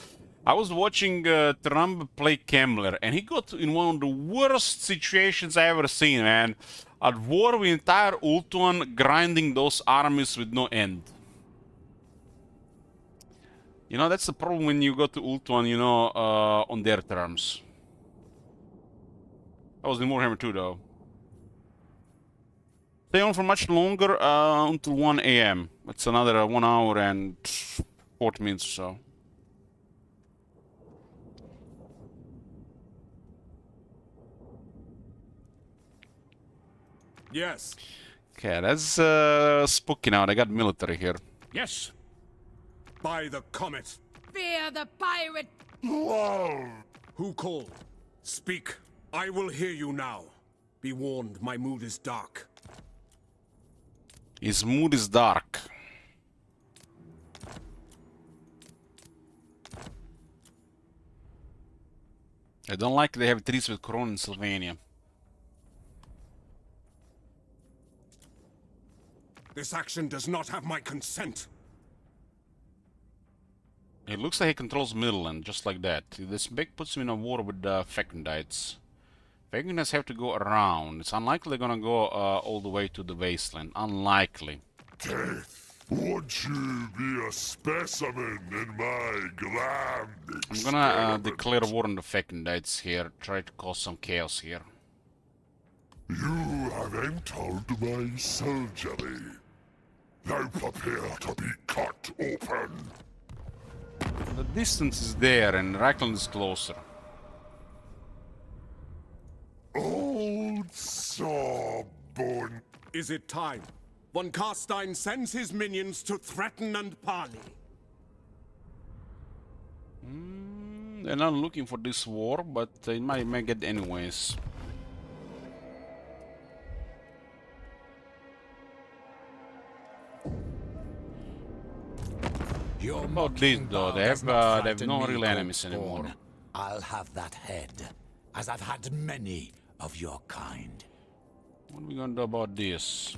I was watching Trump play Kemmler, and he got in one of the worst situations I ever seen, man. At war with entire Ultuan, grinding those armies with no end. You know, that's the problem when you go to Ultuan, you know, on their terms. That was in Warhammer 2, though. Stay on for much longer, until 1 AM. It's another 1 hour and 40 minutes or so. Yes. Okay, that's spooky now. They got military here. Yes. By the comet. Fear the pirate! Who called? Speak. I will hear you now. Be warned, my mood is dark. His mood is dark. I don't like they have trees with Corona in Sylvania. This action does not have my consent. It looks like he controls Midland, just like that. This big puts him in a war with the Fecundites. Fecundites have to go around. It's unlikely they're gonna go all the way to the wasteland. Unlikely. Death, won't you be a specimen in my glam I'm gonna declare war on the Fecundites here. Try to cause some chaos here. You have entered my surgery. Now prepare to be cut open. The distance is there and Reichland is closer. Old sawbone. Is it time? Von Carstein sends his minions to threaten and parley. They're not looking for this war, but they might make it anyways. Your about this though? They have no real enemies anymore. I'll have that head, as I've had many of your kind. What are we gonna do about this?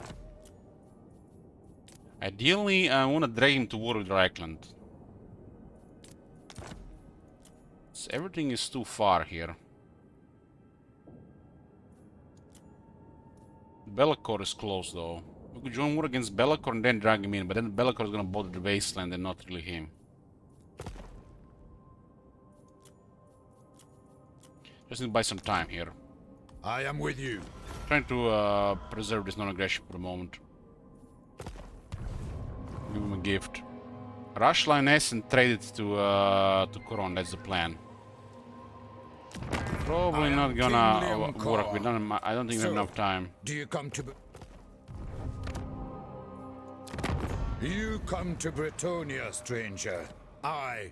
Ideally, I want to drag him to war with Reichland. Everything is too far here. Be'lakor is close though. We could join war against Be'lakor and then drag him in, but then Be'lakor is gonna bother the wasteland and not really him. Just need to buy some time here. I am with you. Trying to preserve this non-aggression for the moment. Give him a gift. Rush Lioness and trade it to Coron, that's the plan. Probably not gonna work. I don't think we have enough time. Do you come to... You come to Bretonia, stranger. I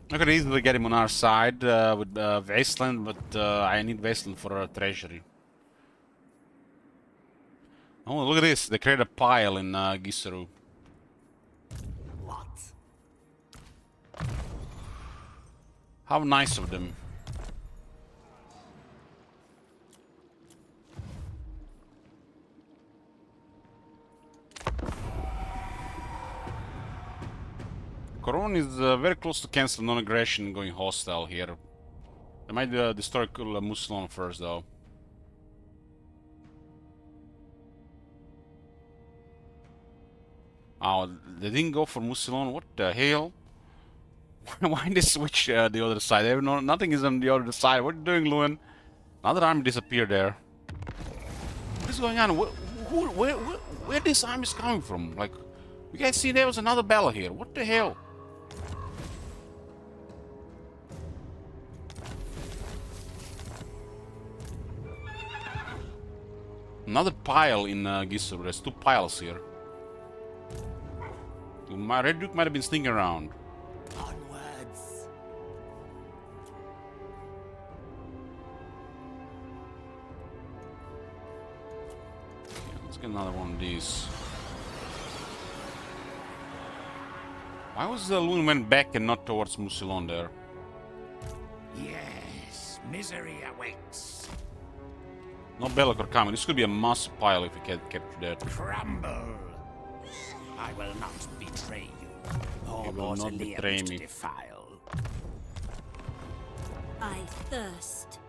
could easily get him on our side with Wasteland, but I need Wasteland for a treasury. Oh, look at this. They create a pile in Gisaru. What? How nice of them. Coron is very close to cancel non-aggression and going hostile here. They might destroy Musilon first, though. Oh, they didn't go for Musilon? What the hell? Why did they switch the other side? They have nothing is on the other side. What are you doing, Luan? Another army disappeared there. What is going on? Where this army is coming from? Like, you guys see there was another battle here. What the hell? Another pile in Gisaru. There's two piles here. My Red Duke might have been sneaking around. Onwards. Okay, let's get another one of these. Why was the Loon went back and not towards Musilon there? Yes, misery awaits. No Bellicor coming. This could be a massive pile if we can capture that. Crumble. I will not betray you. You will not betray me. Defile. I thirst.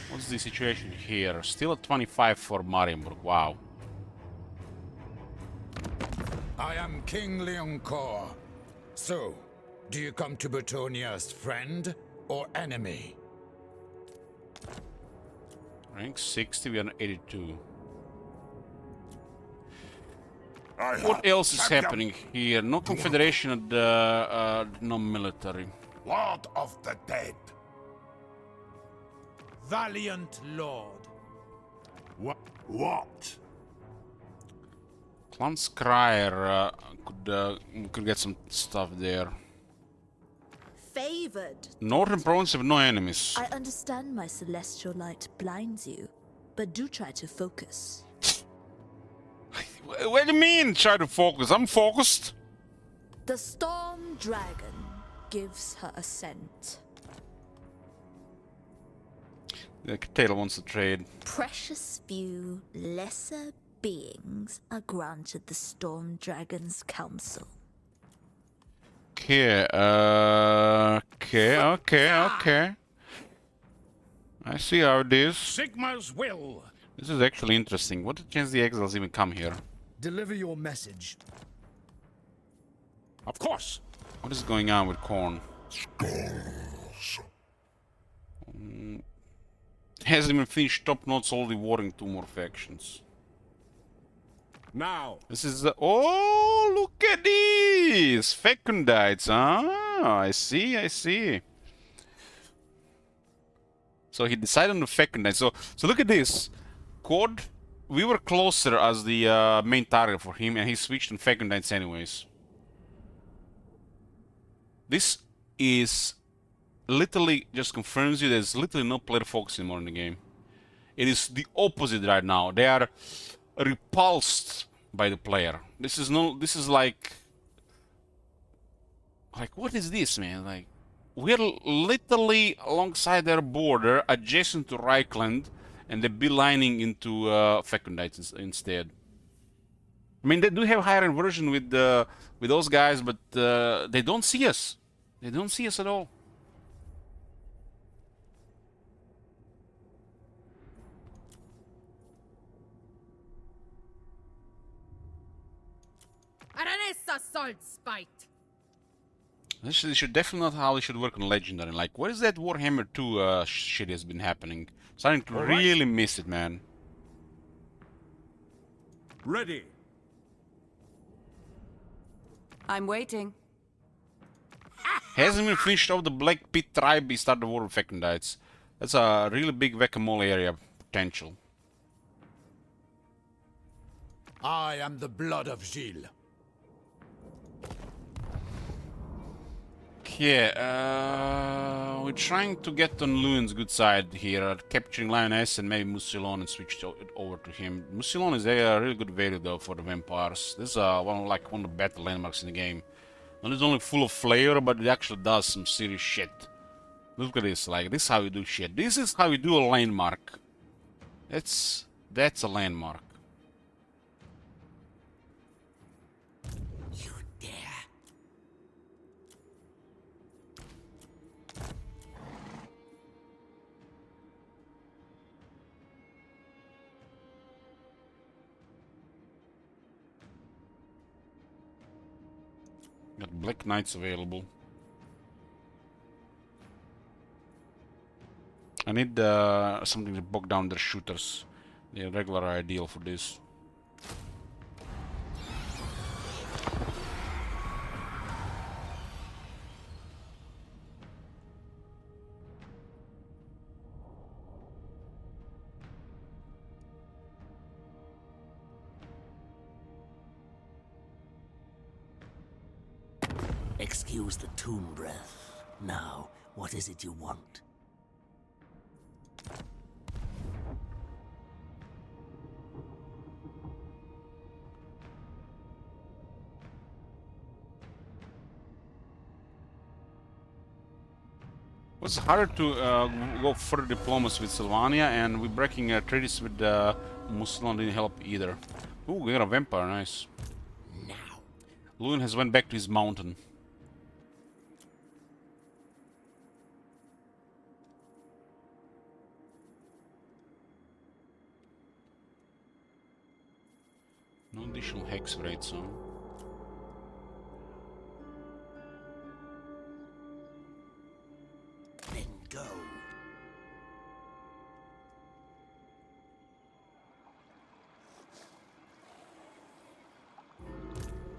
What's the situation here? Still at 25 for Marienburg. Wow. I am King Leoncoeur. So, do you come to Bretonnia as friend or enemy? Rank 60, we are on 82. What else is happening here? No confederation and no military. Lord of the Dead. Valiant Lord. What? Clan Scryer could get some stuff there. Favored. Northern province have no enemies. I understand my celestial light blinds you, but do try to focus. What do you mean, try to focus? I'm focused. The Storm Dragon gives her a scent. The Taylor wants to trade. Precious few lesser beings are granted the Storm Dragon's counsel. Okay, okay. I see how it is. Sigma's will. This is actually interesting. What the chance the exiles even come here? Deliver your message. Of course. What is going on with Korn? Hasn't even finished top notes, already warring 2 more factions. Now. This is the... Oh, look at these! Fecundites, ah, I see. So he decided on the Fecundites. So look at this. Code, we were closer as the main target for him, and he switched on Fecundites anyways. This is literally just confirms you there's literally no player focus anymore in the game. It is the opposite right now. They are repulsed by the player. This is like what is this, man? Like, we're literally alongside their border, adjacent to Reichland, and they're beelining into Fecundites instead. I mean, they do have higher inversion with those guys, but they don't see us. They don't see us at all. Aranessa Salt Spite. This should definitely not how they should work on Legendary. Like, what is that Warhammer 2 shit has been happening? Starting to really miss it, man. Ready. I'm waiting. Hasn't even finished off the Black Pit tribe, he started the war with Fecundites. That's a really big whack-a-mole area potential. I am the blood of Gilles. Okay, we we're trying to get on Luin's good side here, capturing Lioness and maybe Musilon and switch it over to him. Musilon is a really good value though for the vampires. This is one of the better landmarks in the game. Not only full of flair, but it actually does some serious shit. Look at this, like this is how you do shit. This is how you do a landmark. That's a landmark. You dare. Got Black Knights available. I need something to bog down their shooters. They're regular ideal for this. Excuse the tomb breath. Now, what is it you want? It was harder to go further diplomacy with Sylvania, and we're breaking treaties with Musilon didn't help either. Ooh, we got a vampire, nice. Now. Luin has went back to his mountain. No additional hex rates, so. Then go.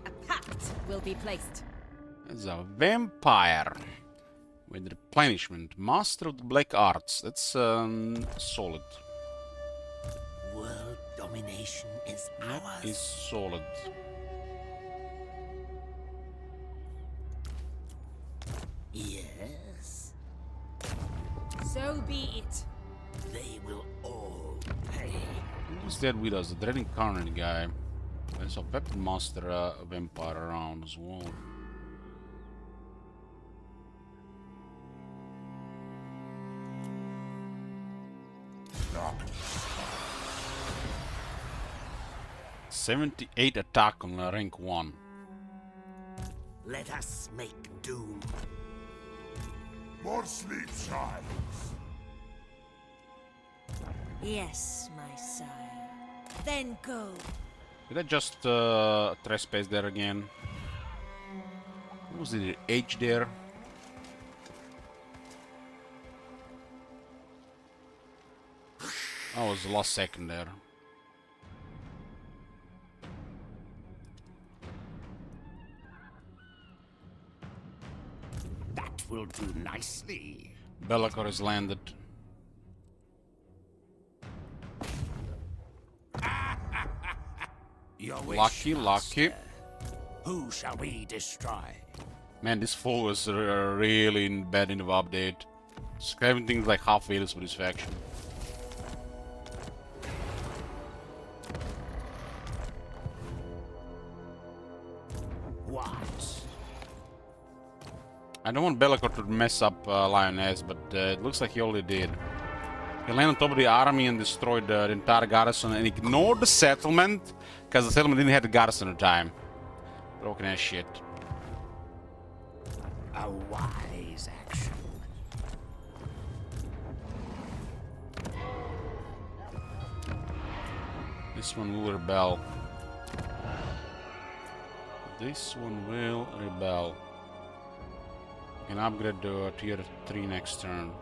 A pact will be placed. That's a vampire with replenishment. Master of the Black Arts. That's solid. World domination is ours. Is solid. Yes. So be it. They will all pay. Who's there with us? The Dread Incarnate guy. There's a Weapon Master vampire around as well. No. 78 attack on rank 1. Let us make doom. More sleep, child. Yes, my sire. Then go. Did I just trespass there again? What was it? H there? I was the last second there. That will do nicely. Be'lakor has landed. Your wish, Lucky, lucky. master. Who shall we destroy? Man, this fool was really bad in the update. Scribing things like half failures with his faction. What? I don't want Be'lakor to mess up Lioness, but it looks like he already did. He landed on top of the army and destroyed the entire garrison and ignored the settlement because the settlement didn't have the garrison at the time. Broken ass shit. A wise action. This one will rebel. This one will rebel. You can upgrade to tier 3 next turn.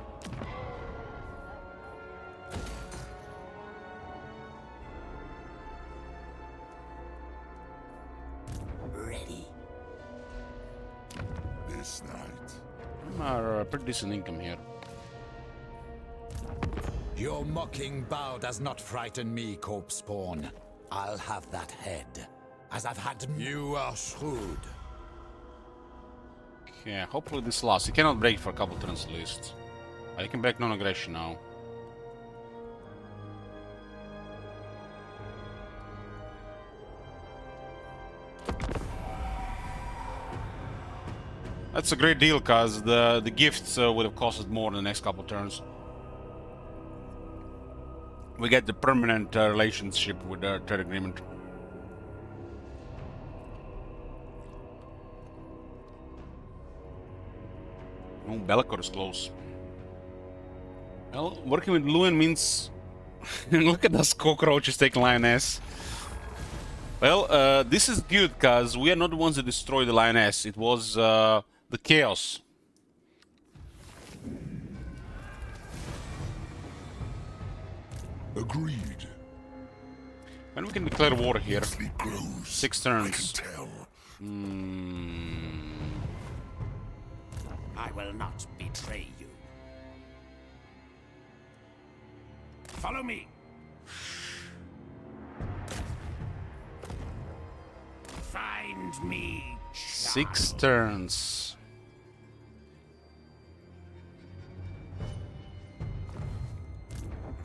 Ready. This night. I'm pretty decent income here. Your mocking bow does not frighten me, corpse spawn. I'll have that head, as I've had. You are shrewd. Yeah, hopefully this lasts. He cannot break for a couple turns at least. But he can break non-aggression now. That's a great deal, cause the gifts would have costed more in the next couple turns. We get the permanent relationship with the trade agreement. Oh, Bellicor is close. Well, working with Lewin means... Look at those cockroaches taking Lioness. Well, this is good, because we are not the ones that destroyed the Lioness. It was the Chaos. Agreed. And we can declare war here. 6 turns. I will not betray you. Follow me. Find me. 6 turns.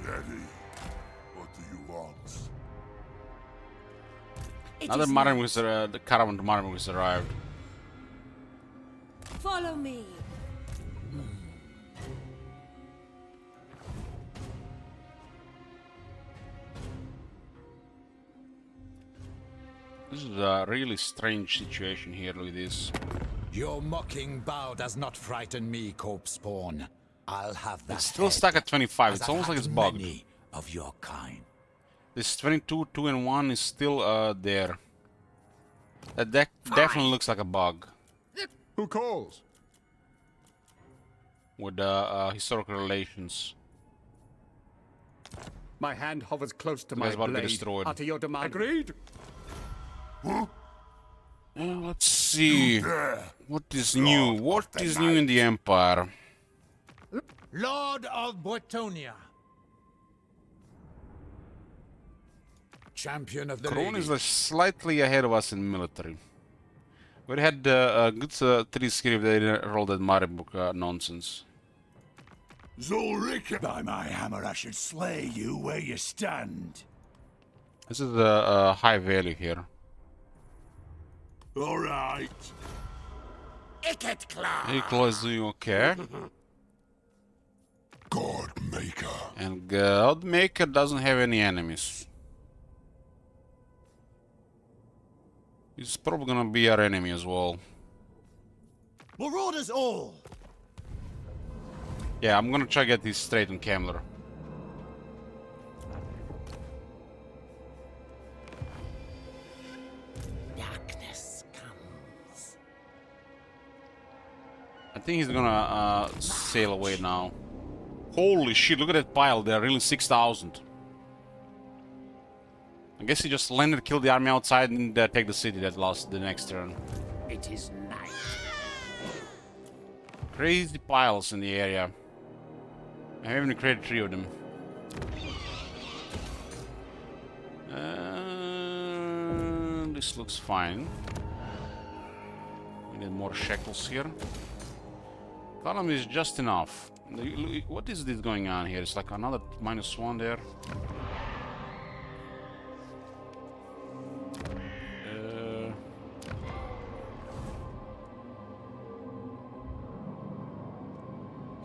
Ready. What do you want? Another Martin was the caravan to Martin was arrived. Follow me. This is a really strange situation here with this. Your mocking bow does not frighten me, corpse spawn. I'll have that. It's still stuck at 25. It's almost like it's bugged. Many of your kind. This 22, 2 and 1 is still there. That deck definitely looks like a bug. Who calls? With historical relations. My hand hovers close to You my guys about to get blade. destroyed. Utter your demand. Agreed. Let's see. What is new? What is new in the Empire? Lord of Bretonia. Champion of the Kron lady. is like slightly ahead of us in military. We had a good 3 skill if they didn't roll that Maribuk nonsense. Zulrika! By my hammer, I should slay you where you stand. This is a high value here. All right. Equal is doing okay. Godmaker. And Godmaker doesn't have any enemies. He's probably gonna be our enemy as well. Marauders all. Yeah, I'm gonna try to get this straight on Camler. Darkness comes. I think he's gonna sail away now. Holy shit, look at that pile, they're really 6,000. I guess he just landed, killed the army outside, and take the city that lost the next turn. It is night. Crazy piles in the area. I haven't even created 3 of them. This looks fine. We need more shekels here. Column is just enough. What is this going on here? It's like another -1 there.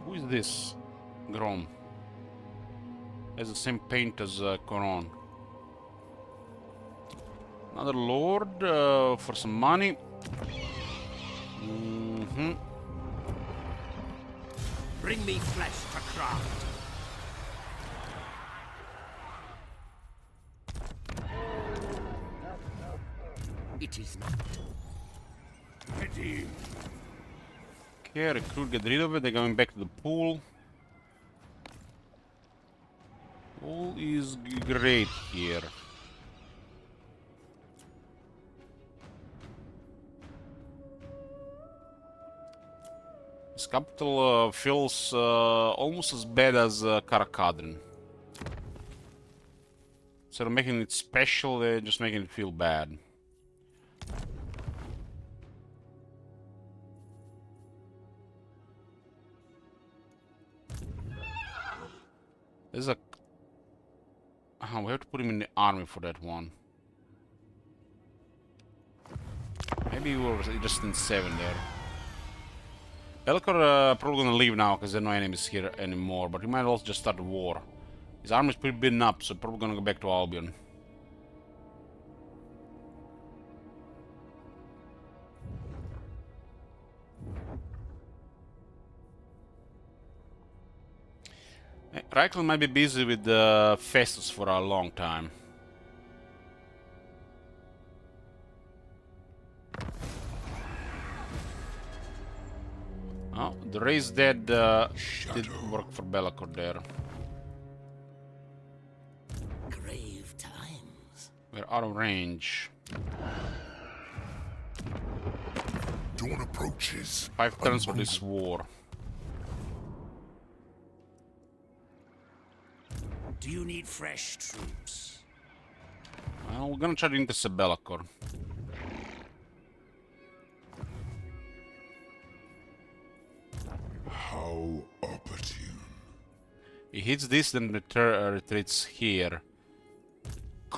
Who is this? Grom. Has the same paint as Coron. Another lord for some money. Bring me flesh to craft. It is not. Ready. Okay, recruit, get rid of it. They're going back to the pool. All is great here. This capital feels almost as bad as Karakadrin. Instead of making it special, they're just making it feel bad. There's a... we have to put him in the army for that one. Maybe we were just in 7 there. Bellicor probably gonna leave now because there are no enemies here anymore, but he might also just start a war. His army is pretty beaten up, so probably gonna go back to Albion. Reichel might be busy with Festus for a long time. Oh, the raised dead did work for Bellicor there. Grave times. We're out of range. Dawn approaches. 5 turns for this war. Do you need fresh troops? Well, we're gonna try to intercept Bellicor. How opportune. He hits this, then retreats here.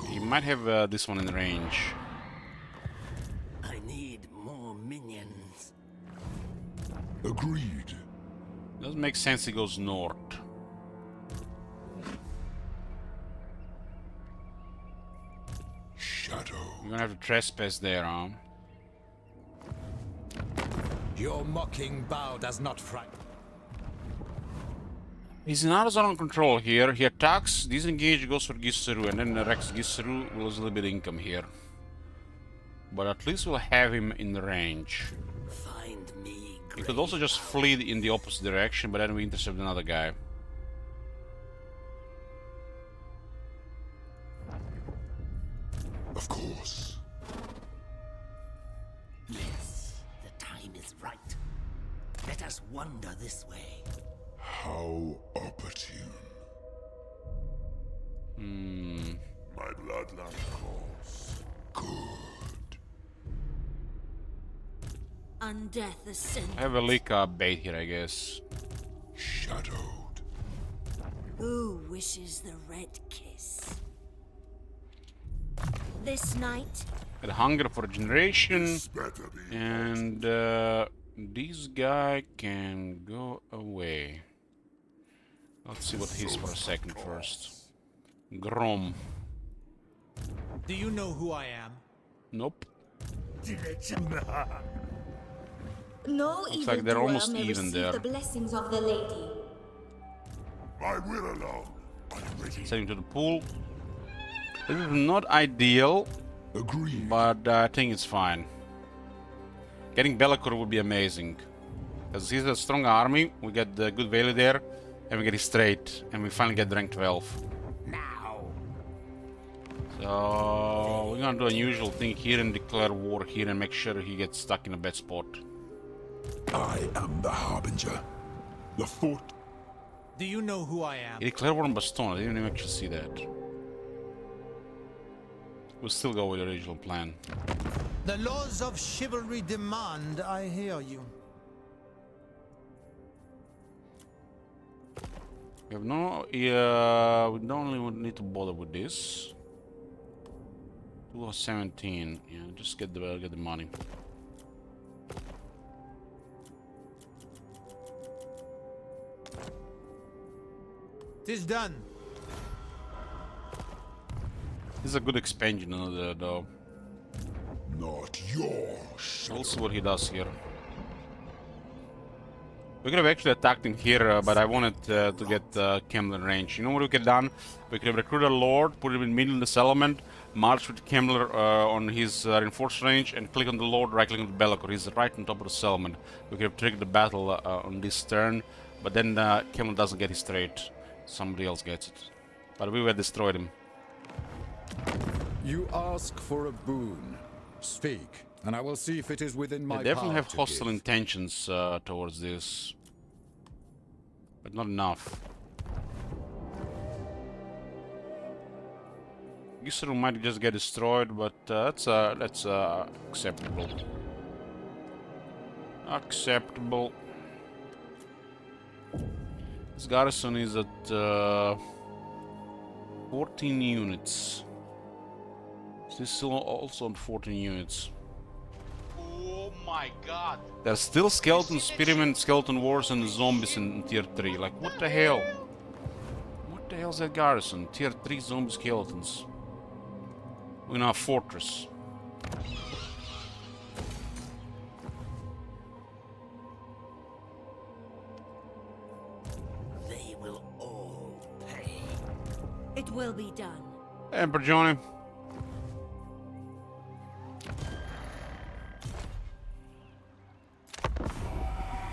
He might have this one in range. I need more minions. Agreed. Doesn't make sense he goes north. Shadow. You're gonna have to trespass there, huh? Your mocking bow does not frighten. He's in out of zone control here. He attacks, disengage, goes for Gisseru, and then Rex Gisseru will lose a little bit of income here. But at least we'll have him in the range. Find me. He could also just flee in the opposite direction, but then we intercept another guy. Of course. Yes, the time is right. Let us wander this way. How opportune. My bloodline calls. Good. Undeath ascend. I have a Lika bait here, I guess. Shadowed. Who wishes the red kiss? This night. Had hunger for regeneration, and this guy can go away. Let's see what he's for a second first. Grom. Do you know who I am? Nope. No Looks like they're almost may even receive there. the blessings of the lady. My will alone. Setting to the pool. This is not ideal. Agreed. But I think it's fine. Getting Bellicor would be amazing. Because he's a strong army, we get the good value there, and we get his straight, and we finally get rank 12. Now. So we're gonna do an unusual thing here and declare war here and make sure he gets stuck in a bad spot. I am the Harbinger. The fort. Do you know who I am? He declared war on Baston, I didn't even actually see that. We'll still go with the original plan. The laws of chivalry demand I hear you. We have no... we don't even need to bother with this. 217. Yeah, just get the money. Tis done. This is a good expansion though. Not your shadow. We'll see what he does here. We could have actually attacked him here, but I wanted to get Kemmler in range. You know what we could have done? We could have recruited a lord, put him in the middle of the settlement, march with Kemmler on his reinforced range, and click on the lord, right click on the Bellicor. He's right on top of the settlement. We could have triggered the battle on this turn, but then Kemmler doesn't get his trade. Somebody else gets it. But we would have destroyed him. You ask for a boon. Speak, and I will see if it is within my They definitely power have to hostile give. intentions towards this, but not enough. Gisseru might just get destroyed, but that's acceptable. Acceptable. This garrison is at 14 units. Is this still also on 14 units? Oh my god. There's still skeletons, spearmen, skeleton wars, and zombies in tier 3. Like, what the hell? What the hell's that garrison? Tier 3 zombie skeletons. In our fortress. They will all pay. It will be done. Emperor Johnny.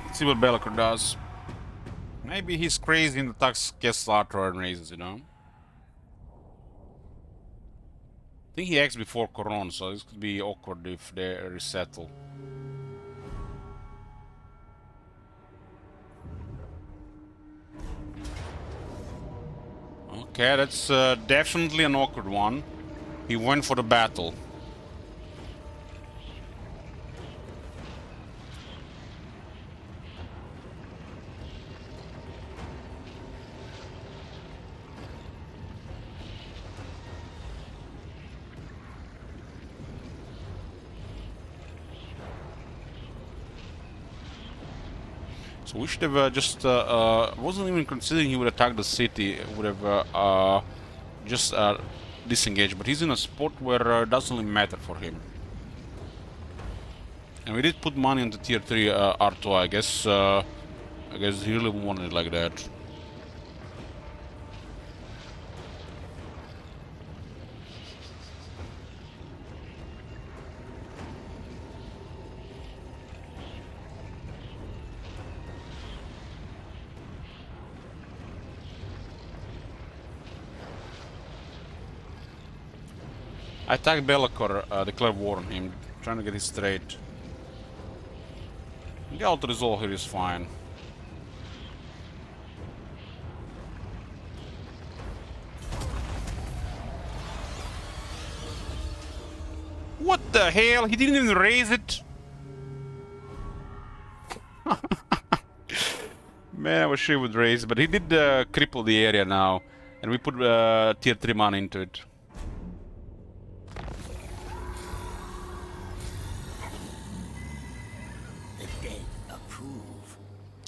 Let's see what Be'lakor does. Maybe he's crazy and attacks Kessler and raises, you know? I think he acts before Coron, so this could be awkward if they resettle. Okay, that's definitely an awkward one. He went for the battle. So we should have just wasn't even considering he would attack the city. Would have just disengaged. But he's in a spot where it doesn't really matter for him. And we did put money into tier 3 R2. I guess he really wanted it like that. I attacked Be'lakor, declare war on him, trying to get his trade. The auto resolve here is fine. What the hell? He didn't even raise it? Man, I was sure he would raise, but he did cripple the area now. And we put tier 3 mana into it.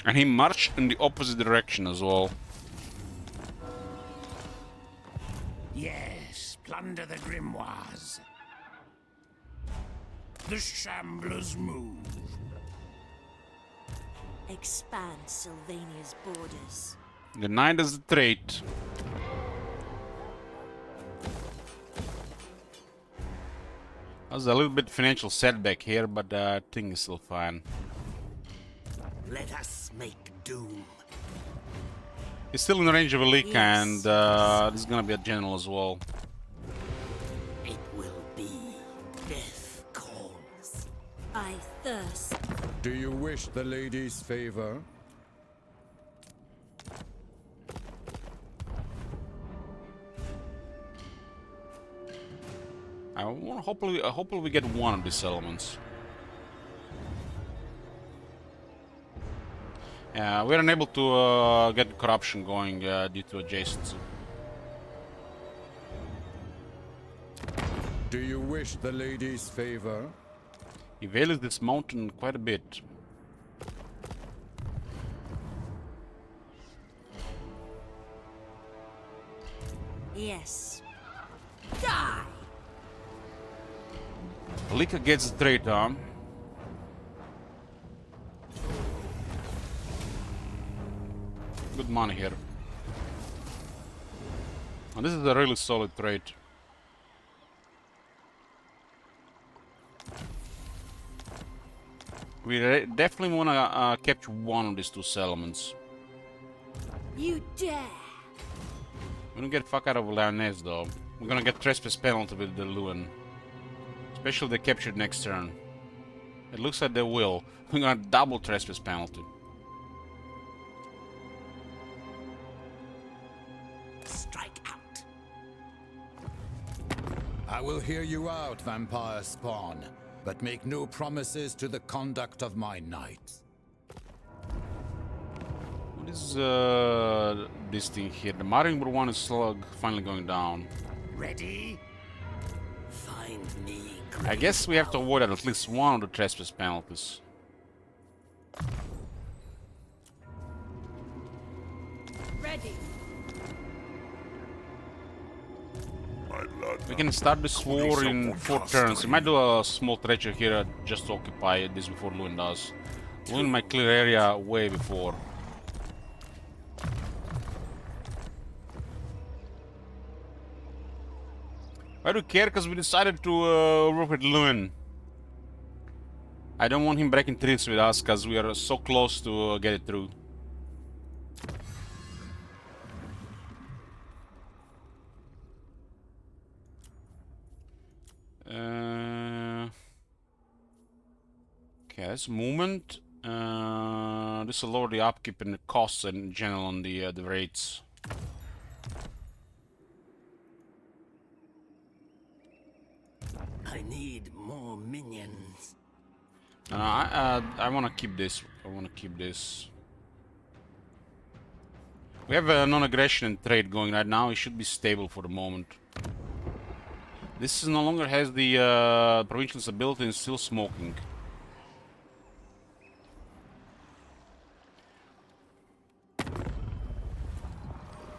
And he marched in the opposite direction as well. Yes, plunder the grimoires. The Shamblers move. Expand Sylvania's borders. Denied as a trait. There's a little bit financial setback here, but I think it's still fine. Let us make doom. He's still in the range of a leak, and this is gonna be a general as well. It will be death calls. I thirst. Do you wish the lady's favor? I want hopefully we get one of these settlements. We're unable to get corruption going due to adjacency. Do you wish the lady's favor? He values this mountain quite a bit. Yes. Die! Lika gets the trade arm. Good money here. And this is a really solid trade. We definitely want to capture one of these two settlements. You dare! We don't get fuck out of Lyonesse though. We're gonna get trespass penalty with the Lewin. Especially if they captured next turn. It looks like they will. We're gonna double trespass penalty. Strike out. I will hear you out, vampire spawn, but make no promises to the conduct of my knights. What is this thing here? The Mario number 1 is slug finally going down. Ready? Find me. I guess we have to avoid at least one of the trespass penalties. Ready. We can start this war in 4 turns. We might do a small treachery here just to occupy this before Lewin does. Lewin might clear area way before. I don't care because we decided to work with Lewin. I don't want him breaking treaties with us because we are so close to get it through. Okay, that's movement. This will lower the upkeep and the costs in general on the rates. I need more minions. I want to keep this. I want to keep this. We have a non-aggression and trade going right now. It should be stable for the moment. This no longer has the provincial stability and still smoking.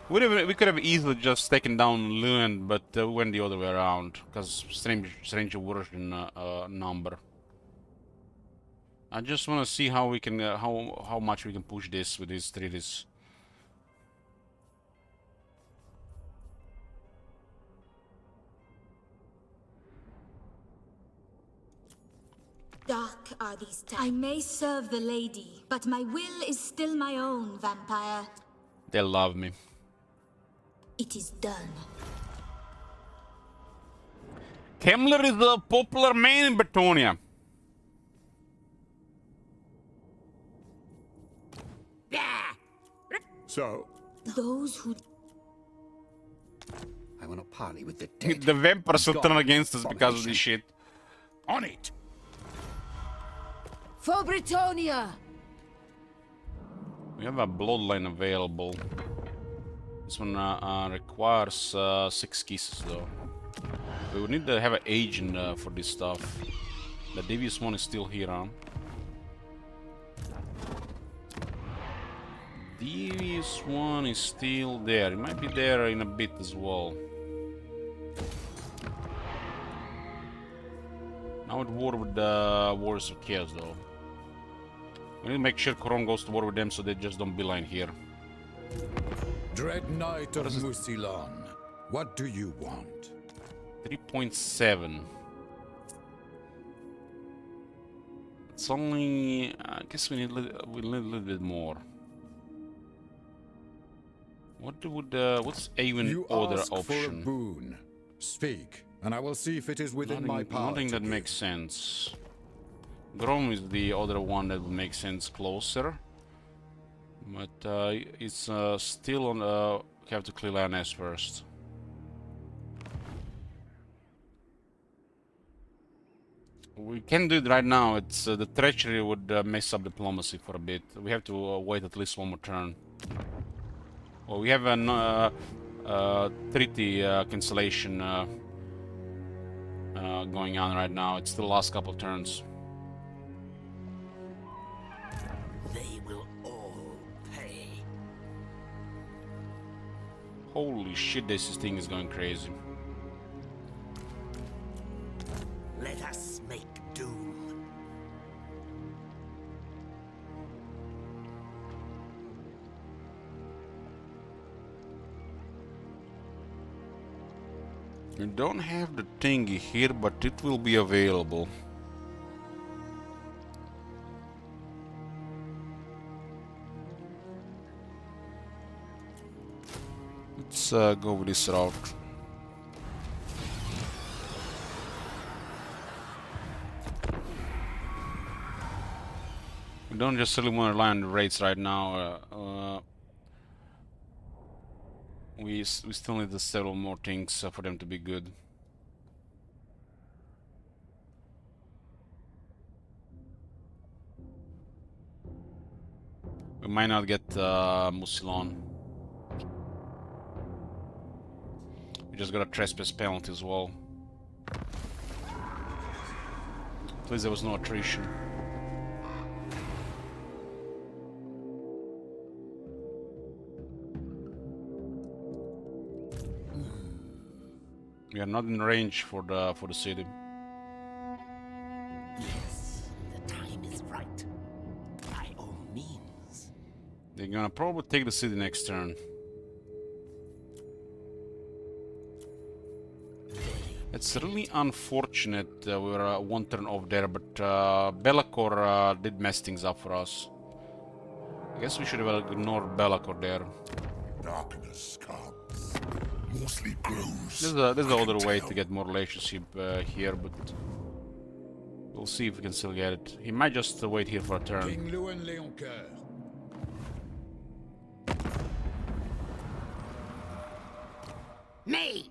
We could have easily just taken down Lewin, but we went the other way around because strange version number. I just want to see how we can how much we can push this with these treaties. Dark are these times. I may serve the lady, but my will is still my own, vampire. They love me. It is done. Kemmler is a popular man in Bretonia. So? Those who... I want to parley with the dead. The vampires will turn against us because of this shit. On it! For Britonia! We have a bloodline available. This one requires 6 kisses though. We would need to have an agent for this stuff. The devious one is still here, huh? Devious one is still there. It might be there in a bit as well. Now at war with the Warriors of Chaos though. We need to make sure Koron goes to war with them so they just don't beeline here. Dread Knight of Musilon, what do you want? 3.7. It's only... I guess we need a little bit more. What would... what's Avon other option? For a boon. Speak, and I will see if it is within my power. Nothing that makes sense. Grom is the other one that would make sense closer. But it's still on... have to clear Lioness first. We can do it right now. It's the treachery would mess up diplomacy for a bit. We have to wait at least one more turn. Well, we have a treaty cancellation going on right now. It's the last couple turns. They will all pay. Holy shit, this thing is going crazy. Let us make doom. We don't have the thingy here, but it will be available. Let's go with this route. We don't just really want to rely on the rates right now. We still need several more things for them to be good. We might not get Musilon. We just got a trespass penalty as well. At least there was no attrition. We are not in range for the city. Yes, the time is right. By all means. They're gonna probably take the city next turn. It's really unfortunate we were one turn off there, but Be'lakor did mess things up for us. I guess we should have ignored Be'lakor there. Darkness comes, mostly grows. There's the other way to get more relationship here, but we'll see if we can still get it. He might just wait here for a turn. King Lewin Leoncoeur. Me!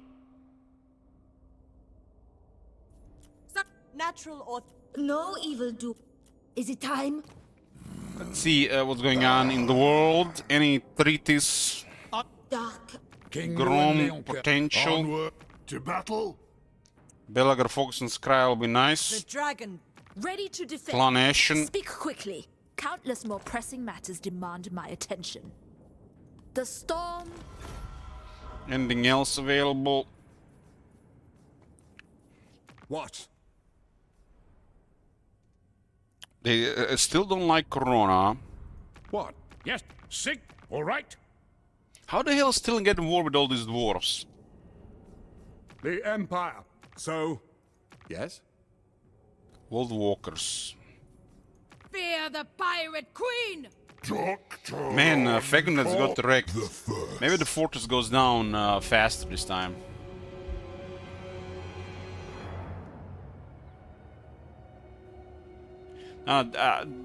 Natural or... No evil do. Is it time? Let's see what's going on in the world. Any treaties? Dark. Grom potential. Onward to battle. Be'lakor focus on Scry will be nice. The dragon. Ready to defend. Planation. Speak quickly. Countless more pressing matters demand my attention. The storm. Anything else available? What? They still don't like Corona. What? Yes, sick, all right. How the hell still get in war with all these dwarves? The Empire. So, yes? World Walkers. Fear the pirate queen! Doctor. Man, Fagunet's got wrecked. Maybe the fortress goes down faster this time.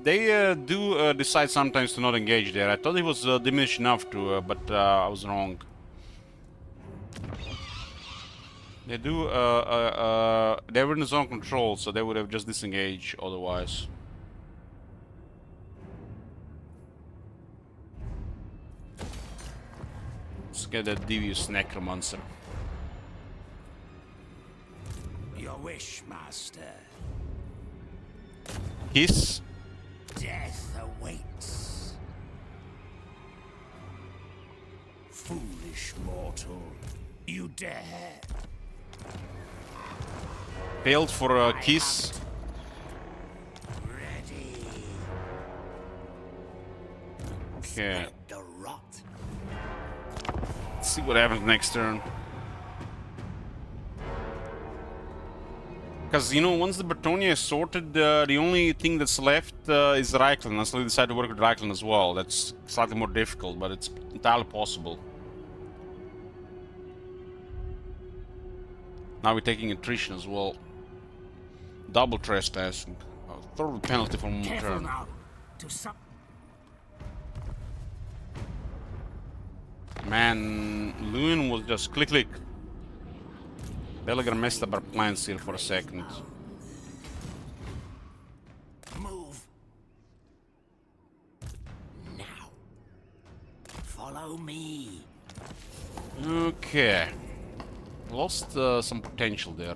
They do decide sometimes to not engage there. I thought it was diminished enough to, but I was wrong. They do, they were in zone control, so they would have just disengaged otherwise. Let's get that devious necromancer. Your wish, master. Kiss. Death awaits. Foolish mortal, you dare. Failed for a kiss. Ready. Okay. Spread the rot. Let's see what happens next turn. Because, you know, once the Bretonia is sorted, the only thing that's left is Reichland, unless they decide to work with Reichland as well. That's slightly more difficult, but it's entirely possible. Now we're taking attrition as well. Double trespassing. Third penalty for one more turn. Now. To some... Man, Lewin was just click click. Be'lakor messed up our plans here for a second. Move. Now. Follow me. Okay. Lost some potential there.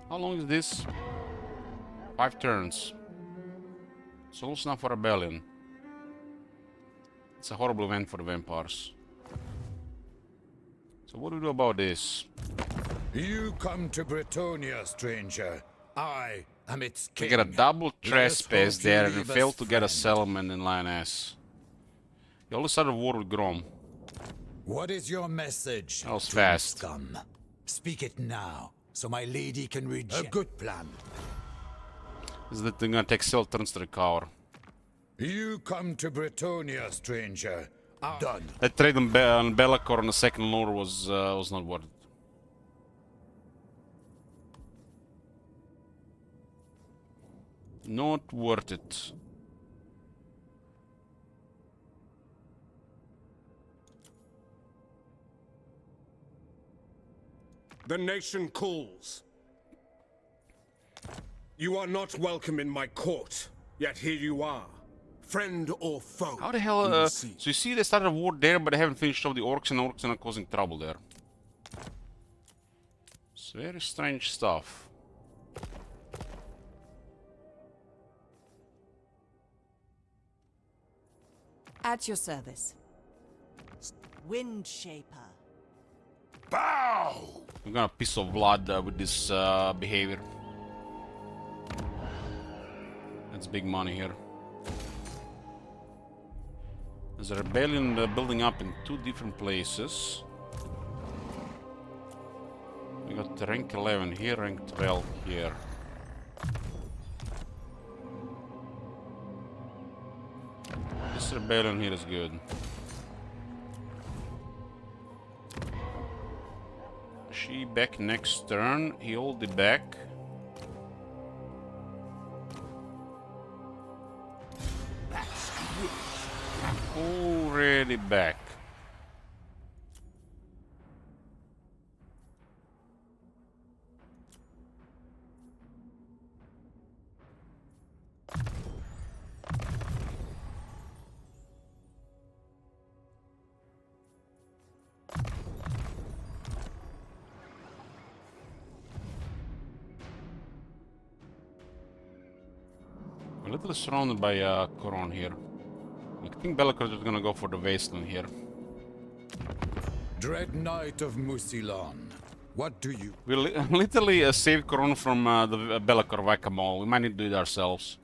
How long is this? 5 turns. It's almost enough for rebellion. It's a horrible event for the vampires. So what do we do about this? You come to Bretonia, stranger. I am its king. We get a double trespass hope there you and we leave us failed to get a friends. settlement in Lioness. You always started a war with Grom. What is your message? That was fast. Scum. Speak it now, so my lady can reject. A good plan. Is that they're gonna take 7 turns to recover. You come to Bretonia, stranger. Done. That trade on Be'lakor on the second lore was not worth it. Not worth it. The nation calls. You are not welcome in my court, yet here you are. friend or foe. How the hell? So you see, they started a war there, but they haven't finished off the orcs, and the orcs are not causing trouble there. It's very strange stuff. At your service. Wind Shaper. Bow! I'm gonna piss off Vlad with this behavior. That's big money here. There's a rebellion building up in 2 different places. We got rank 11 here, rank 12 here. This rebellion here is good. She back next turn. He hold it back. Already back. A little surrounded by Coron here. I think Be'lakor is gonna go for the wasteland here. Dread Knight of Musilon, what do you... We literally saved Coron from the Be'lakor whack-a-mole. We might need to do it ourselves.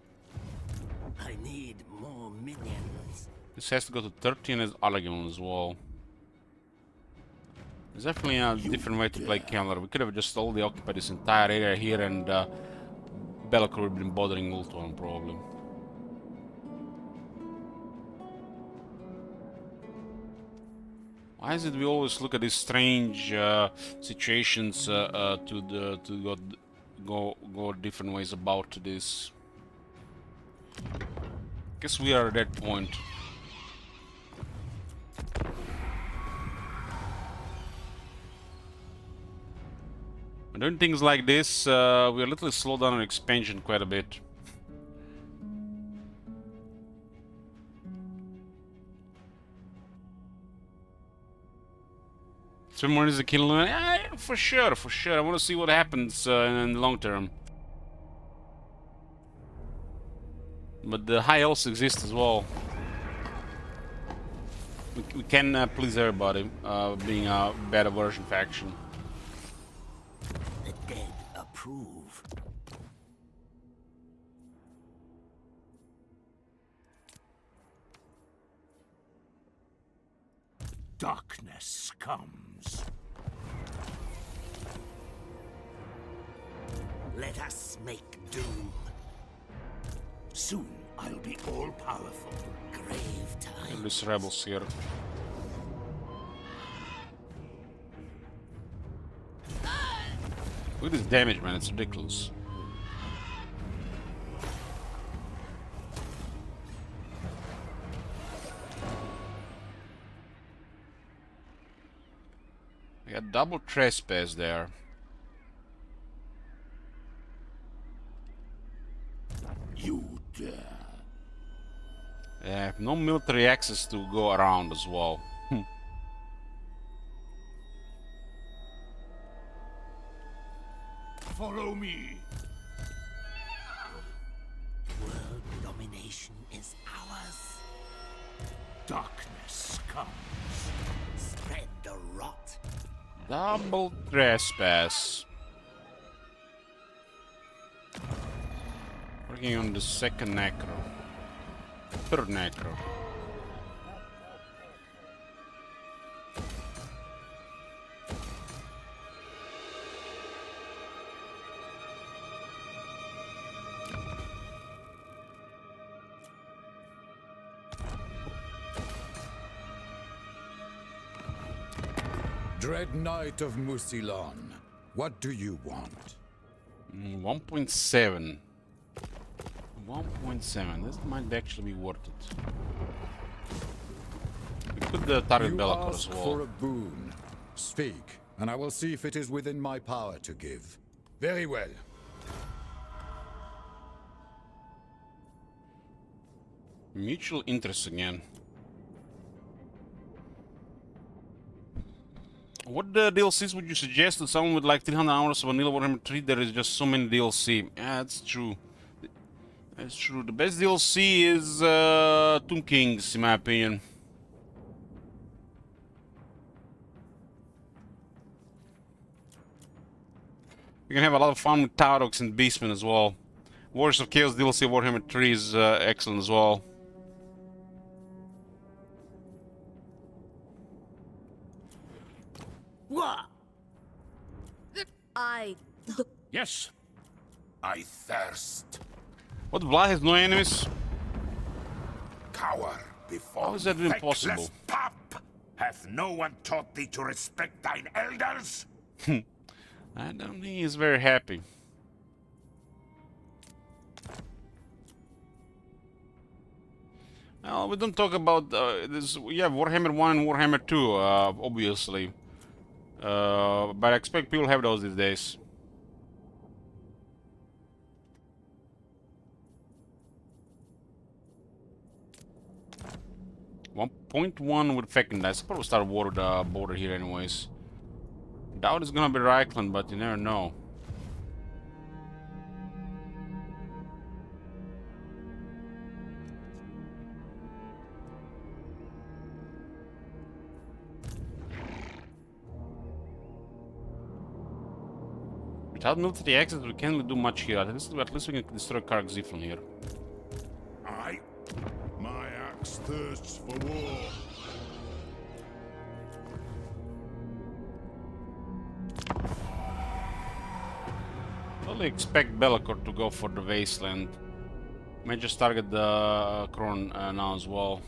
I need more minions. This has to go to 13 as Allegan as well. There's definitely a different way to play Kandler. We could have just already occupied this entire area here and Be'lakor would have been bothering Ultron probably. Why is it we always look at these strange situations to go different ways about this? Guess we are at that point. When doing things like this, we are literally slow down our expansion quite a bit. Swimmer is a killer. For sure, for sure. I want to see what happens in the long term. But the high elves exist as well. We can please everybody, being a better version faction. The dead approve. Darkness comes. Let us make doom. Soon I'll be all-powerful. Grave time. These rebels here. Look at this damage, man. It's ridiculous. I got double trespass there. You dare. I have no military access to go around as well. Follow me. World domination is ours. Darkness comes. Spread the rot. Double trespass. Working on the second necro. Third necro. Dread Knight of Musilon, what do you want? 1.7. 1.7. This might actually be worth it. We could target Be'lakor as well. For a boon. Speak, and I will see if it is within my power to give. Very well. Mutual interest again. What DLCs would you suggest to someone with like 300 hours of vanilla Warhammer 3? There is just so many DLC. Yeah, that's true. That's true. The best DLC is Tomb Kings, in my opinion. You can have a lot of fun with Taurox and Beastmen as well. Warriors of Chaos DLC Warhammer 3 is excellent as well. What? Yes. I thirst. What, Vlad has no enemies? Cower before. How is that even possible? Pop! Hath no one taught thee to respect thine elders? I don't think he's very happy. Well, we don't talk about this. We have Warhammer 1 and Warhammer 2, obviously. But I expect people have those these days. .1 with Feckendice. I'll probably start a war with the border here anyways. Doubt it's gonna be Reichland, but you never know. Without military access, we can't really do much here. At least we can destroy Kargzi from here. Aye. My axe thirsts for war. I really expect Bellicor to go for the Wasteland. May just target the Kron now as well.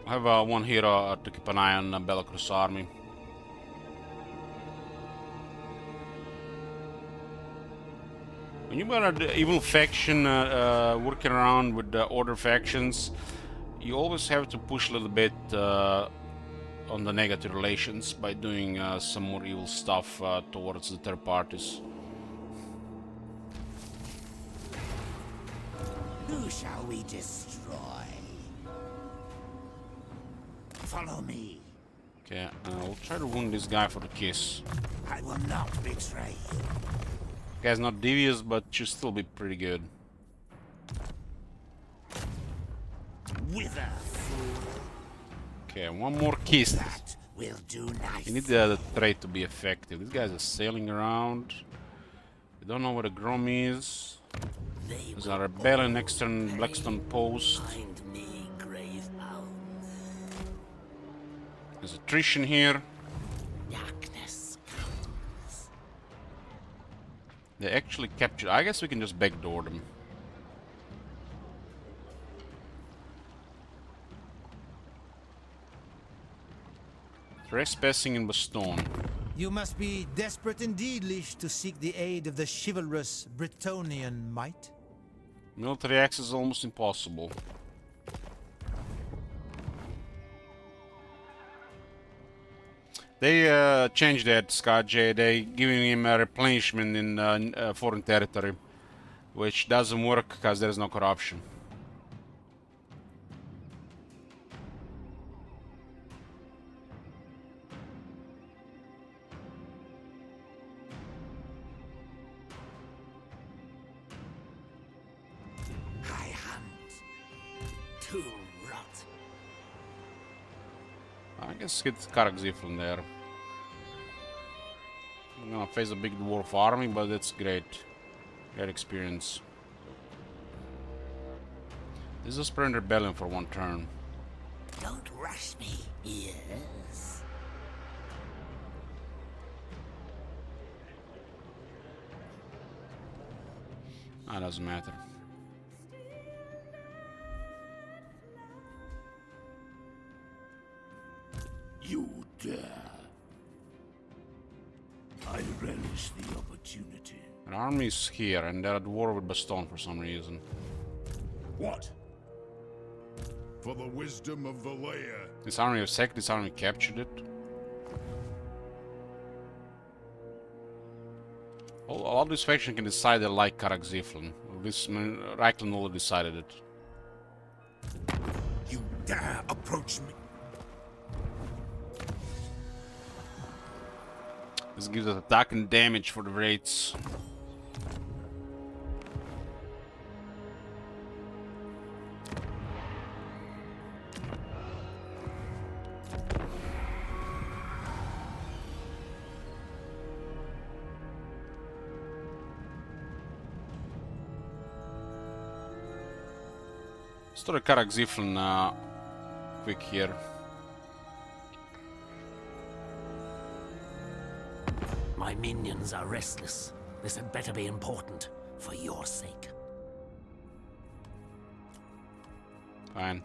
I have one hero to keep an eye on Bellicor's army. When you got an evil faction working around with the order factions, you always have to push a little bit on the negative relations by doing some more evil stuff towards the third parties. Who shall we destroy? Follow me. Okay, we'll try to wound this guy for the kiss. I will not betray you. Guy's not devious, but should still be pretty good. Wither, fool. Okay, one more kiss. That will do nice. You need the trait to be effective. These guys are sailing around. We don't know where the Grom is. There's a rebellion next turn Blackstone Post. There's attrition here. Darkness comes. They actually captured. I guess we can just backdoor them. Trespassing in Baston. You must be desperate indeed, Lish, to seek the aid of the chivalrous Bretonnian might. Military access is almost impossible. They changed that, Scott J. They giving him a replenishment in foreign territory, which doesn't work because there's no corruption. I hunt to rot. I guess get Karagzi from there. I'm gonna face a big dwarf army, but that's great. Great experience. This is a sprint rebellion for one turn. Don't rush me. Yes. That doesn't matter. You dare. I relish the opportunity. An army is here, and they're at war with Baston for some reason. What? For the wisdom of Valea. This army was sacked, this army captured it. A lot of this faction can decide they like Karak Ziflin. This Reichland already decided it. You dare approach me? This gives us attack and damage for the raids. Let's do Karak Ziflin quick here. My minions are restless. This had better be important, for your sake. Fine.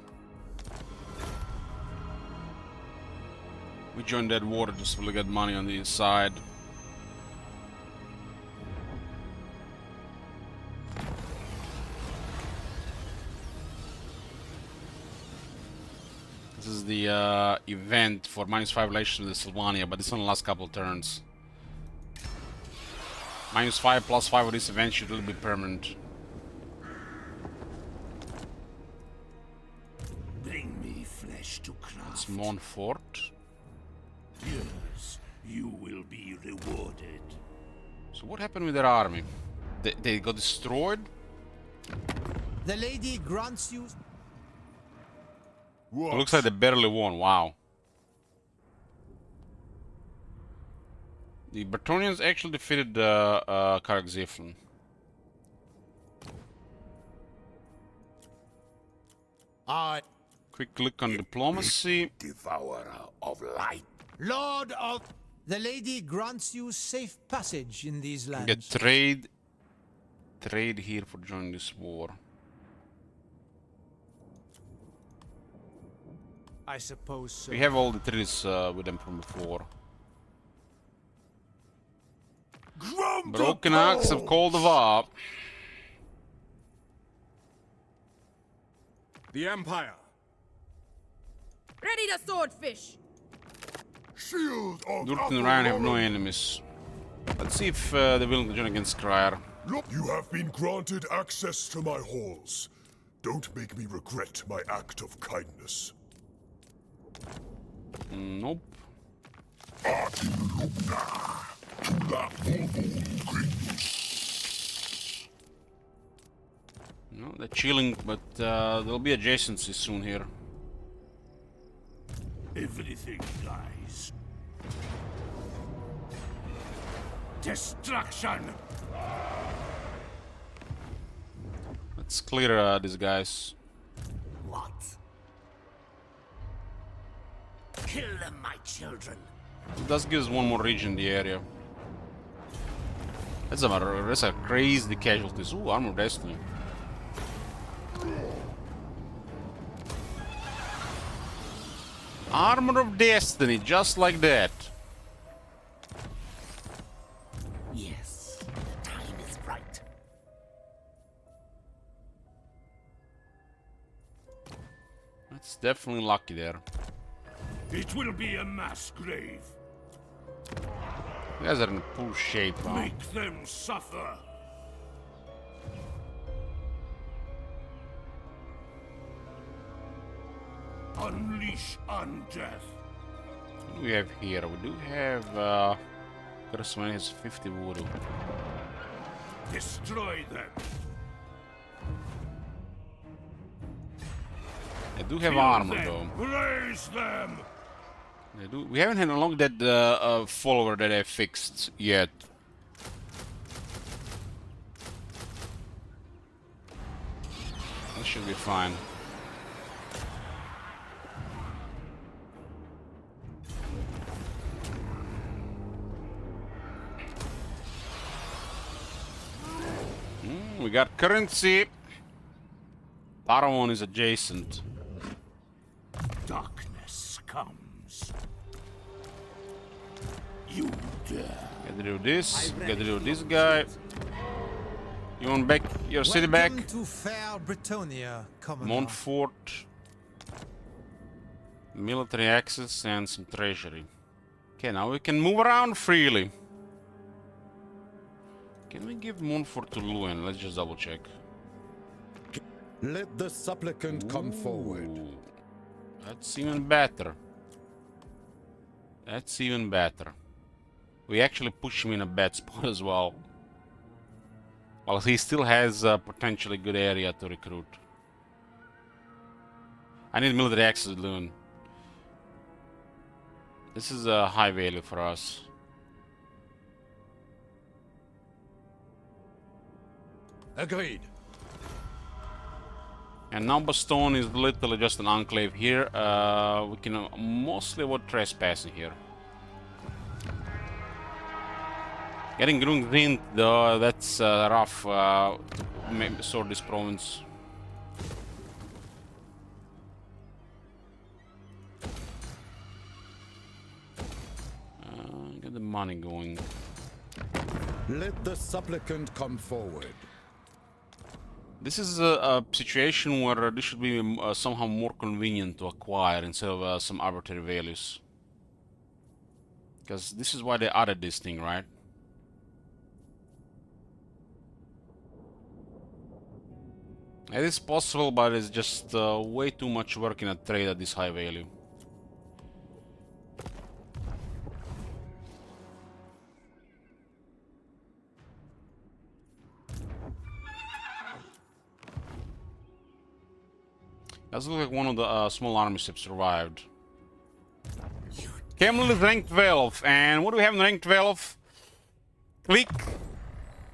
We joined that war just to get money on the inside. This is the event for -5 relations with Sylvania, but it's on the last couple of turns. -5 +5 of this event should really be permanent. Bring me flesh to craft. It's Montfort. Yes, you will be rewarded. So what happened with their army? They got destroyed? The lady grants you... It looks like they barely won, wow. The Bretonnians actually defeated Karak Ziflin. Quick look on diplomacy. Devourer of light. Lord of... The lady grants you safe passage in these lands. Get trade here for joining this war. I suppose so. We have all the treaties with them from before. Broken Axe of Cold of Up. The Empire. Ready to swordfish. Shield of Durk and Ryan have no enemies. Let's see if they're willing to join against Cryer. Look, you have been granted access to my halls. Don't make me regret my act of kindness. Nope. No, they're chilling, but there'll be adjacency soon here. Everything dies. Destruction! Let's clear these guys. What? Kill them, my children. It does give us one more region in the area. That's a crazy casualties. Ooh, Armor of Destiny. Armor of Destiny, just like that. Yes, the time is right. That's definitely lucky there. It will be a mass grave. You guys are in poor shape, huh? Make them suffer. Unleash undeath. What do we have here? We do have Kurasman has 50 voodoo. Destroy them. They do have armor though. Raise them. They do. We haven't had along that follower that I fixed yet. That should be fine. We got currency. Barrow is adjacent. Darkness comes. You dare. Gotta do this. Gotta do this guy. You want back your city back? Welcome to fair Bretonia, Commodore. Montfort. Military access and some treasury. Okay, now we can move around freely. Can we give more for Tuluan? Let's just double check. Let the supplicant come forward. That's even better. That's even better. We actually push him in a bad spot as well. Well, he still has a potentially good area to recruit. I need military access, Loon. This is a high value for us. Agreed. And now Bastone is literally just an enclave here. We can mostly avoid trespassing here. Getting Grungrint though, that's rough to sort this province. Get the money going. Let the supplicant come forward. This is a situation where this should be somehow more convenient to acquire instead of some arbitrary values. Because this is why they added this thing, right? It is possible, but it's just way too much work in a trade at this high value. Does look like one of the small armies have survived. Camel is rank 12, and what do we have in rank 12? Click,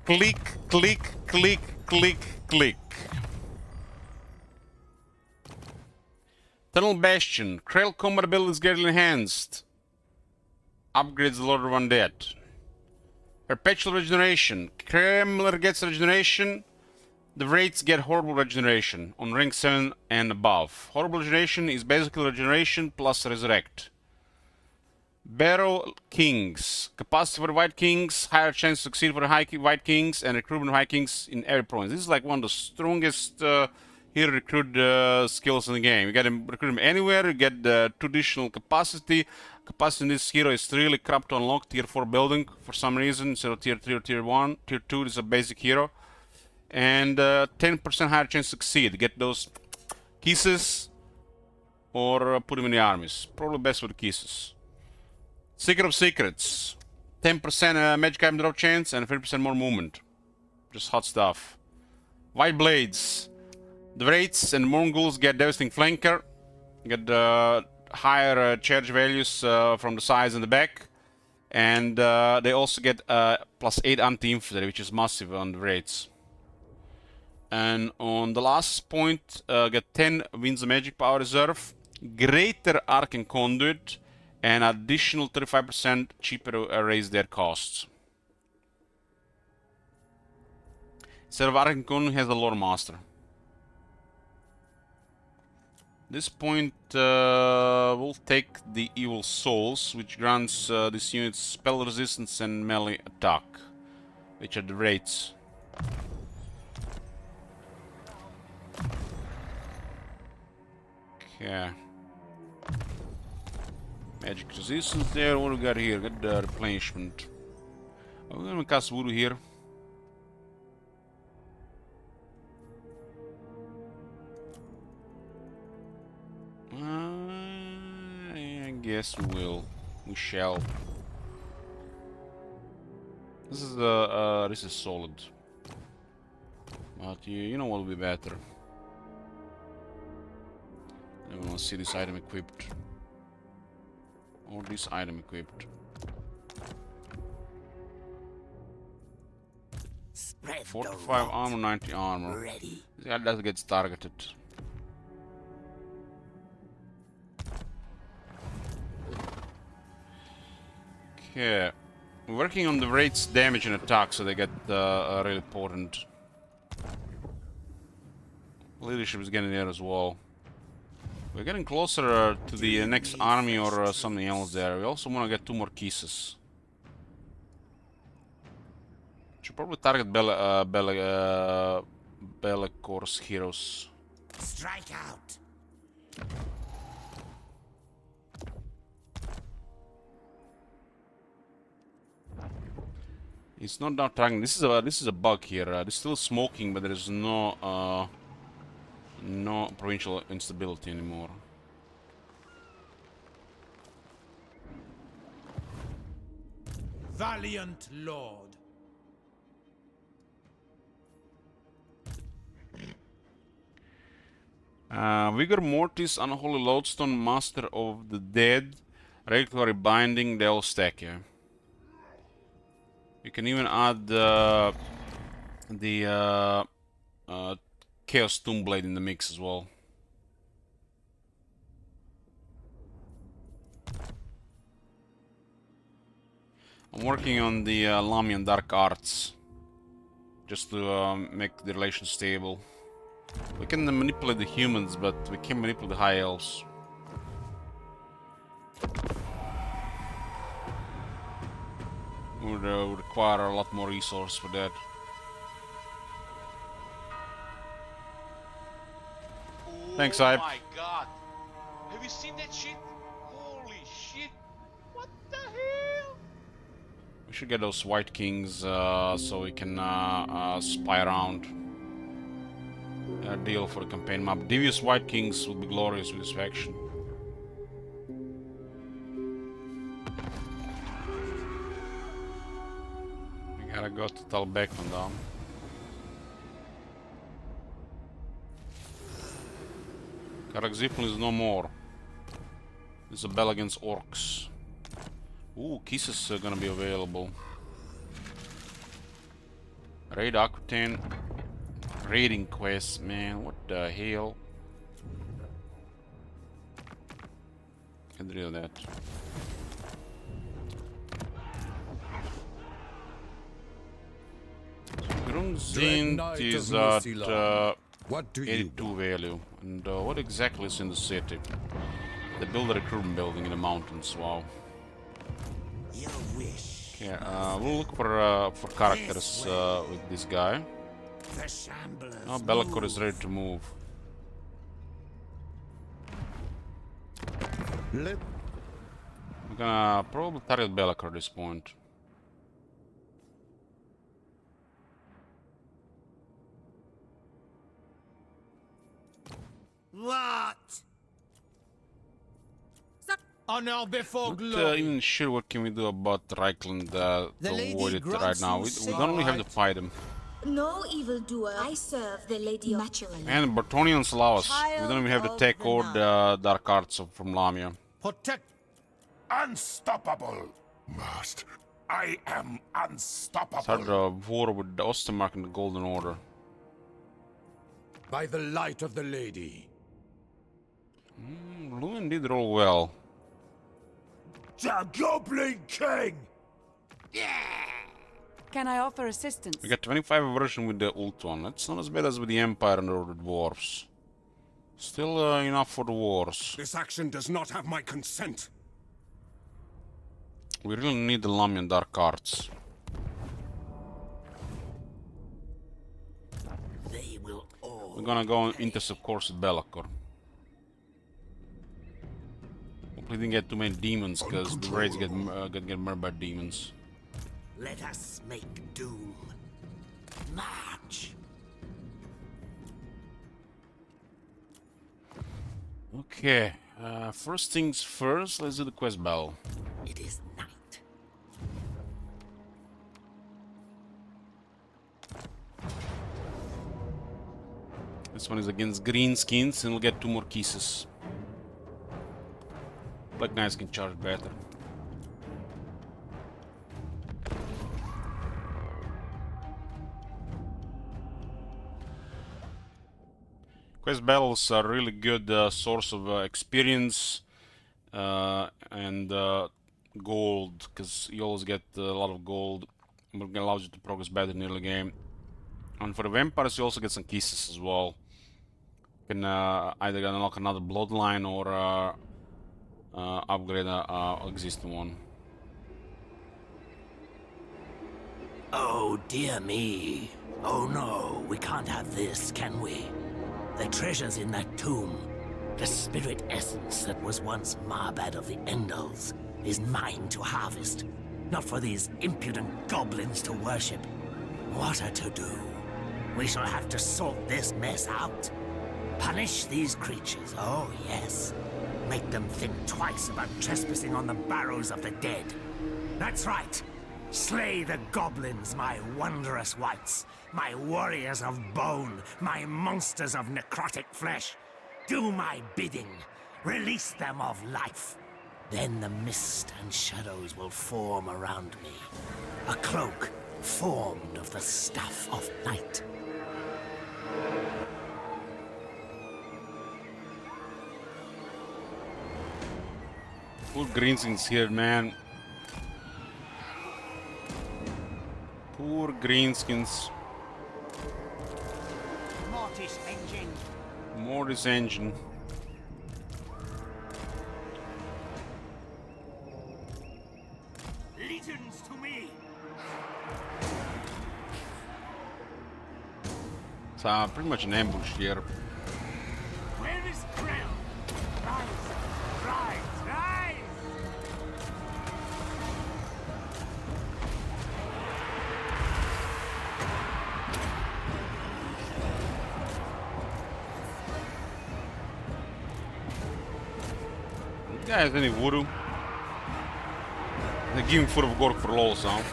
click, click, click, click, click. Tunnel Bastion. Krell combat ability is greatly enhanced. Upgrades the Lord of Undead. Perpetual regeneration. Kremler gets regeneration. The Wraiths get horrible regeneration on rank 7 and above. Horrible regeneration is basically regeneration plus resurrect. Barrow Kings. Capacity for the White Kings. Higher chance to succeed for the White Kings. And recruitment of High Kings in every province. This is like one of the strongest hero recruit skills in the game. You get to recruit them anywhere. You get 2 additional capacity. Capacity in this hero is really crap to unlock. Tier 4 building for some reason. Instead of Tier 3 or Tier 1. Tier 2 is a basic hero. And 10% higher chance to succeed. Get those kisses or put them in the armies. Probably best with the kisses. Secret of Secrets. 10% magic item drop chance and 50% more movement. Just hot stuff. White Blades. The Wraiths and Mongols get Devastating Flanker. Get higher charge values from the sides and the back. And they also get +8 anti-infantry, which is massive on the Wraiths. And on the last point, get 10 Winds of Magic Power Reserve, Greater Arcane Conduit, and additional 35% cheaper to raise their costs. Instead of Arcane Conduit, has a Lore Master. This point, we'll take the Evil Souls, which grants this unit spell resistance and melee attack, which are the Wraiths. Yeah. Magic resistance there. What do we got here? Got the replenishment. Oh, we're gonna cast voodoo here. I guess we will. We shall. This is solid. But you know what will be better. I want to see this item equipped. Or this item equipped. Spread 45 armor, 90 armor. Ready. That gets targeted. Okay. We're working on the Wraith's damage and attack, so they get really important. Leadership is getting there as well. We're getting closer to the next army or something else there. We also want to get 2 more kisses. Should probably target Bellecourse heroes. Strike out. It's not now tracking. This is a bug here. It's still smoking, but there is no provincial instability anymore. Valiant lord. Vigor Mortis, Unholy Lodestone, Master of the Dead, Regulatory Binding, they all stack, yeah. You can even add the Chaos Tomb Blade in the mix as well. I'm working on the Lamian Dark Arts, just to make the relation stable. We can manipulate the humans, but we can't manipulate the high elves. Would require a lot more resource for that. Thanks, Hype. Oh my god! Have you seen that shit? Holy shit! What the hell? We should get those White Kings so we can spy around. Deal for the campaign map. Devious White Kings will be glorious with this faction. We gotta go to Talbekman down. Karakzipl is no more. There's a battle against orcs. Ooh, kisses are gonna be available. Raid Aquitaine. Raiding quest, man, what the hell? Get rid of that. Grunzint is at 82 value. And what exactly is in the city? They build a recruitment building in the mountains, wow. Okay, we'll look for characters with this guy. Oh, Belacor is ready to move. We're gonna probably target Belacor at this point. What? Honor before Not glory. even sure what can we do about Reichland to avoid it right now. We don't really have to fight him. No evildoer. I serve the Lady naturally. And Bartonians allow us. We don't even have to take all the Dark Arts from Lamia. Protect. Unstoppable! Master, I am unstoppable. Start a war with the Ostermark and the Golden Order. By the light of the lady. Lewin did roll well. The Goblin King! Can I offer assistance? We got 25 aversion with the ult one. That's not as bad as with the Empire and the Dwarves. Still enough for the wars. This action does not have my consent. We really need the Lamian Dark Arts. They will all. We're gonna go intercept course with Belacor. Hopefully didn't get too many demons, because the raids get murdered by demons. Let us make doom. March. Okay, first things first, let's do the quest battle. It is night. This one is against greenskins, and we'll get 2 more kisses. Black Knights can charge better. Quest battles are really good source of experience and gold, because you always get a lot of gold. It allows you to progress better in the early game. And for the vampires, you also get some kisses as well. You can either unlock another bloodline or upgrade an existing one. Oh dear me. Oh no, we can't have this, can we? The treasures in that tomb, the spirit essence that was once Marbad of the Endals, is mine to harvest. not for these impudent goblins to worship. What a to-do. We shall have to sort this mess out. Punish these creatures, oh yes. Make them think twice about trespassing on the barrows of the dead. That's right. Slay the goblins, my wondrous wights, my warriors of bone, my monsters of necrotic flesh. Do my bidding. Release them of life. Then the mist and shadows will form around me. A cloak formed of the stuff of night. Poor Greenskins here, man. Poor Greenskins. Mortis engine. Mortis engine. Legions to me. It's pretty much an ambush here. Where is Krell? Rise, rise, rise! This guy has any voodoo? They give him foot of Gork for lol sound.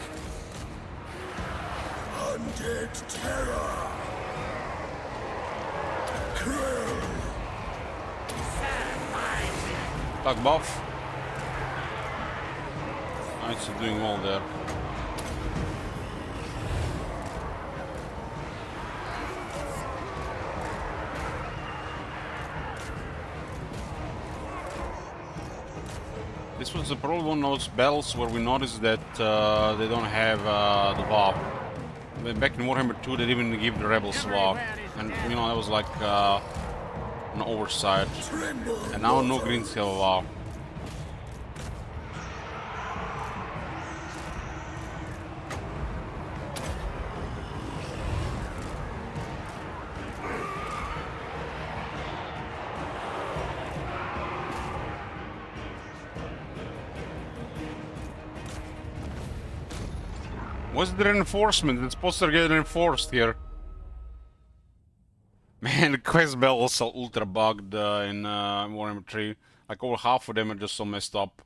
Undead terror. Krill. Attack buff. Knights are doing well there. This was probably one of those battles where we noticed that they don't have the VAP. Back in Warhammer 2 they didn't even give the rebels VAP. And you know, that was like an oversight. And now no Greens have a VAP. What's the reinforcement? It's supposed to get reinforced here. Man, the quest battles are ultra bugged in Warhammer 3. Like over half of them are just so messed up.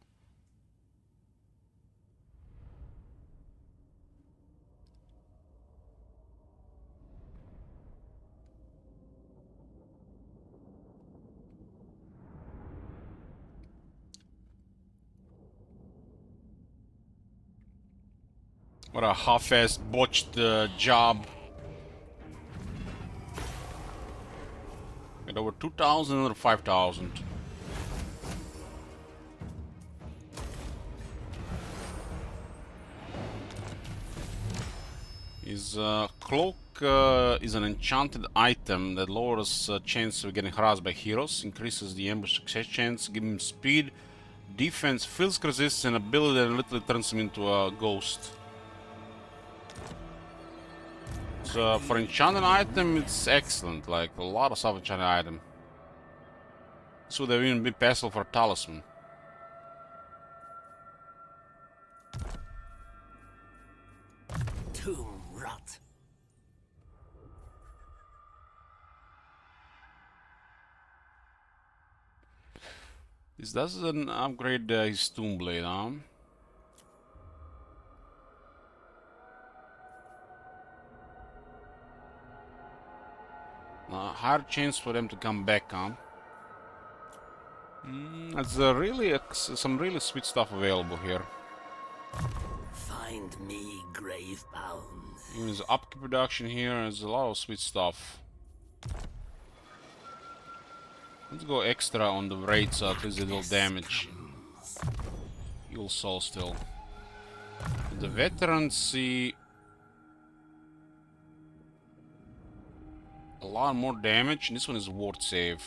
What a half-assed botched job. Get over 2,000 or 5,000. His cloak is an enchanted item that lowers chance of getting harassed by heroes, increases the ambush success chance, gives him speed, defense, physical resistance, and ability that literally turns him into a ghost. So for enchanted item, it's excellent. Like a lot of stuff enchanted item. This would have even been passable for a talisman. Tomb rot. This doesn't upgrade his tomb blade, huh? Higher chance for them to come back, huh? There's really some really sweet stuff available here. Find me grave-bound. Even there's upkeep reduction here. There's a lot of sweet stuff. Let's go extra on the raid so at least a little damage. Heal soul still. The veterans see a lot more damage, and this one is ward save.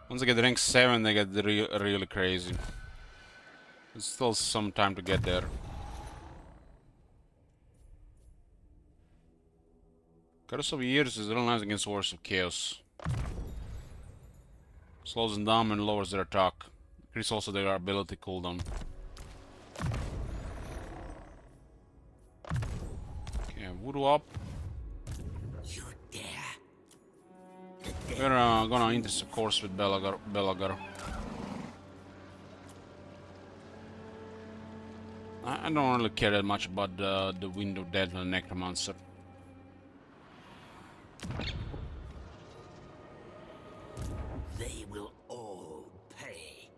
Once they get rank 7, they get really crazy. There's still some time to get there. Curse of Years is real nice against Wars of Chaos. Slows them down and lowers their attack. Increase also their ability cooldown. Okay, voodoo up. You dare? We're gonna intercept course with Belagar. I don't really care that much about the Wind of Death and the Necromancer. They will all pay.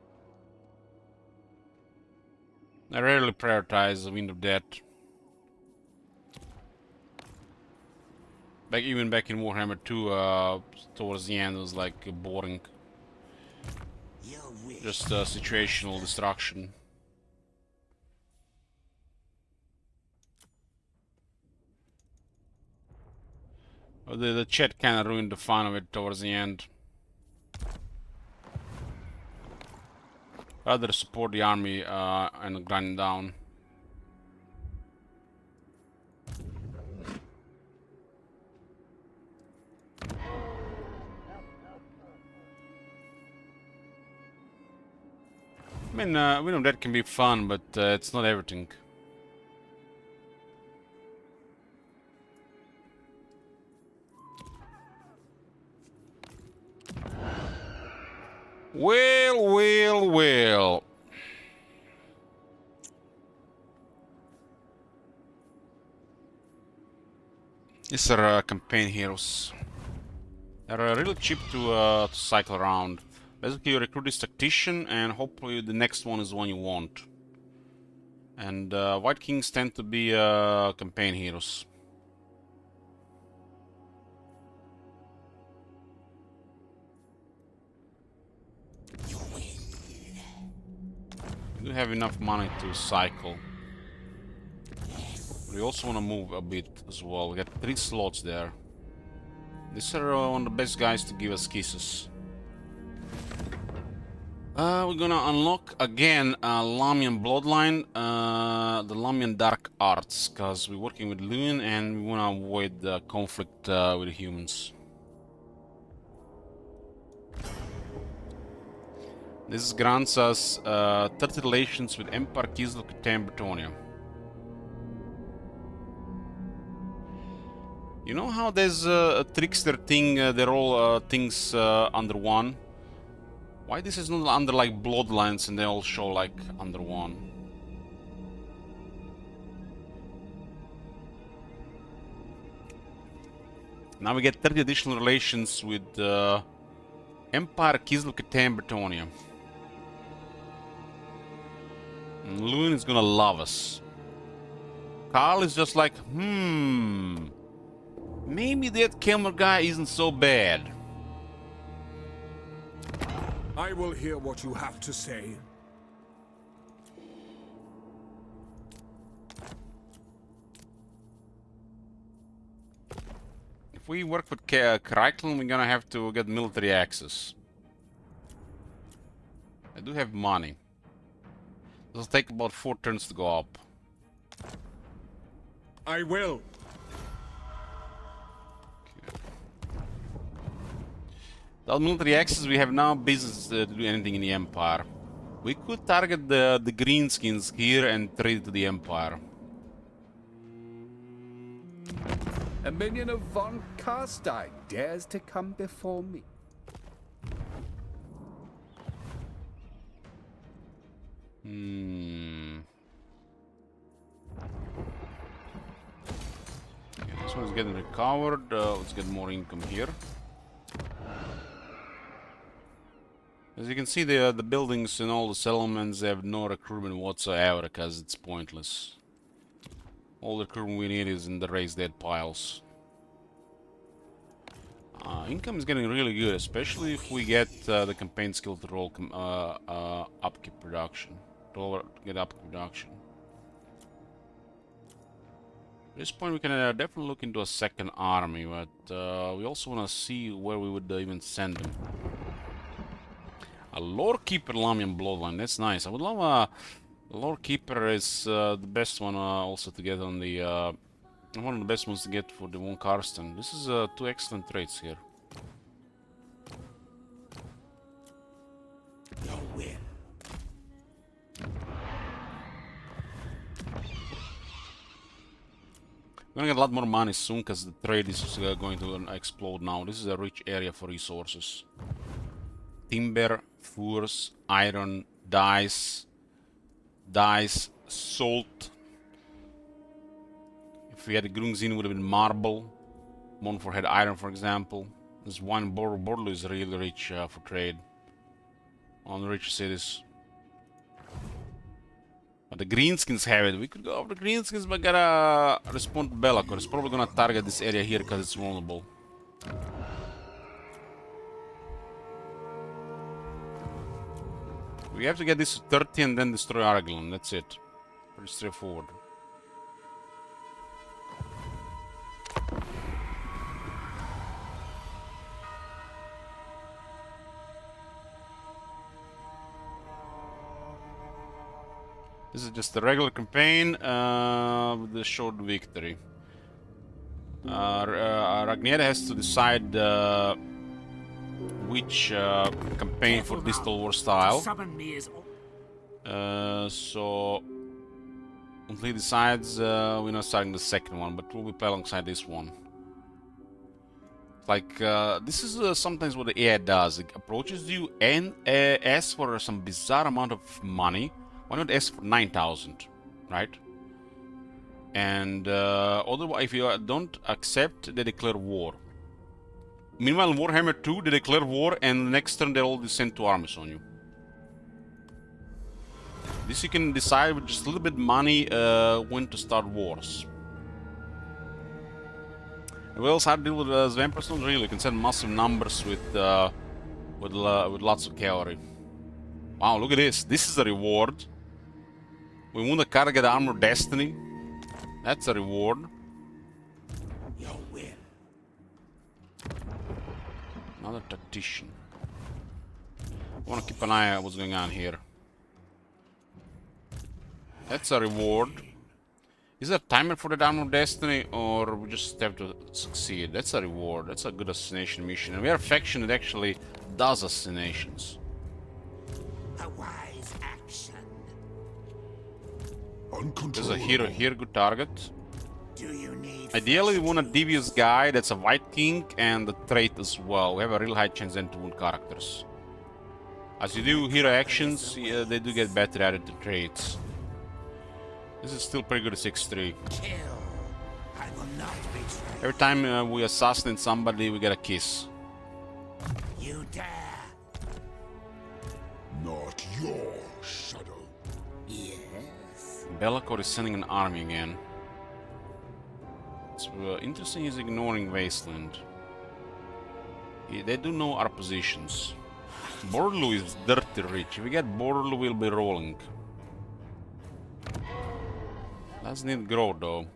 I rarely prioritize the Wind of Death. Even back in Warhammer 2, towards the end, it was like boring. Just situational destruction. The chat kind of ruined the fun of it towards the end. Rather support the army and grind down. I mean, we know that can be fun, but it's not everything. Well. These are campaign heroes. They're really cheap to cycle around. Basically, you recruit this tactician, and hopefully the next one is the one you want. And White Kings tend to be campaign heroes. We do have enough money to cycle. We also want to move a bit as well. We got 3 slots there. These are one of the best guys to give us kisses. We're gonna unlock again Lamian Bloodline, the Lamian Dark Arts, because we're working with Luin and we wanna avoid the conflict with the humans. This grants us 30 relations with Empire, Kislev, and Bretonia. You know how there's a trickster thing, they're all things under one? Why this is not under like bloodlines and they all show like under one? Now we get 30 additional relations with Empire, Kislev, and Bretonia. And Luin is gonna love us. Carl is just like, maybe that Kelmer guy isn't so bad. I will hear what you have to say. If we work with Kryklin, we're gonna have to get military access. I do have money. It'll take about 4 turns to go up. I will. Without military access, we have no business to do anything in the Empire. We could target the greenskins here and trade to the Empire. A minion of Von Karstein dares to come before me. Okay, this one's getting recovered. Let's get more income here. As you can see, the buildings and all the settlements have no recruitment whatsoever because it's pointless. All the recruitment we need is in the raised dead piles. Income is getting really good, especially if we get the campaign skill to roll upkeep production. Get upkeep production. At this point, we can definitely look into a second army, but we also want to see where we would even send them. A Lore Keeper Lamian Bloodline, that's nice. I would love a Lore Keeper is the best one also to get on the one of the best ones to get for the Von Karsten. This is 2 excellent traits here. Your will We're gonna get a lot more money soon because the trade is going to explode now. This is a rich area for resources. Timber, furs, iron, dyes, salt. If we had a Grungzin, it would have been marble. Monfort had iron, for example. This one Bordeaux is really rich for trade. On rich cities. But the Greenskins have it. We could go over the Greenskins, but gotta respond to Belacor. It's probably gonna target this area here because it's vulnerable. We have to get this to 30 and then destroy Arglon. That's it. Pretty straightforward. This is just a regular campaign with a short victory. Ragnier has to decide which campaign for Distal War style. So until he decides, we're not starting the second one, but we'll be playing alongside this one. Like this is sometimes what the AI does. It approaches you and asks for some bizarre amount of money. Why not ask for 9,000, right? And otherwise, if you don't accept, they declare war. Meanwhile, Warhammer 2, they declare war, and the next turn they all send 2 armies on you. This you can decide with just a little bit money when to start wars. And we also have to deal with vampires. Not really. You can send massive numbers with lots of cavalry. Wow, look at this. This is a reward. We won the Karga Armor Destiny. That's a reward. Your will. Another tactician. I want to keep an eye on what's going on here. That's a reward. Is there a timer for the Armor Destiny, or we just have to succeed? That's a reward. That's a good assassination mission. And we are a faction that actually does assassinations. A wise action. There's a hero here, good target. Do you need Ideally, we want a devious guy that's a White King and a trait as well. We have a real high chance then to wound characters. As you do hero actions, they do get better at it, the traits. This is still pretty good at 6-3. Every time we assassinate somebody, we get a kiss. You dare. Not your shadow. Yes. Belacor is sending an army again. It's interesting he's ignoring Wasteland. They do know our positions. Bordeaux is dirty rich. If we get Bordeaux, we'll be rolling. Doesn't need grow though.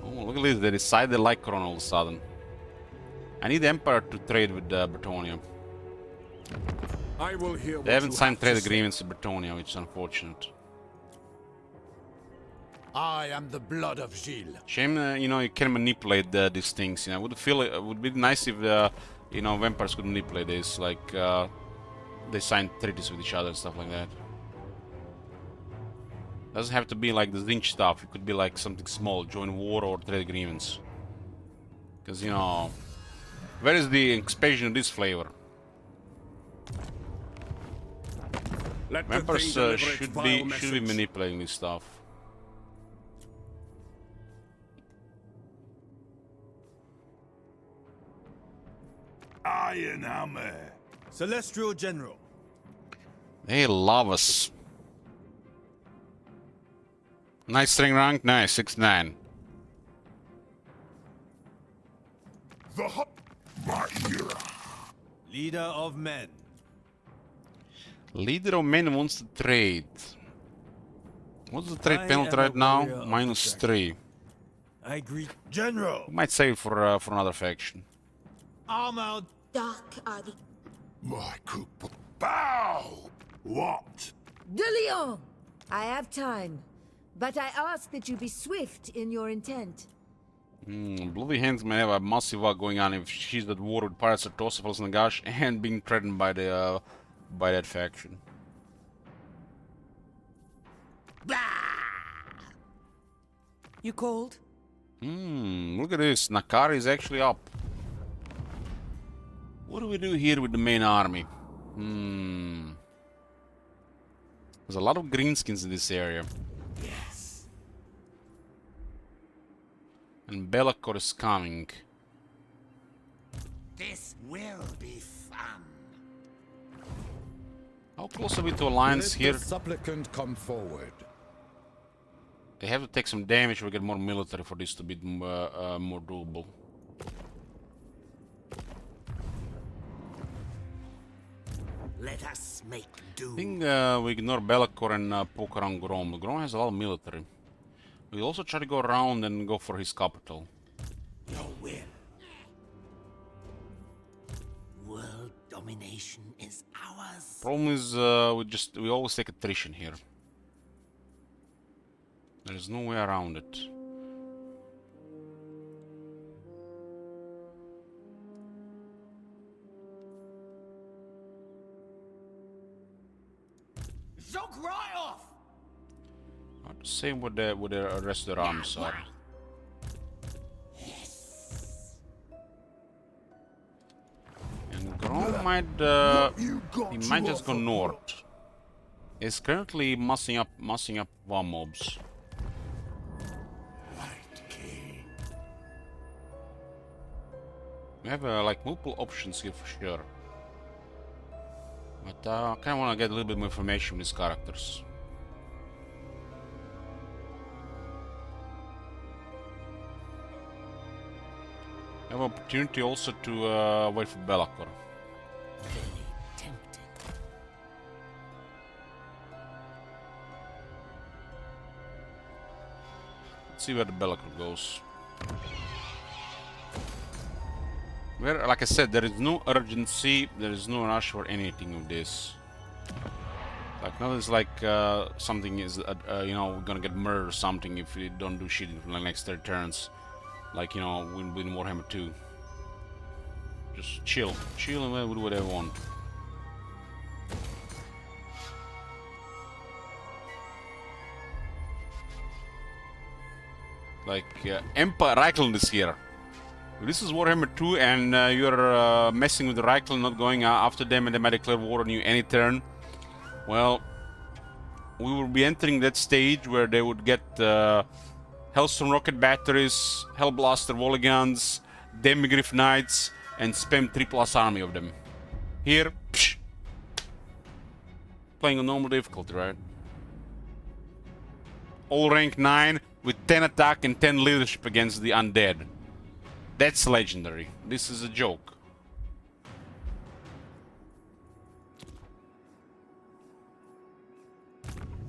Oh, look at this. They decided like Lycoron all of a sudden. I need the Empire to trade with Bretonia. I will hear They haven't signed trade agreements with Bretonia, which is unfortunate. I am the blood of Gilles. Shame, you know, you can manipulate these things. You know, I would feel it would be nice if you know, vampires could manipulate this, like they sign treaties with each other and stuff like that. Doesn't have to be like the Zinch stuff. It could be like something small, join war or trade agreements. Because, you know, where is the expansion of this flavor? Vampires should be manipulating this stuff. Iron Hammer. Celestial General. They love us. Nice string rank, nice, 6-9. The hot Leader of men. Leader of men wants to trade. What's the trade penalty right now? -3. I greet General. We might save for another faction. Armored. Dark are the... My coup. Bow! What? De Leon! I have time, but I ask that you be swift in your intent. Bloody Hands may have a massive war going on if she's at war with pirates at Torsifals and Nagash and being threatened by the by that faction. You called? Look at this. Nakari is actually up. What do we do here with the main army? There's a lot of greenskins in this area. Yes. And Belacor is coming. This will be fun. How close are we to alliance here? Let the supplicant come forward. They have to take some damage. We get more military for this to be more doable. Let us make do. I think we ignore Belacor and poke around Grom. Grom has a lot of military. We'll also try to go around and go for his capital. Your will. World domination is ours. Problem is, we always take attrition here. There's no way around it. Same with the rest of the arms are. And Grom might he might just go north. He's currently massing up war mobs. We have like multiple options here for sure. But I kind of want to get a little bit more information from these characters. I have opportunity also to wait for Belacor. Let's see where the Belacor goes. Where, like I said, there is no urgency, there is no rush for anything of this. Like, now it's like something is, you know, we're gonna get murdered or something if we don't do shit in the next 30 turns. Like, you know, in Warhammer 2. Just chill. Chill and do whatever I want. Like, Empire Reichland is here. This is Warhammer 2 and you're messing with the Reichland, not going after them, and they might declare war on you any turn. Well, we will be entering that stage where they would get Hellstorm rocket batteries, Hellblaster volley guns, Demigryph knights, and spam 3+ army of them. Here, psh, playing on normal difficulty, right? All rank 9 with 10 attack and 10 leadership against the undead. That's legendary. This is a joke.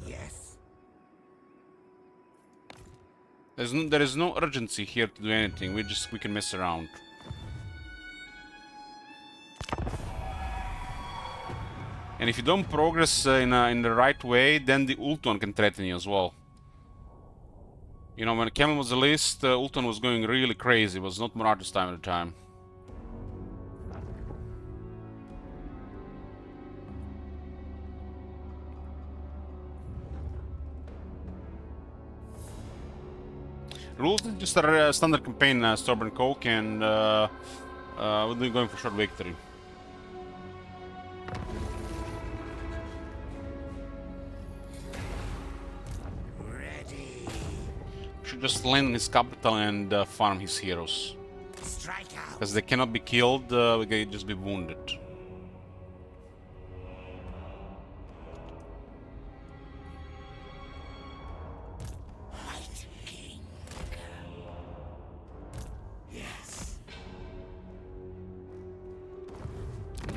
Yes. There is no urgency here to do anything. We can mess around. And if you don't progress in the right way, then the Ulton can threaten you as well. You know, when Camel was the list, Ulton was going really crazy. It was not Marath's time at the time. Rules is just a standard campaign, Stubborn Coke, and we'll be going for short victory. Should just land in his capital and farm his heroes. Because they cannot be killed, we can just be wounded.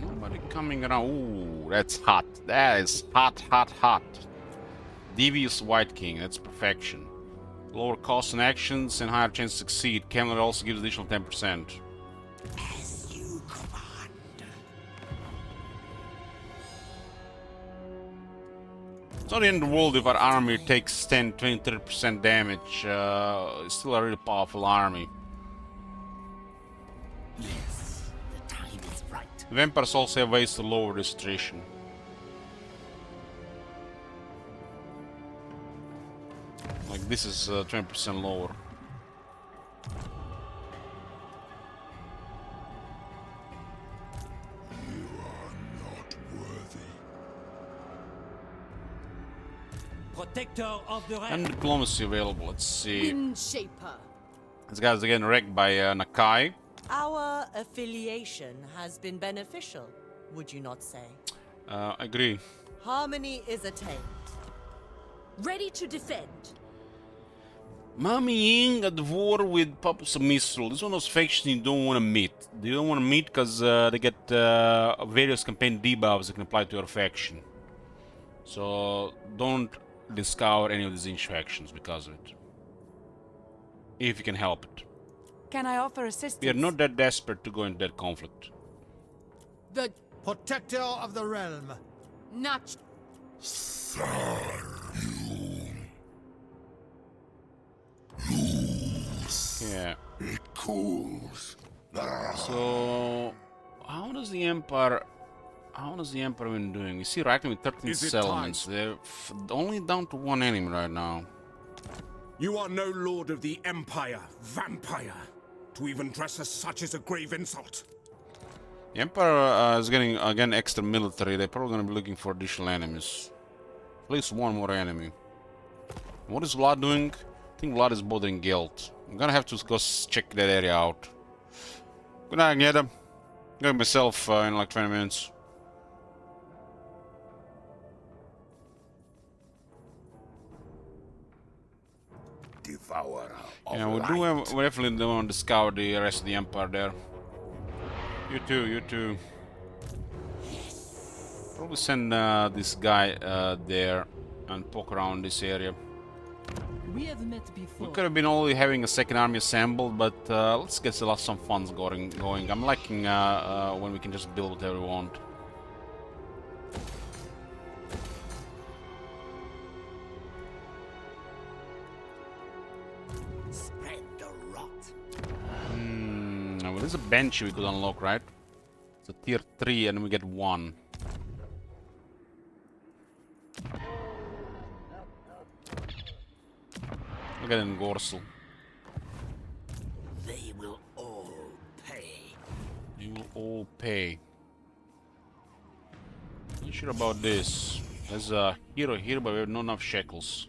Nobody coming around. Ooh, that's hot. That is hot, hot, hot. Devious White King, that's perfection. Lower costs and actions and higher chance to succeed. Camel also gives additional 10%. As you command. It's not the end of the world if our army takes 10, 20, 30% damage. It's still a really powerful army. Yes, the time is right. Vampires also have ways to lower this attrition. Like This is 20% lower. Protector of the And diplomacy available. Let's see. Windshaper. This guy's again wrecked by Nakai. Our affiliation has been beneficial, would you not say? Agree. Harmony is attained. Ready to defend. Mami Ying at war with Papa's Mistral. This is one of those factions you don't want to meet. You don't want to meet because they get various campaign debuffs that can apply to your faction. So don't discover any of these factions because of it. If you can help it. Can I offer assistance? We are not that desperate to go into that conflict. The protector of the realm. Not. Yeah. It cools. So how does the Empire been doing? We see Ragnar with 13 settlements. They're only down to one enemy right now. You are no lord of the Empire, vampire. To even dress as such is a grave insult. The Empire is getting again extra military. They're probably going to be looking for additional enemies. At least one more enemy. What is Vlad doing? I think Vlad is bothering Guild. I'm gonna have to go check that area out. Good night, Agneta. Go myself in like 20 minutes. Devourer of Yeah, we definitely don't want to discover the rest of the Empire there. You too, you too. Probably send this guy there and poke around this area. We have met before. We could have been only having a second army assembled, but let's get some funds going. I'm liking when we can just build whatever we want. Spread the rot. Well, there's a bench we could unlock, right? It's a tier 3 and we get 1. Look at in Gorsel. They will all pay. You will all pay. Not sure about this. There's a hero here, but we have not enough shekels.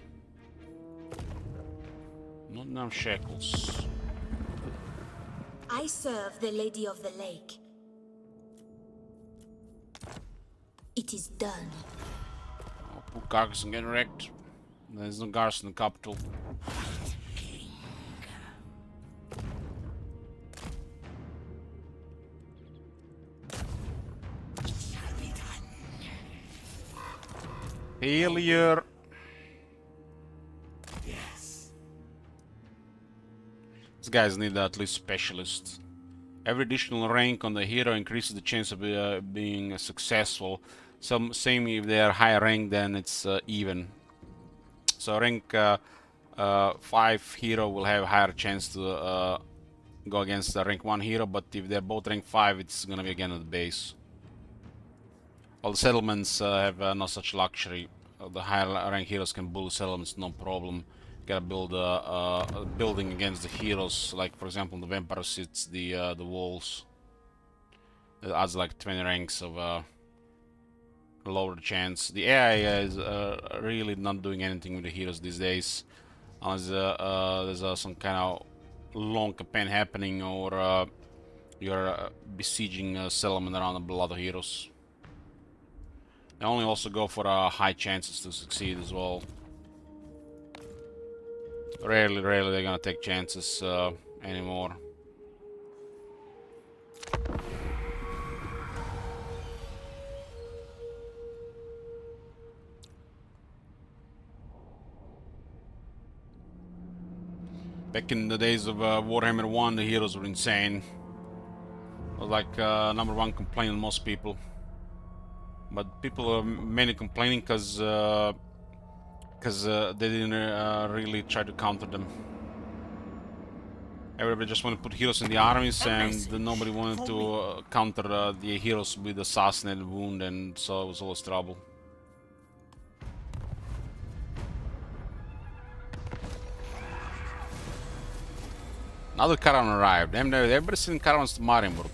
Not enough shekels. I serve the Lady of the Lake. It is done. Oh, poor Garrison getting wrecked. There's no guards in the capital. Failure. Yes. These guys need at least specialists. Every additional rank on the hero increases the chance of being successful. Same if they are higher rank, then it's even. So rank 5 hero will have a higher chance to go against the rank 1 hero, but if they're both rank 5, it's gonna be again at the base. All the settlements have no such luxury. The higher rank heroes can bully settlements, no problem. Gotta build a building against the heroes, like for example the vampire sits the walls. It adds like 20 ranks of lower the chance. The AI is really not doing anything with the heroes these days, unless there's some kind of long campaign happening or you're besieging a settlement around a lot of heroes. They only also go for high chances to succeed as well. Rarely they're gonna take chances anymore. Back in the days of Warhammer 1, the heroes were insane. It was like #1 complaint on most people. But people are mainly complaining because they didn't really try to counter them. Everybody just wanted to put heroes in the armies, and nobody wanted to counter the heroes with assassinated wound, and so it was always trouble. Another caravan arrived. Everybody's sending caravans to Marienburg.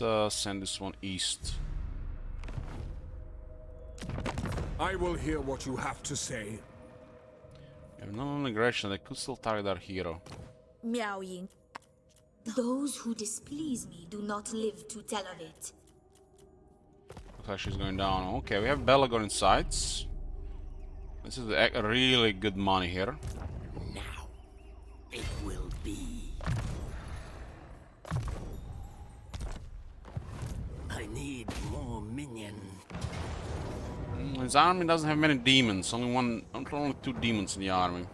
Let's send this one east. I will hear what you have to say. We have no aggression. They could still target our hero. Miao Ying. Those who displease me do not live to tell of it. Looks like she's going down. Okay, we have Belagor in sights. This is really good money here. Now it will be. I need more minion. His army doesn't have many demons. Only 2 demons in the army.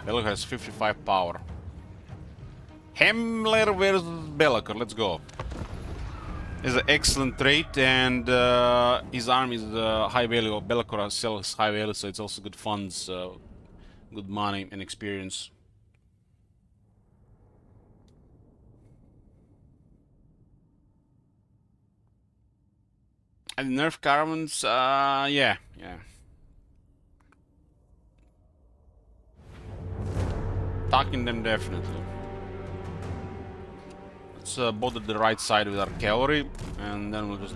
Belagor has 55 power. Himmler versus Belagor. Let's go. It's an excellent trait, and his army is high value. Belagor sells high value, so it's also good funds, good money, and experience. And nerf caravans, yeah. Attacking them definitely. Let's bother the right side with our cavalry, and then we'll just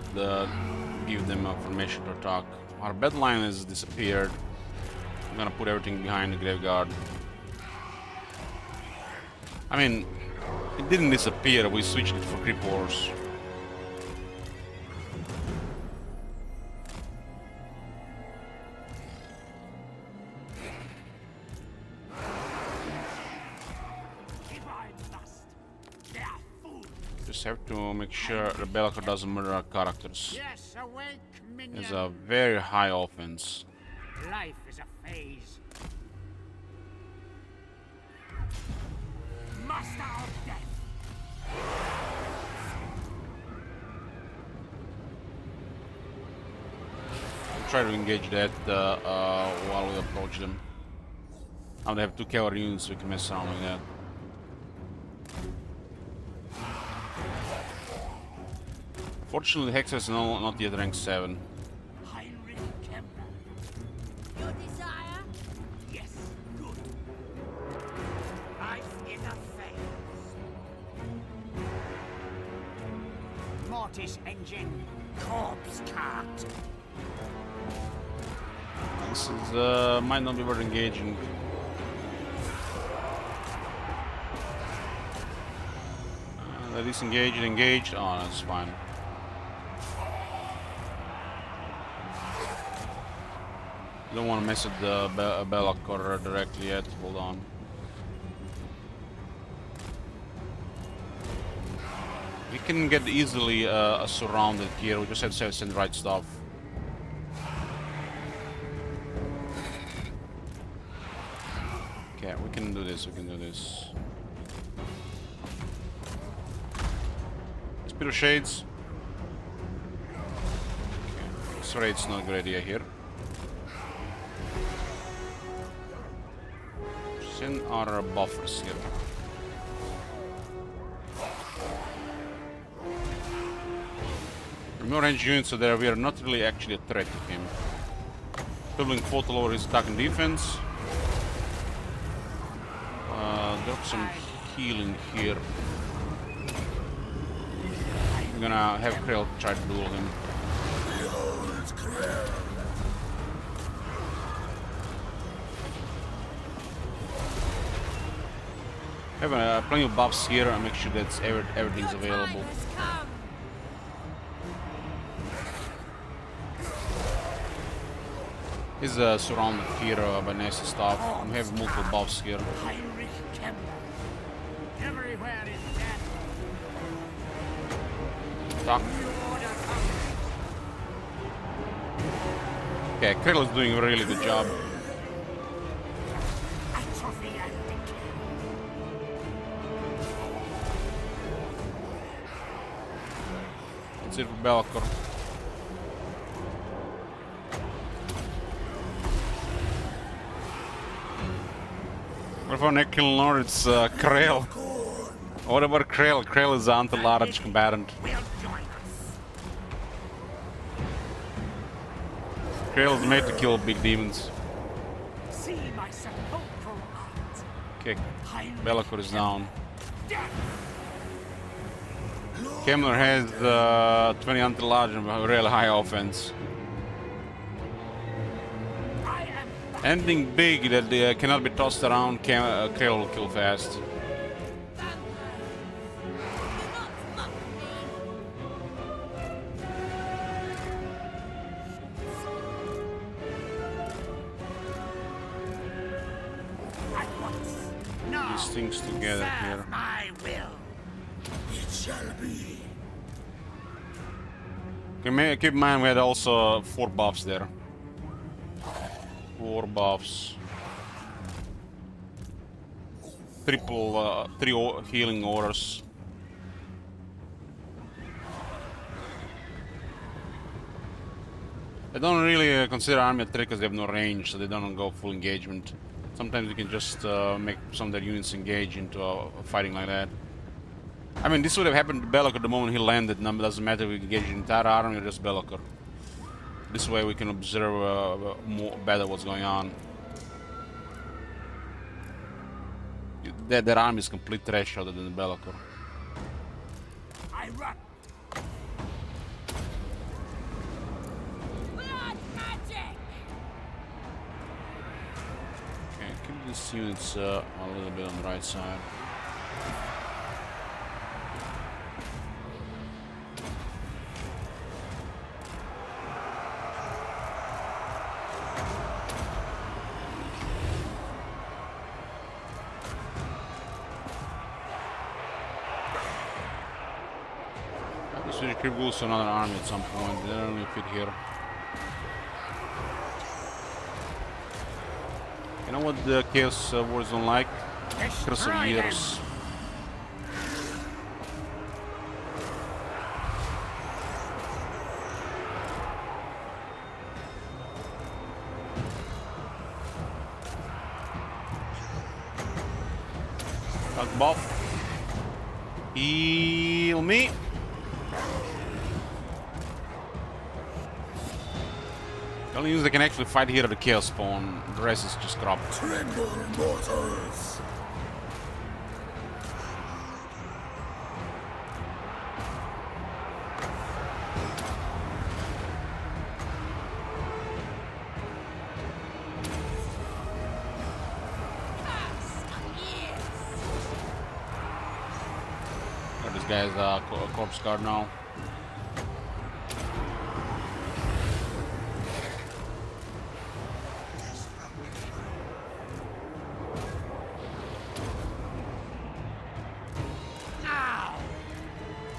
give them information to attack. Our bed line has disappeared. I'm gonna put everything behind the graveyard. I mean, it didn't disappear, we switched it for creep wars. Just have to make sure the Belagor doesn't murder our characters. Yes, awake, minion. It's a very high offense. Life is a phase. Master of death. I'll try to engage that while we approach them. Now they have 2 cavalry units, so we can mess around with that. Fortunately, Hex is not yet rank 7. Your desire? Yes, good. Life is a phase. Mortis engine, corpse cart. This is might not be worth engaging. Disengaged, engaged. Oh, that's fine. Don't want to mess with the Belagor directly yet. Hold on. We can get easily surrounded here. We just have to send the right stuff. Okay, we can do this. We can do this. Speed of Shades. Okay. X-Ray's not a good idea here. Send our buffers here. More range units, so there we are not really actually a threat to him. Doubling total over his attack and defense. Drop some healing here. I'm gonna have Krell try to duel him. Have plenty of buffs here and make sure that everything's available. He's surrounded here by nasty stuff. We have multiple buffs here. Everywhere is death. Attack. Okay, Krell is doing a really good job. Let's see for Belagor. Well, for Nekilnor, it's Krell. What about Krell? Krell is the anti-large combatant. Krell is made to kill big demons. See my sepulchral art. Okay, Be'lakor is down. Kemler has 20 anti-large and a really high offense. Anything big that cannot be tossed around, Krell will kill fast. These things together here. My will. It shall be. Okay, keep in mind we had also 4 buffs there. 4 buffs. Triple, 3 healing orders. I don't really consider army a threat because they have no range, so they don't go full engagement. Sometimes you can just make some of their units engage into fighting like that. I mean, this would have happened to Be'lakor the moment he landed. It doesn't matter if we engage the entire army or just Be'lakor. This way we can observe better what's going on. That army is complete trash other than the Be'lakor. I run. Okay, keep these units a little bit on the right side. We should recruit also another army at some point. They don't really fit here. You know what the Chaos Wars don't like? Curse of Years. Buff. Heal me. The only units that can actually fight here are the Chaos Spawn. The rest is just crap. Tremble, mortals. Oh, this guy's a corpse guard now.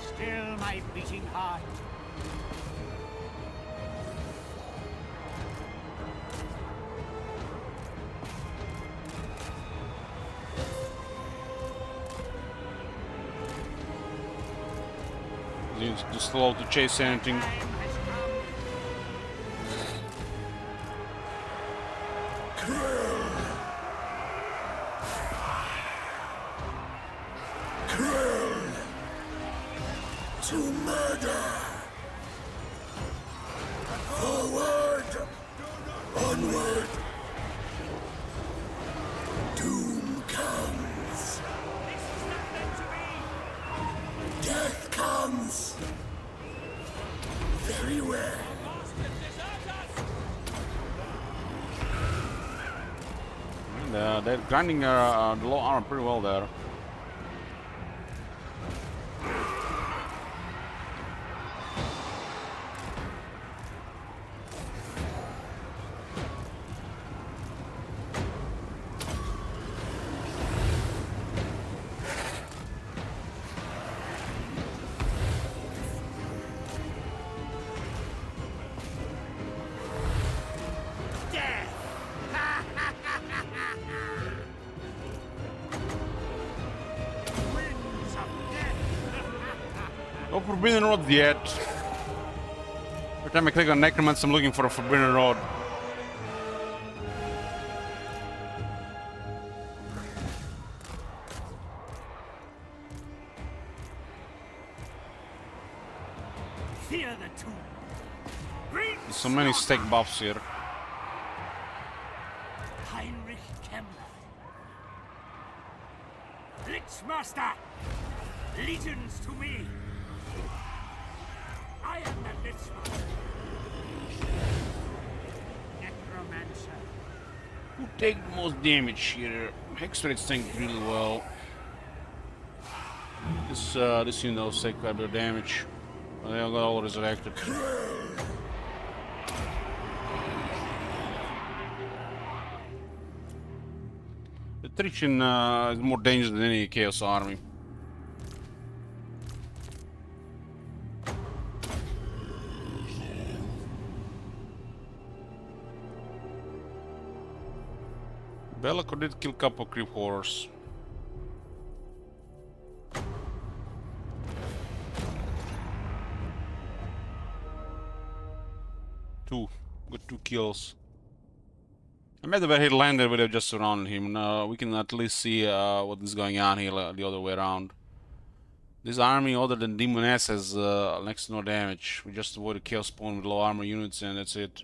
Still my beating heart. He's too slow to chase anything. To murder. Forward. Onward. Doom comes. Death comes. Very well. They're grinding the low armor pretty well there. No Forbidden Rod yet. Every time I click on Necromancer, I'm looking for a Forbidden Rod. many stack buffs here. Heinrich Kemmler. Lichmaster! Legions to me! I am the Lichmaster. Necromancer. Who take the most damage here? Hex rates tank really well. This unit does take quite a bit of damage. They all got all resurrected. The Trichin is more dangerous than any Chaos army. Bellico did kill a couple of creep horrors. Got 2 kills. I bet where he landed would have just surrounded him. We can at least see what is going on here the other way around. This army, other than Demoness, has next to no damage. We just avoid a chaos spawn with low armor units and that's it.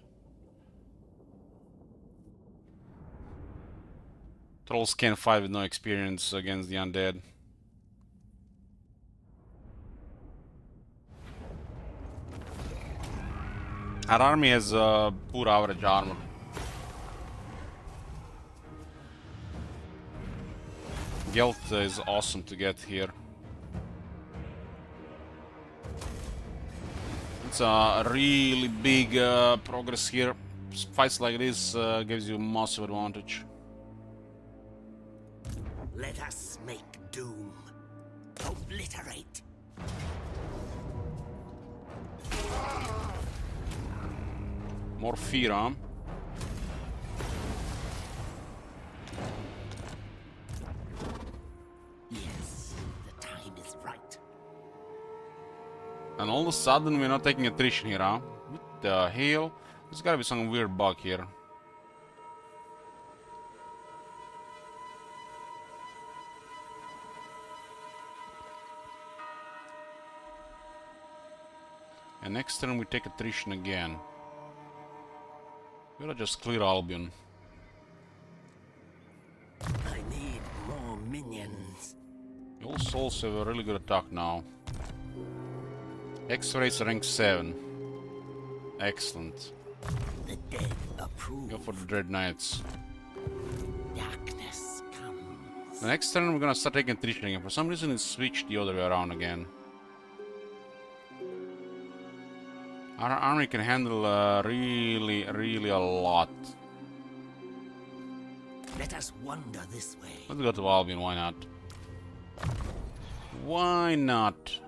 Trolls can't fight with no experience against the undead. Our army has poor average armor. Gelt is awesome to get here. It's a really big progress here. Fights like this gives you massive advantage. Let us make doom. Obliterate. More fear, huh? Yes, the time is right. And all of a sudden we're not taking attrition here, huh? What the hell? There's gotta be some weird bug here. And next turn we take attrition again. We'll just clear Albion. I need more minions. All souls have a really good attack now. X-rays rank 7. Excellent. The dead approve. Go for the Dread Knights. Darkness comes. The next turn we're gonna start taking attrition again. For some reason it switched the other way around again. Our army can handle really a lot. Let us wander this way. Let's go to Albion, why not? Why not?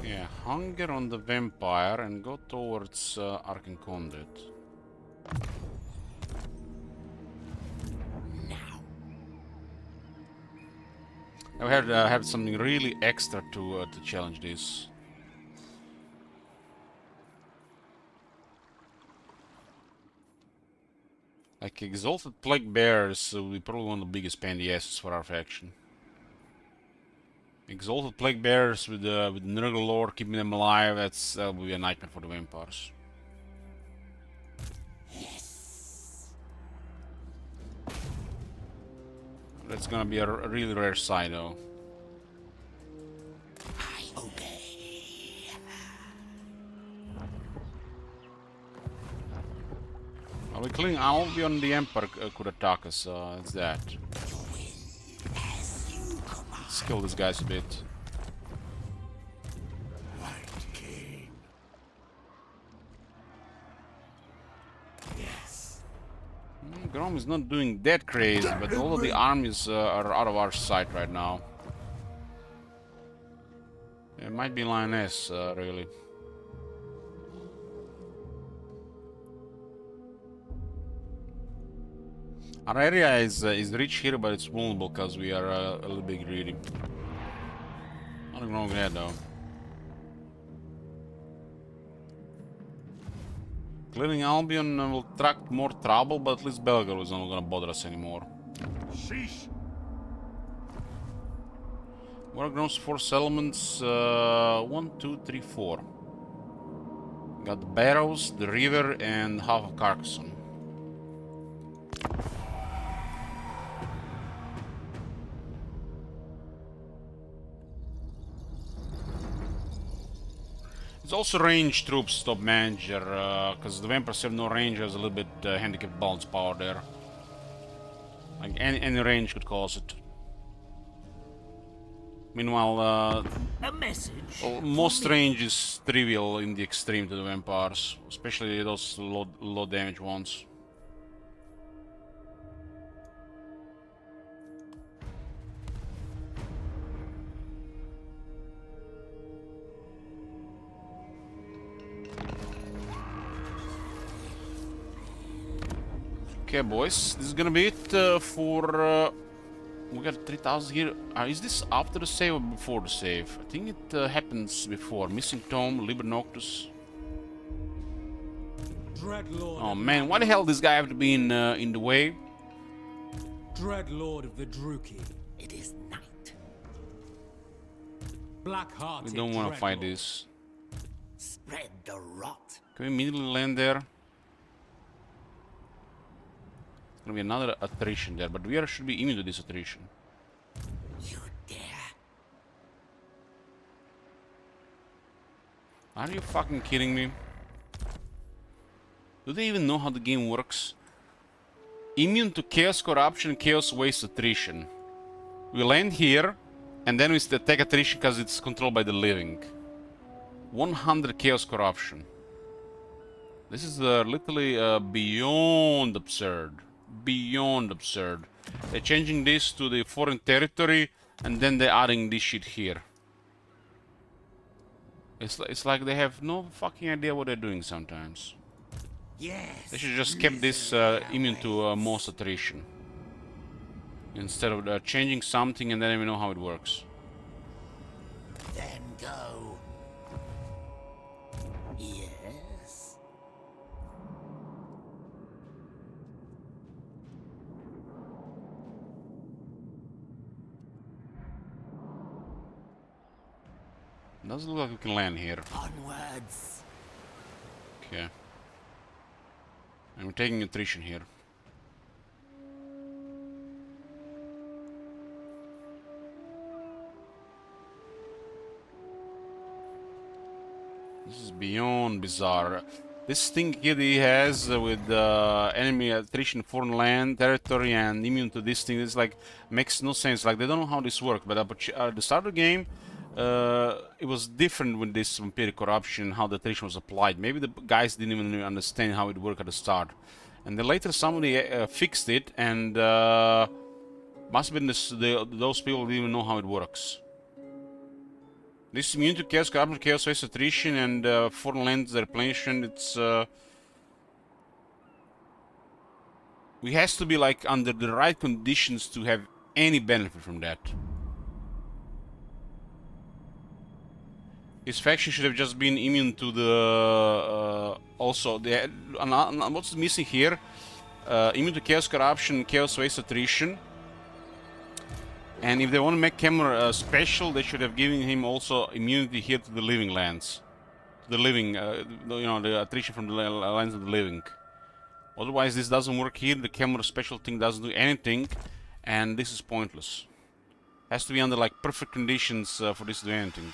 Yeah, hunger on the vampire and go towards Arcane Conduit. I have to have something really extra to challenge this. Like Exalted Plague Bears will be probably one of the biggest pain in the asses for our faction. Exalted Plague Bears with Nurgle lore, keeping them alive, that'll be a nightmare for the vampires. That's gonna be a really rare sight, though. I obey. Are we clearing Albion? The Emperor could attack us, it's that. Let's kill these guys a bit. Grom is not doing that crazy, but all of the armies are out of our sight right now. It might be Lioness, really. Our area is rich here, but it's vulnerable because we are a little bit greedy. Nothing wrong with that, though. Clearing Albion will attract more trouble, but at least Belgrade is not gonna bother us anymore. Sheesh. What grows 4 settlements? 1, 2, 3, 4. Got the Barrows, the river, and half of Carcassonne. It's also range troops, top manager, because the vampires have no range, has a little bit handicapped balance power there. Like any range could cause it. Meanwhile, A message? most range is trivial in the extreme to the vampires, especially those low damage ones. Okay, boys, this is gonna be it for. We got 3,000 here. Is this after the save or before the save? I think it happens before. Missing Tome, Liber Noctus. Oh man, why the hell this guy have to be in the way? Dreadlord of the Druki. It is night. Black-hearted We don't want to fight this. Spread the rot. Can we immediately land there? Gonna be another attrition there, but we should be immune to this attrition. You dare? Are you fucking kidding me? Do they even know how the game works? Immune to chaos, corruption, chaos, waste, attrition. We land here, and then we take attrition because it's controlled by the living. 100 chaos, corruption. This is literally beyond absurd. Beyond absurd. They're changing this to the foreign territory, and then they're adding this shit here. It's like they have no fucking idea what they're doing sometimes. Yes. They should just kept this immune to most attrition. Instead of changing something and then we know how it works. Then go. Yes. Doesn't look like we can land here. Onwards. Okay. And we're taking attrition here. This is beyond bizarre. This thing here he has with enemy attrition, foreign land, territory, and immune to this thing, it's like makes no sense. Like they don't know how this works. But at the start of the game, it was different with this vampiric corruption, how the attrition was applied. Maybe the guys didn't even understand how it worked at the start. And then later somebody fixed it, and must have been those people who didn't even know how it works. This is immune to chaos, corruption, chaos, waste, attrition, and foreign lands replenishment. It's we has to be like under the right conditions to have any benefit from that. His faction should have just been immune to the also the what's missing here? Immune to chaos, corruption, chaos, waste, attrition. And if they want to make Cameron special, they should have given him also immunity here to the living lands, to the living, you know, the attrition from the lands of the living. Otherwise, this doesn't work here. The Cameron special thing doesn't do anything, and this is pointless. Has to be under like perfect conditions for this to do anything.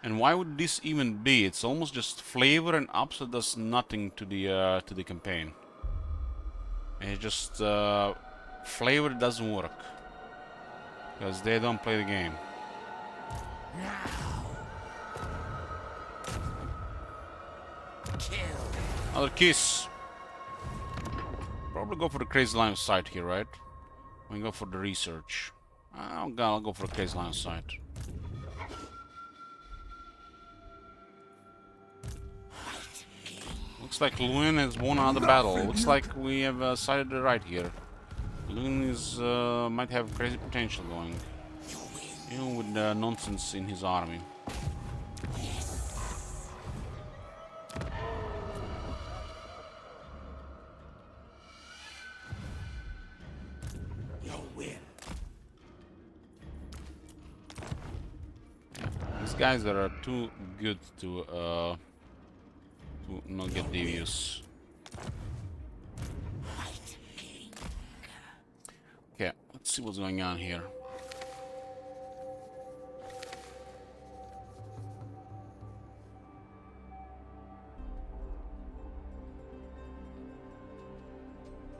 And why would this even be? It's almost just flavor, and upset does nothing to the campaign. And it's just flavor doesn't work because they don't play the game. Kill. Another kiss. Probably go for the crazy line of sight here, right? We go for the research. I'll go for the crazy line of sight. Looks like Lewin has won another battle. Looks like we have sided the right here. Lewin is might have crazy potential going. Even with nonsense in his army. guys that are too good to not get devious. Okay, let's see what's going on here.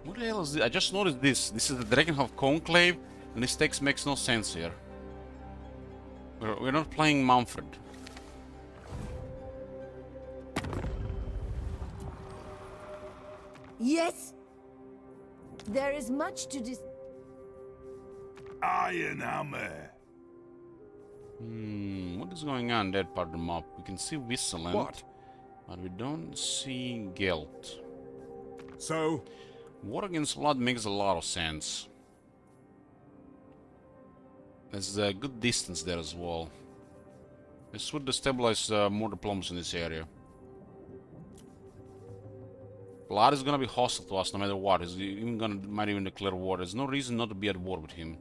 What the hell is this? I just noticed this. This is the Dragonhof Conclave, and this text makes no sense here. We're not playing Manfred. Yes? There is much to Iron Hammer. What is going on in that part of the map? We can see Whistleland, What? but we don't see Gelt. So? War against Blood makes a lot of sense. There's a good distance there as well. This would destabilize more diplomacy in this area. Blood is gonna be hostile to us no matter what. He's even might even declare war. There's no reason not to be at war with him.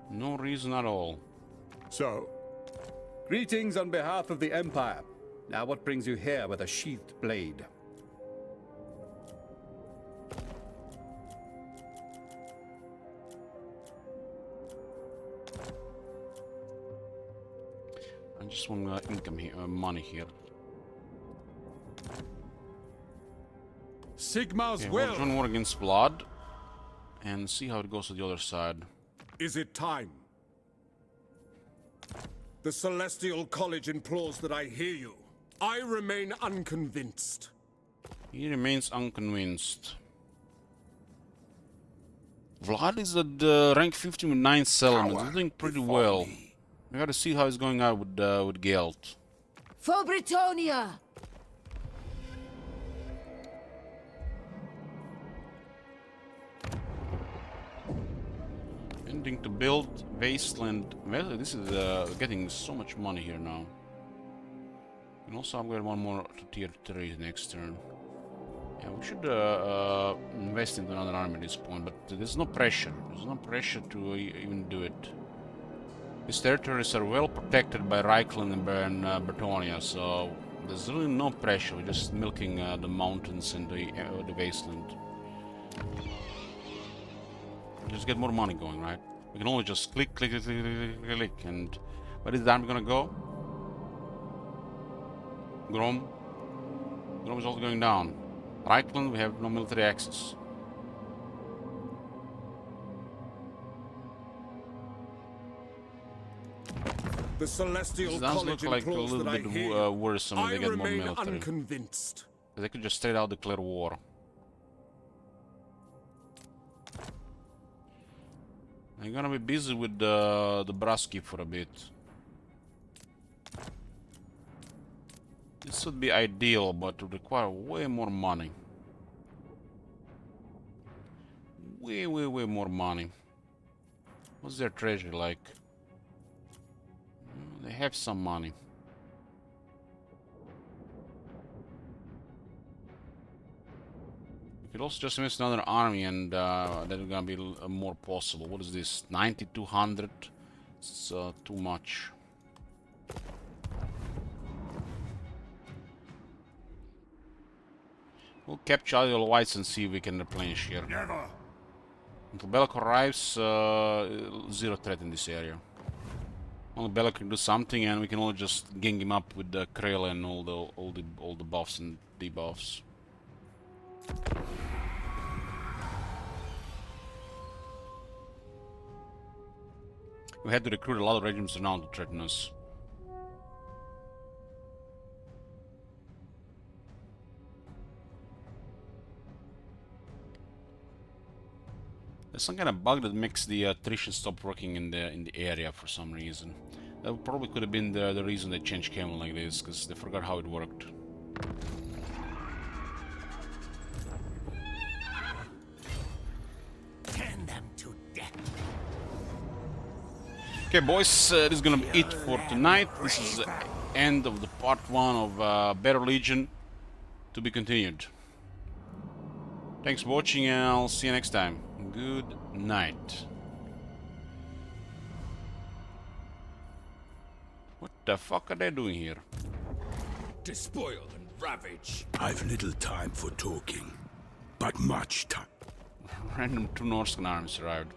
No reason at all. So, greetings on behalf of the Empire. Now what brings you here with a sheathed blade? I just want income here, money here. Sigmar's Okay, will. we'll join war against Blood and see how it goes to the other side. Is it time? The Celestial College implores that I hear you. I remain unconvinced. He remains unconvinced. Vlad is at rank 15 with 9 settlements. He's doing pretty well. We gotta see how he's going out with Gelt. For Britannia! Ending to build Wasteland. Well, this is getting so much money here now. And also upgrade one more to tier 3 next turn. Yeah, we should invest into another army at this point, but there's no pressure. There's no pressure to even do it. These territories are well protected by Reichland and Britannia, so there's really no pressure. We're just milking the mountains and the wasteland. Just get more money going, right? We can only just click, click, click, click, click, click, click, and where is the army gonna go? Grom. Grom is also going down. Reichland, we have no military access. The Celestial This does College look like a implores little that I bit hear you. worrisome when I they get more remain military. unconvinced. They could just straight out declare war. I'm gonna be busy with the Brusky for a bit. This would be ideal, but it would require way more money. Way more money. What's their treasury like? They have some money. We could also just invest in another army, and that is gonna be more possible. What is this? 9,200? It's too much. We'll capture Ideal Whites and see if we can replenish here. Never. Until Belloc arrives, zero threat in this area. Only Belloc can do something, and we can only just gang him up with the Krail and all the buffs and debuffs. We had to recruit a lot of regiments now to threaten us. There's some kind of bug that makes the attrition stop working in the area for some reason. That probably could have been the reason they changed Camel like this, because they forgot how it worked. Turn them to death. Okay, boys, this is gonna be it for tonight. This is the end of the part 1 of Barrow Legion, to be continued. Thanks for watching, and I'll see you next time. Good night. the fuck are they doing here? Despoil and ravage. I've little time for talking, but much time. Random 2 Norscan armies arrived.